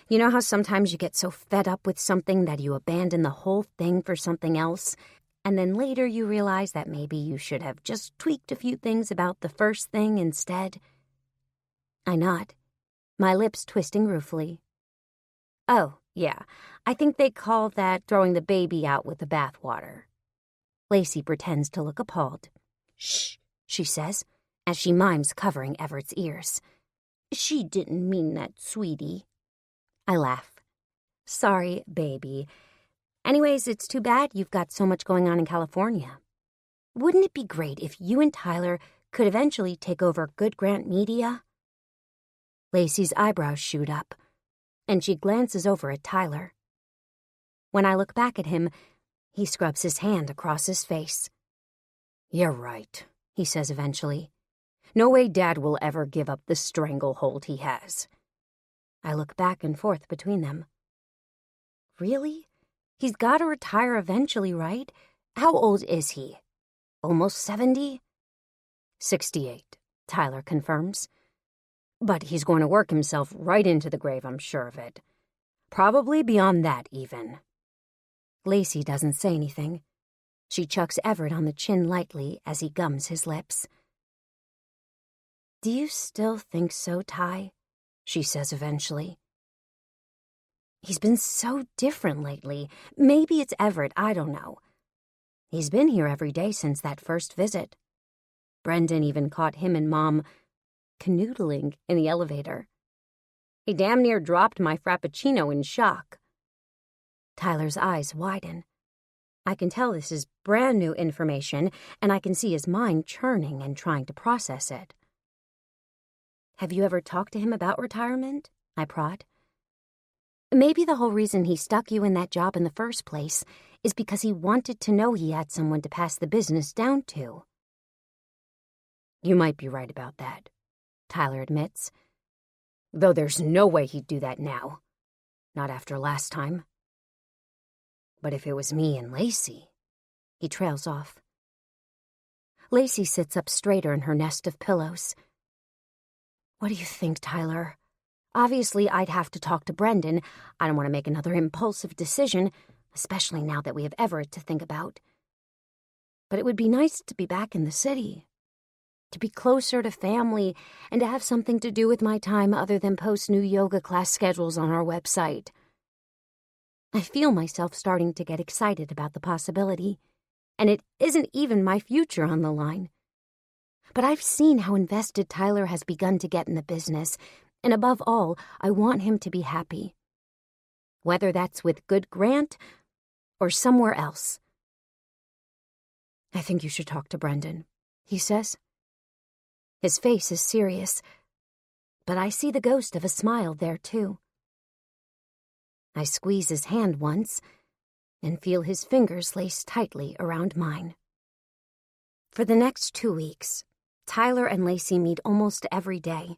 You know how sometimes you get so fed up with something that you abandon the whole thing for something else, and then later you realize that maybe you should have just tweaked a few things about the first thing instead?" I nod, my lips twisting ruefully. "Oh, yeah, I think they call that throwing the baby out with the bathwater." Lacey pretends to look appalled. "Shh, she says, as she mimes covering Everett's ears. She didn't mean that, sweetie. I laugh. Sorry, baby. Anyways, it's too bad you've got so much going on in California. Wouldn't it be great if you and Tyler could eventually take over Good Grant Media? Lacey's eyebrows shoot up, and she glances over at Tyler. When I look back at him, he scrubs his hand across his face.
You're right, he says eventually. No way Dad will ever give up the stranglehold he has.
I look back and forth between them. Really? He's got to retire eventually, right? How old is he? Almost 70?
68, Tyler confirms. But he's going to work himself right into the grave, I'm sure of it. Probably beyond that, even.
Lacey doesn't say anything. She chucks Everett on the chin lightly as he gums his lips. Do you still think so, Ty? She says eventually. He's been so different lately. Maybe it's Everett, I don't know. He's been here every day since that first visit. Brendan even caught him and Mom canoodling in the elevator. He damn near dropped my frappuccino in shock. Tyler's eyes widen. I can tell this is brand new information, and I can see his mind churning and trying to process it. Have you ever talked to him about retirement? I prod. Maybe the whole reason he stuck you in that job in the first place is because he wanted to know he had someone to pass the business down to.
You might be right about that, Tyler admits. Though there's no way he'd do that now. Not after last time. But if it was me and Lacey...
He trails off. Lacey sits up straighter in her nest of pillows. What do you think, Tyler? Obviously, I'd have to talk to Brendan. I don't want to make another impulsive decision, especially now that we have Everett to think about. But it would be nice to be back in the city, to be closer to family, and to have something to do with my time other than post new yoga class schedules on our website. I feel myself starting to get excited about the possibility, and it isn't even my future on the line. But I've seen how invested Tyler has begun to get in the business, and above all, I want him to be happy. Whether that's with Good Grant or somewhere else.
I think you should talk to Brendan, he says.
His face is serious, but I see the ghost of a smile there, too. I squeeze his hand once and feel his fingers laced tightly around mine. For the next 2 weeks, Tyler and Lacey meet almost every day.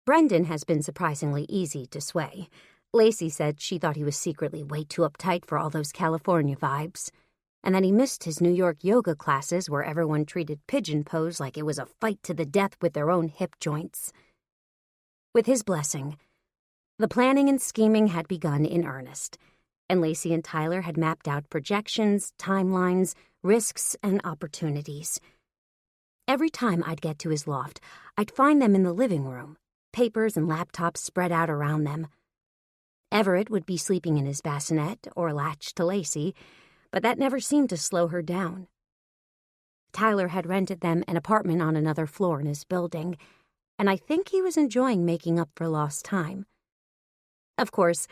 Brendan has been surprisingly easy to sway. Lacey said she thought he was secretly way too uptight for all those California vibes, and that he missed his New York yoga classes where everyone treated pigeon pose like it was a fight to the death with their own hip joints. With his blessing, the planning and scheming had begun in earnest, and Lacey and Tyler had mapped out projections, timelines, risks, and opportunities. Every time I'd get to his loft, I'd find them in the living room, papers and laptops spread out around them. Everett would be sleeping in his bassinet or latched to Lacey, but that never seemed to slow her down. Tyler had rented them an apartment on another floor in his building, and I think he was enjoying making up for lost time. Of course,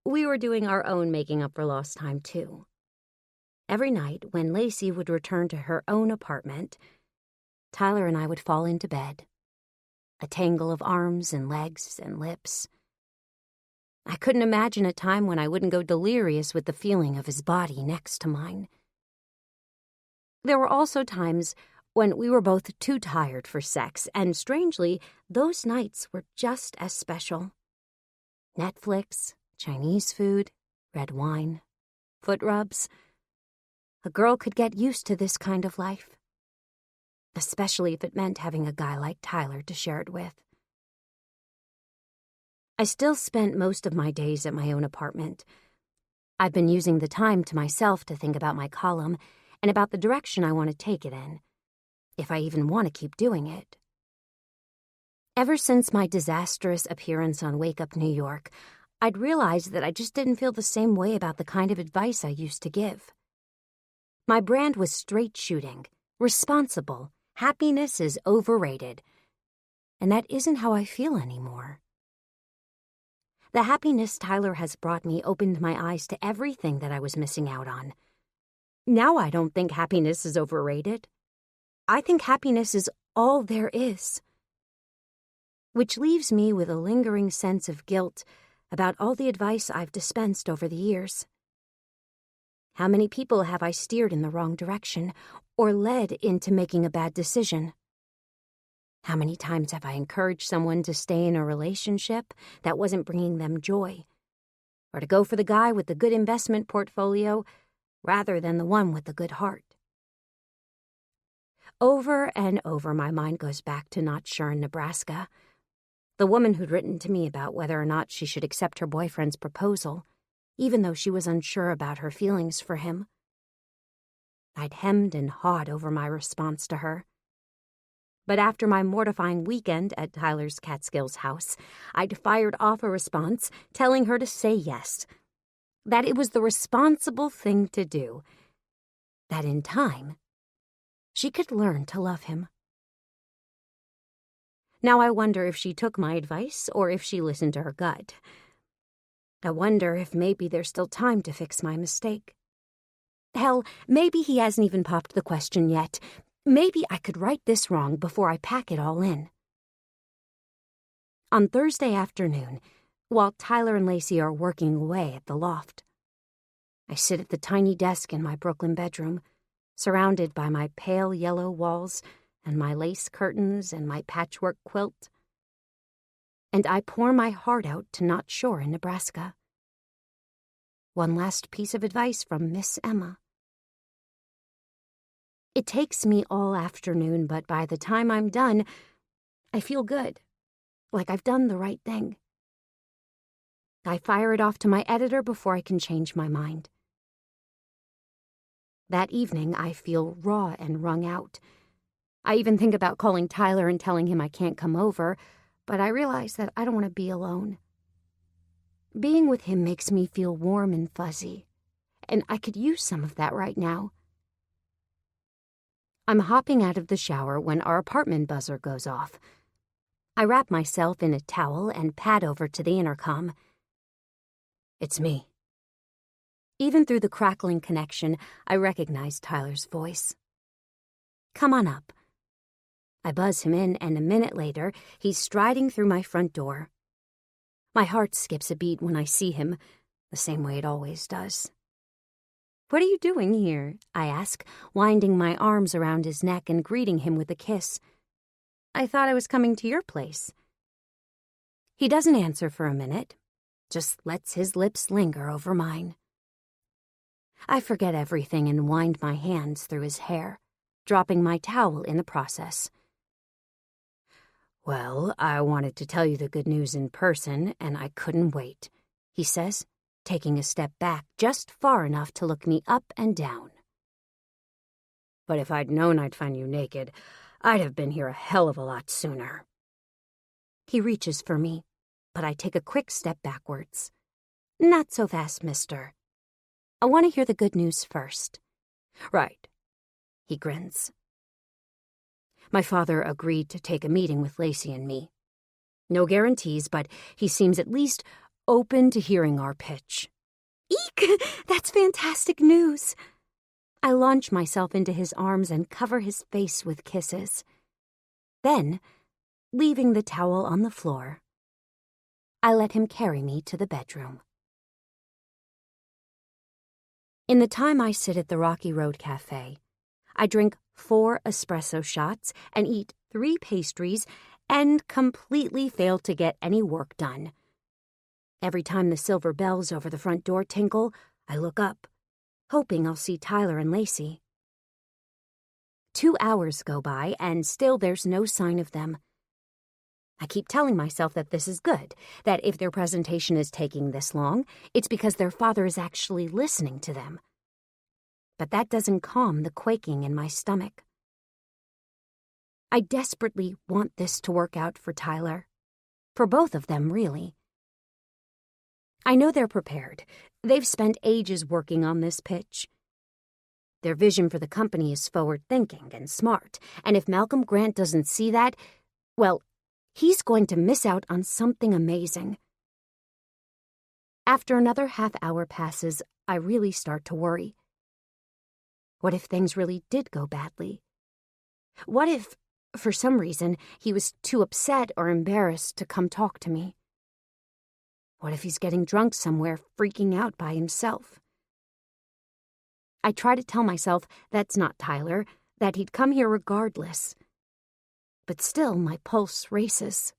we were doing our own making up for lost time, too. Every night, when Lacey would return to her own apartment, Tyler and I would fall into bed, a tangle of arms and legs and lips. I couldn't imagine a time when I wouldn't go delirious with the feeling of his body next to mine. There were also times when we were both too tired for sex, and strangely, those nights were just as special. Netflix, Chinese food, red wine, foot rubs. A girl could get used to this kind of life, especially if it meant having a guy like Tyler to share it with. I still spent most of my days at my own apartment. I've been using the time to myself to think about my column and about the direction I want to take it in, if I even want to keep doing it. Ever since my disastrous appearance on Wake Up New York, I'd realized that I just didn't feel the same way about the kind of advice I used to give. My brand was straight shooting, responsible, happiness is overrated. And that isn't how I feel anymore. The happiness Tyler has brought me opened my eyes to everything that I was missing out on. Now I don't think happiness is overrated. I think happiness is all there is. Which leaves me with a lingering sense of guilt about all the advice I've dispensed over the years. How many people have I steered in the wrong direction or led into making a bad decision? How many times have I encouraged someone to stay in a relationship that wasn't bringing them joy, or to go for the guy with the good investment portfolio rather than the one with the good heart? Over and over, my mind goes back to Not Sure in Nebraska, the woman who'd written to me about whether or not she should accept her boyfriend's proposal, even though she was unsure about her feelings for him. I'd hemmed and hawed over my response to her. But after my mortifying weekend at Tyler's Catskills house, I'd fired off a response telling her to say yes, that it was the responsible thing to do, that in time, she could learn to love him. Now I wonder if she took my advice or if she listened to her gut. I wonder if maybe there's still time to fix my mistake. Hell, maybe he hasn't even popped the question yet. Maybe I could right this wrong before I pack it all in. On Thursday afternoon, while Tyler and Lacey are working away at the loft, I sit at the tiny desk in my Brooklyn bedroom, surrounded by my pale yellow walls and my lace curtains and my patchwork quilt. And I pour my heart out to Not Sure in Nebraska. One last piece of advice from Miss Emma. It takes me all afternoon, but by the time I'm done, I feel good, like I've done the right thing. I fire it off to my editor before I can change my mind. That evening, I feel raw and wrung out. I even think about calling Tyler and telling him I can't come over, but I realize that I don't want to be alone. Being with him makes me feel warm and fuzzy, and I could use some of that right now. I'm hopping out of the shower when our apartment buzzer goes off. I wrap myself in a towel and pad over to the intercom. It's me. Even through the crackling connection, I recognize Tyler's voice. Come on up. I buzz him in, and a minute later, he's striding through my front door. My heart skips a beat when I see him, the same way it always does. What are you doing here? I ask, winding my arms around his neck and greeting him with a kiss. I thought I was coming to your place. He doesn't answer for a minute, just lets his lips linger over mine. I forget everything and wind my hands through his hair, dropping my towel in the process. Well, I wanted to tell you the good news in person, and I couldn't wait, he says, taking a step back just far enough to look me up and down. But if I'd known I'd find you naked, I'd have been here a hell of a lot sooner. He reaches for me, but I take a quick step backwards. Not so fast, mister. I want to hear the good news first. Right. He grins. My father agreed to take a meeting with Lacey and me. No guarantees, but he seems at least open to hearing our pitch. Eek! That's fantastic news! I launch myself into his arms and cover his face with kisses. Then, leaving the towel on the floor, I let him carry me to the bedroom. In the time I sit at the Rocky Road Cafe, I drink 4 espresso shots and eat 3 pastries and completely fail to get any work done. Every time the silver bells over the front door tinkle, I look up, hoping I'll see Tyler and Lacey. 2 hours go by, and still there's no sign of them. I keep telling myself that this is good, that if their presentation is taking this long, it's because their father is actually listening to them. But that doesn't calm the quaking in my stomach. I desperately want this to work out for Tyler. For both of them, really. I know they're prepared. They've spent ages working on this pitch. Their vision for the company is forward-thinking and smart, and if Malcolm Grant doesn't see that, well, he's going to miss out on something amazing. After another half hour passes, I really start to worry. What if things really did go badly? What if, for some reason, he was too upset or embarrassed to come talk to me? What if he's getting drunk somewhere, freaking out by himself? I try to tell myself that's not Tyler, that he'd come here regardless. But still, my pulse races.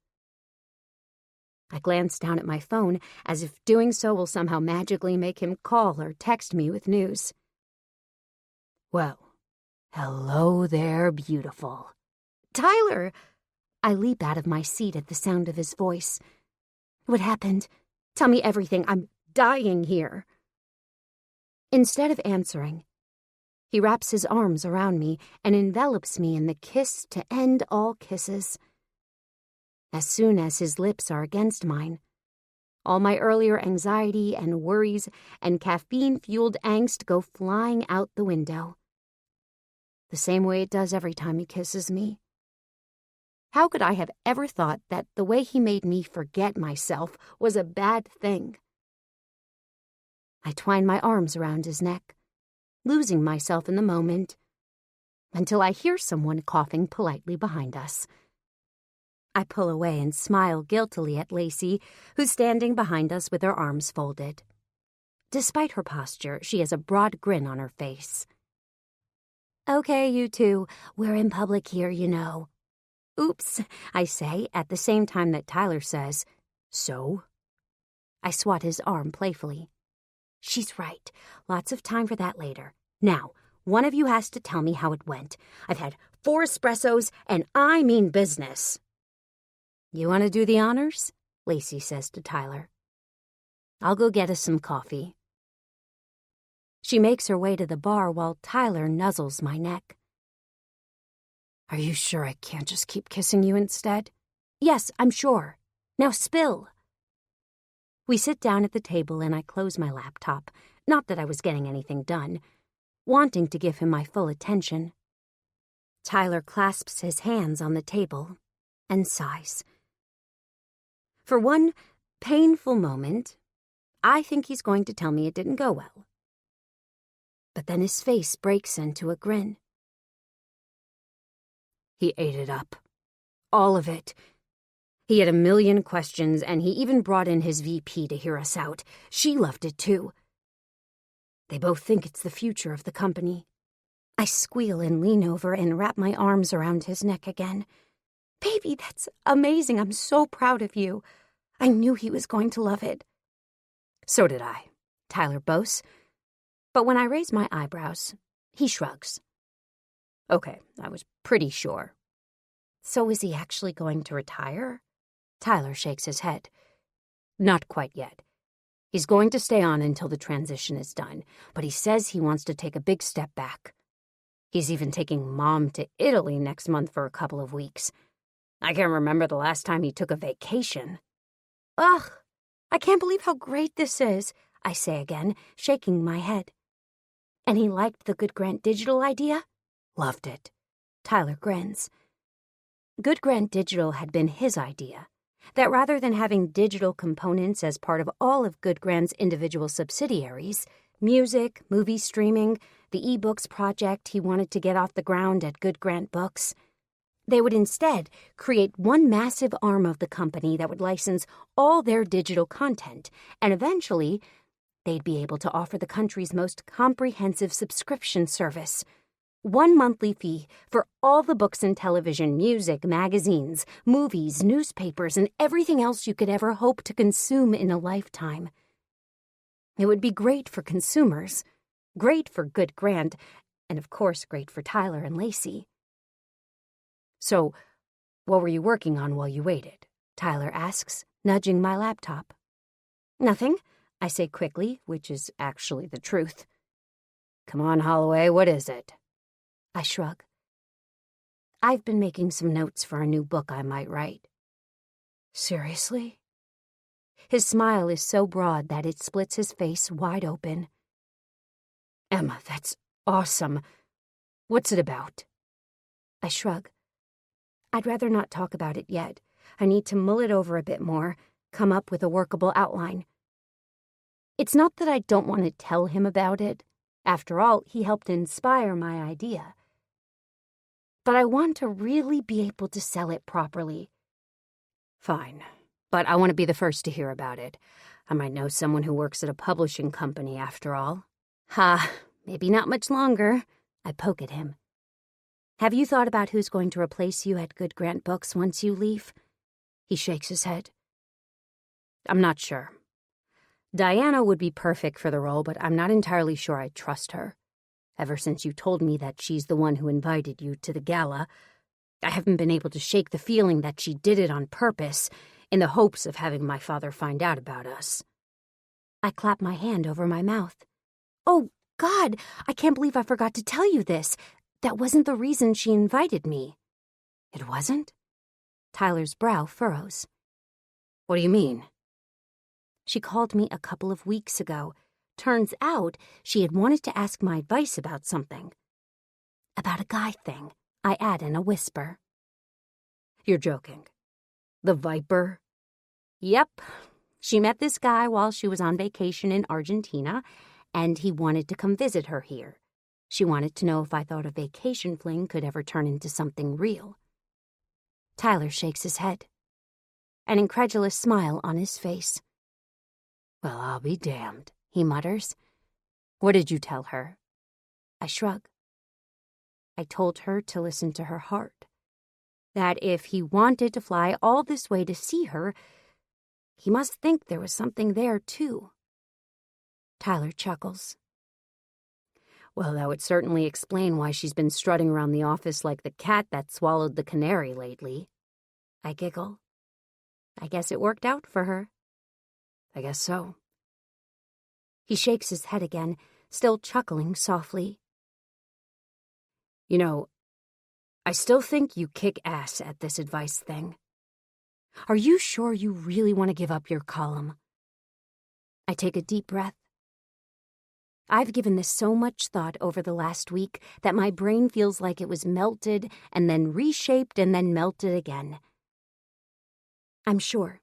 I glance down at my phone as if doing so will somehow magically make him call or text me with news. Well, hello there, beautiful. Tyler! I leap out of my seat at the sound of his voice. What happened? Tell me everything. I'm dying here. Instead of answering, he wraps his arms around me and envelops me in the kiss to end all kisses. As soon as his lips are against mine, all my earlier anxiety and worries and caffeine-fueled angst go flying out the window. The same way it does every time he kisses me. How could I have ever thought that the way he made me forget myself was a bad thing? I twine my arms around his neck, losing myself in the moment, until I hear someone coughing politely behind us. I pull away and smile guiltily at Lacey, who's standing behind us with her arms folded. Despite her posture, she has a broad grin on her face. Okay, you two, we're in public here, you know. Oops, I say, at the same time that Tyler says, so? I swat his arm playfully. She's right. Lots of time for that later. Now, one of you has to tell me how it went. I've had 4 espressos, and I mean business. You want to do the honors? Lacey says to Tyler. I'll go get us some coffee. She makes her way to the bar while Tyler nuzzles my neck. Are you sure I can't just keep kissing you instead? Yes, I'm sure. Now spill. We sit down at the table and I close my laptop, not that I was getting anything done, wanting to give him my full attention. Tyler clasps his hands on the table and sighs. For one painful moment, I think he's going to tell me it didn't go well. But then his face breaks into a grin. He ate it up. All of it. He had a million questions, and he even brought in his VP to hear us out. She loved it, too. They both think it's the future of the company. I squeal and lean over and wrap my arms around his neck again. Baby, that's amazing. I'm so proud of you. I knew he was going to love it. So did I, Tyler boasts. But when I raise my eyebrows, he shrugs. Okay, I was pretty sure. So is he actually going to retire? Tyler shakes his head. Not quite yet. He's going to stay on until the transition is done, but he says he wants to take a big step back. He's even taking Mom to Italy next month for a couple of weeks. I can't remember the last time he took a vacation. Ugh, I can't believe how great this is, I say again, shaking my head. And he liked the Good Grant Digital idea? Loved it. Tyler grins. Good Grant Digital had been his idea, that rather than having digital components as part of all of Good Grant's individual subsidiaries, music, movie streaming, the ebooks project he wanted to get off the ground at Good Grant Books, they would instead create one massive arm of the company that would license all their digital content, and eventually they'd be able to offer the country's most comprehensive subscription service. One monthly fee for all the books and television, music, magazines, movies, newspapers, and everything else you could ever hope to consume in a lifetime. It would be great for consumers, great for Good Grant, and of course great for Tyler and Lacey. So, what were you working on while you waited? Tyler asks, nudging my laptop. Nothing, I say quickly, which is actually the truth. Come on, Holloway, what is it? I shrug. I've been making some notes for a new book I might write. Seriously? His smile is so broad that it splits his face wide open. Emma, that's
Awesome. What's it about?
I shrug. I'd rather not talk about it yet. I need to mull it over a bit more, come up with a workable outline. It's not that I don't want to tell him about it. After all, he helped inspire my idea. But I want to really be able to sell it properly.
Fine, but I want to be the first to hear about it. I might know someone who works at a publishing company, after all.
Ha, maybe not much longer. I poke at him. Have you thought about who's going to replace you at Good Grant Books once you leave? He shakes his head.
I'm not sure. Diana would be perfect for the role, but I'm not entirely sure I trust her. Ever since you told me that she's the one who invited you to the gala, I haven't been able to shake the feeling that she did it on purpose, in the hopes of having my father find out about us.
I clap my hand over my mouth. Oh, God, I can't believe I forgot to tell you this. That wasn't the reason she invited me.
It wasn't?
Tyler's brow furrows.
What do you mean?
She called me a couple of weeks ago. Turns out she had wanted to ask my advice about something. About a guy thing, I add in a whisper.
You're joking. The Viper?
Yep. She met this guy while she was on vacation in Argentina, and he wanted to come visit her here. She wanted to know if I thought a vacation fling could ever turn into something real. Tyler shakes his head, an incredulous smile on his face.
Well, I'll be damned,
he mutters.
What did you tell her?
I shrug. I told her to listen to her heart. That if he wanted to fly all this way to see her, he must think there was something there, too. Tyler chuckles.
Well, that would certainly explain why she's been strutting around the office like the cat that swallowed the canary lately.
I giggle. I guess it worked out for her.
I guess so.
He shakes his head again, still chuckling softly.
You know, I still think you kick ass at this advice thing. Are you sure you really want to give up your column?
I take a deep breath. I've given this so much thought over the last week that my brain feels like it was melted and then reshaped and then melted again. I'm sure.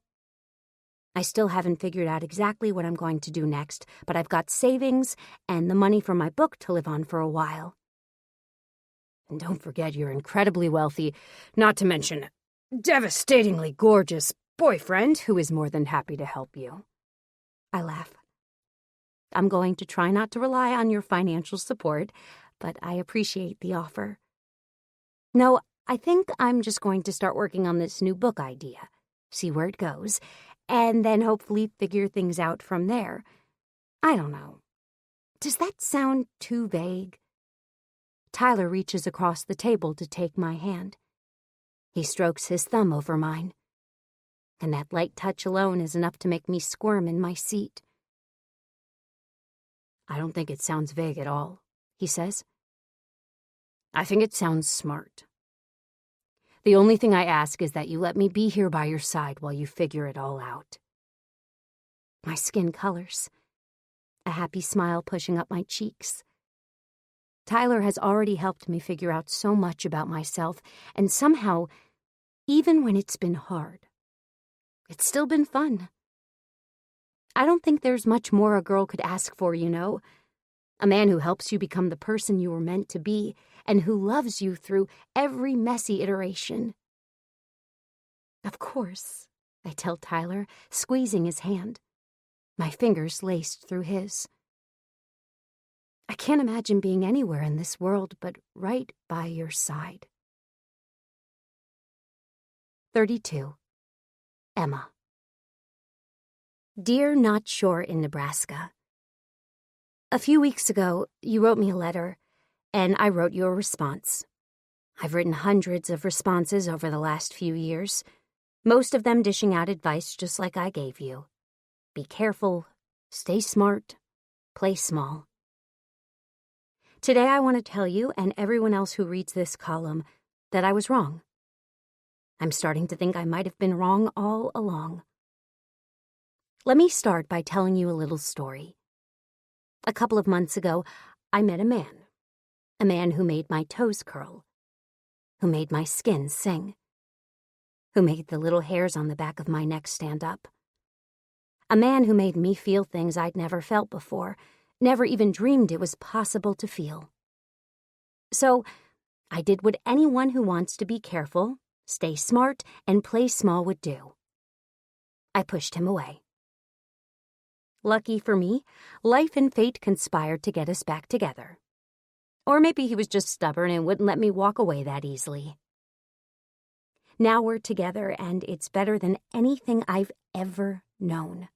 I still haven't figured out exactly what I'm going to do next, but I've got savings and the money for my book to live on for a while.
And don't forget you're incredibly wealthy, not to mention devastatingly gorgeous boyfriend who is more than happy to help you.
I laugh. I'm going to try not to rely on your financial support, but I appreciate the offer. No, I think I'm just going to start working on this new book idea, see where it goes, and then hopefully figure things out from there. I don't know. Does that sound too vague? Tyler reaches across the table to take my hand. He strokes his thumb over mine, and that light touch alone is enough to make me squirm in my seat.
I don't think it sounds vague at all, he says. I think it sounds smart. The only thing I ask is that you let me be here by your side while you figure it all out.
My skin colors, a happy smile pushing up my cheeks. Tyler has already helped me figure out so much about myself, and somehow, even when it's been hard, it's still been fun. I don't think there's much more a girl could ask for, you know. A man who helps you become the person you were meant to be and who loves you through every messy iteration. Of course, I tell Tyler, squeezing his hand, my fingers laced through his. I can't imagine being anywhere in this world but right by your side. 32. Emma. Dear Not Shore in Nebraska. A few weeks ago, you wrote me a letter, and I wrote you a response. I've written hundreds of responses over the last few years, most of them dishing out advice just like I gave you. Be careful, stay smart, play small. Today I want to tell you and everyone else who reads this column that I was wrong. I'm starting to think I might have been wrong all along. Let me start by telling you a little story. A couple of months ago, I met a man. A man who made my toes curl, who made my skin sing, who made the little hairs on the back of my neck stand up. A man who made me feel things I'd never felt before, never even dreamed it was possible to feel. So, I did what anyone who wants to be careful, stay smart, and play small would do. I pushed him away. Lucky for me, life and fate conspired to get us back together. Or maybe he was just stubborn and wouldn't let me walk away that easily. Now we're together, and it's better than anything I've ever known.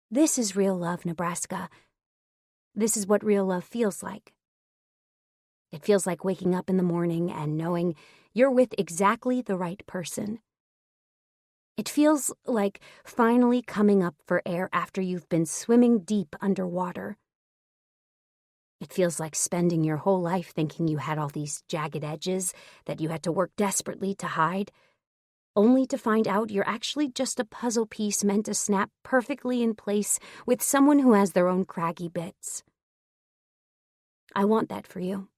This is real love, Nebraska. This is what real love feels like. It feels like waking up in the morning and knowing you're with exactly the right person. It feels like finally coming up for air after you've been swimming deep underwater. It feels like spending your whole life thinking you had all these jagged edges that you had to work desperately to hide, only to find out you're actually just a puzzle piece meant to snap perfectly in place with someone who has their own craggy bits. I want that for you.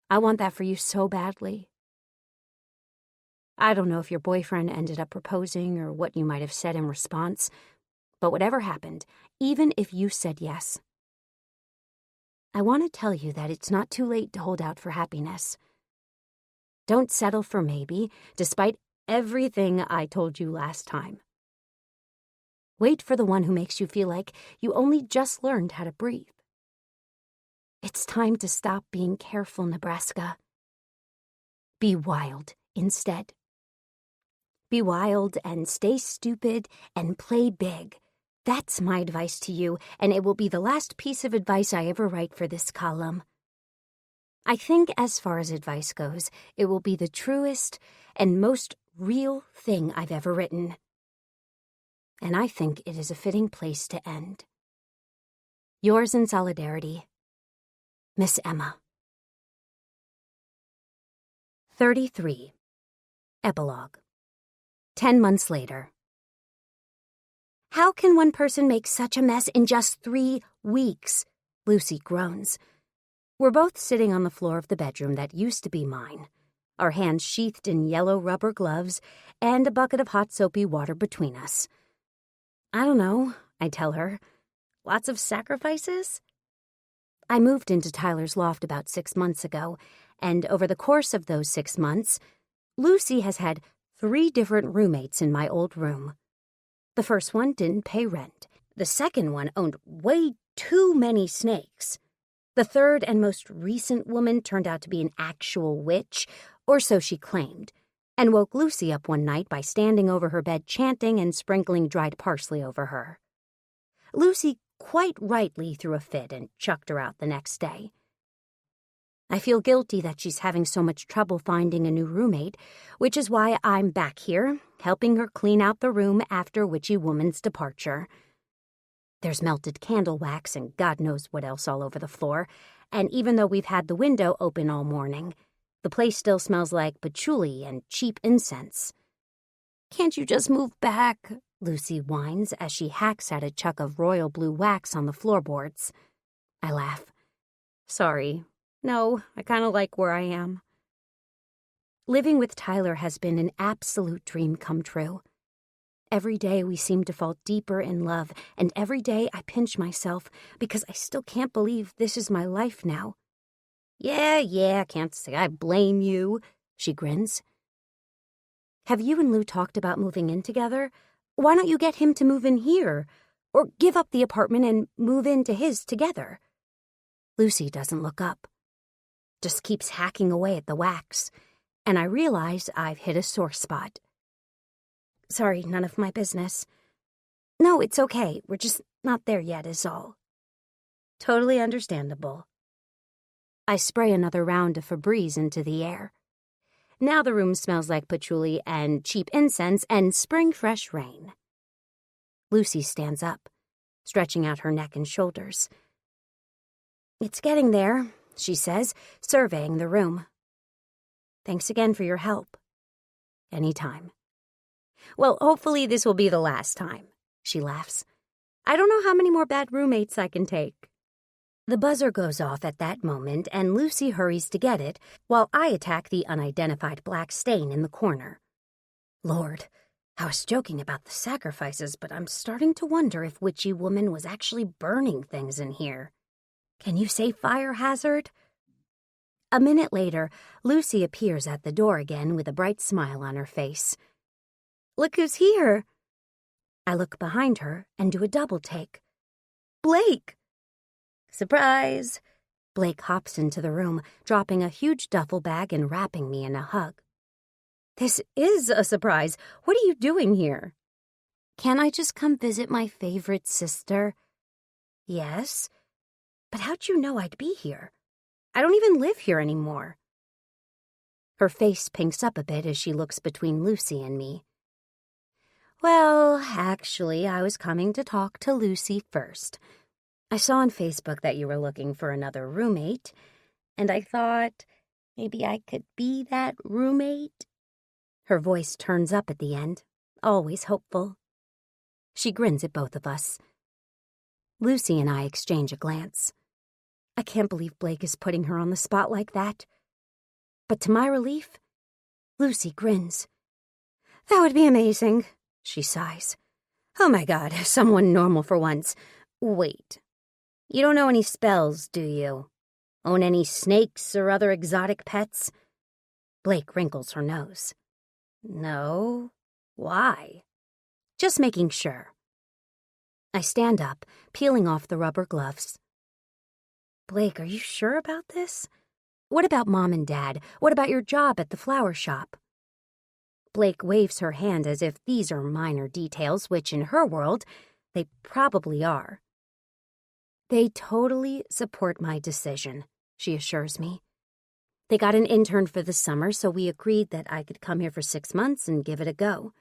I want that for you so badly. I don't know if your boyfriend ended up proposing or what you might have said in response, but whatever happened, even if you said yes, I want to tell you that it's not too late to hold out for happiness. Don't settle for maybe, despite everything I told you last time. Wait for the one who makes you feel like you only just learned how to breathe. It's time to stop being careful, Nebraska. Be wild instead. Be wild and stay stupid and play big. That's my advice to you, and it will be the last piece of advice I ever write for this column. I think as far as advice goes, it will be the truest and most real thing I've ever written. And I think it is a fitting place to end. Yours in solidarity, Miss Emma. 33. Epilogue. 10 months later. How can one person make such a mess in just 3 weeks? Lucy groans. We're both sitting on the floor of the bedroom that used to be mine, our hands sheathed in yellow rubber gloves and a bucket of hot soapy water between us. I don't know, I tell her. Lots of sacrifices? I moved into Tyler's loft about 6 months ago, and over the course of those 6 months, Lucy has had 3 different roommates in my old room. The first one didn't pay rent. The second one owned way too many snakes. The third and most recent woman turned out to be an actual witch, or so she claimed, and woke Lucy up one night by standing over her bed chanting and sprinkling dried parsley over her. Lucy quite rightly threw a fit and chucked her out the next day. I feel guilty that she's having so much trouble finding a new roommate, which is why I'm back here, helping her clean out the room after Witchy Woman's departure. There's melted candle wax and God knows what else all over the floor, and even though we've had the window open all morning, the place still smells like patchouli and cheap incense. Can't you just move back? Lucy whines as she hacks at a chunk of royal blue wax on the floorboards. I laugh. Sorry. No, I kind of like where I am. Living with Tyler has been an absolute dream come true. Every day we seem to fall deeper in love, and every day I pinch myself because I still can't believe this is my life now. Yeah, can't say I blame you, she grins. Have you and Lou talked about moving in together? Why don't you get him to move in here? Or give up the apartment and move into his together? Lucy doesn't look up. Just keeps hacking away at the wax, and I realize I've hit a sore spot. Sorry, none of my business. No, it's okay. We're just not there yet is all. Totally understandable. I spray another round of Febreze into the air. Now the room smells like patchouli and cheap incense and spring fresh rain. Lucy stands up, stretching out her neck and shoulders. It's getting there, she says, surveying the room. Thanks again for your help. Anytime. Well, hopefully this will be the last time, she laughs. I don't know how many more bad roommates I can take. The buzzer goes off at that moment, and Lucy hurries to get it, while I attack the unidentified black stain in the corner. Lord, I was joking about the sacrifices, but I'm starting to wonder if Witchy Woman was actually burning things in here. Can you say fire hazard? A minute later, Lucy appears at the door again with a bright smile on her face. Look who's here! I look behind her and do a double take. Blake! Surprise! Blake hops into the room, dropping a huge duffel bag and wrapping me in a hug. This is a surprise. What are you doing here? Can I just come visit my favorite sister? Yes. But how'd you know I'd be here? I don't even live here anymore. Her face pinks up a bit as she looks between Lucy and me. Well, actually, I was coming to talk to Lucy first. I saw on Facebook that you were looking for another roommate, and I thought maybe I could be that roommate. Her voice turns up at the end, always hopeful. She grins at both of us. Lucy and I exchange a glance. I can't believe Blake is putting her on the spot like that. But to my relief, Lucy grins. That would be amazing, she sighs. Oh my God, someone normal for once. Wait. You don't know any spells, do you? Own any snakes or other exotic pets? Blake wrinkles her nose. No. Why? Just making sure. I stand up, peeling off the rubber gloves. Blake, are you sure about this? What about Mom and Dad? What about your job at the flower shop? Blake waves her hand as if these are minor details, which in her world, they probably are. They totally support my decision, she assures me. They got an intern for the summer, so we agreed that I could come here for 6 months and give it a go.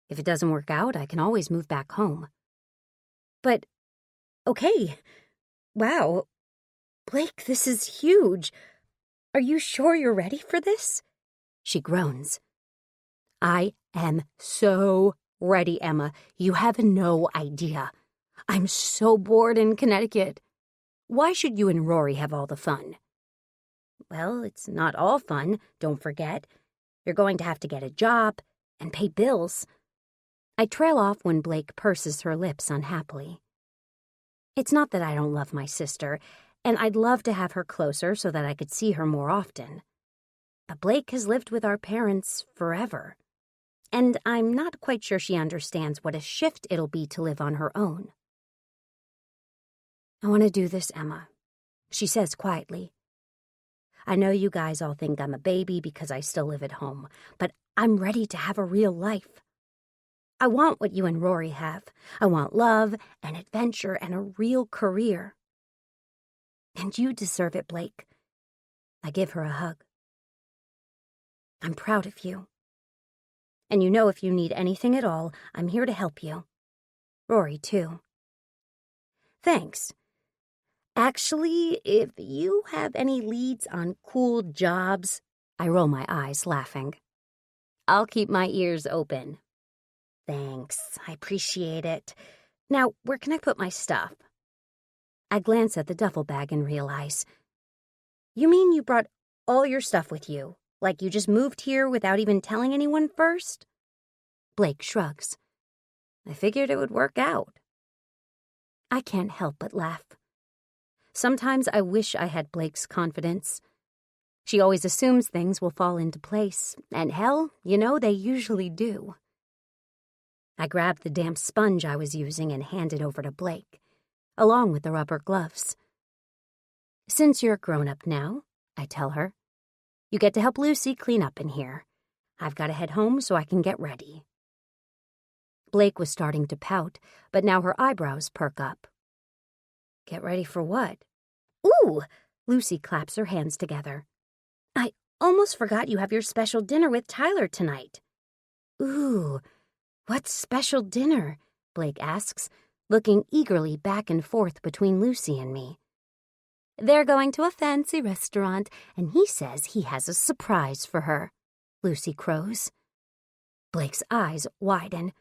If it doesn't work out, I can always move back home. But, okay. Wow. Blake, this is huge. Are you sure you're ready for this? She groans. I am so ready, Emma. You have no idea. I'm so bored in Connecticut. Why should you and Rory have all the fun? Well, it's not all fun, don't forget. You're going to have to get a job and pay bills. I trail off when Blake purses her lips unhappily. It's not that I don't love my sister, and I'd love to have her closer so that I could see her more often. But Blake has lived with our parents forever, and I'm not quite sure she understands what a shift it'll be to live on her own. I want to do this, Emma, she says quietly. I know you guys all think I'm a baby because I still live at home, but I'm ready to have a real life. I want what you and Rory have. I want love and adventure and a real career. And you deserve it, Blake. I give her a hug. I'm proud of you. And you know if you need anything at all, I'm here to help you. Rory, too. Thanks. Actually, if you have any leads on cool jobs, I roll my eyes, laughing. I'll keep my ears open. Thanks, I appreciate it. Now, where can I put my stuff? I glance at the duffel bag and realize. You mean you brought all your stuff with you? Like you just moved here without even telling anyone first? Blake shrugs. I figured it would work out. I can't help but laugh. Sometimes I wish I had Blake's confidence. She always assumes things will fall into place, and hell, you know, they usually do. I grabbed the damp sponge I was using and handed over to Blake, along with the rubber gloves. Since you're grown up now, I tell her, you get to help Lucy clean up in here. I've got to head home so I can get ready. Blake was starting to pout, but now her eyebrows perk up. Get ready for what? Ooh! Lucy claps her hands together. I almost forgot you have your special dinner with Tyler tonight. Ooh, what special dinner? Blake asks, looking eagerly back and forth between Lucy and me. They're going to a fancy restaurant, and he says he has a surprise for her, Lucy crows. Blake's eyes widen.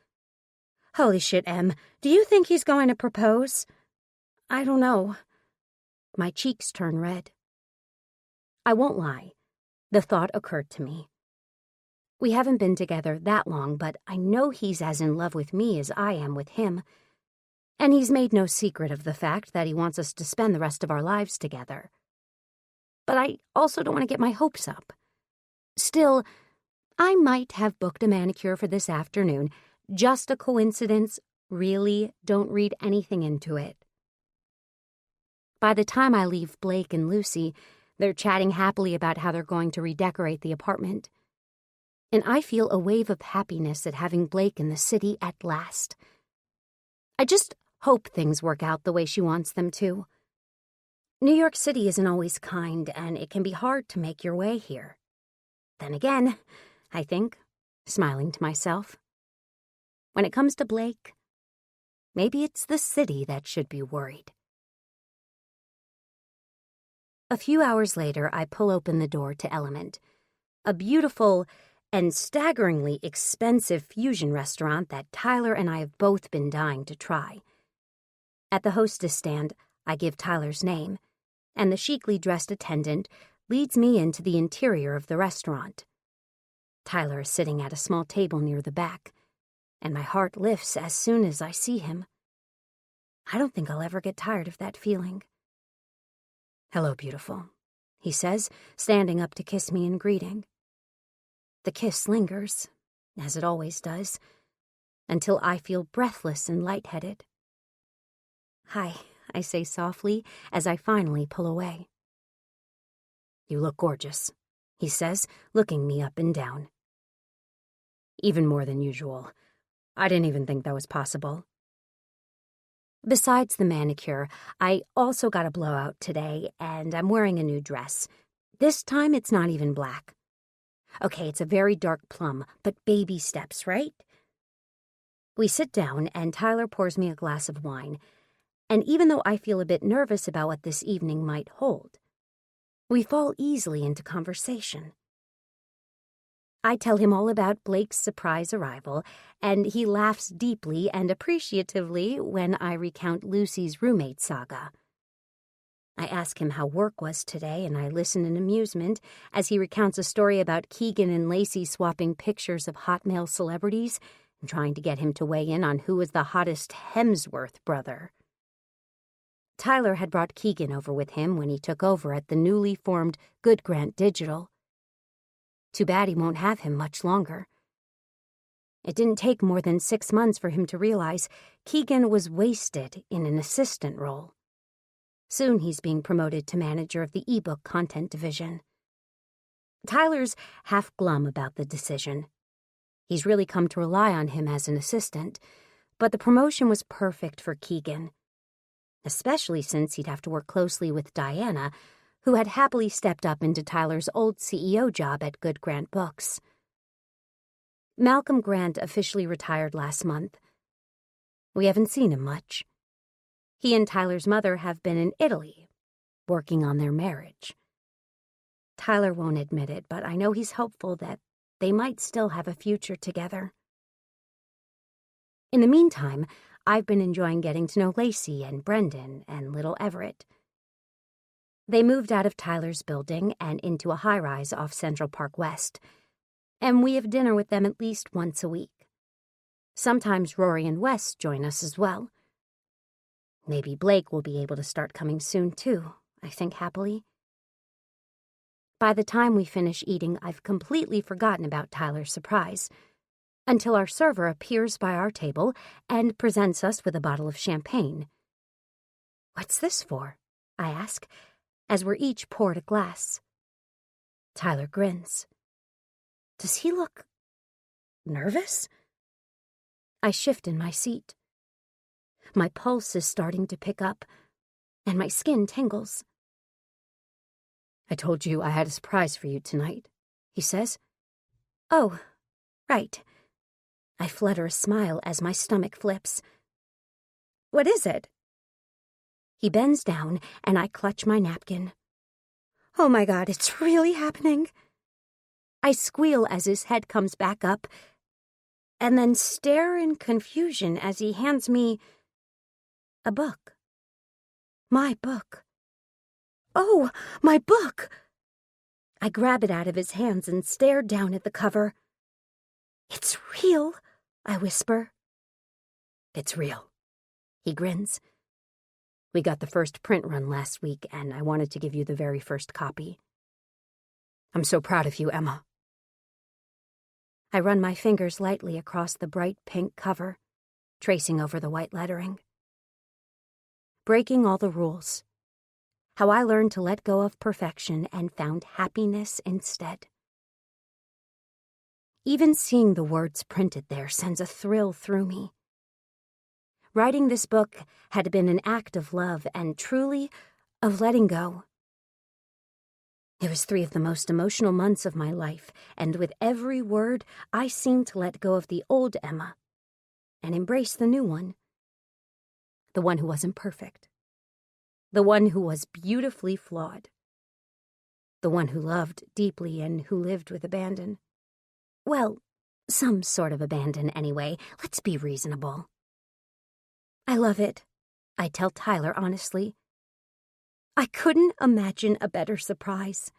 Holy shit, Em, do you think he's going to propose? I don't know. My cheeks turn red. I won't lie. The thought occurred to me. We haven't been together that long, but I know he's as in love with me as I am with him. And he's made no secret of the fact that he wants us to spend the rest of our lives together. But I also don't want to get my hopes up. Still, I might have booked a manicure for this afternoon. Just a coincidence. Really, don't read anything into it. By the time I leave Blake and Lucy, they're chatting happily about how they're going to redecorate the apartment. And I feel a wave of happiness at having Blake in the city at last. I just hope things work out the way she wants them to. New York City isn't always kind, and it can be hard to make your way here. Then again, I think, smiling to myself, when it comes to Blake, maybe it's the city that should be worried. A few hours later, I pull open the door to Element, a beautiful and staggeringly expensive fusion restaurant that Tyler and I have both been dying to try. At the hostess stand, I give Tyler's name, and the chicly dressed attendant leads me into the interior of the restaurant. Tyler is sitting at a small table near the back, and my heart lifts as soon as I see him. I don't think I'll ever get tired of that feeling. "Hello, beautiful," he says, standing up to kiss me in greeting. The kiss lingers, as it always does, until I feel breathless and lightheaded. "Hi," I say softly as I finally pull away. "You look gorgeous," he says, looking me up and down. "Even more than usual. I didn't even think that was possible." Besides the manicure, I also got a blowout today, and I'm wearing a new dress. This time it's not even black. Okay, it's a very dark plum, but baby steps, right? We sit down, and Tyler pours me a glass of wine, and even though I feel a bit nervous about what this evening might hold, we fall easily into conversation. I tell him all about Blake's surprise arrival, and he laughs deeply and appreciatively when I recount Lucy's roommate saga. I ask him how work was today, and I listen in amusement as he recounts a story about Keegan and Lacey swapping pictures of hot male celebrities and trying to get him to weigh in on who was the hottest Hemsworth brother. Tyler had brought Keegan over with him when he took over at the newly formed Good Grant Digital. Too bad he won't have him much longer. It didn't take more than 6 months for him to realize Keegan was wasted in an assistant role. Soon he's being promoted to manager of the ebook content division. Tyler's half glum about the decision. He's really come to rely on him as an assistant, but the promotion was perfect for Keegan, especially since he'd have to work closely with Diana, who had happily stepped up into Tyler's old CEO job at Good Grant Books. Malcolm Grant officially retired last month. We haven't seen him much. He and Tyler's mother have been in Italy, working on their marriage. Tyler won't admit it, but I know he's hopeful that they might still have a future together. In the meantime, I've been enjoying getting to know Lacey and Brendan and little Everett. They moved out of Tyler's building and into a high-rise off Central Park West, and we have dinner with them at least once a week. Sometimes Rory and Wes join us as well. Maybe Blake will be able to start coming soon, too, I think happily. By the time we finish eating, I've completely forgotten about Tyler's surprise, until our server appears by our table and presents us with a bottle of champagne. "What's this for?" I ask, as we're each poured a glass. Tyler grins. Does he look nervous? I shift in my seat. My pulse is starting to pick up, and my skin tingles. "I told you I had a surprise for you tonight," he says. "Oh, right." I flutter a smile as my stomach flips. "What is it?" He bends down, and I clutch my napkin. "Oh my God, it's really happening." I squeal as his head comes back up, and then stare in confusion as he hands me a book. My book. Oh, my book! I grab it out of his hands and stare down at the cover. It's real, I whisper.
It's real. He grins. We got the first print run last week, and I wanted to give you the very first copy. I'm so proud of you, Emma.
I run my fingers lightly across the bright pink cover, tracing over the white lettering. Breaking all the rules. How I learned to let go of perfection and found happiness instead. Even seeing the words printed there sends a thrill through me. Writing this book had been an act of love and truly of letting go. It was 3 of the most emotional months of my life, and with every word, I seemed to let go of the old Emma and embrace the new one. The one who wasn't perfect. The one who was beautifully flawed. The one who loved deeply and who lived with abandon. Well, some sort of abandon anyway. Let's be reasonable. I love it, I tell Tyler honestly. I couldn't imagine a better surprise.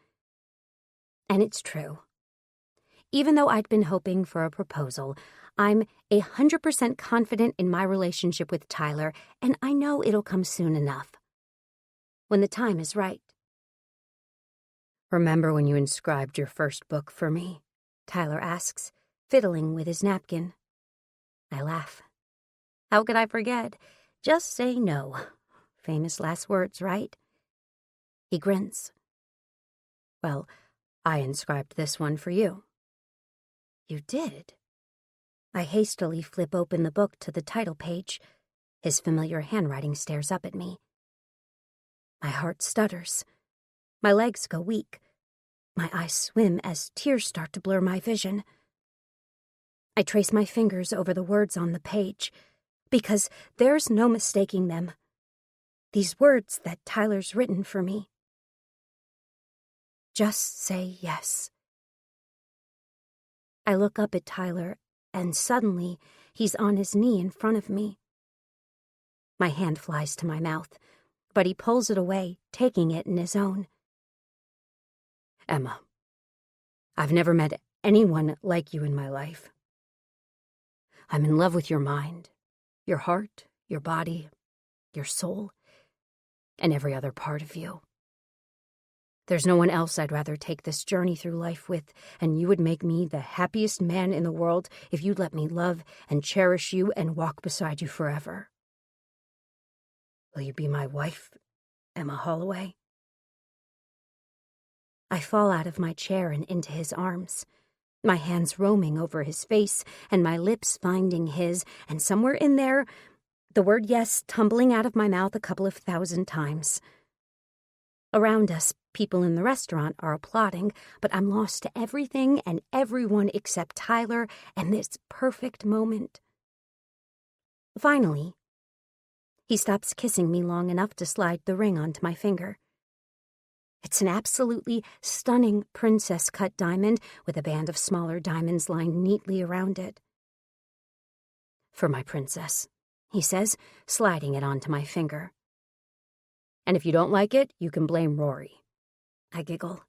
And it's true. Even though I'd been hoping for a proposal, I'm 100% confident in my relationship with Tyler, and I know it'll come soon enough. When the time is right.
Remember when you inscribed your first book for me?
Tyler asks, fiddling with his napkin. I laugh. How could I forget? Just say no. Famous last words, right? He grins.
Well, I inscribed this one for you.
You did? I hastily flip open the book to the title page. His familiar handwriting stares up at me. My heart stutters. My legs go weak. My eyes swim as tears start to blur my vision. I trace my fingers over the words on the page, because there's no mistaking them. These words that Tyler's written for me. Just say yes. I look up at Tyler, and suddenly he's on his knee in front of me. My hand flies to my mouth, but he pulls it away, taking it in his own.
Emma, I've never met anyone like you in my life. I'm in love with your mind, your heart, your body, your soul, and every other part of you. There's no one else I'd rather take this journey through life with, and you would make me the happiest man in the world if you'd let me love and cherish you and walk beside you forever. Will you be my wife, Emma Holloway?
I fall out of my chair and into his arms, my hands roaming over his face and my lips finding his, and somewhere in there, the word yes tumbling out of my mouth a couple of thousand times. Around us, people in the restaurant are applauding, but I'm lost to everything and everyone except Tyler and this perfect moment. Finally, he stops kissing me long enough to slide the ring onto my finger. It's an absolutely stunning princess-cut diamond with a band of smaller diamonds lined neatly around it.
For my princess, he says, sliding it onto my finger. And if you don't like it, you can blame Rory.
I giggle.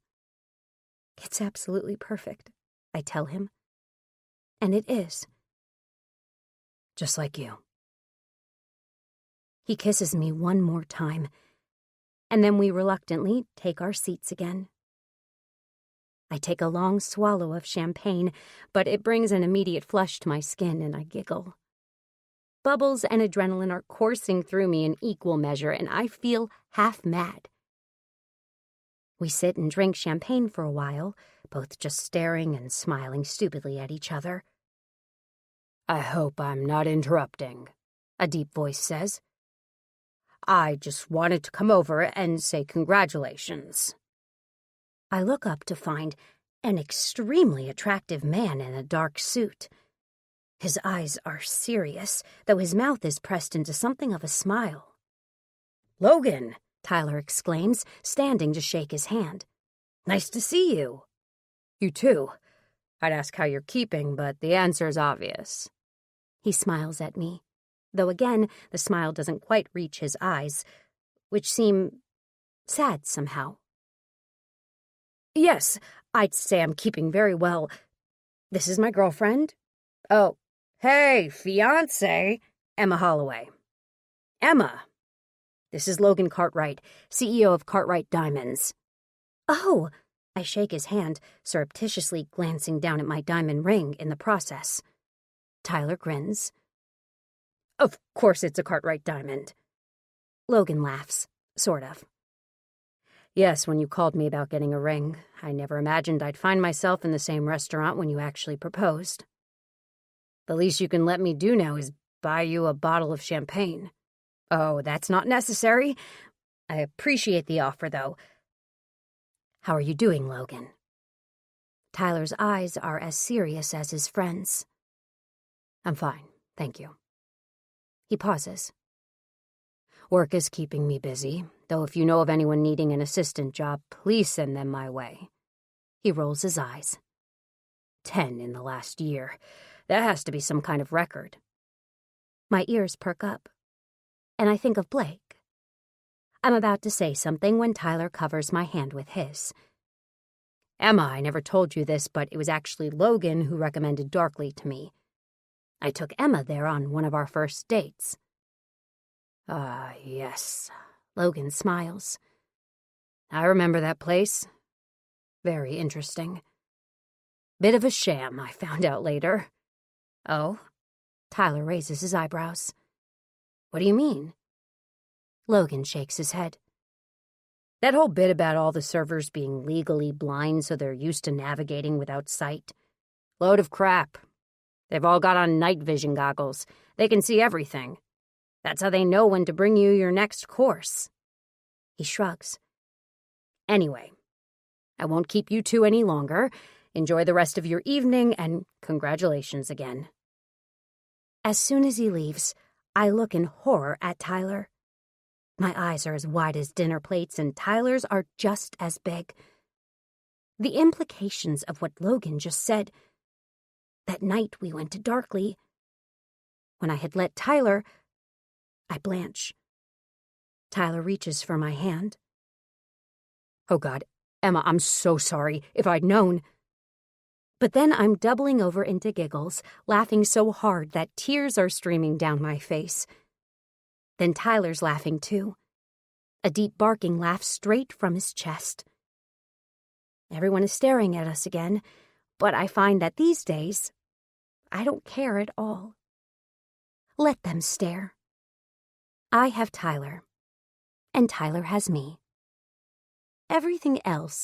It's absolutely perfect, I tell him. And it is.
Just like you.
He kisses me one more time, and then we reluctantly take our seats again. I take a long swallow of champagne, but it brings an immediate flush to my skin, and I giggle. Bubbles and adrenaline are coursing through me in equal measure, and I feel half mad. We sit and drink champagne for a while, both just staring and smiling stupidly at each other.
I hope I'm not interrupting, a deep voice says.
I just wanted to come over and say congratulations. I look up to find an extremely attractive man in a dark suit. His eyes are serious, though his mouth is pressed into something of a smile.
Logan,
Tyler exclaims, standing to shake his hand.
Nice to see you.
You too.
I'd ask how you're keeping, but the answer's obvious.
He smiles at me, though again, the smile doesn't quite reach his eyes, which seem sad somehow. "Yes, I'd say I'm keeping very well. This is my girlfriend. Oh, hey, fiancé, Emma Holloway. Emma, this is Logan Cartwright, CEO of Cartwright Diamonds." "Oh," I shake his hand, surreptitiously glancing down at my diamond ring in the process. Tyler grins. "Of course it's a Cartwright diamond." Logan laughs, sort of. "Yes, when you called me about getting a ring, I never imagined I'd find myself in the same restaurant when you actually proposed. The least you can let me do now is buy you a bottle of champagne." "Oh, that's not necessary. I appreciate the offer, though. How are you doing, Logan?" Tyler's eyes are as serious as his friends. "I'm fine, thank you." He pauses. "Work is keeping me busy, though if you know of anyone needing an assistant job, please send them my way." He rolls his eyes. 10 in the last year. That has to be some kind of record. My ears perk up, and I think of Blake. I'm about to say something when Tyler covers my hand with his. "Emma, I never told you this, but it was actually Logan who recommended Darkley to me. I took Emma there on one of our first dates." "Ah, yes." Logan smiles. "I remember that place. Very interesting. Bit of a sham, I found out later." "Oh?" Tyler raises his eyebrows. "What do you mean?" Logan shakes his head. "That whole bit about all the servers being legally blind so they're used to navigating without sight. Load of crap. They've all got on night vision goggles. They can see everything. That's how they know when to bring you your next course." He shrugs. "Anyway, I won't keep you two any longer. Enjoy the rest of your evening, and congratulations again." As soon as he leaves, I look in horror at Tyler. My eyes are as wide as dinner plates, and Tyler's are just as big. The implications of what Logan just said. That night we went to Darkley. When I had let Tyler, I blanch. Tyler reaches for my hand. "Oh, God, Emma, I'm so sorry. If I'd known." But then I'm doubling over into giggles, laughing so hard that tears are streaming down my face. Then Tyler's laughing too. A deep barking laugh straight from his chest. Everyone is staring at us again, but I find that these days, I don't care at all. Let them stare. I have Tyler, and Tyler has me. Everything else